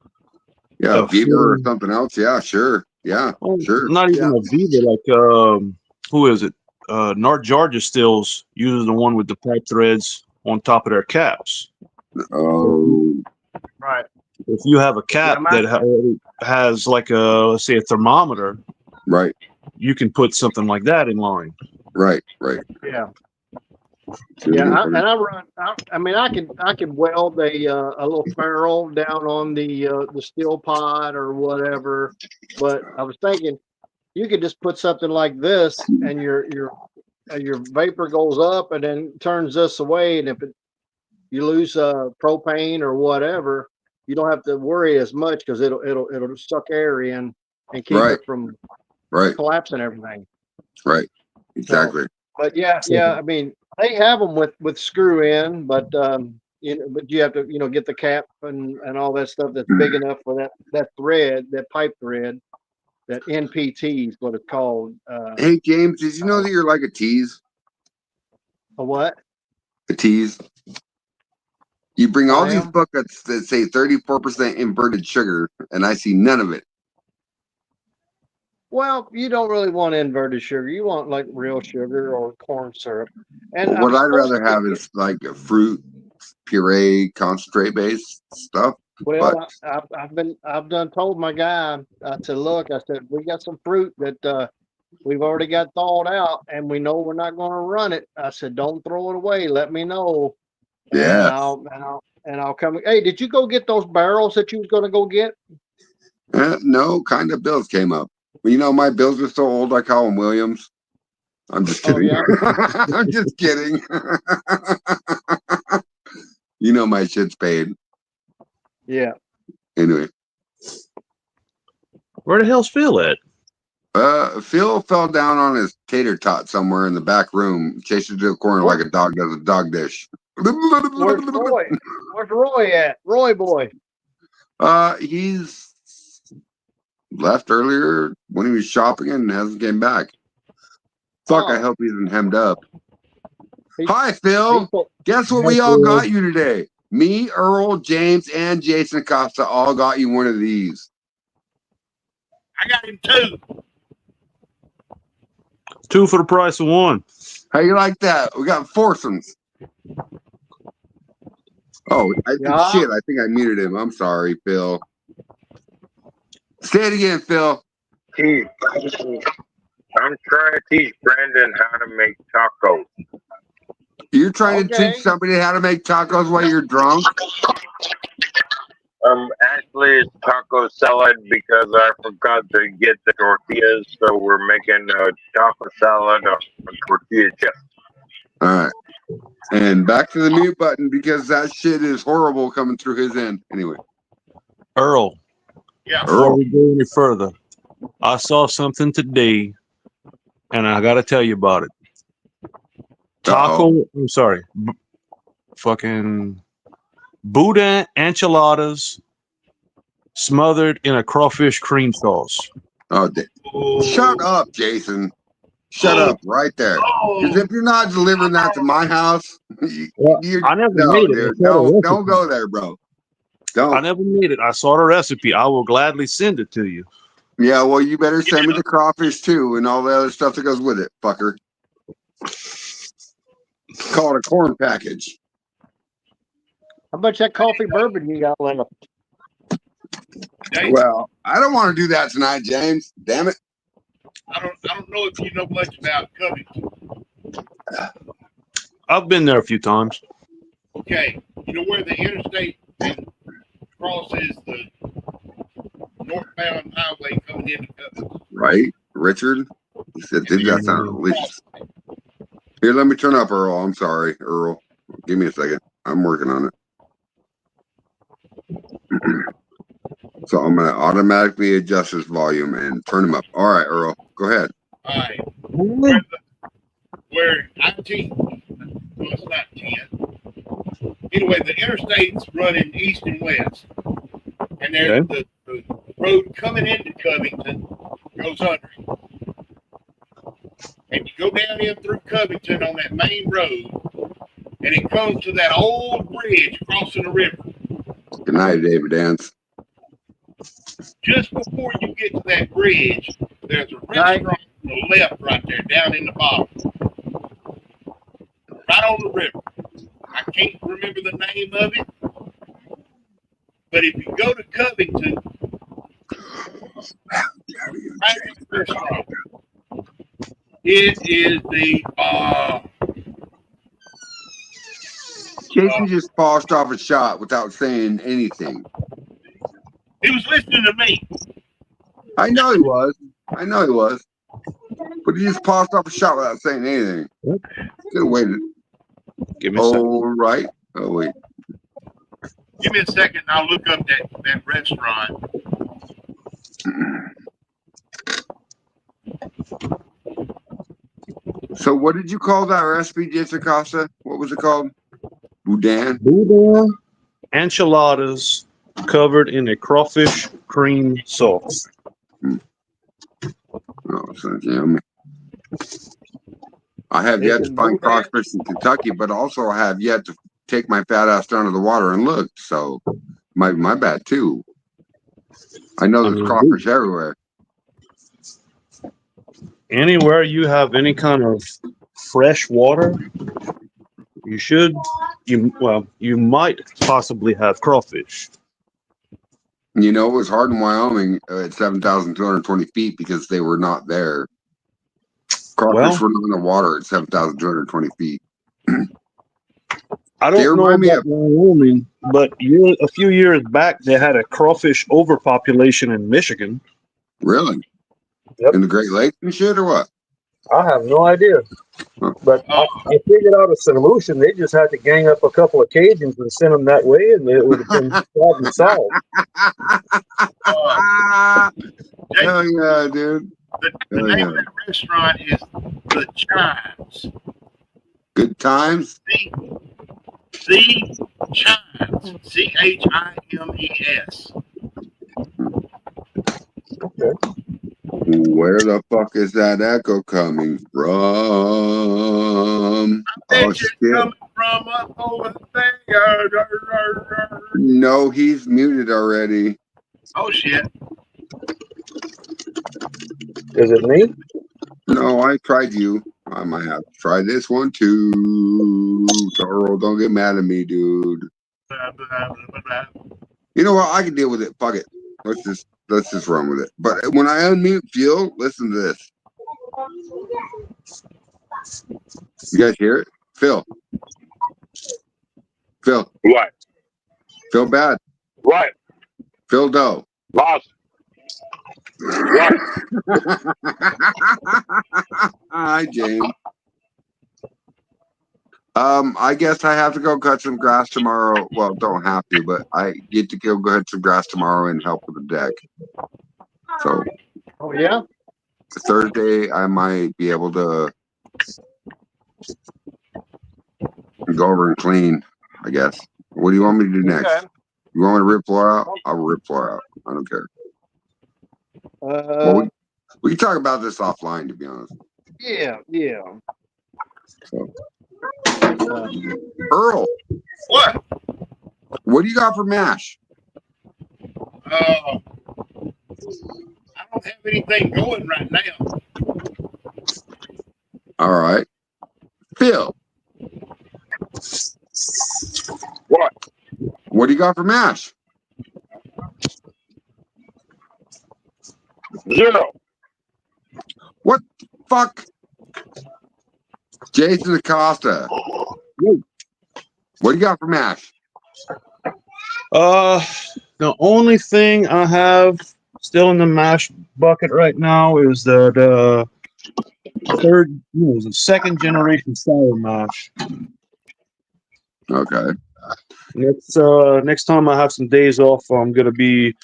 a Viva or something else, sure. Sure. Not even a Viva, like who is it? Nart Georgia Stills uses the one with the pipe threads on top of their caps. Oh, right. If you have a cap that has like let's say a thermometer, right, you can put something like that in line. Right. Yeah. I can weld a little ferrule down on the steel pod or whatever, but I was thinking you could just put something like this, and your vapor goes up and then turns this away, and if you lose propane or whatever, you don't have to worry as much because it'll suck air in and keep it from collapsing everything. Right. Exactly. But I mean, they have them with screw in, but but you have to get the cap and all that stuff that's big enough for that thread, that pipe thread, that NPT is what it's called. Hey James, did you know that you're like a tease? A what? A tease. You bring all these buckets that say 34% inverted sugar, and I see none of it. Well, you don't really want inverted sugar. You want like real sugar or corn syrup. And what I'd rather have is like a fruit puree concentrate based stuff. Well, I've done told my guy. I said, look, we got some fruit that we've already got thawed out, and we know we're not going to run it. I said, don't throw it away. Let me know. Yeah. And I'll come. Hey, did you go get those barrels that you was going to go get? No, kind of bills came up. Well, my bills are so old, I call them Williams. I'm just kidding. I'm just kidding. My shit's paid. Yeah. Anyway. Where the hell's Phil at? Phil fell down on his tater tot somewhere in the back room, chasing to the corner like a dog does a dog dish. Where's Roy? Where's Roy at? Roy boy. He's left earlier when he was shopping and hasn't came back. Fuck, I hope he isn't hemmed up. Hi, Phil. Guess what we all got you today? Me, Earl, James, and Jason Acosta all got you one of these. I got him 2. 2 for the price of 1. How you like that? We got foursomes. Oh, shit! I think I muted him. I'm sorry, Phil. Say it again, Phil. I'm trying to teach Brandon how to make tacos. You're trying to teach somebody how to make tacos while you're drunk? Actually, it's taco salad because I forgot to get the tortillas, so we're making a taco salad of tortilla chips. All right. And back to the mute button because that shit is horrible coming through his end. Anyway. Earl. Yeah. Before we go any further, I saw something today, and I got to tell you about it. I'm sorry. Fucking boudin enchiladas smothered in a crawfish cream sauce. Oh, shut up, Jason. Shut up right there. Because if you're not delivering that to my house, I never made it. Dude, don't go there, bro. Don't. I never made it. I saw the recipe. I will gladly send it to you. Yeah, well, you better send me the crawfish too and all the other stuff that goes with it, fucker. Call it a corn package. How much that coffee bourbon you got, Linda? Well, I don't want to do that tonight, James. Damn it. I don't know if you know much about Covington. I've been there a few times. Okay, you know where the interstate crosses the northbound highway coming into Covington? Right, Richard? He said, dude, that sounds delicious. Here, let me turn up Earl. I'm sorry, Earl. Give me a second. I'm working on it. So I'm going to automatically adjust his volume and turn him up. All right, Earl, go ahead. All right. Where I-10, well, it's not 10. Anyway, the interstate's running east and west. And there's the road coming into Covington goes under. And you go down in through Covington on that main road, and it comes to that old bridge crossing the river. Good night, David Dance. Just before you get to that bridge, there's a restaurant on the left right there, down in the bottom. Right on the river. I can't remember the name of it. But if you go to Covington, right in the restaurant, it is the Jason just paused off a shot without saying anything. He was listening to me. I know he was. But he just paused off a shot without saying anything. Could have waited. Give me a second. Oh, right. Oh, wait. Give me a second and I'll look up that restaurant. So what did you call that recipe, Jason Costa? What was it called? Boudin? Boudin enchiladas covered in a crawfish cream sauce. Oh, so yummy. I have yet to find crawfish in Kentucky, but also I have yet to take my fat ass down to the water and look. So might be my bad too. I know there's crawfish everywhere. Anywhere you have any kind of fresh water, you might possibly have crawfish. You know, it was hard in Wyoming at 7,220 feet because they were not there. Crawfish were not in the water at 7,220 feet. I don't know about Wyoming, but a few years back, they had a crawfish overpopulation in Michigan. Really? Yep. In the Great Lakes and shit, or what? I have no idea. But I figured out a solution. They just had to gang up a couple of Cajuns and send them that way, and it would have been problem solved. Hell yeah, dude. The name of that restaurant is The Chimes. Good times? The Chimes. CHIMES. Okay. Where the fuck is that echo coming from? Oh, shit. Coming from up over there. No, he's muted already. Oh, shit. Is it me? No, I tried you. I might have to try this one too. Toro, don't get mad at me, dude. You know what? I can deal with it. Fuck it. Let's just run with it. But when I unmute Phil, listen to this. You guys hear it? Phil. What? Phil bad. What? Phil Doe. Lost. What? Hi, James. I guess I have to go cut some grass tomorrow. Well, don't have to, but I get to go cut some grass tomorrow and help with the deck. So Oh yeah. Thursday, I might be able to go over and clean, I guess. What do you want me to do next? Okay. You want me to rip floor out? I'll rip floor out. I don't care. Well, we can talk about this offline, to be honest. Yeah. So, Earl, What? what do you got for MASH? I don't have anything going right now. All right. Phil. What? What do you got for MASH? 0. What the fuck? Jason Acosta. What do you got for MASH? The only thing I have still in the mash bucket right now is the second generation sour mash. Okay. Next time I have some days off, I'm gonna be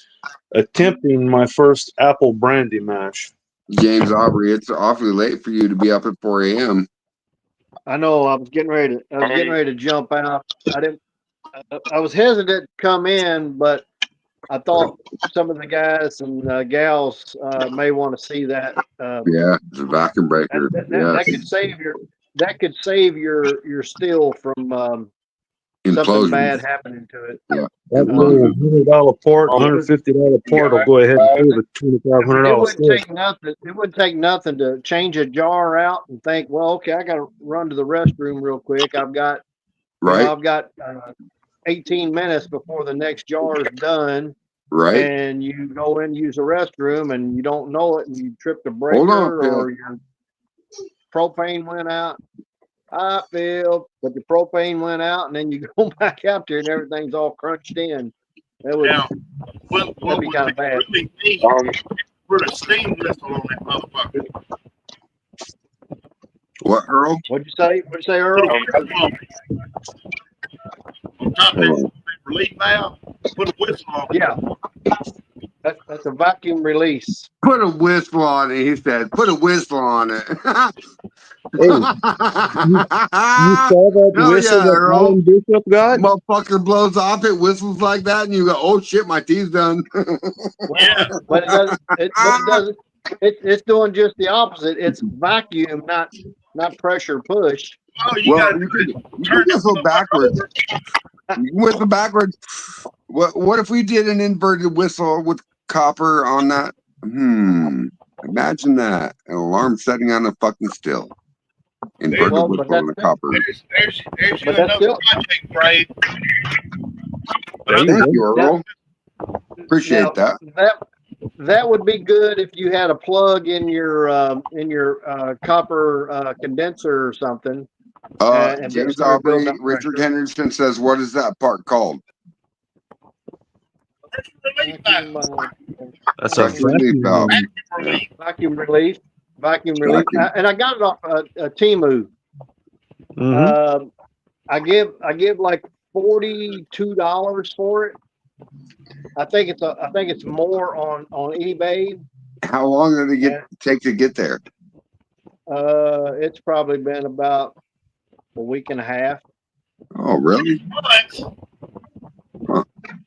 attempting my first apple brandy mash. James Aubrey, it's awfully late for you to be up at 4 a.m. I know. I was getting ready to jump out. I was hesitant to come in, but I thought some of the guys and gals may want to see that. Yeah, it's a vacuum breaker. That could save your still from something bad happening to it. Yeah. That little $100 port, $150 port will go ahead and pay the $2,500. It wouldn't take nothing. It wouldn't take nothing to change a jar out and think, well, okay, I got to run to the restroom real quick. I've got 18 minutes before the next jar is done. Right. And you go in, use the restroom, and you don't know it, and you trip the breaker or your propane went out. I feel, but the propane went out, and then you go back out there, and everything's all crunched in. That would that'd be kind of bad. Really need put a steam whistle on that motherfucker. What, Earl? What'd you say? Earl? On top of that relief valve, put a whistle on it. Yeah. That's a vacuum release. Put a whistle on it, he said. Put a whistle on it. Hey, you saw that whistle that Alan Bishop got? Motherfucker blows off, it whistles like that, and you go, "Oh shit, my tea's done." Yeah, but it doesn't. It's doing just the opposite. It's vacuum, not pressure push. Oh, you can whistle backwards. You can whistle backwards. What if we did an inverted whistle with copper on that? Imagine that. An alarm setting on a fucking still. Inverted whistle on the copper. There's you another project, Brave. Thank you, Earl. Appreciate that. That would be good if you had a plug in your copper condenser or something. James Aubrey, Richard Henderson says, "What is that part called?" That's a vacuum valve. Vacuum relief. And I got it off Temu. I give like $42 for it. I think it's more on eBay. How long did it take to get there? It's probably been about a week and a half. Oh, really?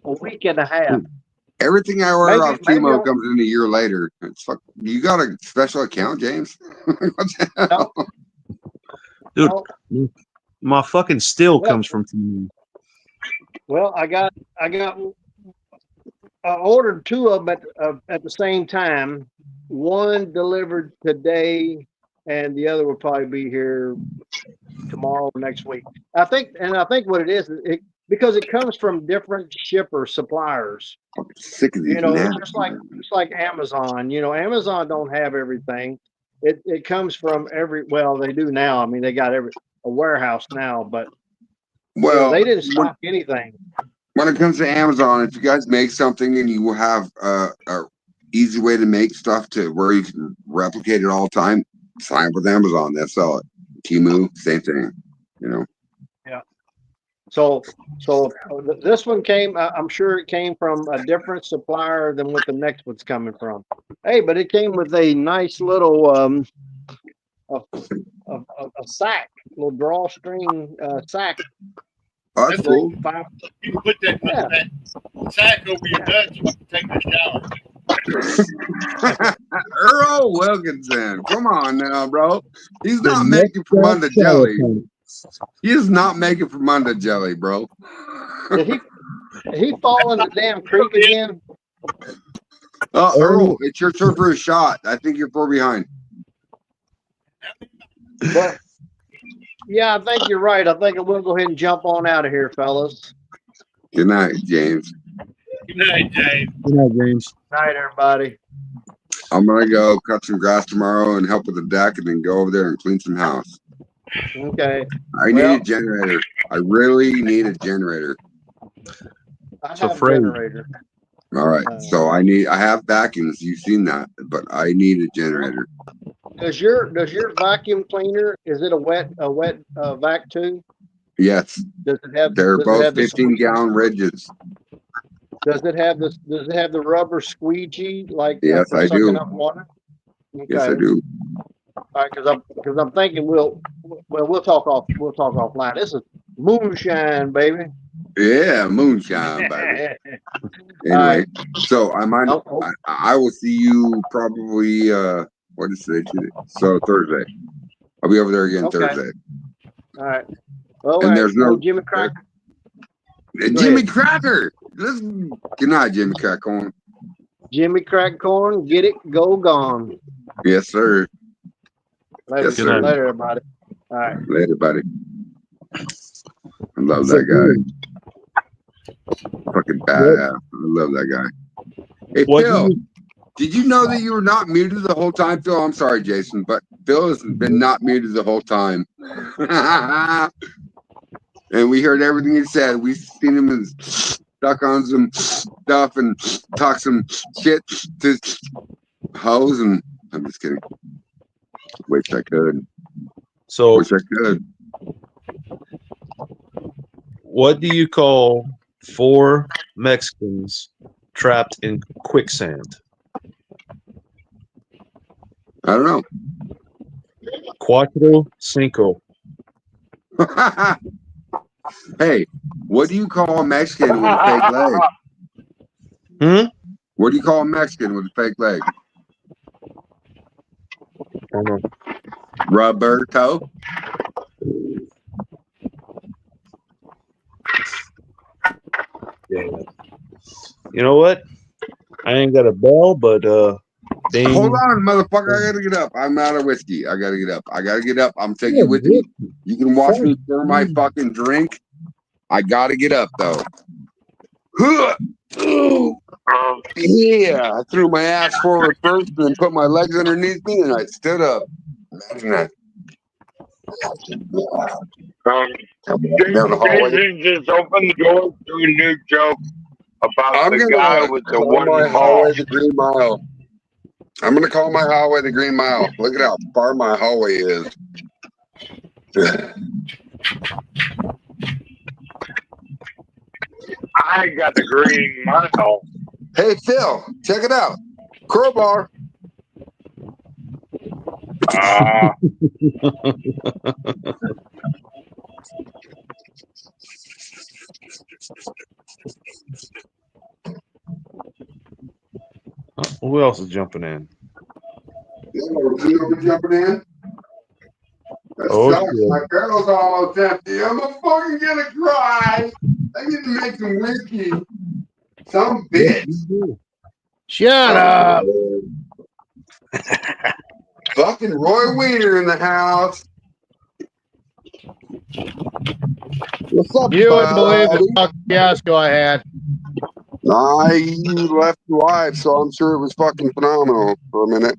A week and a half. Everything I order off Timo comes in a year later. It's you got a special account, James? What the hell? Dude, my fucking still comes from Timo. Well, I ordered two of them at the same time, one delivered today, and the other will probably be here tomorrow or next week. I think what it is, because it comes from different shipper suppliers. I'm sick of these You know, nasty just like Amazon. You know, Amazon don't have everything. It comes from well, they do now. I mean, they got a warehouse now, but Well, they didn't stock anything. when it comes to Amazon, if you guys make something and you have a easy way to make stuff to where you can replicate it all the time, sign up with Amazon. They'll sell it. Temu, same thing. You know. Yeah. So this one came. I'm sure it came from a different supplier than what the next one's coming from. Hey, but it came with a nice little a sack, little drawstring sack. Oh, that's cool. You can put that sack over your nuts when you take a shower. Earl Wilkinson, come on now, bro. He's not making from under jelly. He is not making from under jelly, bro. Did he fall in the damn creek again? Earl, it's your turn for a shot. I think you're 4 behind. But yeah, I think you're right. I think we'll go ahead and jump on out of here, fellas. Good night, James. Good night, James. Good night, James. Night, everybody. I'm gonna go cut some grass tomorrow and help with the deck, and then go over there and clean some house. Okay. I need a generator. I really need a generator. I have a generator. All right. So I have vacuums. You've seen that, but I need a generator. Does your vacuum cleaner, is it a wet vac too? Yes. Does it have? They're both 15-gallon ridges. Does it have the rubber squeegee like? Yes, for I sucking do. up water? Okay. Yes, I do. All right, because I'm thinking we'll talk offline. This is moonshine, baby. Yeah, moonshine, baby. Anyway, so I will see you probably what is today? So Thursday. I'll be over there again Thursday. All right. Well, and there's no Jimmy Cracker. Jimmy Cracker. Listen, good night, Jimmy Cracker. Jimmy Crack Corn, get it, go gone. Yes, sir. Later, yes, sir. Later, everybody. All right. Later, buddy. I love that guy. Fucking badass. I love that guy. Hey, Phil, did you know that you were not muted the whole time, Phil? I'm sorry, Jason, but Phil has been not muted the whole time. And we heard everything he said. We've seen him stuck on some stuff and talk some shit to hoes, and I'm just kidding. Wish I could. So, wish I could. What do you call 4 Mexicans trapped in quicksand? I don't know. Cuatro Cinco. Hey, what do you call a Mexican with a fake leg? What do you call a Mexican with a fake leg? I don't know. Roberto. Yeah. You know what? I ain't got a bell, but ding. Hold on, motherfucker! I gotta get up. I'm out of whiskey. I gotta get up. I gotta get up. I'm taking it with me. You can watch me pour my fucking drink. I gotta get up though. Yeah, I threw my ass forward first, and then put my legs underneath me, and I stood up. Imagine that. Jason just opened the door to a new joke about the guy with the one hallway, the Green Mile. I'm gonna call my hallway the Green Mile. Look at how far my hallway is. I got the Green Mile. Hey Phil, check it out. Crowbar. Who else is jumping in? You jumping in? Oh, my barrel's almost empty. I'm fucking gonna cry. I need to make some whiskey. Some bitch. Shut up. Fucking Roy Wiener in the house. What's up, You wouldn't believe the buddy? fucking fiasco I had. You left live, so I'm sure it was fucking phenomenal for a minute.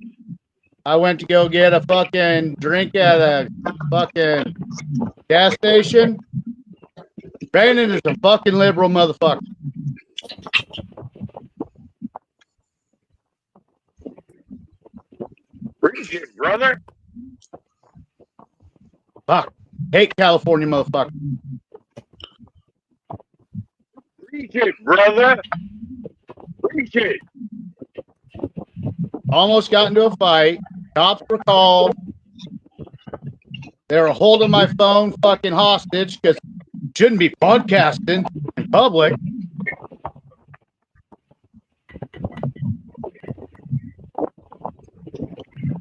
I went to go get a fucking drink at a fucking gas station. Brandon is a fucking liberal motherfucker. Appreciate it, brother. Fuck. Hate California motherfucker. Appreciate it, brother. Appreciate it. Almost got into a fight. Cops were called. They were holding my phone fucking hostage because shouldn't be podcasting in public.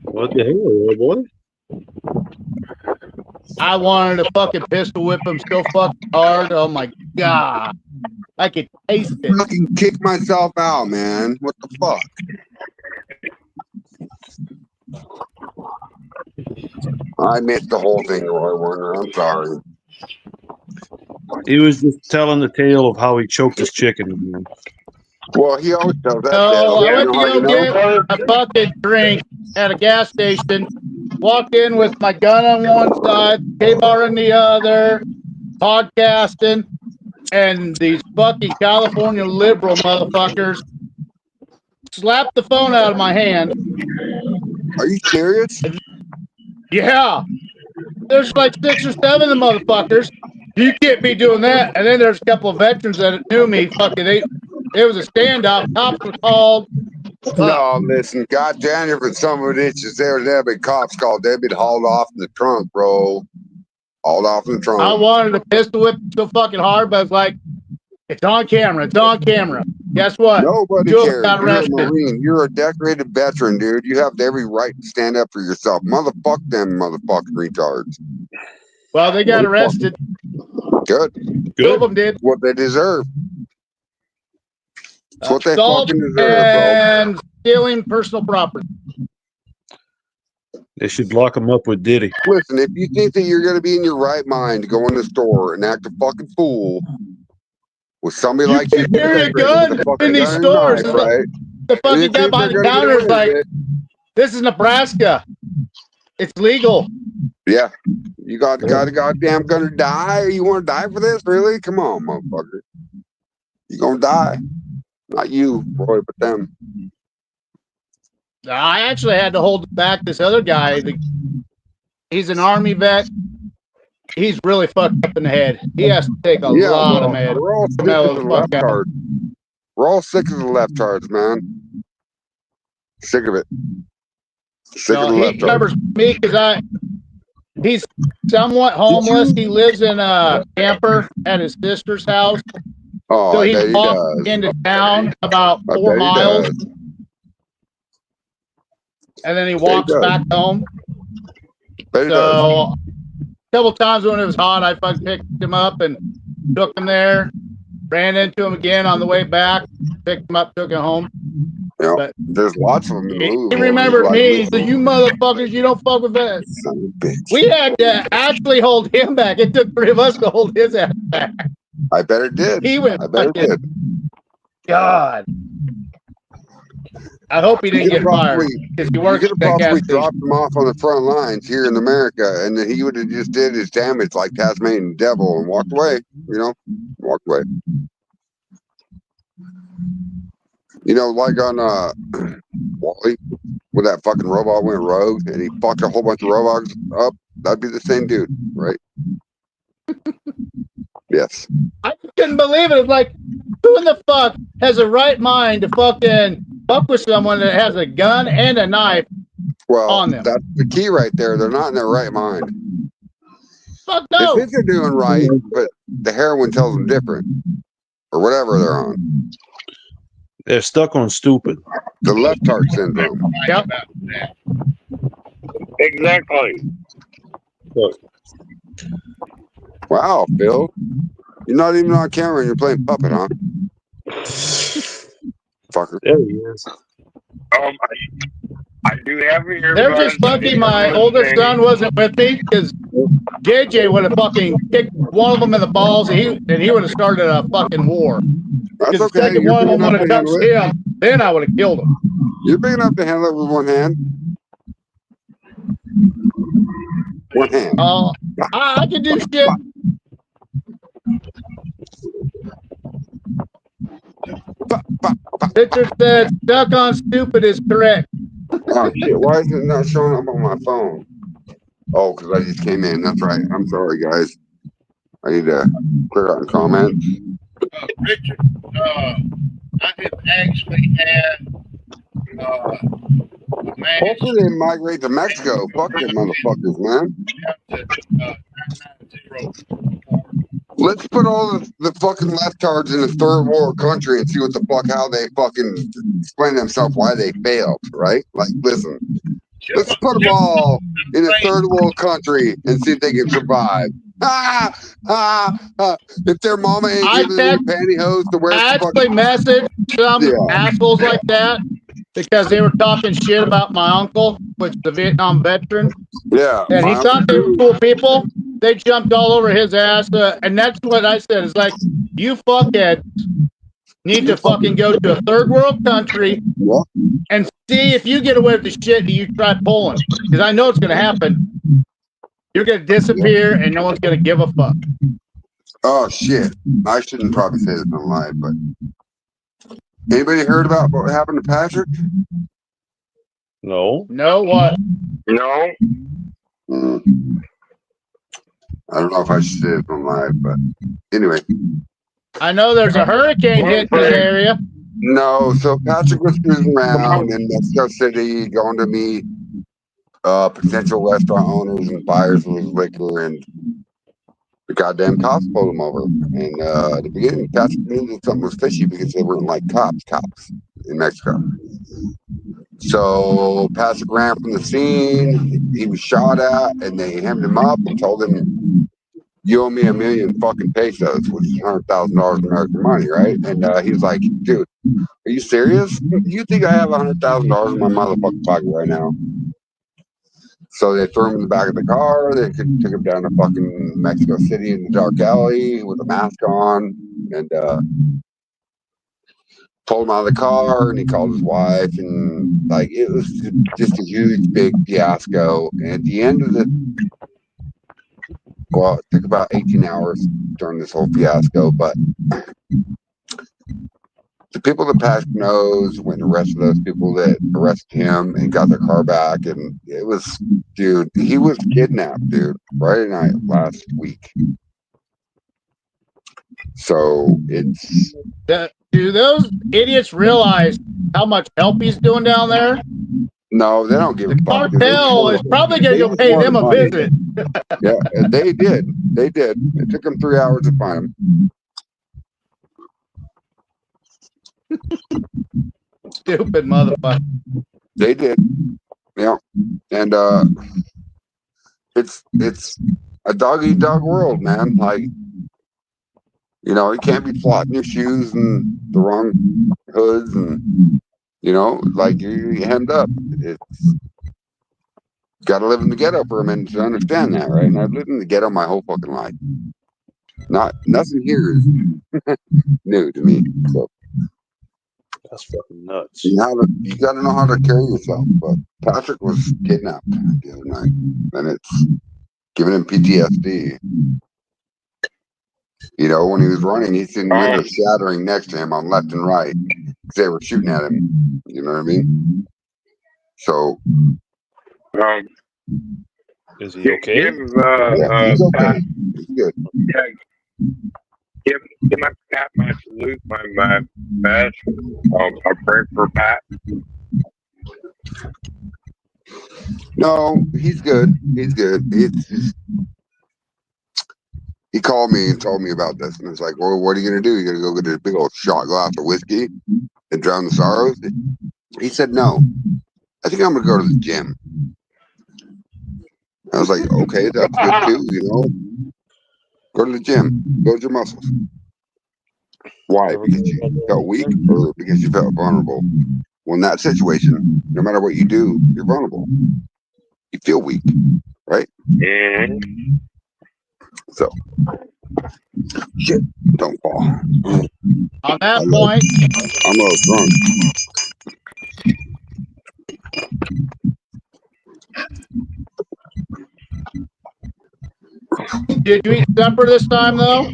What the hell, boy? I wanted to fucking pistol whip him so fucking hard. Oh my god. I could taste it. Fucking kick myself out, man. What the fuck? I missed the whole thing, Roy Warner. I'm sorry. He was just telling the tale of how he choked his chicken. Man. Well, he always does that. So I Dad. went to go get a fucking drink at a gas station. Walked in with my gun on one side, K-bar on the other, podcasting, and these fucking California liberal motherfuckers slapped the phone out of my hand. Are you serious? Yeah. There's like 6 or 7 of the motherfuckers. You can't be doing that. And then there's a couple of veterans that knew me. Fucking, it was a standoff. Cops were called. No, listen, goddamn, if it's some of the itches there, there'd be cops called. They'd be hauled off in the trunk, bro. Hauled off in the trunk. I wanted to pistol whip so fucking hard, but I was like, it's on camera. It's on camera. Guess what? Nobody Jules cares. got You're a arrested. Marine. You're a decorated veteran, dude. You have every right to stand up for yourself. Motherfuck them motherfucking retards. Well, they got arrested. Good. Two of them did. What they deserve. It's what they Assault fucking deserve, bro. and stealing personal property. They should lock him up with Diddy. Listen, if you think that you're going to be in your right mind to go in the store and act a fucking fool with somebody like you, carry a gun in these stores. right? The fucking guy behind the counter is like, this is Nebraska. It's legal. Yeah. You got a goddamn gonna die? You want to die for this? Really? Come on, motherfucker. You gonna die. Not you, Roy, but them. I actually had to hold back this other guy. He's an Army vet. He's really fucked up in the head. He has to take a lot of meds. We're all sick of the left charge. We're all sick of the left charge, man. Sick of it. Sick of the he left charge. covers me because he's somewhat homeless. He lives in a camper at his sister's house. Oh, so I he bet he walks does. into town about I 4 bet he miles. does. And then he Bet walks does. back home. Bet he does. So a couple times when it was hot, I fucking picked him up and took him there. Ran into him again on the way back. Picked him up, took him home. Yeah, But there's lots of them in he Louisville. remembered Like, me. He said, you motherfuckers, you don't fuck with that. son of a bitch. We had to actually hold him back. It took 3 of us to hold his ass back. I bet it did. He went I bet it fucking, did. God. I hope he didn't get fired because he You works could at have that gas probably station. dropped him off on the front lines here in America, and then he would have just did his damage like Tasmanian Devil and walked away. You know, walked away. You know, like on Wally, when that fucking robot went rogue and he fucked a whole bunch of robots up. That'd be the same dude, right? Yes. I couldn't believe it. It's like, who in the fuck has a right mind to fucking fuck with someone that has a gun and a knife Well, on them? that's the key right there. They're not in their right mind. Fuck They no. think they're doing right, but the heroin tells them different, or whatever they're on. They're stuck on stupid. The left heart syndrome. Yep. Exactly. Wow, Phil. You're not even on camera and you're playing puppet, huh? Fucker. There he is. I do have your earbuds. They're just lucky my oldest son wasn't with me because JJ would have fucking kicked one of them in the balls and he would have started a fucking war. That's Because the okay. second You're one of big them enough would to have handle touched it. him, then I would have killed him. You're big enough to handle it with one hand. One hand. I can do shit. Richard said, stuck on stupid is correct. Oh shit! Why is it not showing up on my phone? Oh, because I just came in. That's right. I'm sorry, guys. I need to clear out the comments. Richard, I have actually had a man Hopefully they migrate to Mexico. Fuck them motherfuckers, man. Let's put all the fucking leftards in a third world country and see what the fuck, how they fucking explain themselves why they failed, right? Like, listen, let's put them all in a third world country and see if they can survive. If their mama ain't giving them pantyhose to wear, I actually messaged some assholes like that because they were talking shit about my uncle, which is a Vietnam veteran. Yeah. And he thought they were cool people. They jumped all over his ass. And that's what I said. It's like, you fuckheads need to fucking go to a third world country and see if you get away with the shit that you try pulling. Because I know it's going to happen. You're going to disappear and no one's going to give a fuck. Oh, shit. I shouldn't probably say this on live, but anybody heard about what happened to Patrick? No. No, what? No. I don't know if I should say it on live, but anyway. I know there's a hurricane hitting this area. No, so Patrick was cruising around in Mexico City, going to meet potential restaurant owners and buyers of his liquor, and the goddamn cops pulled him over. And at the beginning, Patrick knew that something was fishy because they weren't like cops in Mexico. So Patrick ran from the scene. He was shot at, and they hemmed him up and told him, "You owe me $1 million fucking pesos, which is $100,000 American money, right?" And he's like, "Dude, are you serious? You think I have $100,000 in my motherfucking pocket right now?" So they threw him in the back of the car. They took him down to fucking Mexico City in the dark alley with a mask on, and pulled him out of the car. And he called his wife, and like it was just a huge, big fiasco. And at the end of it took about 18 hours during this whole fiasco, but the people that Patrick knows when the rest of those people that arrested him and got their car back, and it was, dude, he was kidnapped, dude, Friday night last week. So it's... Do those idiots realize how much help he's doing down there? No, they don't give a fuck. Cartel is probably going to go pay them a visit. Yeah, they did. They did. It took them 3 hours to find him. Stupid motherfucker. They did. Yeah. And it's a dog eat dog world, man. Like, you know, you can't be plotting your shoes and the wrong hoods, and you know, like you're hemmed up. It's got to live in the ghetto for a minute to understand that, right? And I've lived in the ghetto my whole fucking life. Nothing here is new to me. So that's fucking nuts. You got to know how to carry yourself. But Patrick was kidnapped the other night, and it's giving him PTSD. You know, when he was running, he's seen windows shattering next to him on left and right because they were shooting at him. You know what I mean? So, is he okay? Yeah, he's okay. He's good. Yeah, give my Pat my salute, my best. I pray for Pat. No, he's good. He's good. It's just, he called me and told me about this, and it's like, well, what are you gonna do? You gonna go get a big old shot glass of whiskey and drown the sorrows? He said, no. I think I'm gonna go to the gym. I was like, okay, that's good too. You know, go to the gym, build your muscles. Why? Because you felt weak, or because you felt vulnerable? Well, in that situation, no matter what you do, you're vulnerable. You feel weak, right? Mhm. So, shit, don't fall. On that point, I'm a little drunk. did you eat supper this time though?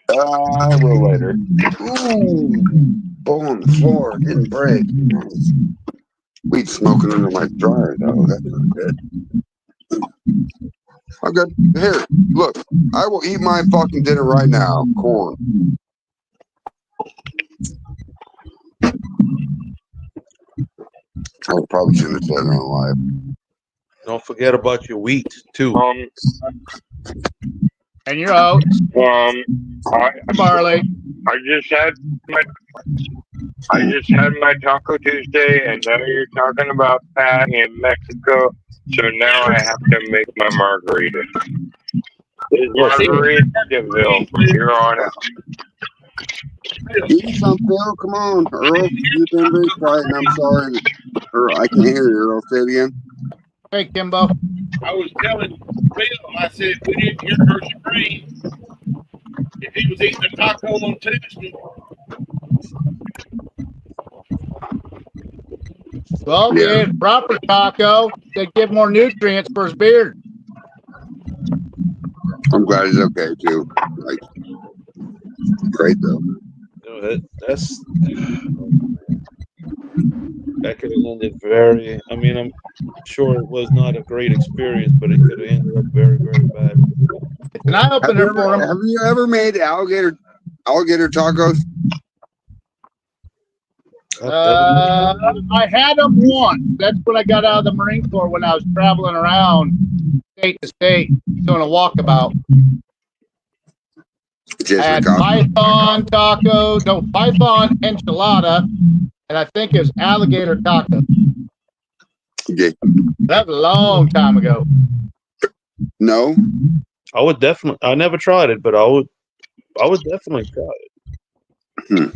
A little later. Ooh, bowl on the floor, didn't break. Nice. Weed smoking under my dryer, though. That's not good. I'm good. Here, look. I will eat my fucking dinner right now. Corn. I probably shouldn't have said it on live. Don't forget about your wheat too. And your oats, barley. I just had my Taco Tuesday, and now you're talking about Pat in Mexico. So now I have to make my margarita. It's Margaritaville from here on out. Eat some, Phil. Come on, Earl. You've been very quiet, and I'm sorry. Earl, I can't hear you, Earl. Say it again. Hey, Kimbo. I was telling Bill, I said, we didn't hear Hershey Green if he was eating a taco on Tuesday. Well, if he ate a proper taco, they give more nutrients for his beard. I'm glad he's okay, too. Like, great, though. You know, that could have ended very. I mean, I'm sure it was not a great experience, but it could have ended up very, very bad. It's an eye opener for him. Have you ever made alligator tacos? I had them once. That's when I got out of the Marine Corps when I was traveling around state to state doing a walkabout. I had python taco, no, python enchilada, and I think it was alligator taco. Yeah. That was a long time ago. No, I would definitely. I never tried it, but I would definitely try it.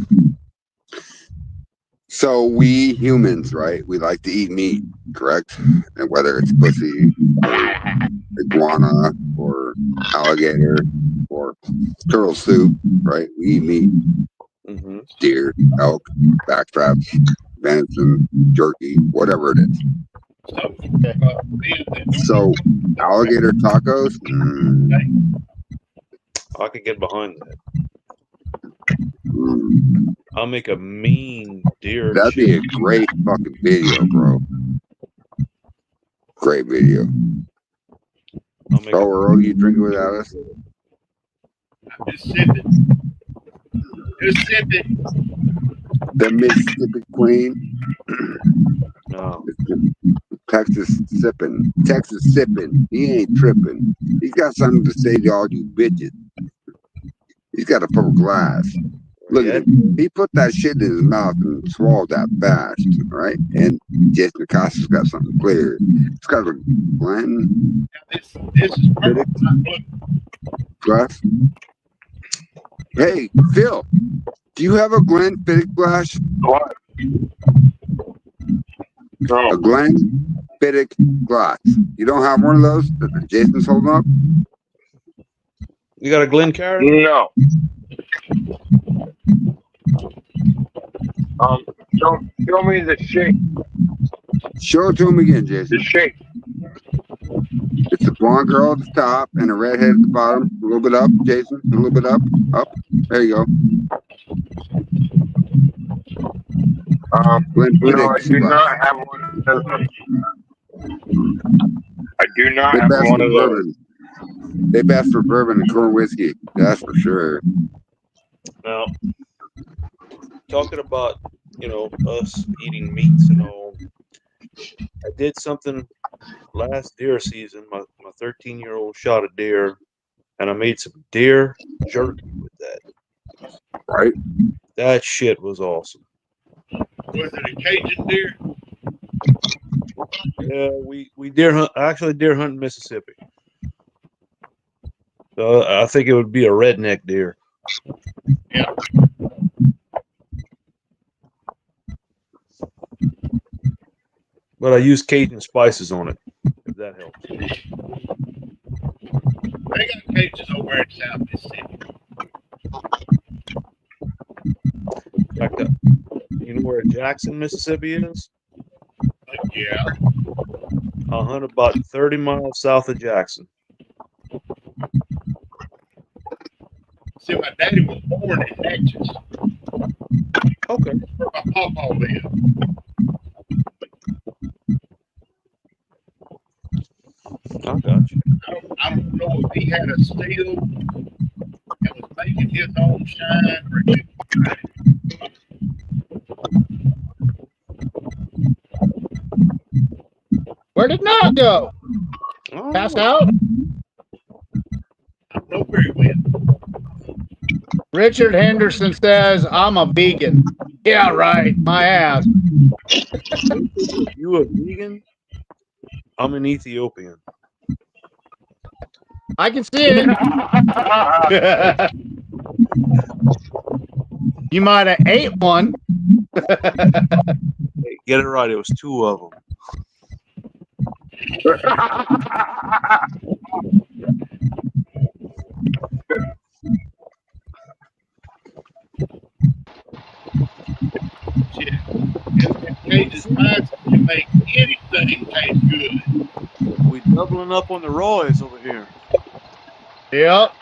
So we humans, right? We like to eat meat, correct? And whether it's pussy or iguana or alligator or turtle soup, right? We eat meat. Mm-hmm. Deer, elk, backstraps, venison, jerky, whatever it is. So alligator tacos. I could get behind that. Mm. I'll make a mean deer. That'd be a great fucking video, bro. Great video. Oh, Earl, you drinking without us? Just sipping. Just sipping. The Mississippi Queen. No. Texas sipping. He ain't tripping. He's got something to say to all you bitches. He's got a purple glass. Look at him. He put that shit in his mouth and swallowed that fast, right? And Jason Acosta's got something clear. It's got a Glen. This is perfect. Glass. Hey, Phil, do you have a Glenfiddich glass? What? A Glenfiddich glass. You don't have one of those that Jason's holding up? You got a Glencairn? No. Show me the shake. Show it to him again, Jason. The shake. It's a blonde girl at the top and a redhead at the bottom. A little bit up, Jason. A little bit up. Up. There you go. No, I do not have one of those. I do not have one of those. They best for bourbon and corn whiskey. That's for sure. Now, talking about, us eating meats and all, I did something last deer season. My 13-year-old shot a deer, and I made some deer jerky with that. Right? That shit was awesome. Was it a Cajun deer? Yeah, we deer hunt. Actually, deer hunt in Mississippi. So I think it would be a redneck deer. Yeah. but I use Cajun spices on it, if that helps. They got cages over in South Mississippi. In fact, you know where Jackson, Mississippi is? Yeah. I hunt about 30 miles south of Jackson. See, my daddy was born in Texas. Okay. Where my papa lived. I got you. I don't know if he had a steel and was making his own shine or if Where did Nog go? Oh, Pass out? I don't know where he went. Richard Henderson says, I'm a vegan. Yeah, right. My ass. You a vegan? I'm an Ethiopian. I can see it. You might have ate one. Hey, get it right. It was 2 of them. Shit. If Cage's spices can make anything taste good. We doubling up on the Roys over here. Yep.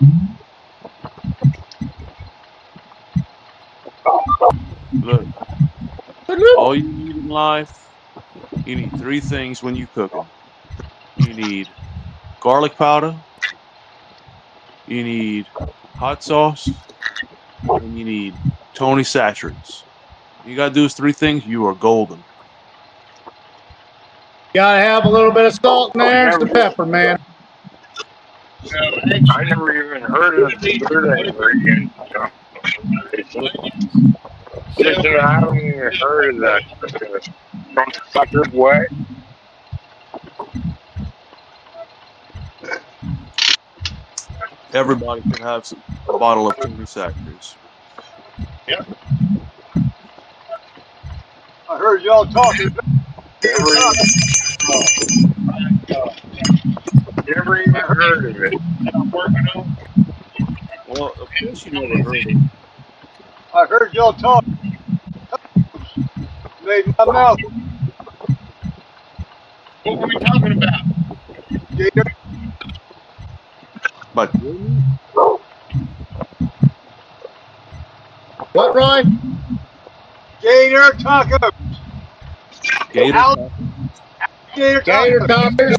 Look, all you need in life, you need 3 things when you cooking. You need garlic powder, you need hot sauce, and you need Tony Saturates. You gotta do those 3 things, you are golden. Gotta have a little bit of salt in there and some pepper, man. I never even heard of the bird again. Listen, I haven't even heard of that. From sucker what? Everybody can have a bottle of Tony Saturates. Yep. I heard y'all talking. Never even heard of it. I'm working on. Well, of course you never heard of it. I heard y'all talking. Made my mouth. What were we talking about? Gator. But What, Roy? Gator tacos. Gator Al- Gator Gator tacos. talkers.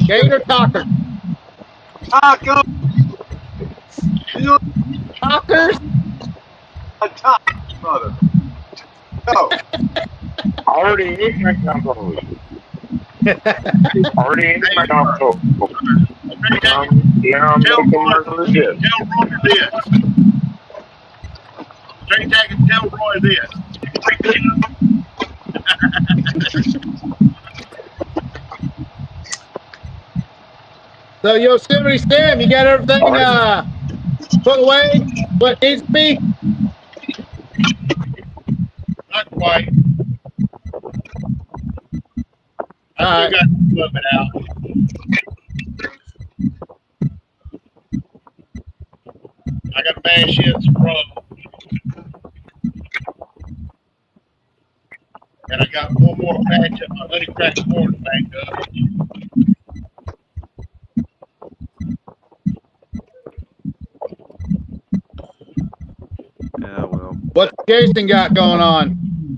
Gator talkers. Tacos. You know, Talkers. a taco, brother. No. Already ate my tacos. Already ate my tacos. Now I'm Tell making Roy, my legit. tell Roy this. Straight tag and tell Roy this. So Yosemite Sam, you got everything put away? What needs to be? Not quite. I All still got some of it out. I got to mash in some rum. And I got one more batch of my honey cracked corn banked up. Yeah, well, What's Jason got going on?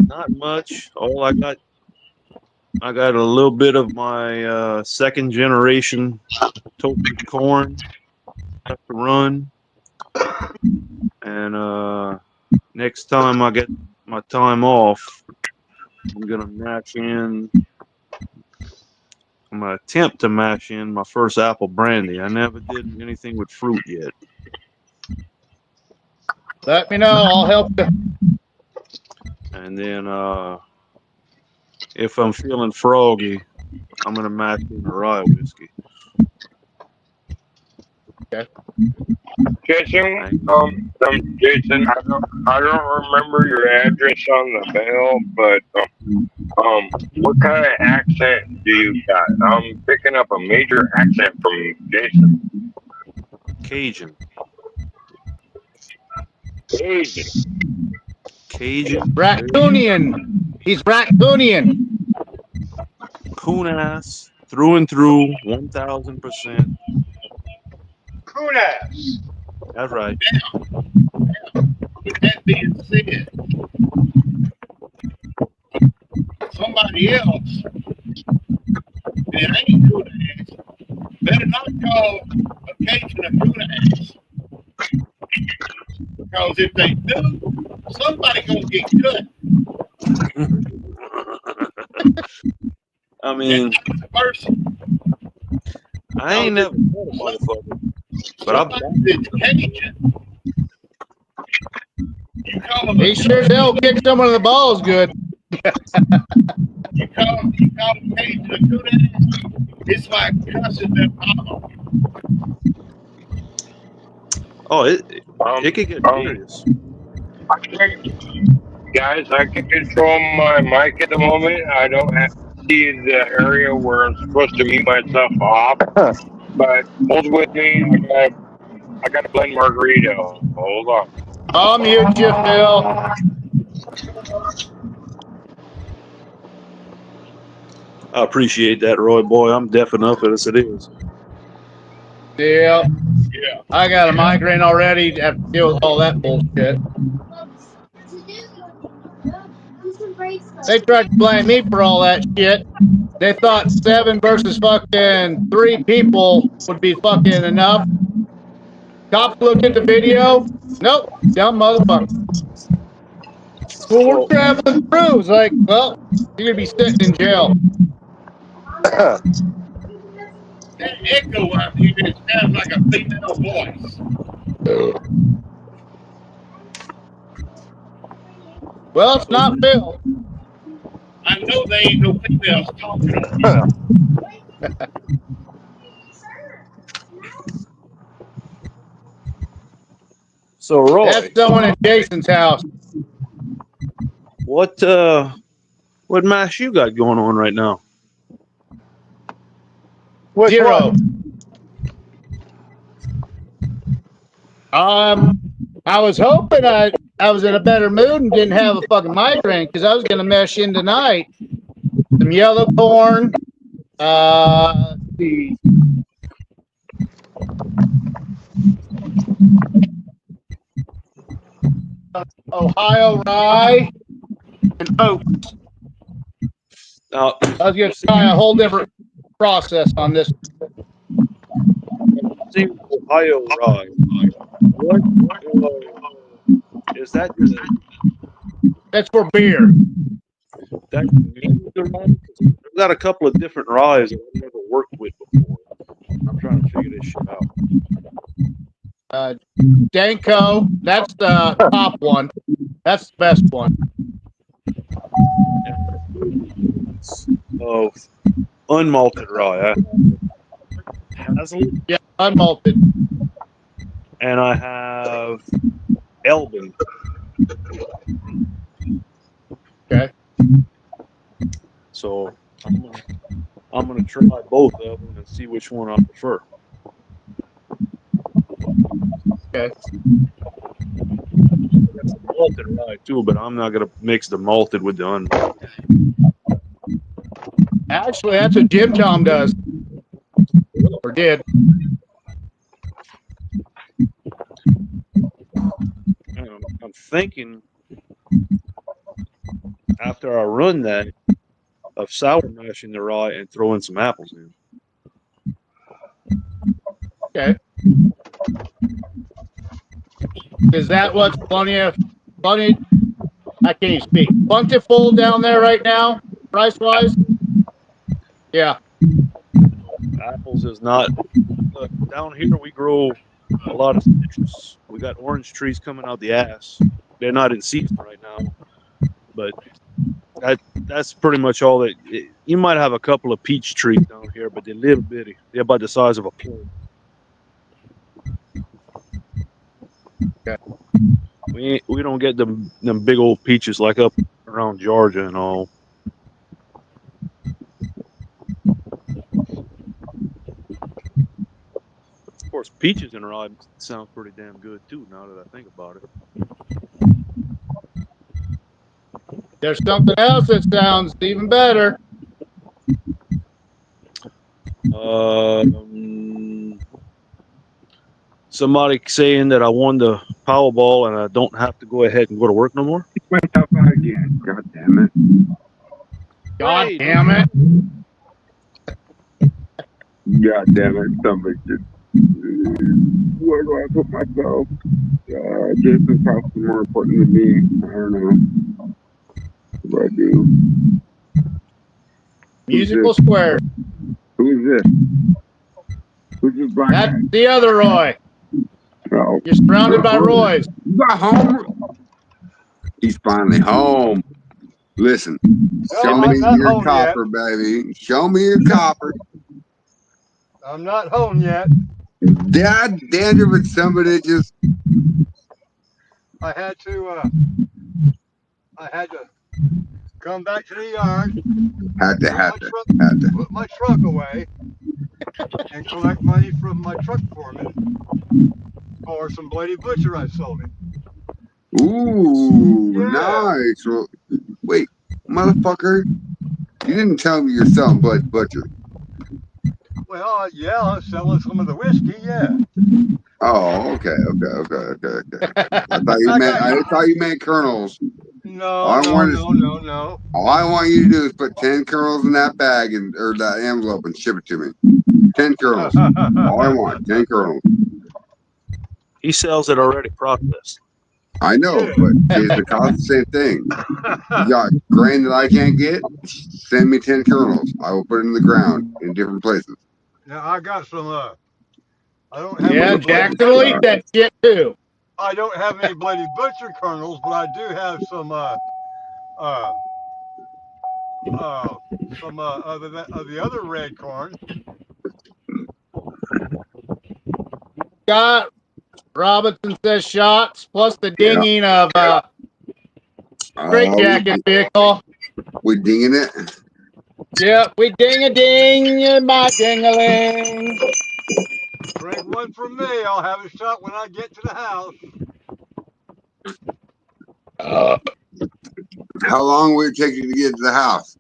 not much. All I got a little bit of my 2nd generation toasted corn left to run. And next time I get my time off, I'm gonna attempt to mash in my first apple brandy. I never did anything with fruit yet. Let me know. I'll help you. And then if I'm feeling froggy, I'm gonna mash in a rye whiskey. Okay. Jason, Jason, I don't remember your address on the mail, but What kind of accent do you got? I'm picking up a major accent from Jason. Cajun. Cajun. Raccoonian. He's raccoonian. Coon ass through and through, 1000%. Coon ass. That's right. With that being said, somebody else that ain't coon ass better not call a Cajun a coon ass. Because if they do, somebody gonna get cut. I mean, Person. I ain't never met a motherfucker, but I'm Somebody that's Cajun, you call them He sure as hell kicked someone in the balls good. you call them Cajun a coon ass, it's like cussing their mama. Oh, it Um, could get um, serious. guys, I can control my mic at the moment. I don't have to see the area where I'm supposed to mute myself off. But hold with me. I got a blend margarita. Hold on. I'll mute you, Phil. I appreciate that, Roy boy. I'm deaf enough as it is. Yeah. Yeah. I got a migraine already to have to deal with all that bullshit. They tried to blame me for all that shit. They thought 7 versus fucking 3 people would be fucking enough. Cops looked at the video. Nope, dumb motherfucker. Well, we're traveling through. It's like, well, you're gonna be sitting in jail. That echo out here, it sounds like a female voice. Well, it's not Phil. I know there ain't no females talking on here. So, Roy, That's someone at Jason's house. what mash you got going on right now? Which 0. one? I was hoping I was in a better mood and didn't have a fucking migraine because I was gonna mesh in tonight. Some yellow corn. Let's see. Ohio rye and oats. Now, I was gonna try a whole different process on this. see, Ohio rye. What is that? That's for beer. That I've got a couple of different ryes that I've never worked with before. I'm trying to figure this shit out. Danko, that's the top one. That's the best one. Of unmalted rye. Hazelnut, Yeah, unmalted. and I have Elbin. Okay. So I'm gonna try both of them and see which one I prefer. Okay. That's a malted rye too, but I'm not gonna mix the malted with the unmalted. Actually, that's what Jim Tom does. Or did. I'm thinking after I run that of sour mashing the rye and throwing some apples in. Okay. Is that what's plenty? I can't even speak. Plentiful down there right now, price wise? Yeah. Apples is not. Look, down here we grow a lot of citrus. We got orange trees coming out the ass. They're not in season right now, but that's pretty much all that. You might have a couple of peach trees down here, but they're little bitty. They're about the size of a plum. Okay. We don't get them big old peaches like up around Georgia and all. course, peaches and rye sound pretty damn good too. Now that I think about it. There's something else that sounds even better. Somebody saying that I won the Powerball and I don't have to go ahead and go to work no more. Went up again. God damn it. God Great. damn it. God damn it. Somebody should. Where do I put myself? Jason's house is more important than me. I don't know. What do I do? Musical square. Who is this? Who's this black That's guy? the other Roy. Oh. You're surrounded by Roys. You got home? He's finally home. Listen, show No, me I'm not your home yet. copper, baby. Show me your copper. I'm not home yet. Dad, dander, but somebody just I had to come back to the yard, had to. put my truck away, and collect money from my truck foreman for some bloody butcher I sold him. Ooh, Yeah. nice. Well, wait, motherfucker. You didn't tell me you're selling blood butcher. Well, yeah, I'm selling some of the whiskey. Yeah. Oh, okay. I thought you meant kernels. No. All I want you to do is put 10 kernels in that bag or that envelope and ship it to me. 10 kernels. All I want, 10 kernels. He sells it already processed. I know, but it's the cost the same thing. You got grain that I can't get? Send me 10 kernels. I will put it in the ground in different places. Now I got some. I don't have Yeah, any bloody. Jackson will eat that shit too. I don't have any bloody butcher kernels, but I do have some. Some of the other red corn. Scott Robinson says shots plus the dinging of straitjacket vehicle. We dinging it? Yep, we ding a ding, my ding-a-ling. Drink one from me. I'll have a shot when I get to the house. How long will it take you to get to the house?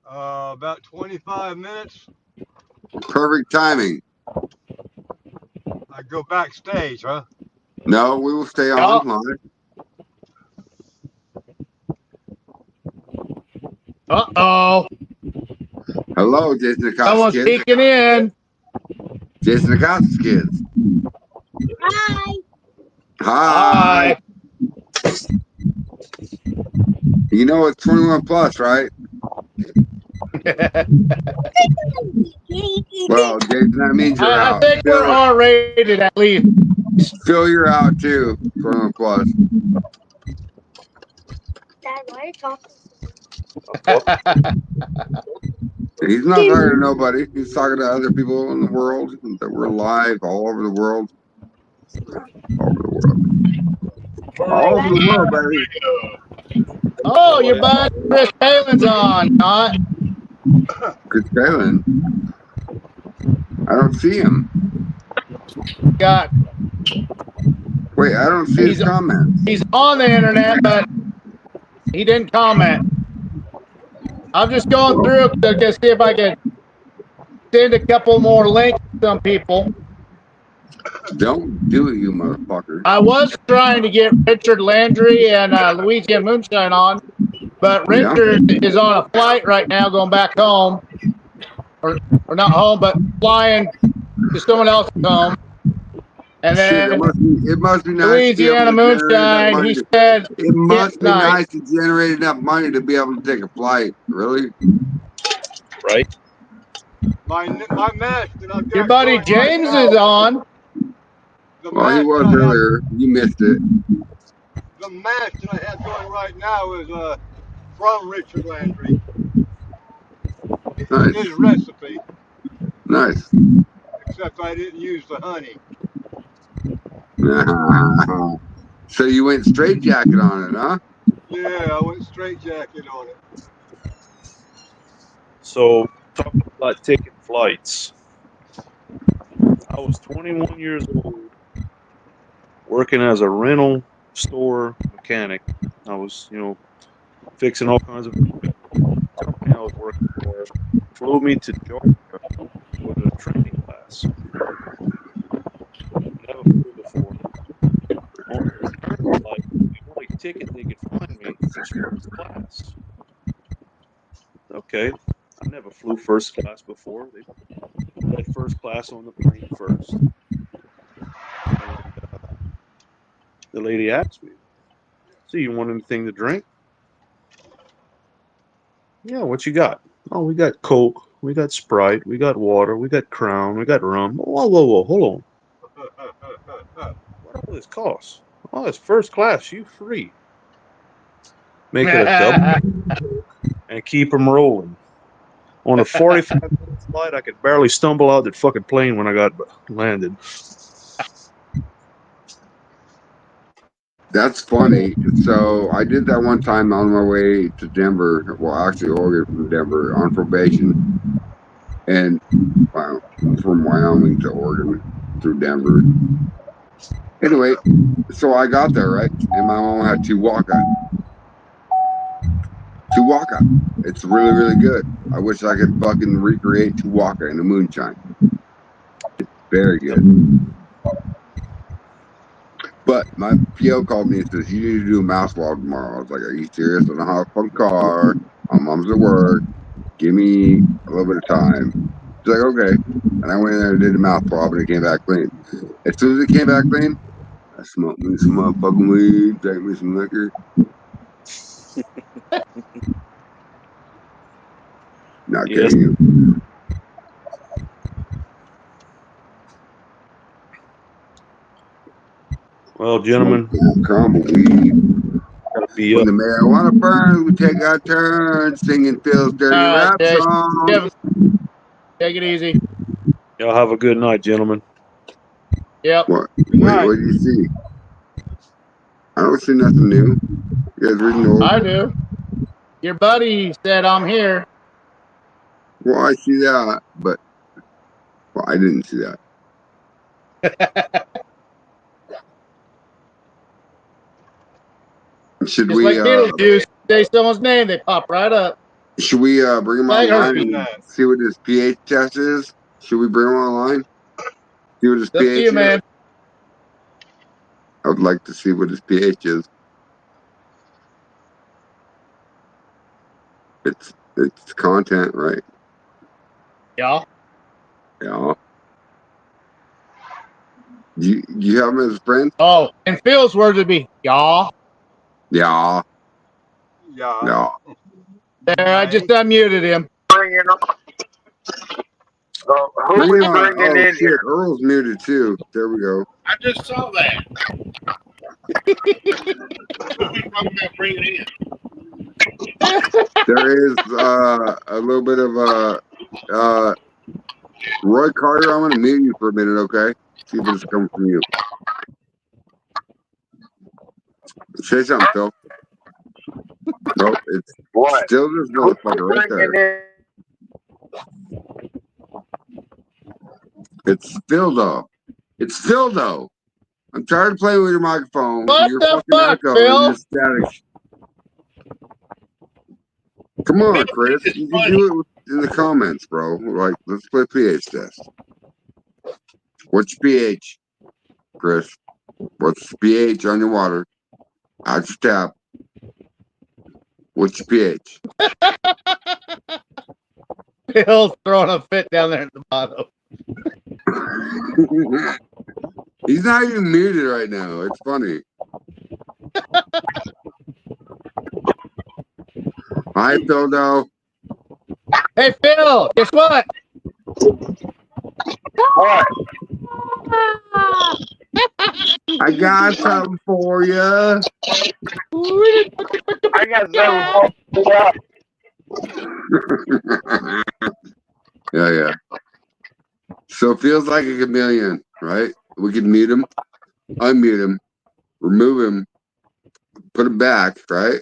About 25 minutes. Perfect timing. I go backstage, huh? No, we will stay online. Uh-oh. Hello, Jason Acosta's Someone's kids. peeking in. Jason Acosta's kids. Hi. Hi. You know it's 21 plus, right? Well, Jason, that means you're I out. think we're R-rated at least. Phil, you're out too. 21 plus. Dad, why are you talking? He's not talking to nobody. He's talking to other people in the world that we're live all over the world. All over the world, baby. Oh, you're back. Chris Palin's on, not. Chris Palin. I don't see him. Got. Wait, I don't see his comments. He's on the internet, but he didn't comment. I'm just going through to see if I can send a couple more links to some people. Don't do it, you motherfucker. I was trying to get Richard Landry and Louisiana Moonshine on, but Richard is on a flight right now going back home. Or not home, but flying to someone else's home. And then it must be nice Louisiana Moonshine, he said it must be nice to generate enough money to be able to take a flight. Really? Right. My mask that I've got. Your buddy James is on. Well, he was earlier. You missed it. The mask that I have going right now is from Richard Landry. Nice. His recipe. Nice. Except I didn't use the honey. So you went straight jacket on it, huh? Yeah, I went straight jacket on it. So talking about taking flights. I was 21 years old, working as a rental store mechanic. I was, fixing all kinds of equipment. The company I was working for flew me to Georgia for a training class. Never flew before. On the return flight, the only ticket they could find me was first class. Okay, I never flew first class before. They had first class on the plane first. And the lady asked me, "So you want anything to drink?" "Yeah, what you got?" "Oh, we got Coke, we got Sprite, we got water, we got Crown, we got rum." "Whoa, whoa, whoa, hold on. What all this costs?" "Oh, it's first class, you free." Make it a double and keep them rolling. On a 45-minute flight, I could barely stumble out that fucking plane when I got landed. That's funny. So I did that one time on my way to Denver. Well, actually, Oregon from Denver on probation, and wow, from Wyoming to Oregon through Denver. Anyway, so I got there right, and my mom had Chihuahua. Chihuahua. It's really, really good. I wish I could fucking recreate Chihuahua in the moonshine. It's very good. But my PO called me and says, "You need to do a mouse log tomorrow." I was like, "Are you serious? I don't have a fun car. My mom's at work. Give me a little bit of time." She's like, "Okay." And I went in there and did the mouth swab and it came back clean. As soon as it came back clean, I smoked me some motherfucking weed, drank me some liquor. Not Yes. kidding you. Well, gentlemen, Crumble weed. gotta be When up. the marijuana burns, we take our turn singing Phil's dirty All right, rap Chase. song. Kevin, take it easy. Y'all have a good night, gentlemen. Yep. What? Good Wait, night. what do you see? I don't see nothing new. You guys reading the old I book? do. Your buddy said I'm here. Well, I see that, but well, I didn't see that. Should Just we like Beetlejuice, say someone's name, they pop right up. should we bring him Like online Herbie. and see what his pH test is? Should we bring him online? See what his Up to pH you, is? man. I would like to see what his pH is. It's content, right? Yeah. Yeah. You have him as a friend? Oh, and Phil's words would be, y'all. Yeah. Yeah. Yeah. There, I just unmuted him. Bringing up. Who Bring we him on. bringing Oh in shit, here? Earl's muted too. There we go. I just saw that. Who we talking about bringing in? There is a little bit of Roy Carter. I'm gonna mute you for a minute, okay? See if it's coming from you. Say something, Phil. Nope, it's What? still this Who we motherfucker right bringing there. in? It's Phil though. It's Phil though. I'm tired of playing with your microphone. What You're the fucking fuck, echo and Phil? you're static. Come on, Chris. It's You can funny. do it in the comments, bro. Like, let's play pH test. What's your pH, Chris? What's the pH on your water? Out your tap. What's your pH? Phil's throwing a fit down there at the bottom. He's not even muted right now. It's funny. Hi, Phil. Though. Hey, Phil, guess what? What? I got something for you. I got something for Yeah, yeah. So it feels like a chameleon, right? We can mute him, unmute him, remove him, put him back, right?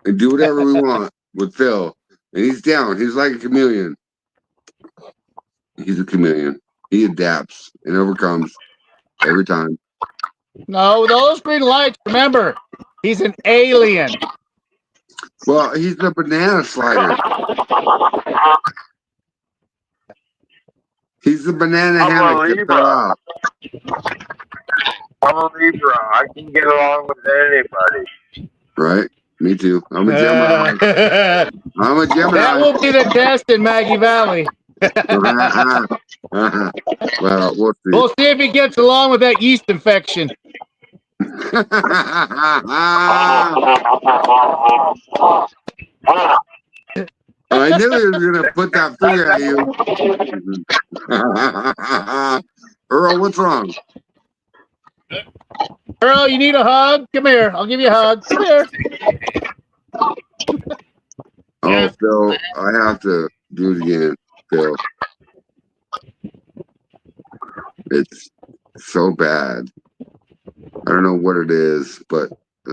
And do whatever we want with Phil. And he's down. He's like a chameleon. He's a chameleon. He adapts and overcomes every time. No, those green lights. Remember, he's an alien. Well, he's a banana slider. He's the banana I'm a hammock that fell Libra. out. I'm a Libra. I can get along with anybody. Right? Me too. I'm a Gemini. that I'm a Gemini. will be the test in Maggie Valley. Well, we'll see. We'll see if he gets along with that yeast infection. I knew he was going to put that finger at you. Earl, what's wrong? Earl, you need a hug? Come here. I'll give you a hug. Come here. Oh, Phil, I have to do it again, Phil. It's so bad. I don't know what it is, but I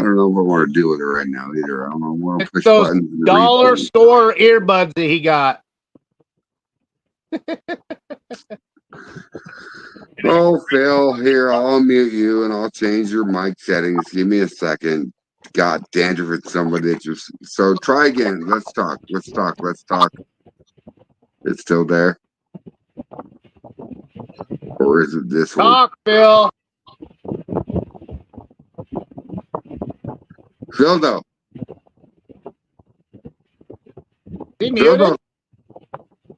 don't know if I want to deal with it right now either. I don't know. I want to It's push those buttons. And dollar read store earbuds that he got. Oh, Phil, here, I'll unmute you and I'll change your mic settings. Give me a second. God damn it, it's somebody that just. So try again. Let's talk. Let's talk. Let's talk. It's still there? Or is it this one? Talk, Phil. Phil, though. He Phil, muted? though.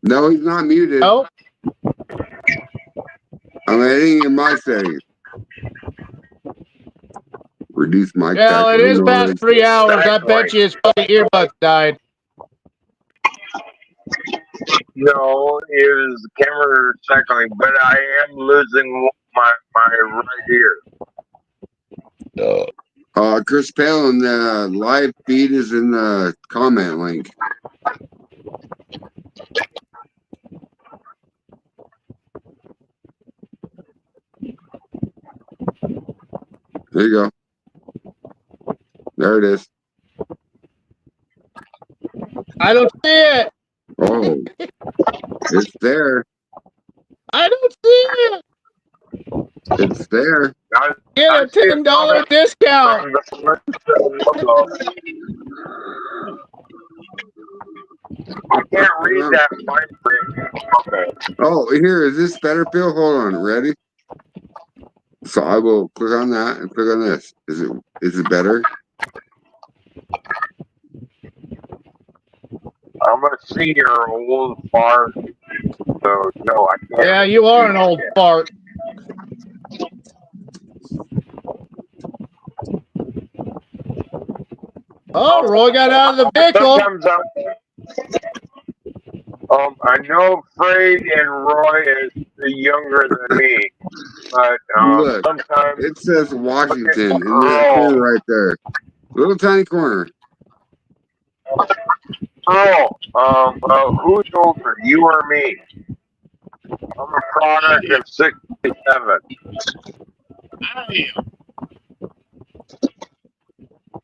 No, he's not muted. No. I'm editing in my settings. Reduce mic Well, it background is past noise. 3 hours. I bet you his fucking earbuds died. No, it was the camera cycling, but I am losing my right ear. Chris Palin, the live feed is in the comment link. There you go. There it is. I don't see it. Oh, it's there. I don't see it. It's there. Get a $10 discount. I can't read that fine print. Okay. Oh, here, is this better, Phil? Hold on. Ready? So I will click on that and click on this. Is it better? I'm a senior old fart, so no, I can't. Yeah, you are an old fart. Oh, Roy got out of the vehicle. Sometimes I know Fred and Roy is younger than me, but Look, sometimes it says Washington in that corner right there. Little tiny corner. Who's older, you or me? I'm a product of '67. I am.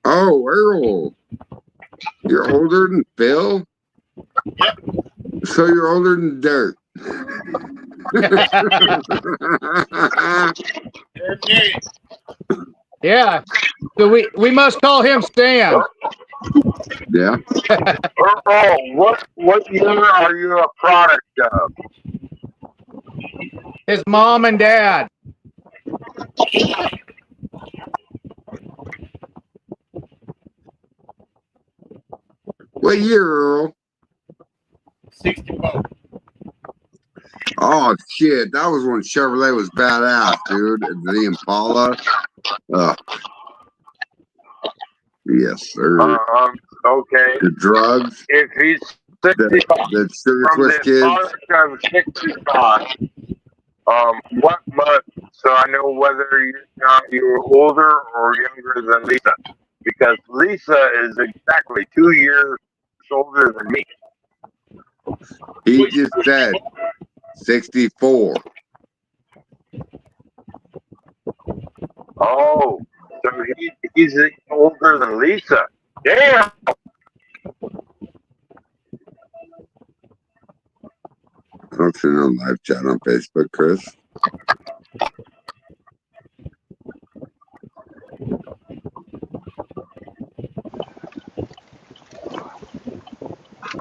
Oh, Earl. You're older than Phil? Yep. So you're older than dirt. Yeah. So we must call him Stan. Yeah. What year are you a product of? His mom and dad. What year, Earl? 64. Oh shit, that was when Chevrolet was badass, dude. The Impala. Yes, sir. Okay. The drugs. If he's 65, the Sugar from Twist the kids. product of 65, what month? So I know whether you're older or younger than Lisa, because Lisa is exactly 2 years older than me. He just said 64. Oh, so he's older than Lisa. Damn. don't see no live chat on Facebook, Chris.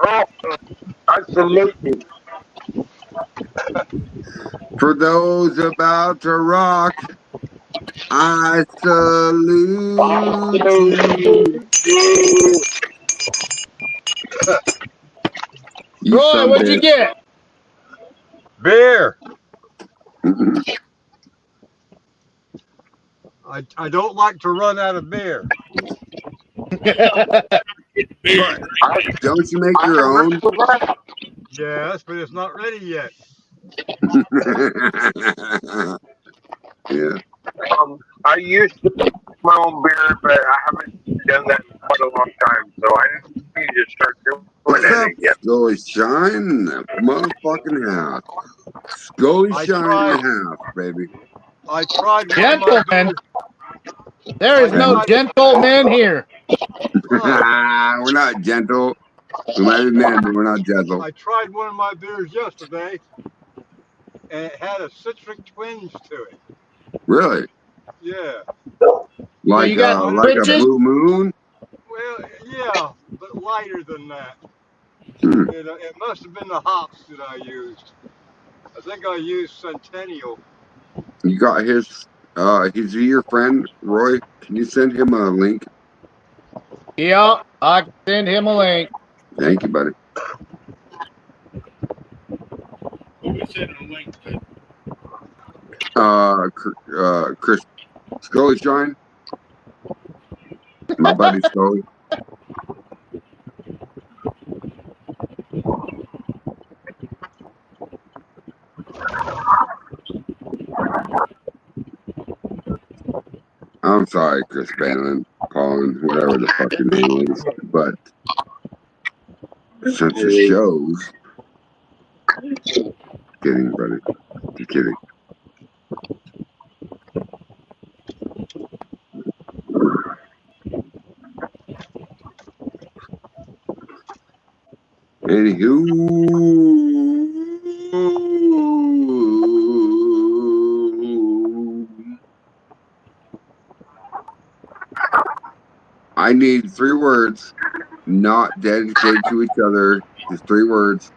Oh, I salute you. For those about to rock, I salute you. You Roy, son what'd you get? Beer. I don't like to run out of beer. But don't you make your own? Yes, but it's not ready yet. Yeah. I used to make my own beer, but I haven't done that in quite a long time. So I need to start doing What's it up, again. Scully Shine in the motherfucking house? Scully I Shine in tried. the house, baby. I tried one of my Gentlemen. beers. There is no gentleman here. We're not gentle. We might be men, but we're not gentle. I tried one of my beers yesterday, and it had a citric twinge to it. Really? Yeah. Like you got like a twitches? blue moon? Well, yeah, but lighter than that. Hmm. It must have been the hops that I used. I think I used Centennial. You got his is he your friend, Roy? Can you send him a link? Yeah, I can send him a link. Thank you, buddy. Who we sending a link to? Chris Scully Shine. My buddy Scully. I'm sorry, Chris Bannon, Colin, whatever the fuck your name is, but since the shows, kidding, buddy, just kidding. Anywho, I need 3 words, not dedicated to each other. Just 3 words.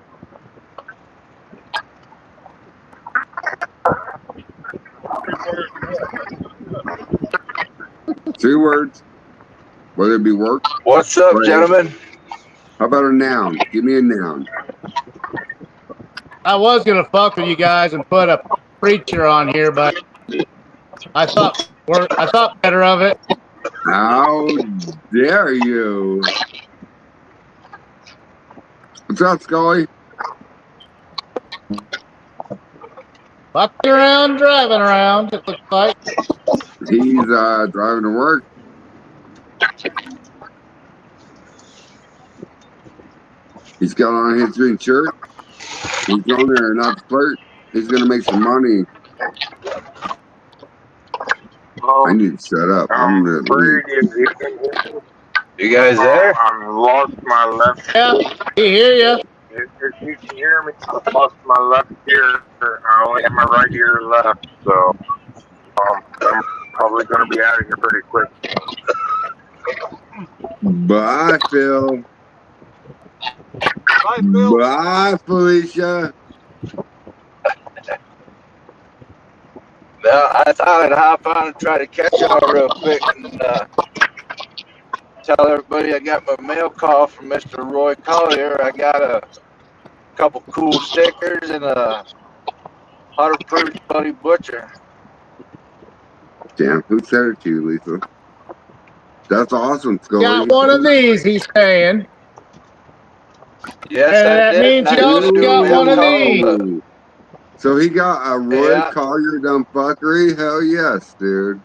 Three words, whether it be work. What's up, play. gentlemen? How about a noun? Give me a noun. I was gonna fuck with you guys and put a preacher on here, but I thought better of it. How dare you? What's up, Scully? Fucking around, driving around, it looks like. He's driving to work. He's got on his green shirt. He's going there not to flirt. He's gonna make some money. I need to shut up. I'm gonna leave. You guys there? I've lost my left. Yeah, he hear you. If you can hear me, I've lost my left ear. I only have my right ear left, so I'm probably going to be out of here pretty quick. Bye, Phil. Bye, Phil. Bye, Felicia. Well, I thought I'd hop on and try to catch y'all real quick and tell everybody I got my mail call from Mr. Roy Collier. I got a couple cool stickers and a 100-proof Buddy Butcher. Damn, who said it to you, Lisa? That's awesome, Scully. Got one of these, he's saying. Yes, and I that did. means you also got one of these. So he got a Roy Yeah. Collier dumb fuckery? Hell yes, dude.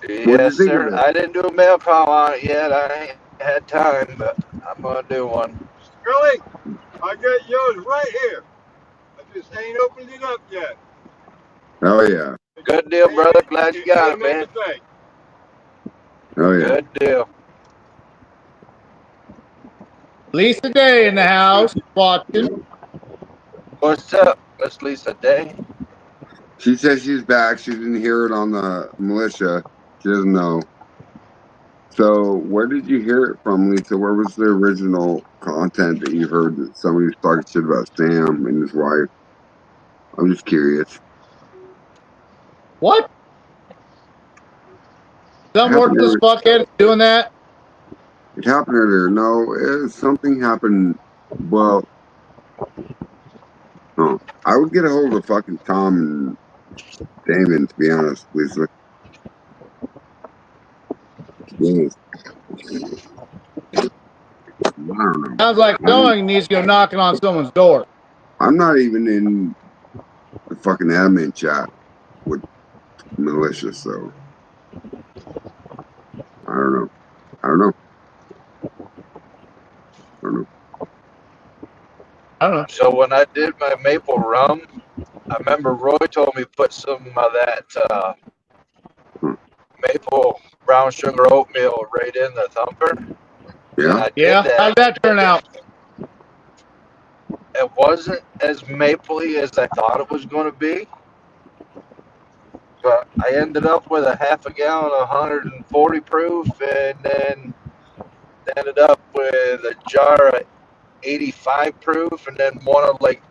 Yes, sir. I didn't do a mail call on it yet. I ain't had time, but I'm going to do one. Scully, I got yours right here. I just ain't opened it up yet. Oh yeah. Good deal, brother. Glad you got it, man. Oh yeah. Good deal. Lisa Day in the house watching. What's up, Miss Lisa Day? She says she's back. She didn't hear it on the militia. She doesn't know. So where did you hear it from, Lisa? Where was the original content that you heard that somebody was talking shit about Sam and his wife? I'm just curious. What? Some Happened worthless fuckhead doing that? It happened earlier. No, something happened. Well, no. I would get a hold of fucking Tom and Damon, to be honest, Lisa. Yes. I don't know. Sounds like someone needs to go knocking on someone's door. I'm not even in the fucking admin chat with militia, so I don't know. I don't know. So when I did my maple rum, I remember Roy told me put some of that maple brown sugar oatmeal right in the thumper. Yeah. Yeah. How did that turn out? It wasn't as mapley as I thought it was going to be, but I ended up with a half a gallon of 140 proof, and then ended up with a jar of 85 proof, and then one of like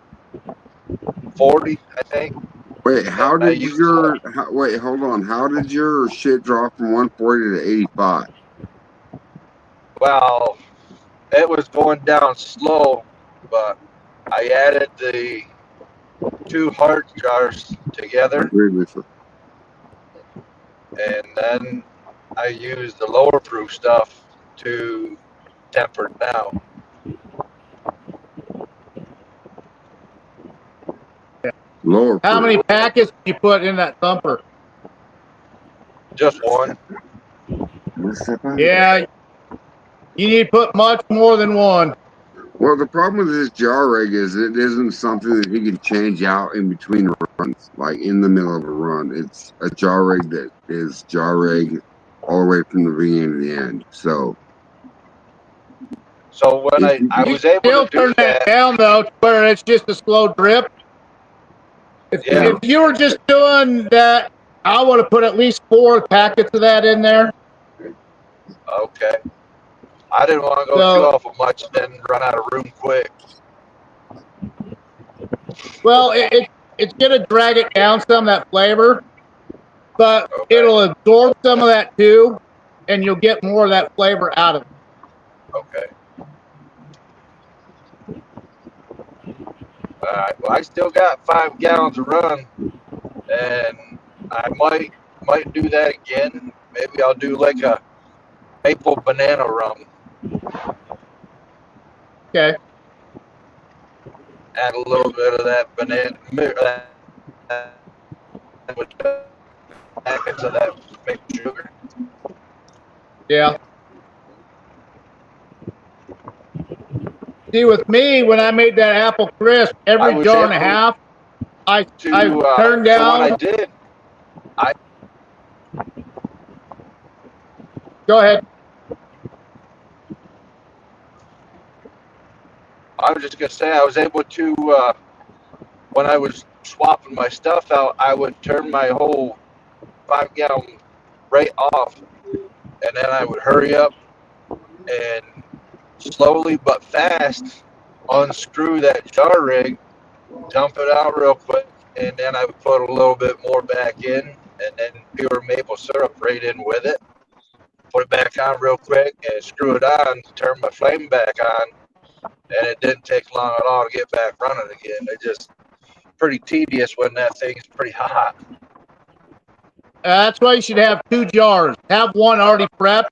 40, I think. Wait, wait, hold on. How did your shit drop from 140 to 85? Well, it was going down slow, but I added the 2 heart jars together, and then I used the lower proof stuff to temper it down. Lower. How many packets did you put in that thumper? Just one. Yeah. You need to put much more than one. Well, the problem with this jar rig is it isn't something that you can change out in between runs, like in the middle of a run. It's a jar rig that is jar rig all the way from the beginning to the end. So when I was able Still to do turn that down though, to where it's just a slow drip. If you were just doing that, I would have put at least 4 packets of that in there. Okay. I didn't want to go too off of much, then run out of room quick. Well, it's gonna drag it down some, that flavor, but it'll absorb some of that too, and you'll get more of that flavor out of it. Okay. Alright, well I still got 5 gallons to run, and I might do that again. Maybe I'll do like a maple banana rum. Okay. Add a little bit of that banana packets of that maple sugar. Yeah. See, with me, when I made that apple crisp, every jar and a half, I turned down. So what I did, Go ahead. I was just gonna say I was able to when I was swapping my stuff out, I would turn my whole 5 gallon right off, and then I would hurry up and slowly but fast unscrew that jar rig, dump it out real quick, and then I would put a little bit more back in, and then pure maple syrup right in with it. Put it back on real quick and screw it on, turn my flame back on, and it didn't take long at all to get back running again. It just pretty tedious when that thing's pretty hot. That's why you should have 2 jars. Have one already prepped,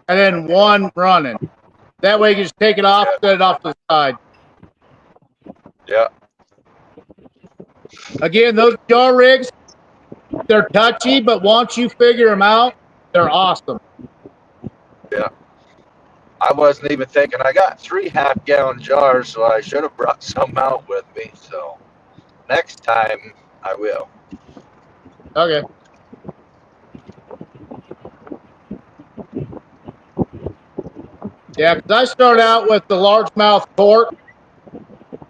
and then one running. That way you can just take it off, set it off to the side. Yeah. Again, those jar rigs, they're touchy, but once you figure them out, they're awesome. Yeah. I wasn't even thinking. I got 3 half-gallon jars, so I should have brought some out with me. So next time I will. Okay. Yeah, because I started out with the largemouth port,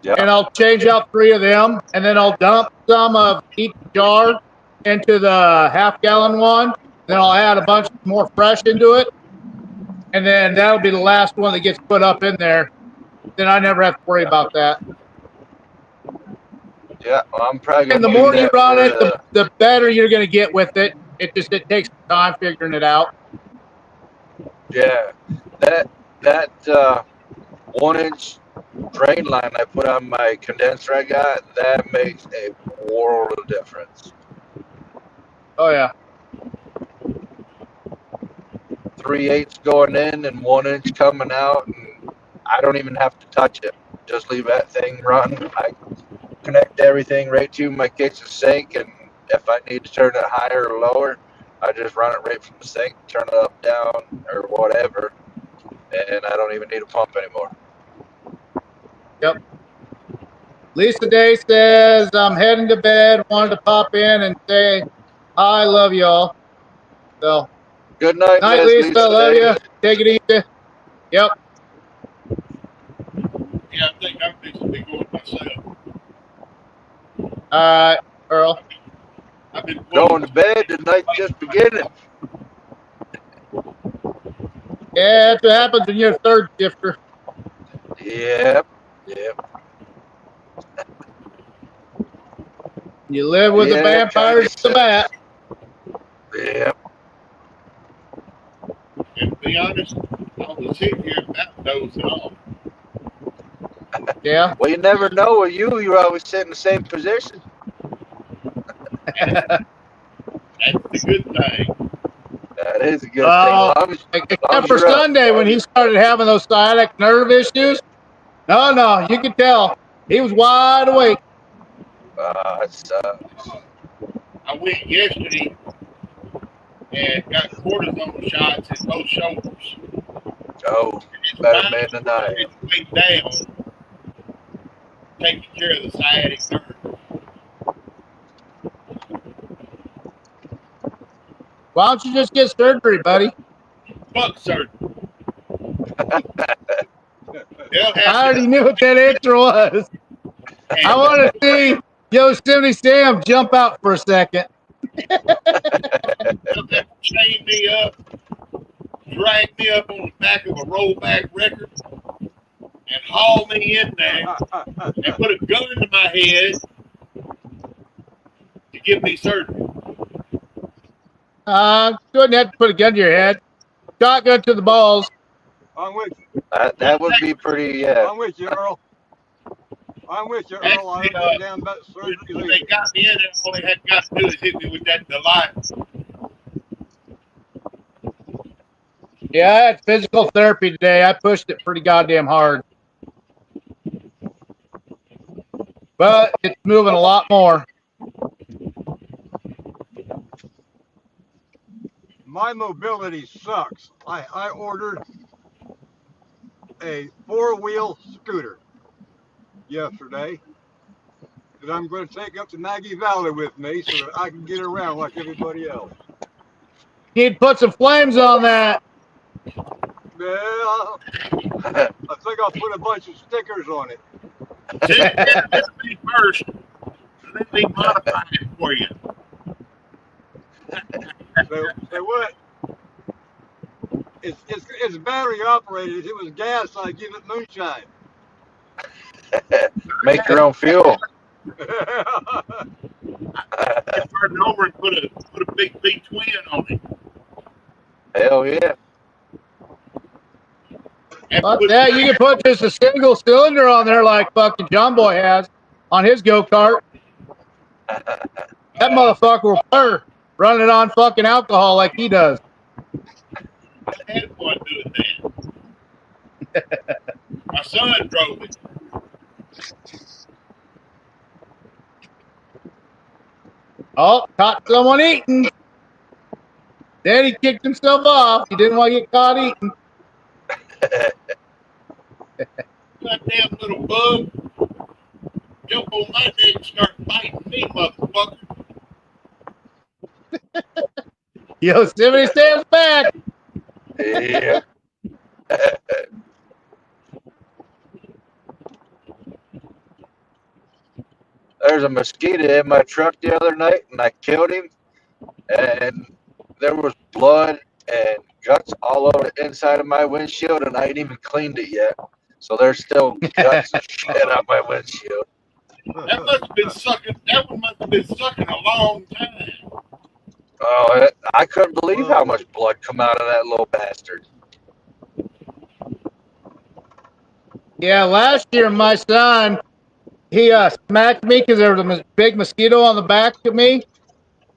and I'll change out 3 of them, and then I'll dump some of each jar into the half-gallon one. Then I'll add a bunch more fresh into it, and then that'll be the last one that gets put up in there. Then I never have to worry about that. Yeah, well, I'm probably And gonna the do more you that run for it, the better you're going to get with it. It takes time figuring it out. yeah, that 1-inch drain line I put on my condenser I got, that makes a world of difference. Oh yeah. 3/8 going in and 1-inch coming out, and I don't even have to touch it. Just leave that thing run. I connect everything right to my kitchen sink, and if I need to turn it higher or lower, I just run it right from the sink, turn it up, down, or whatever, and I don't even need a pump anymore. Yep. Lisa Day says, I'm heading to bed. Wanted to pop in and say, I love y'all. So, good night, night, Miss Lisa. Lisa Love Day. you. Take it easy. Yep. Yeah, I think I'm fixing to be going myself. All right, Earl. I've been going to bed. The night's just beginning. Yeah, that's what happens when you're a third shifter. Yep. You live with the vampires at the bat. Yep. And to be honest, I was sitting here about dozing off. Yeah. Well, you never know with you. You always sit in the same position. That's the good thing. That is a good thing. Except for Sunday when he started having those sciatic nerve issues. No, you could tell he was wide awake. It sucks. I went yesterday and got cortisone shots in both shoulders. Oh, better man than I am. Way down, taking care of the sciatic nerve. Why don't you just get surgery, buddy? Fuck surgery. I already knew what that answer was. I want to see Yosemite Sam jump out for a second. They'll have to chain me up, drag me up on the back of a rollback record, and haul me in there and put a gun to my head to give me surgery. Couldn't have to put a gun to your head. Shotgun to the balls. I'm with you. That would be pretty, yeah. I'm with you, Earl. I'm with you, Earl. I understand about surgery. When they got me in there, all they had got to do is hit me with that light. Yeah, I had physical therapy today. I pushed it pretty goddamn hard. But it's moving a lot more. My mobility sucks. I ordered a 4-wheel scooter yesterday that I'm going to take up to Maggie Valley with me so that I can get around like everybody else. You'd put some flames on that. Yeah, I think I'll put a bunch of stickers on it. Let me first. Let me modify it for you. Say what? It's battery operated. If it was gas, I'd give it moonshine. Make your own fuel. Turn it over and put a big V twin on it. Hell yeah. Fuck that. You can put just a single cylinder on there like fucking John Boy has on his go-kart. That motherfucker will purr running on fucking alcohol like he does. I had fun doing that. My son drove it. Oh, caught someone eating. Then he kicked himself off. He didn't want to get caught eating. Goddamn little bug. Jump on my neck and start biting me, motherfucker. Yosemite Sam's back. Yeah. a mosquito in my truck the other night, and I killed him. And there was blood and guts all over the inside of my windshield, and I ain't even cleaned it yet. So there's still guts and shit on my windshield. That must have been sucking. That one must have been sucking a long time. Oh, I couldn't believe how much blood come out of that little bastard. Yeah, last year my son, he smacked me because there was a big mosquito on the back of me.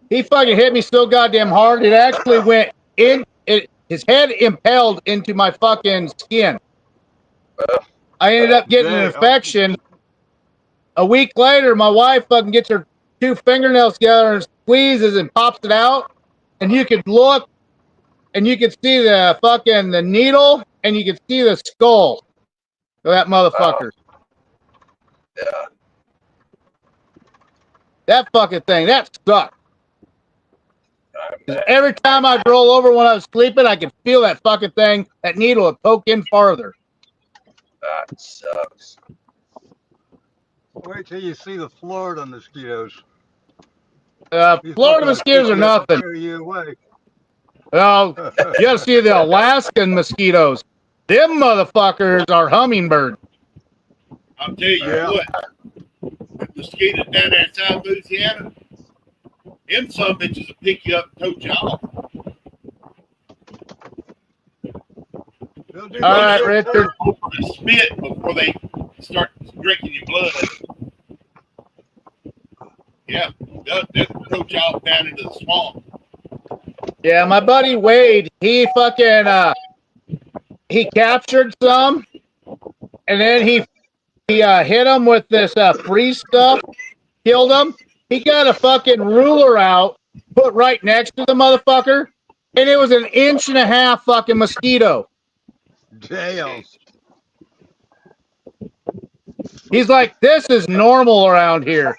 He fucking hit me so goddamn hard, it actually went in, his head impaled into my fucking skin. I ended up getting an infection. A week later, my wife fucking gets her 2 fingernails together and squeezes and pops it out. And you could look and you could see the fucking the needle and you could see the skull of that motherfucker. Yeah. That fucking thing, that sucked. Every time I'd roll over when I was sleeping, I could feel that fucking thing, that needle would poke in farther. That sucks. Wait till you see the Florida mosquitoes. Florida mosquitoes are nothing. Carry you away. Well, you gotta see the Alaskan mosquitoes. Them motherfuckers are hummingbirds. I'll tell you what, the mosquitoes down there in South Louisiana, them some bitches will pick you up and tote you off. All right, Richard. Spit before they start drinking your blood. Yeah, they'll tote you off down into the swamp. Yeah, my buddy Wade, he fucking he captured some, and then he hit them with this freeze stuff, killed them. He got a fucking ruler out, put right next to the motherfucker, and it was an 1.5 inch fucking mosquito. Damn. He's like, this is normal around here.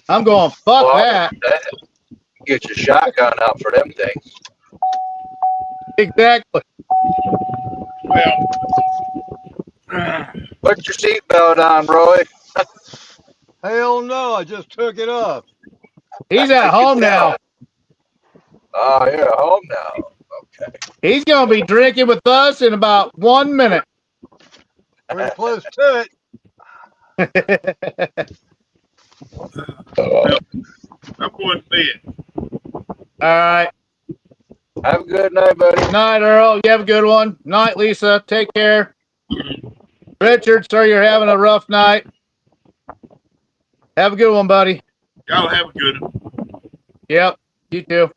I'm going, fuck that. Get your shotgun out for them things. Exactly. Well, put your seatbelt on, Roy. Hell no, I just took it off. He's at home now. Oh, you're at home now. Okay. He's going to be drinking with us in about 1 minute. Pretty close to it. well, I'm going to bed. All right. Have a good night, buddy. Night, Earl. You have a good one. Night, Lisa. Take care. Richard, sir, you're having a rough night. Have a good one, buddy. Y'all have a good one. Yep. You too.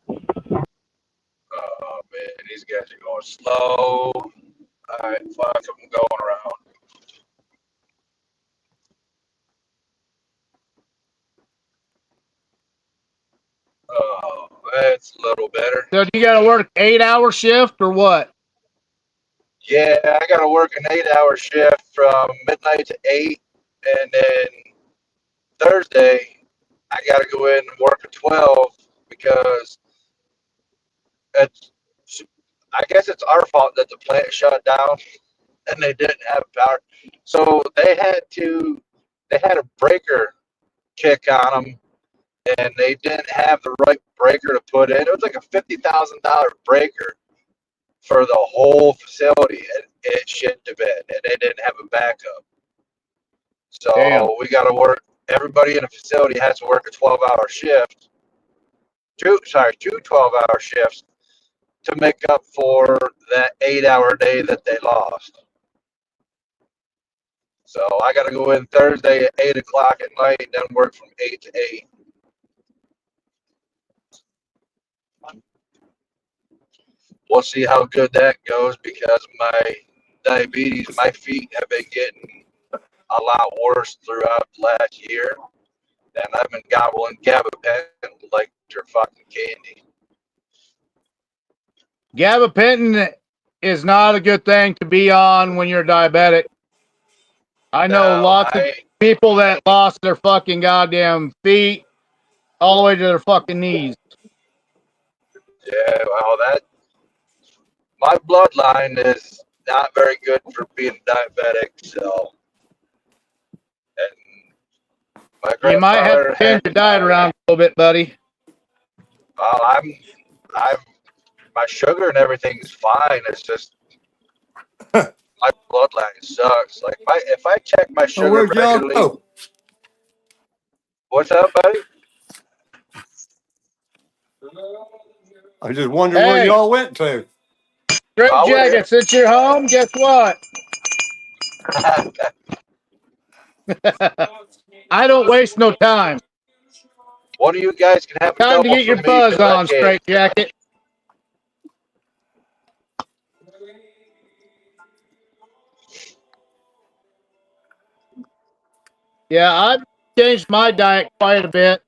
Oh, man. These guys are going slow. All right, fuck, I'm going around. Oh, that's a little better. So you got to work 8-hour shift or what? Yeah, I got to work an 8-hour shift from midnight to 8, and then Thursday I got to go in and work at 12 because I guess it's our fault that the plant shut down and they didn't have power. So they had a breaker kick on them, and they didn't have the right breaker to put in. It was like a $50,000 breaker for the whole facility, and it shit the bed, and they didn't have a backup. So we got to work. Everybody in the facility has to work a 12-hour shift. Two 12-hour shifts to make up for that 8-hour day that they lost. So I got to go in Thursday at 8 o'clock at night and then work from 8 to 8. We'll see how good that goes because my diabetes, my feet have been getting a lot worse throughout last year. And I've been gobbling gabapentin like they're fucking candy. Gabapentin is not a good thing to be on when you're diabetic. I know lots of people that lost their fucking goddamn feet all the way to their fucking knees. Yeah, well, my bloodline is not very good for being diabetic, so My You might have grandfather to change had, your diet around a little bit, buddy. well, my sugar and everything's fine. It's just my bloodline sucks. Like if I check my Oh, sugar where'd y'all regularly, go? what's up, buddy? I just wondered where Hey, y'all went to. Straight Oh, we're Jacket, since you're home, guess what? here. I don't waste no time. One of you guys can have a Time to double get for your me buzz because I on, can't. Straight Jacket. Yeah, I've changed my diet quite a bit.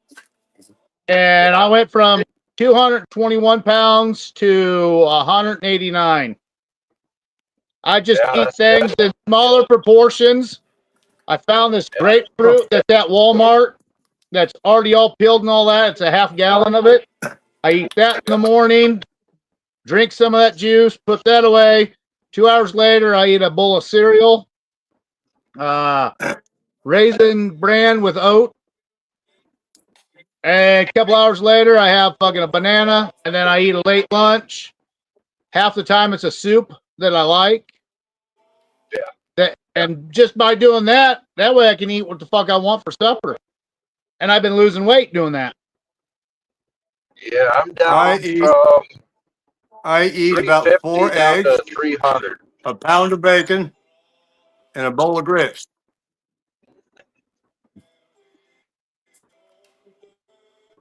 And I went from 221 pounds to 189. I just Yeah, eat that's things good. in smaller proportions. I found this Yeah. grapefruit that's at Walmart that's already all peeled and all that. It's a half gallon of it. I eat that in the morning, drink some of that juice, put that away. 2 hours later, I eat a bowl of cereal, raisin bran with oat. And a couple hours later, I have fucking a banana, and then I eat a late lunch. Half the time, it's a soup that I like. Yeah. And just by doing that, that way I can eat what the fuck I want for supper. And I've been losing weight doing that. Yeah, I'm I down eat from about 350 4 down to eggs, 300. a pound of bacon, and a bowl of grits.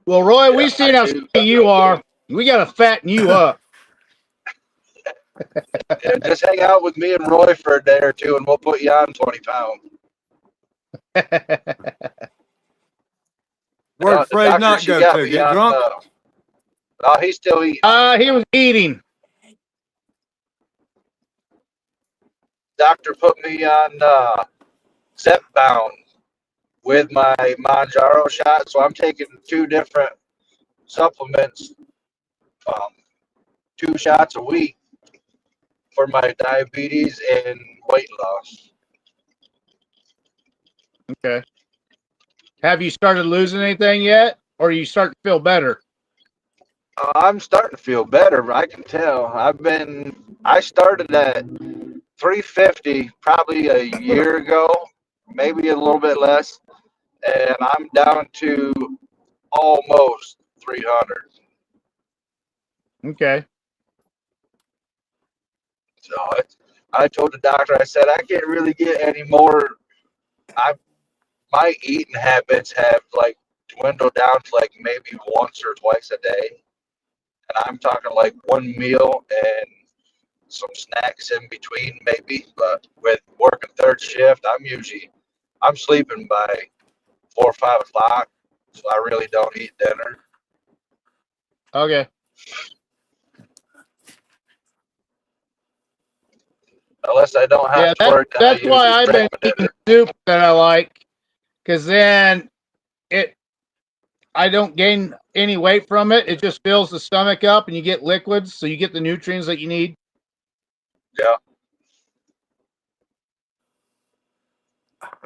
Well, Roy, Yeah, we've seen I how do. skinny you are. We got to fatten you up. Yeah, just hang out with me and Roy for a day or two, and we'll put you on 20 pounds. Where'd The Fred doctor, not she go got to? me Get on. drunk? Oh, he's still eating. He was eating. Doctor put me on Zepbound with my Manjaro shot, so I'm taking 2 different supplements, 2 shots a week for my diabetes and weight loss. Okay. Have you started losing anything yet? Or you start to feel better? I'm starting to feel better. I can tell. I started at 350 probably a year ago, maybe a little bit less, and I'm down to almost 300. Okay. So I told the doctor, I said, I can't really get any more. My eating habits have like dwindled down to like maybe once or twice a day. And I'm talking like one meal and some snacks in between, maybe. But with working third shift, I'm sleeping by 4 or 5 o'clock, so I really don't eat dinner. Okay. Unless I don't have Yeah, to work, then that's I why usually I've been drink my eating dinner. soup that I like. Because then I don't gain any weight from it. It just fills the stomach up and you get liquids, so you get the nutrients that you need. Yeah.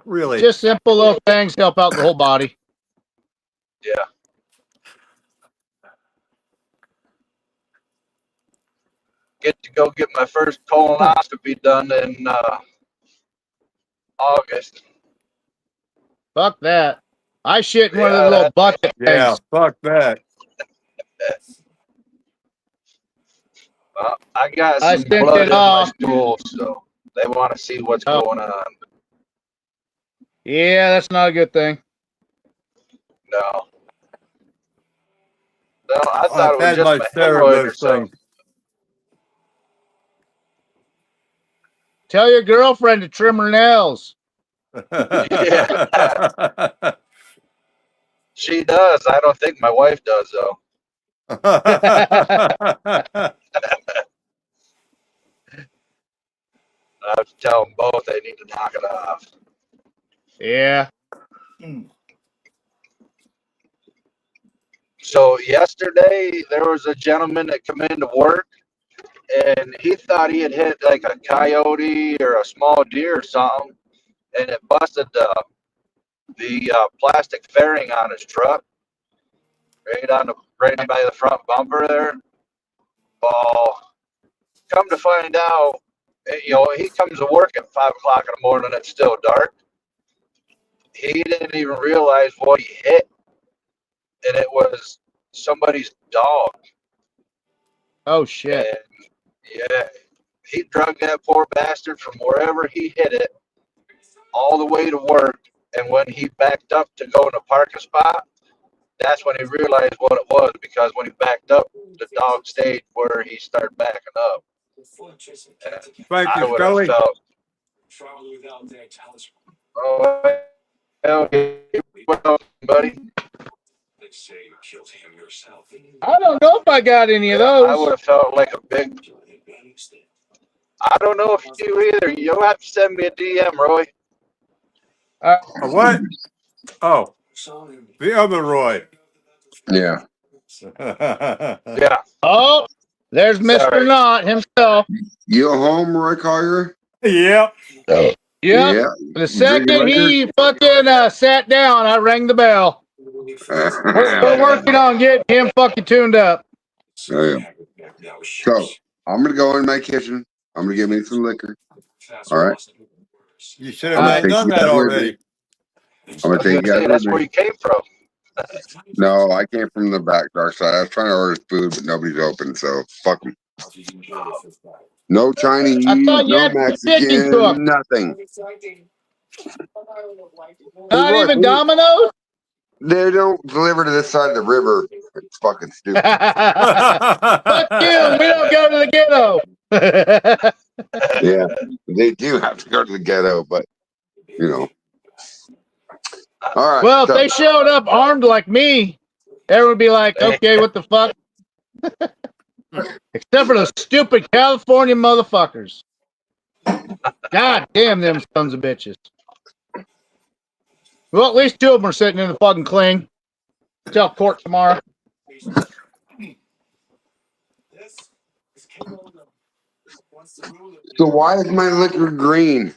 Really? Just simple little things help out the whole body. Yeah. Get to go get my first colonoscopy done in August. Fuck that. I shit in one of the Yeah, little bucket Yeah, things. fuck that. I got I some sent blood it in my off. stool, so they want to see what's Oh. going on. Yeah, that's not a good thing. No. No, I thought I've it was had just my my share of hemorrhoid or those something. things. Tell your girlfriend to trim her nails. Yeah, she does. I don't think my wife does, though. I have to tell them both they need to knock it off. Yeah. So yesterday, there was a gentleman that come into work, and he thought he had hit like a coyote or a small deer or something, and it busted the the plastic fairing on his truck, right by the front bumper there. Well, come to find out, he comes to work at 5 o'clock in the morning. It's still dark. He didn't even realize what he hit, and it was somebody's dog. Oh shit! And yeah, he drug that poor bastard from wherever he hit it all the way to work. And when he backed up to go in a parking spot, that's when he realized what it was, because when he backed up, the dog stayed where he started backing up. Thank I you, would have Scully. felt, oh, hell, well, buddy. I don't know if I got any of I would those. have felt like a big. I don't know if you do either. You'll have to send me a DM, Roy. A what? Oh, the other Roy. Yeah. Yeah. Oh, there's Mr. Sorry. Knott himself. You home, Roy Collier? Yep. Yep. Yeah. The You second drinking he fucking sat down, I rang the bell. We're working on getting him fucking tuned up. Oh, yeah. So I'm gonna go in my kitchen. I'm gonna get me some liquor. All right. You should I'm have gonna take done you that guys with me. already. I'm I gonna was take going you to guys say, with that's where me. you came from. No, I came from the back dark side. I was trying to order food, but nobody's open, so fuck them. No Chinese, I thought you no had some chicken cooked. Mexican, nothing. Hey, Not Roy, even Domino's? they don't deliver to this side of the river. It's fucking stupid. Fuck you. We don't go to the ghetto. Yeah, they do have to go to the ghetto, but you know. All right. Well, if So, they showed up armed like me, everyone would be like, okay, what the fuck? Except for those stupid California motherfuckers. God damn them sons of bitches. Well, at least 2 of them are sitting in the fucking cling. Tell court tomorrow. so why is my liquor green?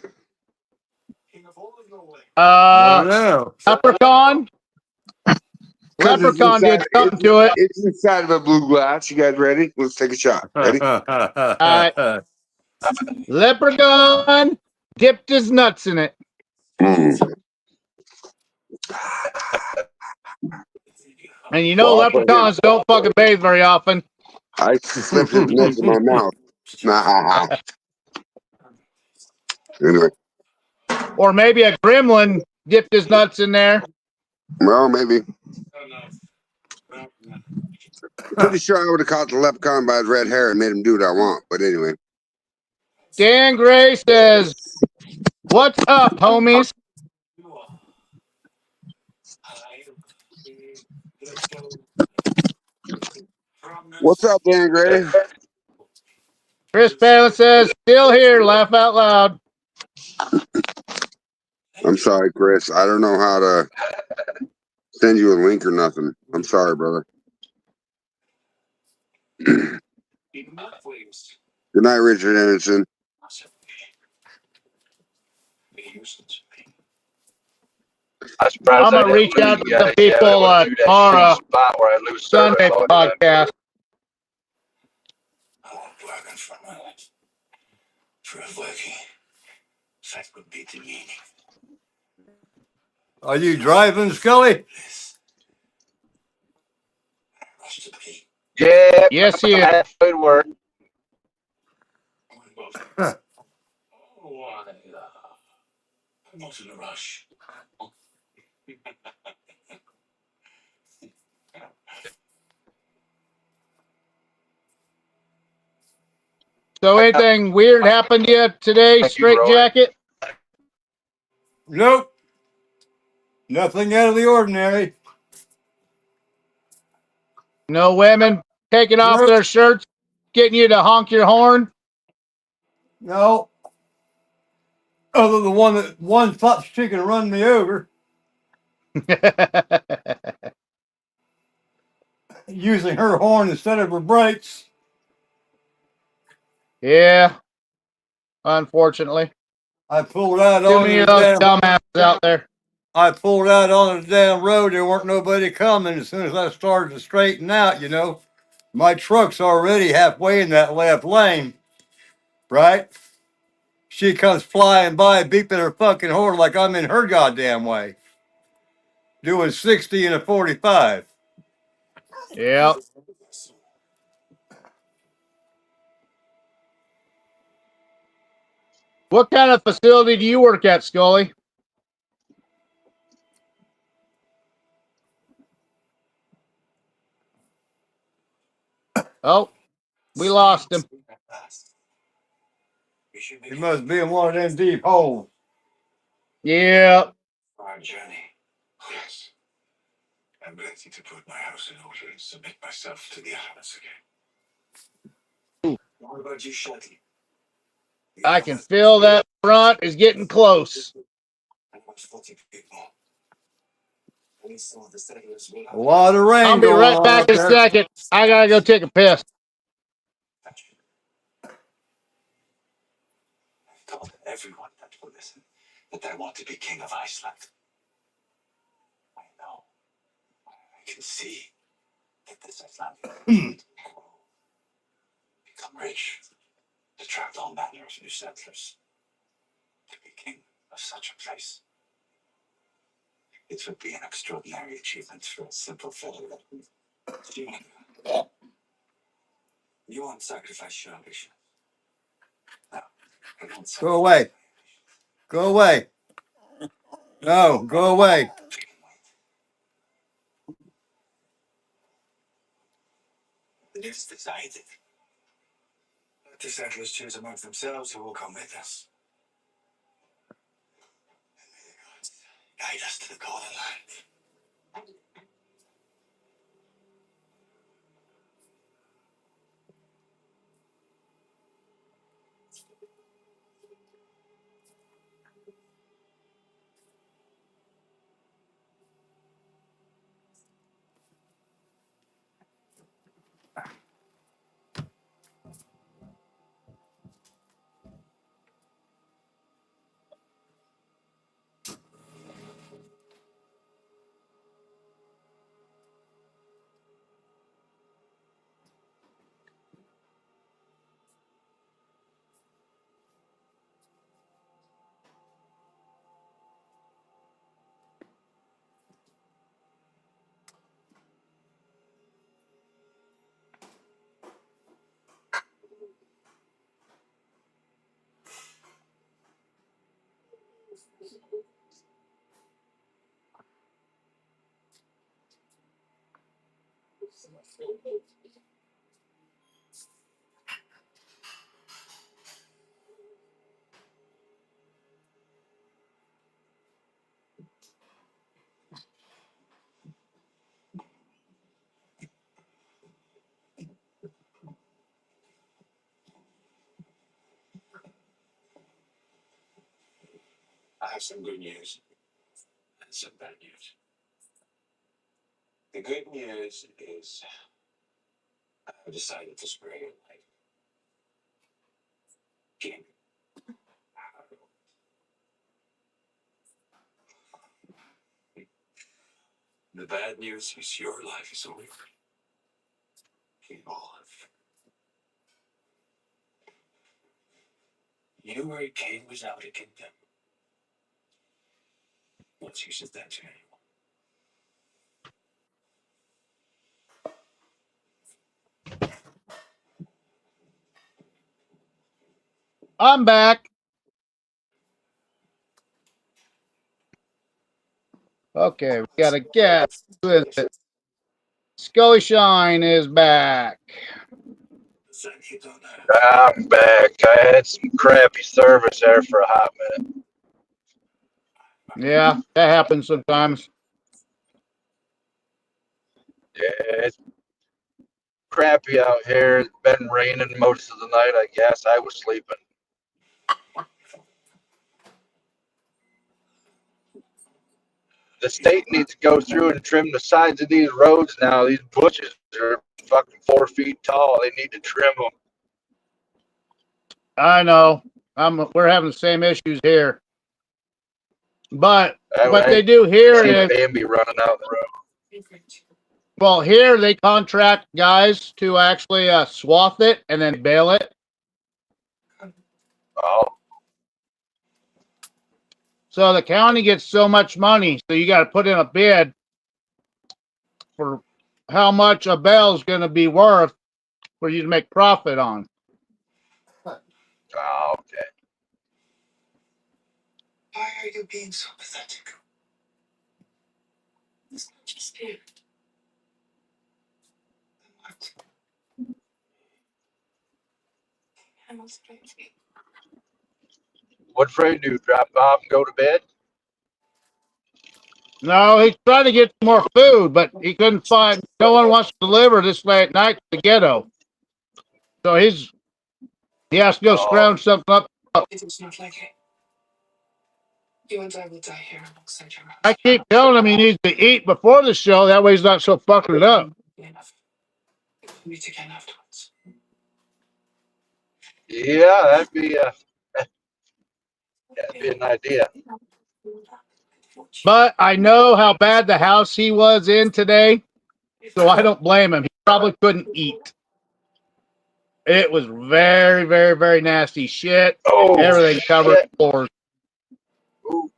Leprechaun? Because it's Leprechaun did inside. something to it. It's inside of a blue glass. You guys ready? Let's take a shot. Ready? Leprechaun dipped his nuts in it. And you know, Well, I'll put him. leprechauns don't fucking bathe very often. I slipped his nuts in my mouth. Anyway, Or maybe a gremlin dipped his nuts in there. well, maybe. Pretty sure I would have caught the leprechaun by his red hair and made him do what I want. But anyway. Dan Gray says, "What's up, homies?" What's up, Dan Gray? Chris Palin says, "Still here, laugh out loud." I'm sorry, Chris. I don't know how to send you a link or nothing. I'm sorry, brother. Good night, Richard Anderson. I'm gonna reach out to the people tomorrow Sunday podcast. Are you driving, Scully? Yeah. Yes, he is. Halfway to work. So anything weird happened to you today, Straight Jacket? Nope. Nothing out of the ordinary. No women taking off their shirts, getting you to honk your horn? No. Other than one thought she could run me over. Using her horn instead of her brakes. Yeah. Unfortunately. I pulled out Too many of those dumbasses out there. I pulled out on the damn road. There weren't nobody coming. As soon as I started to straighten out, you know, my truck's already halfway in that left lane, right? She comes flying by, beeping her fucking horn like I'm in her goddamn way, doing 60 and a 45. Yeah. What kind of facility do you work at, Scully? Oh, we lost him. He must be in one of them deep holes. Yeah. Our journey. Yes. I'm ready to put my house in order and submit myself to the elements again. What about you, Shaggy? I can feel that front is getting close. A lot of rain I'll be going right on back up in a there. second. I gotta go take a piss. I've told everyone that will listen that I want to be king of Iceland. I know. I can see that this Icelandic will become rich, attract all manner of new settlers. To be king of such a place, it would be an extraordinary achievement for a simple fellow like me. You won't sacrifice your ambition. No, I won't sacrifice. Go away. Go away. No, go away. It is decided. Let the settlers choose amongst themselves who will come with us. And may the gods guide us to the golden land. I have some good news and some bad news. The good news is I've decided to spare your life. King. The bad news is your life is over. King Olaf. You were a king without a kingdom. What's use of that to anyone? I'm back. Okay, we got a guest. Who is it? Scully Shine is back. I'm back. I had some crappy service there for a hot minute. Yeah, that happens sometimes. Yeah, it's crappy out here. It's been raining most of the night, I guess. I was sleeping. The state needs to go through and trim the sides of these roads now. These bushes are fucking 4 feet tall. They need to trim them. I know. We're having the same issues here. But That what way they do here see is, Bambi running out the road. well, here they contract guys to actually swath it and then bale it. Oh, So the county gets so much money. So you got to put in a bid for how much a bale is going to be worth for you to make profit on. oh, okay. Why are you being so pathetic? It's not just you. What? Hamil's crazy. What Fred do? Drop off and go to bed? No, he's trying to get some more food, but he couldn't find. No one wants to deliver this late at night to the ghetto. So he has to go Oh, scrounge something up. It is not like it. You and I will die here alongside your I house. keep telling him he needs to eat before the show. That way he's not so fucking it up. Enough. We'll meet again afterwards. yeah, that'd be an idea. But I know how bad the house he was in today, so I don't blame him. He probably couldn't eat. It was very, very, very nasty shit. Oh, Everything covered shit. floors. Ooh,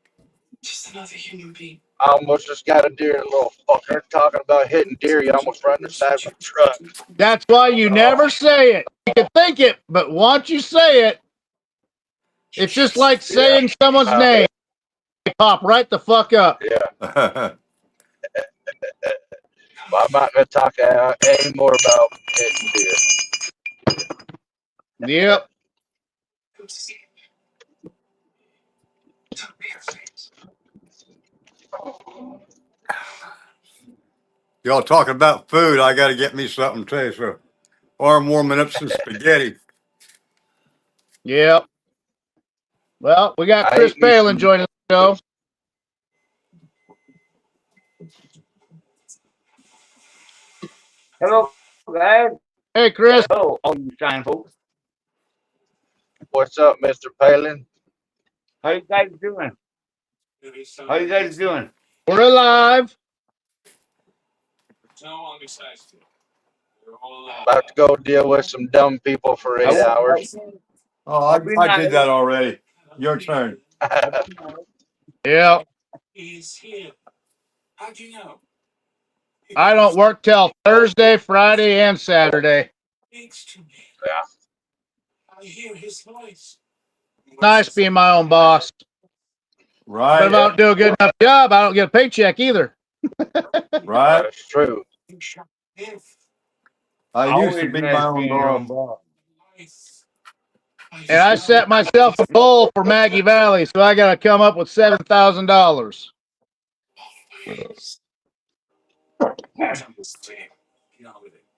Just another human being. I almost just got a deer, little fucker, talking about hitting deer. You almost run the side of my truck. That's why you never say it. You can think it, but once you say it, it's just like saying someone's name. They pop right the fuck up. Yeah. Well, I'm not going to talk anymore about hitting deer. Yep. Go to sleep. Don't be afraid. Y'all talking about food? I got to get me something too. So, or I'm warming up some spaghetti. Yep. Well, we got I Chris ate me Palin some. joining the show. Hello, guys. Hey, Chris. Hello, all you fine folks. What's up, Mr. Palin? How you guys doing? How you guys doing? We're alive. About to go deal with some dumb people for 8 hours. Oh, I'll be I nice. did that already. Your turn. Yeah. He's here. How do you know? I don't work till Thursday, Friday, and Saturday. Speaks to me. Yeah. I hear his voice. Nice being my own boss. Right. But if I don't do a good enough job, I don't get a paycheck either. Right. That's true. I used to Always be nice my own being your own boss. And I set myself a goal for Maggie Valley, so I got to come up with $7,000.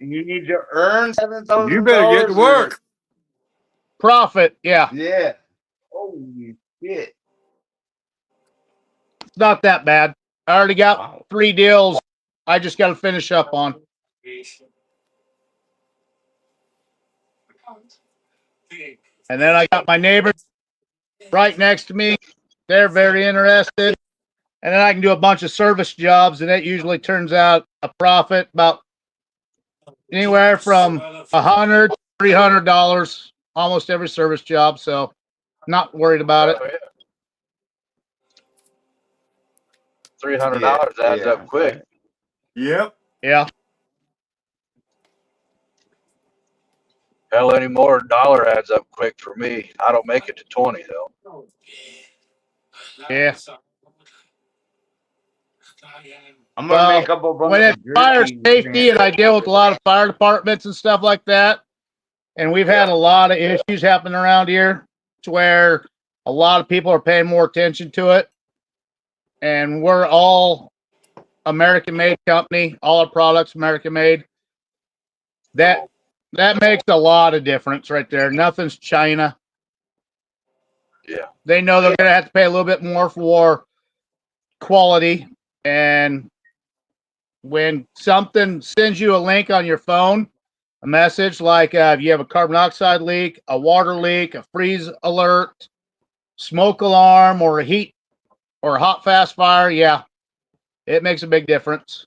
You need to earn $7,000. You better get to work. Profit, yeah. Yeah. Holy shit. It's not that bad. I already got 3 deals. I just got to finish up on. And then I got my neighbor right next to me. They're very interested. And then I can do a bunch of service jobs, and it usually turns out a profit about anywhere from $100 to $300 almost every service job. So not worried about it. Oh, yeah. $300 adds up quick. Right. Yep. Yeah. Hell, any more dollar adds up quick for me. I don't make it to 20 though. Yeah. I'm gonna make up a bunch When of it's fire jerky. safety, and I deal with a lot of fire departments and stuff like that, and we've had a lot of issues happen around here to where a lot of people are paying more attention to it. And we're all American-made company, all our products American-made. That makes a lot of difference right there. Nothing's China. Yeah. They know they're going to have to pay a little bit more for quality. And when something sends you a link on your phone, a message like if you have a carbon monoxide leak, a water leak, a freeze alert, smoke alarm, or a heat or a hot fast fire, yeah, it makes a big difference.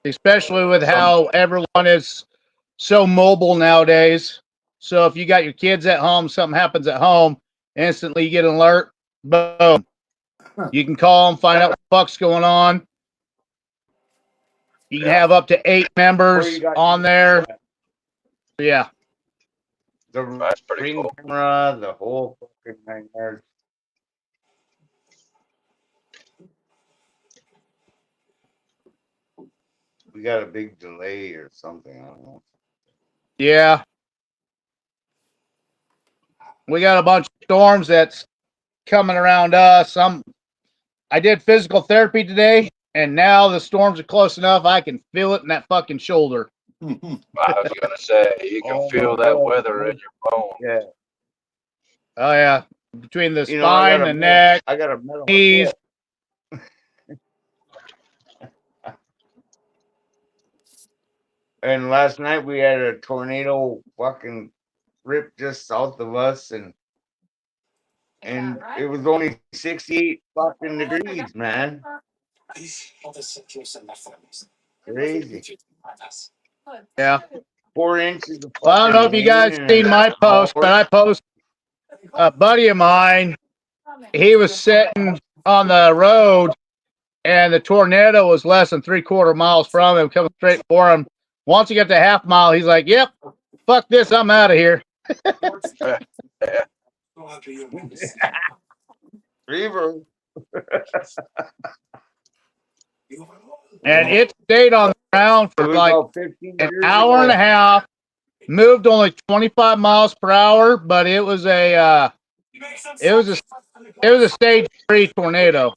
Especially with how everyone is so mobile nowadays. So if you got your kids at home, something happens at home, instantly you get an alert. Boom. You can call them, find out what the fuck's going on. You can have up to 8 members on there. Yeah. The ring camera, the whole fucking nine yards. We got a big delay or something. I don't know. Yeah. We got a bunch of storms that's coming around us. I did physical therapy today, and now the storms are close enough I can feel it in that fucking shoulder. I was gonna say you can feel that weather in your bones. Yeah. Oh yeah. Between the You know, I got spine, a the metal, neck, I got a metal knees. And last night we had a tornado fucking rip just south of us, and it was only 68 fucking degrees, man. Crazy. Yeah. 4 inches of Well, I don't know if fucking you guys rain in seen an my post, hour. but I post a buddy of mine. He was sitting on the road, and the tornado was less than 3/4 miles from him, coming straight for him. Once he got to half mile, he's like, "Yep, fuck this, I'm out of here." Reaver. And it stayed on the ground for like an hour and a half. Moved only 25 miles per hour, but it was a stage 3 tornado.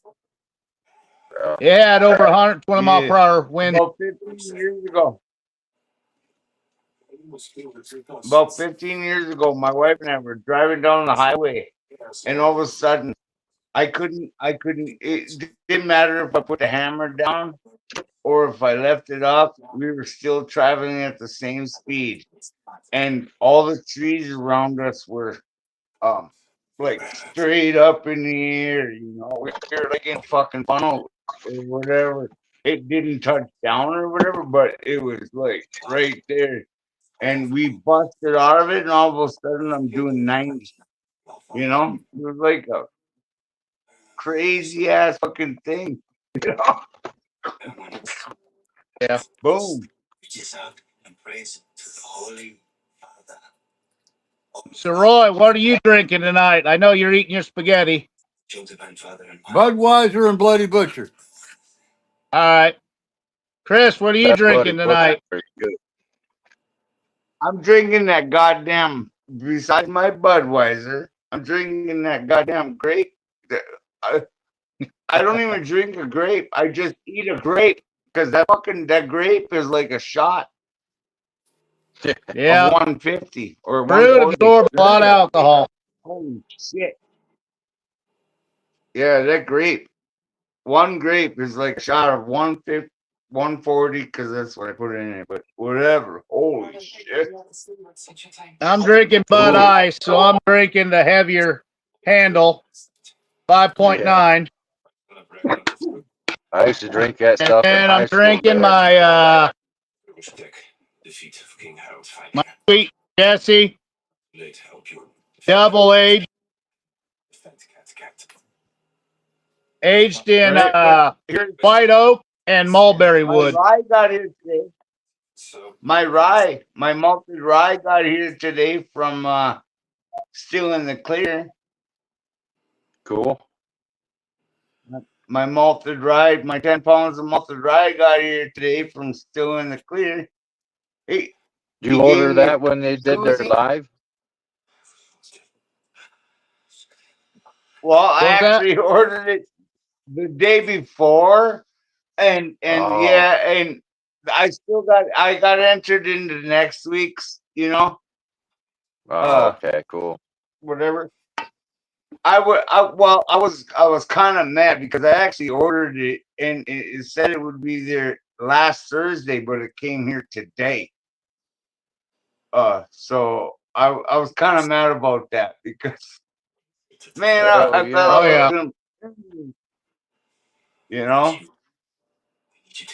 It had over 120 mile per hour wind. About 15 years ago. About 15 years ago, my wife and I were driving down the highway, and all of a sudden, I couldn't, it didn't matter if I put the hammer down or if I left it up, we were still traveling at the same speed. And all the trees around us were like straight up in the air, you know. We were like in fucking funnel or whatever. It didn't touch down or whatever, but it was like right there. And we busted out of it, and all of a sudden I'm doing 90. You know? It was like a crazy ass fucking thing. You know? Yeah. Boom. So, Roy, what are you drinking tonight? I know you're eating your spaghetti. Budweiser and Bloody Butcher. All right. Chris, what are you drinking tonight? I'm drinking that goddamn, besides my Budweiser, I'm drinking that goddamn grape. I don't even drink a grape. I just eat a grape because that grape is like a shot. Yeah. Of 150 or Fruit 140. absorbs a lot of alcohol. Holy shit. Yeah, that grape. One grape is like a shot of 150, 140, because that's what I put in it. But whatever. Holy shit. I'm drinking Bud Ice, so I'm drinking the heavier handle, 5.9. I used to drink that stuff And in I'm high school. drinking my sweet Jesse double aged in white oak and mulberry wood. My rye got here today. My malted rye got here today from Still in the Clear. Cool. My malted rye, my 10 pounds of malted rye got here today from Still in the Clear. Hey, you order that when they did their live? Well, I actually ordered it the day before, and yeah, and I got entered into next week's, you know. Okay, cool. Whatever. I was kind of mad because I actually ordered it and it said it would be there last Thursday, but it came here today. So I was kind of mad about that because, man, Oh, I yeah. thought Oh I yeah. was gonna, you know,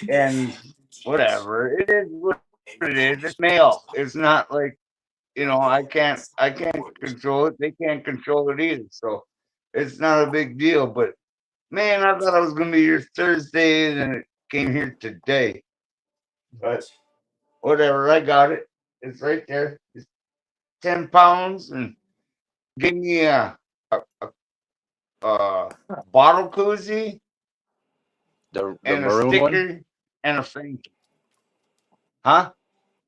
and whatever. It is what it is. It's mail. It's not like, I can't control it. They can't control it either. So it's not a big deal. But man, I thought I was gonna be here Thursday, and it came here today. But whatever, I got it. It's right there. It's 10 pounds, and give me a bottle koozie The and a maroon one? sticker and a thing. Huh?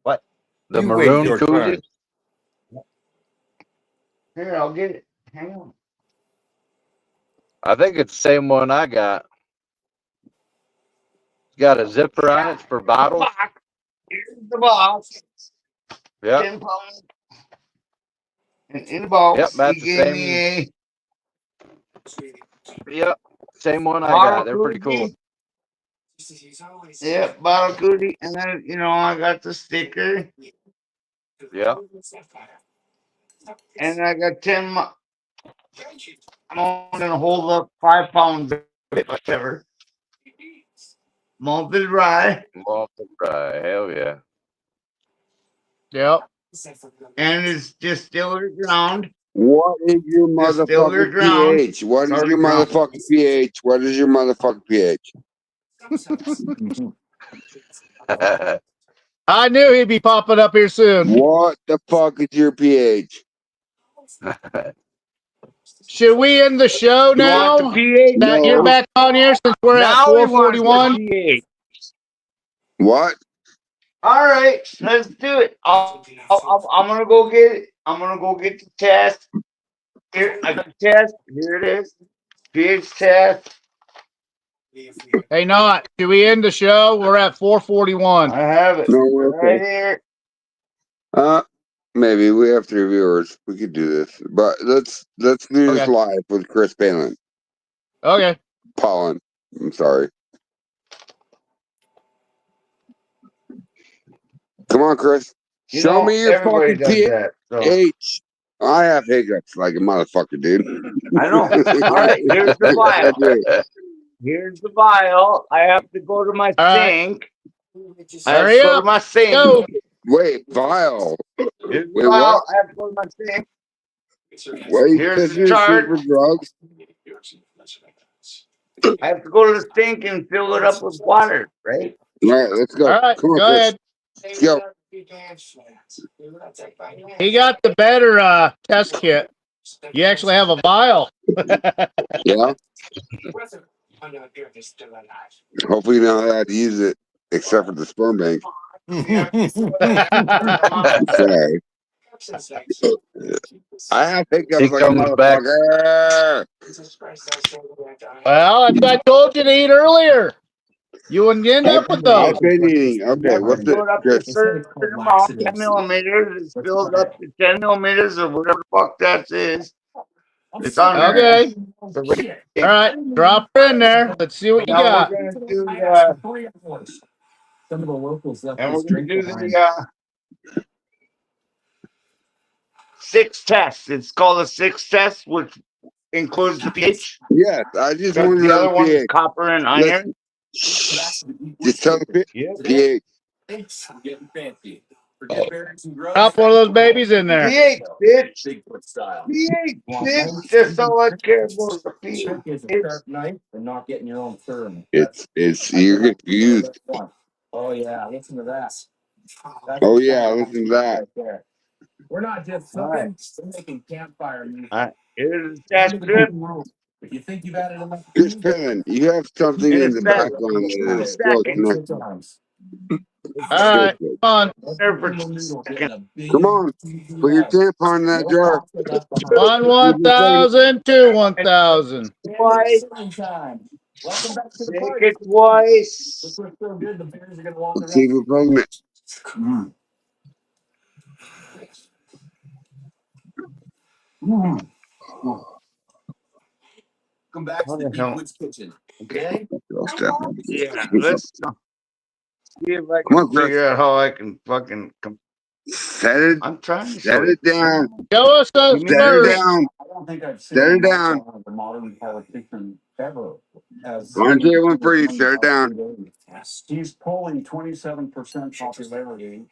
What? The You wait maroon your koozie? turn. Here, I'll get it. Hang on. I think it's the same one I got. It's got a zipper on it for bottles. Box. Here's the box. Yep. 10 pounds. And in the Yep, box, he that's the gave me same. a Yep, same one I bottle got. They're pretty cool. koozie. Yep, bottle koozie. And then, I got the sticker. Yep. And I got 10. I'm only going to hold up 5 pounds of it, whatever. Malted rye. Malted rye. Hell yeah. Yep. And it's distiller ground. What is your Distiller motherfucking ground. pH? What is Sorry, your ground. motherfucking pH? What is your motherfucking pH? I knew he'd be popping up here soon. What the fuck is your pH? Should we end the show You want the now? pH? That you're No. back on here since we're at Now he wants the 441. pH. What? All right, let's do it. I'm gonna go get it. I'm gonna go get the test. Here, I got the test. Here it is. pH test. Hey, not. Should we end the show? We're at 441. I have it No, we're right okay. here. Maybe we have 3 viewers. We could do this, but let's do this Okay. live with Chris Palin. Okay. Pollen. I'm sorry. Come on, Chris. Show me your Everybody fucking does that. So pH. I have hiccups like a motherfucker, dude. I know. All right, here's the I vial. do. Here's the vial. I have to go to my All right. sink. I have Hurry to go to up. my sink. Go. Wait, vial. Here's the Wait, vial. what? I have to go to my sink. Why are you Here's pissing the your sink chart. for drugs? I have to go to the sink and fill it up with water, right? All right, let's go. All right. Come on, Go Chris. ahead. Let's go. He got the better test kit. You actually have a vial. Yeah. Hopefully you know how to use it, except for the sperm bank. Sorry. I have hiccups He like a comes back. motherfucker. Well, that's what I told you to eat earlier. You wouldn't end up with those. I've been eating. Okay, Never what's fill it, it up to a Chris? certain amount, 10 millimeters. It's filled up to 10 millimeters or whatever the fuck that is. It's on there. Okay. So right All right. Drop her in there. Let's see what you now got. we're gonna do the 6 tests. It's called a 6 test, which includes the pH. Yes, I just want to The know other the one's pH. copper and iron. Just tell the Yeah. pH. Drop one of those babies in there. pH, bitch. pH, bitch. That's all I care about. The pH. It's you're confused. Oh yeah, listen to that. Oh yeah, listen to that. We're not just All right. cooking, we're making campfire music. All right. Here's the test strip. If you think you've added enough Chris Palin, you have something In a in the second. background that In a is still second. connected. All right. Stupid. Come on. There for just a second. Come on, put your tampon in that jar. 1,000, 1,000. Twice. Welcome back to the Shake party. it twice. This looks so good, the bears are gonna want the Let's see if we're pregnant. Come back to the Deepwood's kitchen. Okay? Yeah, let's see if I Come can on, Chris. figure out how I can fucking Set it. I'm trying to Set show you. it down. Show us those Give me Set it first. down. I don't think I've Set seen it down. a modern politician ever as I'm gonna do one for you. Set it down. he's polling 27% popularity.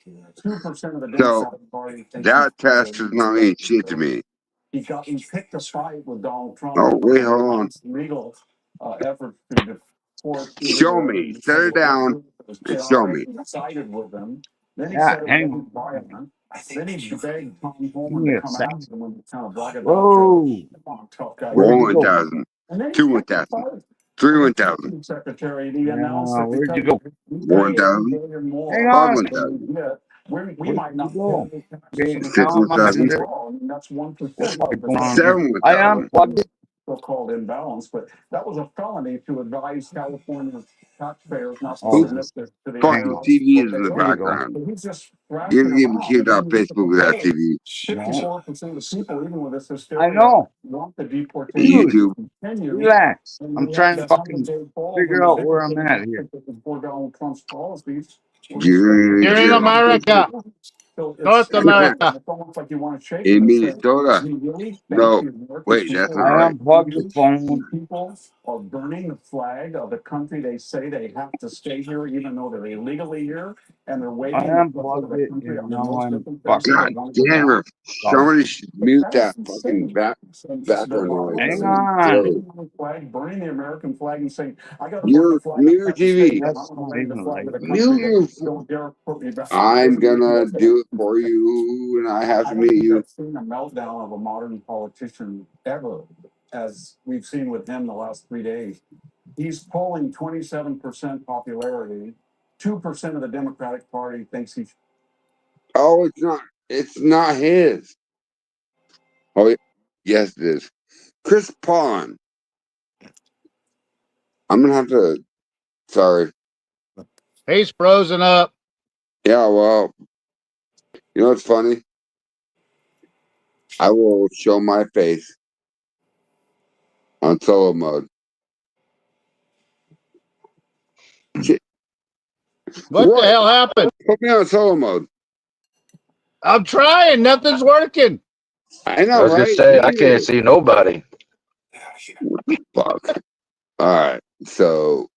2% of the So Democratic Party thinks he's that test does not mean shit to me. he picked a fight with Donald Trump. Oh wait, hold on. Legal efforts to deport. Show me. Set it down and show me. Sided with them. Then he Yeah, said it hang wasn't violent. Then he begged Tom Give Homan me to a come second. after him and kind of brag about Whoa. tough guy. Where'd you One go? 1,000. And then he 2 picked a 1,000. fight 3 with 1,000. Secretary, and he announced that Where'd you because go? we 4 pay 1,000. 8 billion more Hang 5 on. than 1,000. we get, we Where'd might you not go? pay taxes Okay, to the 6 now I'm under 1,000. there. law. I mean, that's 1% What the fuck is of the going on country. here? 7 I 1,000. unplugged it. So-called imbalance, but that was a felony to advise California taxpayers not to Oh, submit this to the Fucking IRS. TV What is they in the there you owe. go. background. But he's just You're thrashing gonna get me around, kicked and off then you get to the Facebook with that polls. TV. No, 54% of the people, even with this I hysteria, know. want the deportation Dude, YouTube. to continue. relax. And I'm we have trying to the fucking 100-day polls figure and the out where I'm Democrats at here. for Donald Trump's policies. You're You're in America, So North America. it's almost like you want to shake him in and say, Minnesota. do you really think No, the American wait, that's people not I right. unplugged the phone. people are burning the flag of the country they say they have to stay here, even though they're illegally here, and they're I waging the war of unplugged the it, country and on the now most I'm different bases fucking they God want to go damn back. it. sorry. Somebody should mute That's that fucking insane. And it's the background noise. Hang violence on. Really. taking the flag, burning the American flag, and saying, I got to burn the Mute flag, I your have to stay TV. here, I'm That's going to not wave the even flag right. of the Mute country your. that don't dare put me back. I'm gonna do it for you, and I have I to don't meet think you. I've seen a meltdown of a modern politician ever, as we've seen with him the last 3 days. He's polling 27% popularity. 2% of the Democratic Party thinks he. Oh, it's not. It's not his. Oh, yes, it is. Chris Pawn. I'm gonna have to. Sorry. He's frozen up. Yeah, well, you know what's funny? I will show my face on solo mode. Shit. What the hell happened? Put me on solo mode. I'm trying. Nothing's working. I I know, was gonna right? say I can't see nobody. Fuck. All right. So,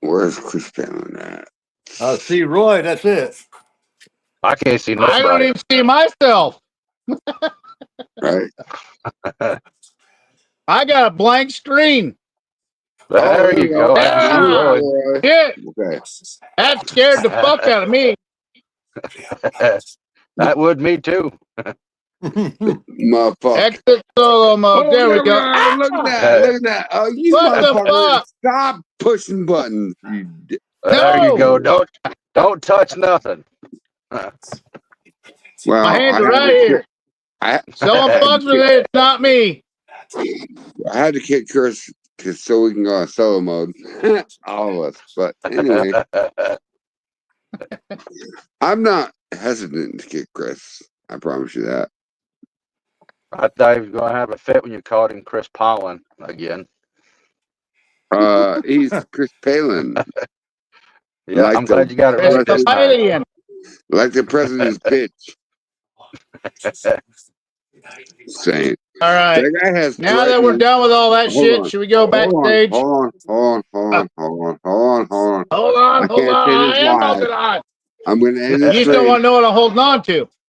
where's Chris Palin at? I see Roy. That's it. I can't see I don't nobody. even see myself. Right. I got a blank screen. Oh, There you go. I can see Ah, Roy. shit. Okay. That scared the fuck out of me. That would me too. Motherfucker. Exit solo mode. Oh, There we go. God, look at that. Look at that. Oh, you What the motherfucker. fuck? Stop pushing buttons. You There you go. No. Don't touch nothing. Well, My hands are I right here. Someone fucks with it. It's not me. had to kick Chris so we can go on solo mode. All of us. But anyway, I'm not hesitant to kick Chris. I promise you that. I thought he was gonna have a fit when you called him Chris Pollen again. He's Chris Palin. Yeah, Like I'm glad you got it right this time. Alien. Like the president's bitch. Saying. All right. That guy has Now that we're done with all that shit, should we go backstage? Hold on. Hold on. I Hold can't say on. this I am live. holding on. I'm going to end You this just don't stream. want to know what I'm holding on to.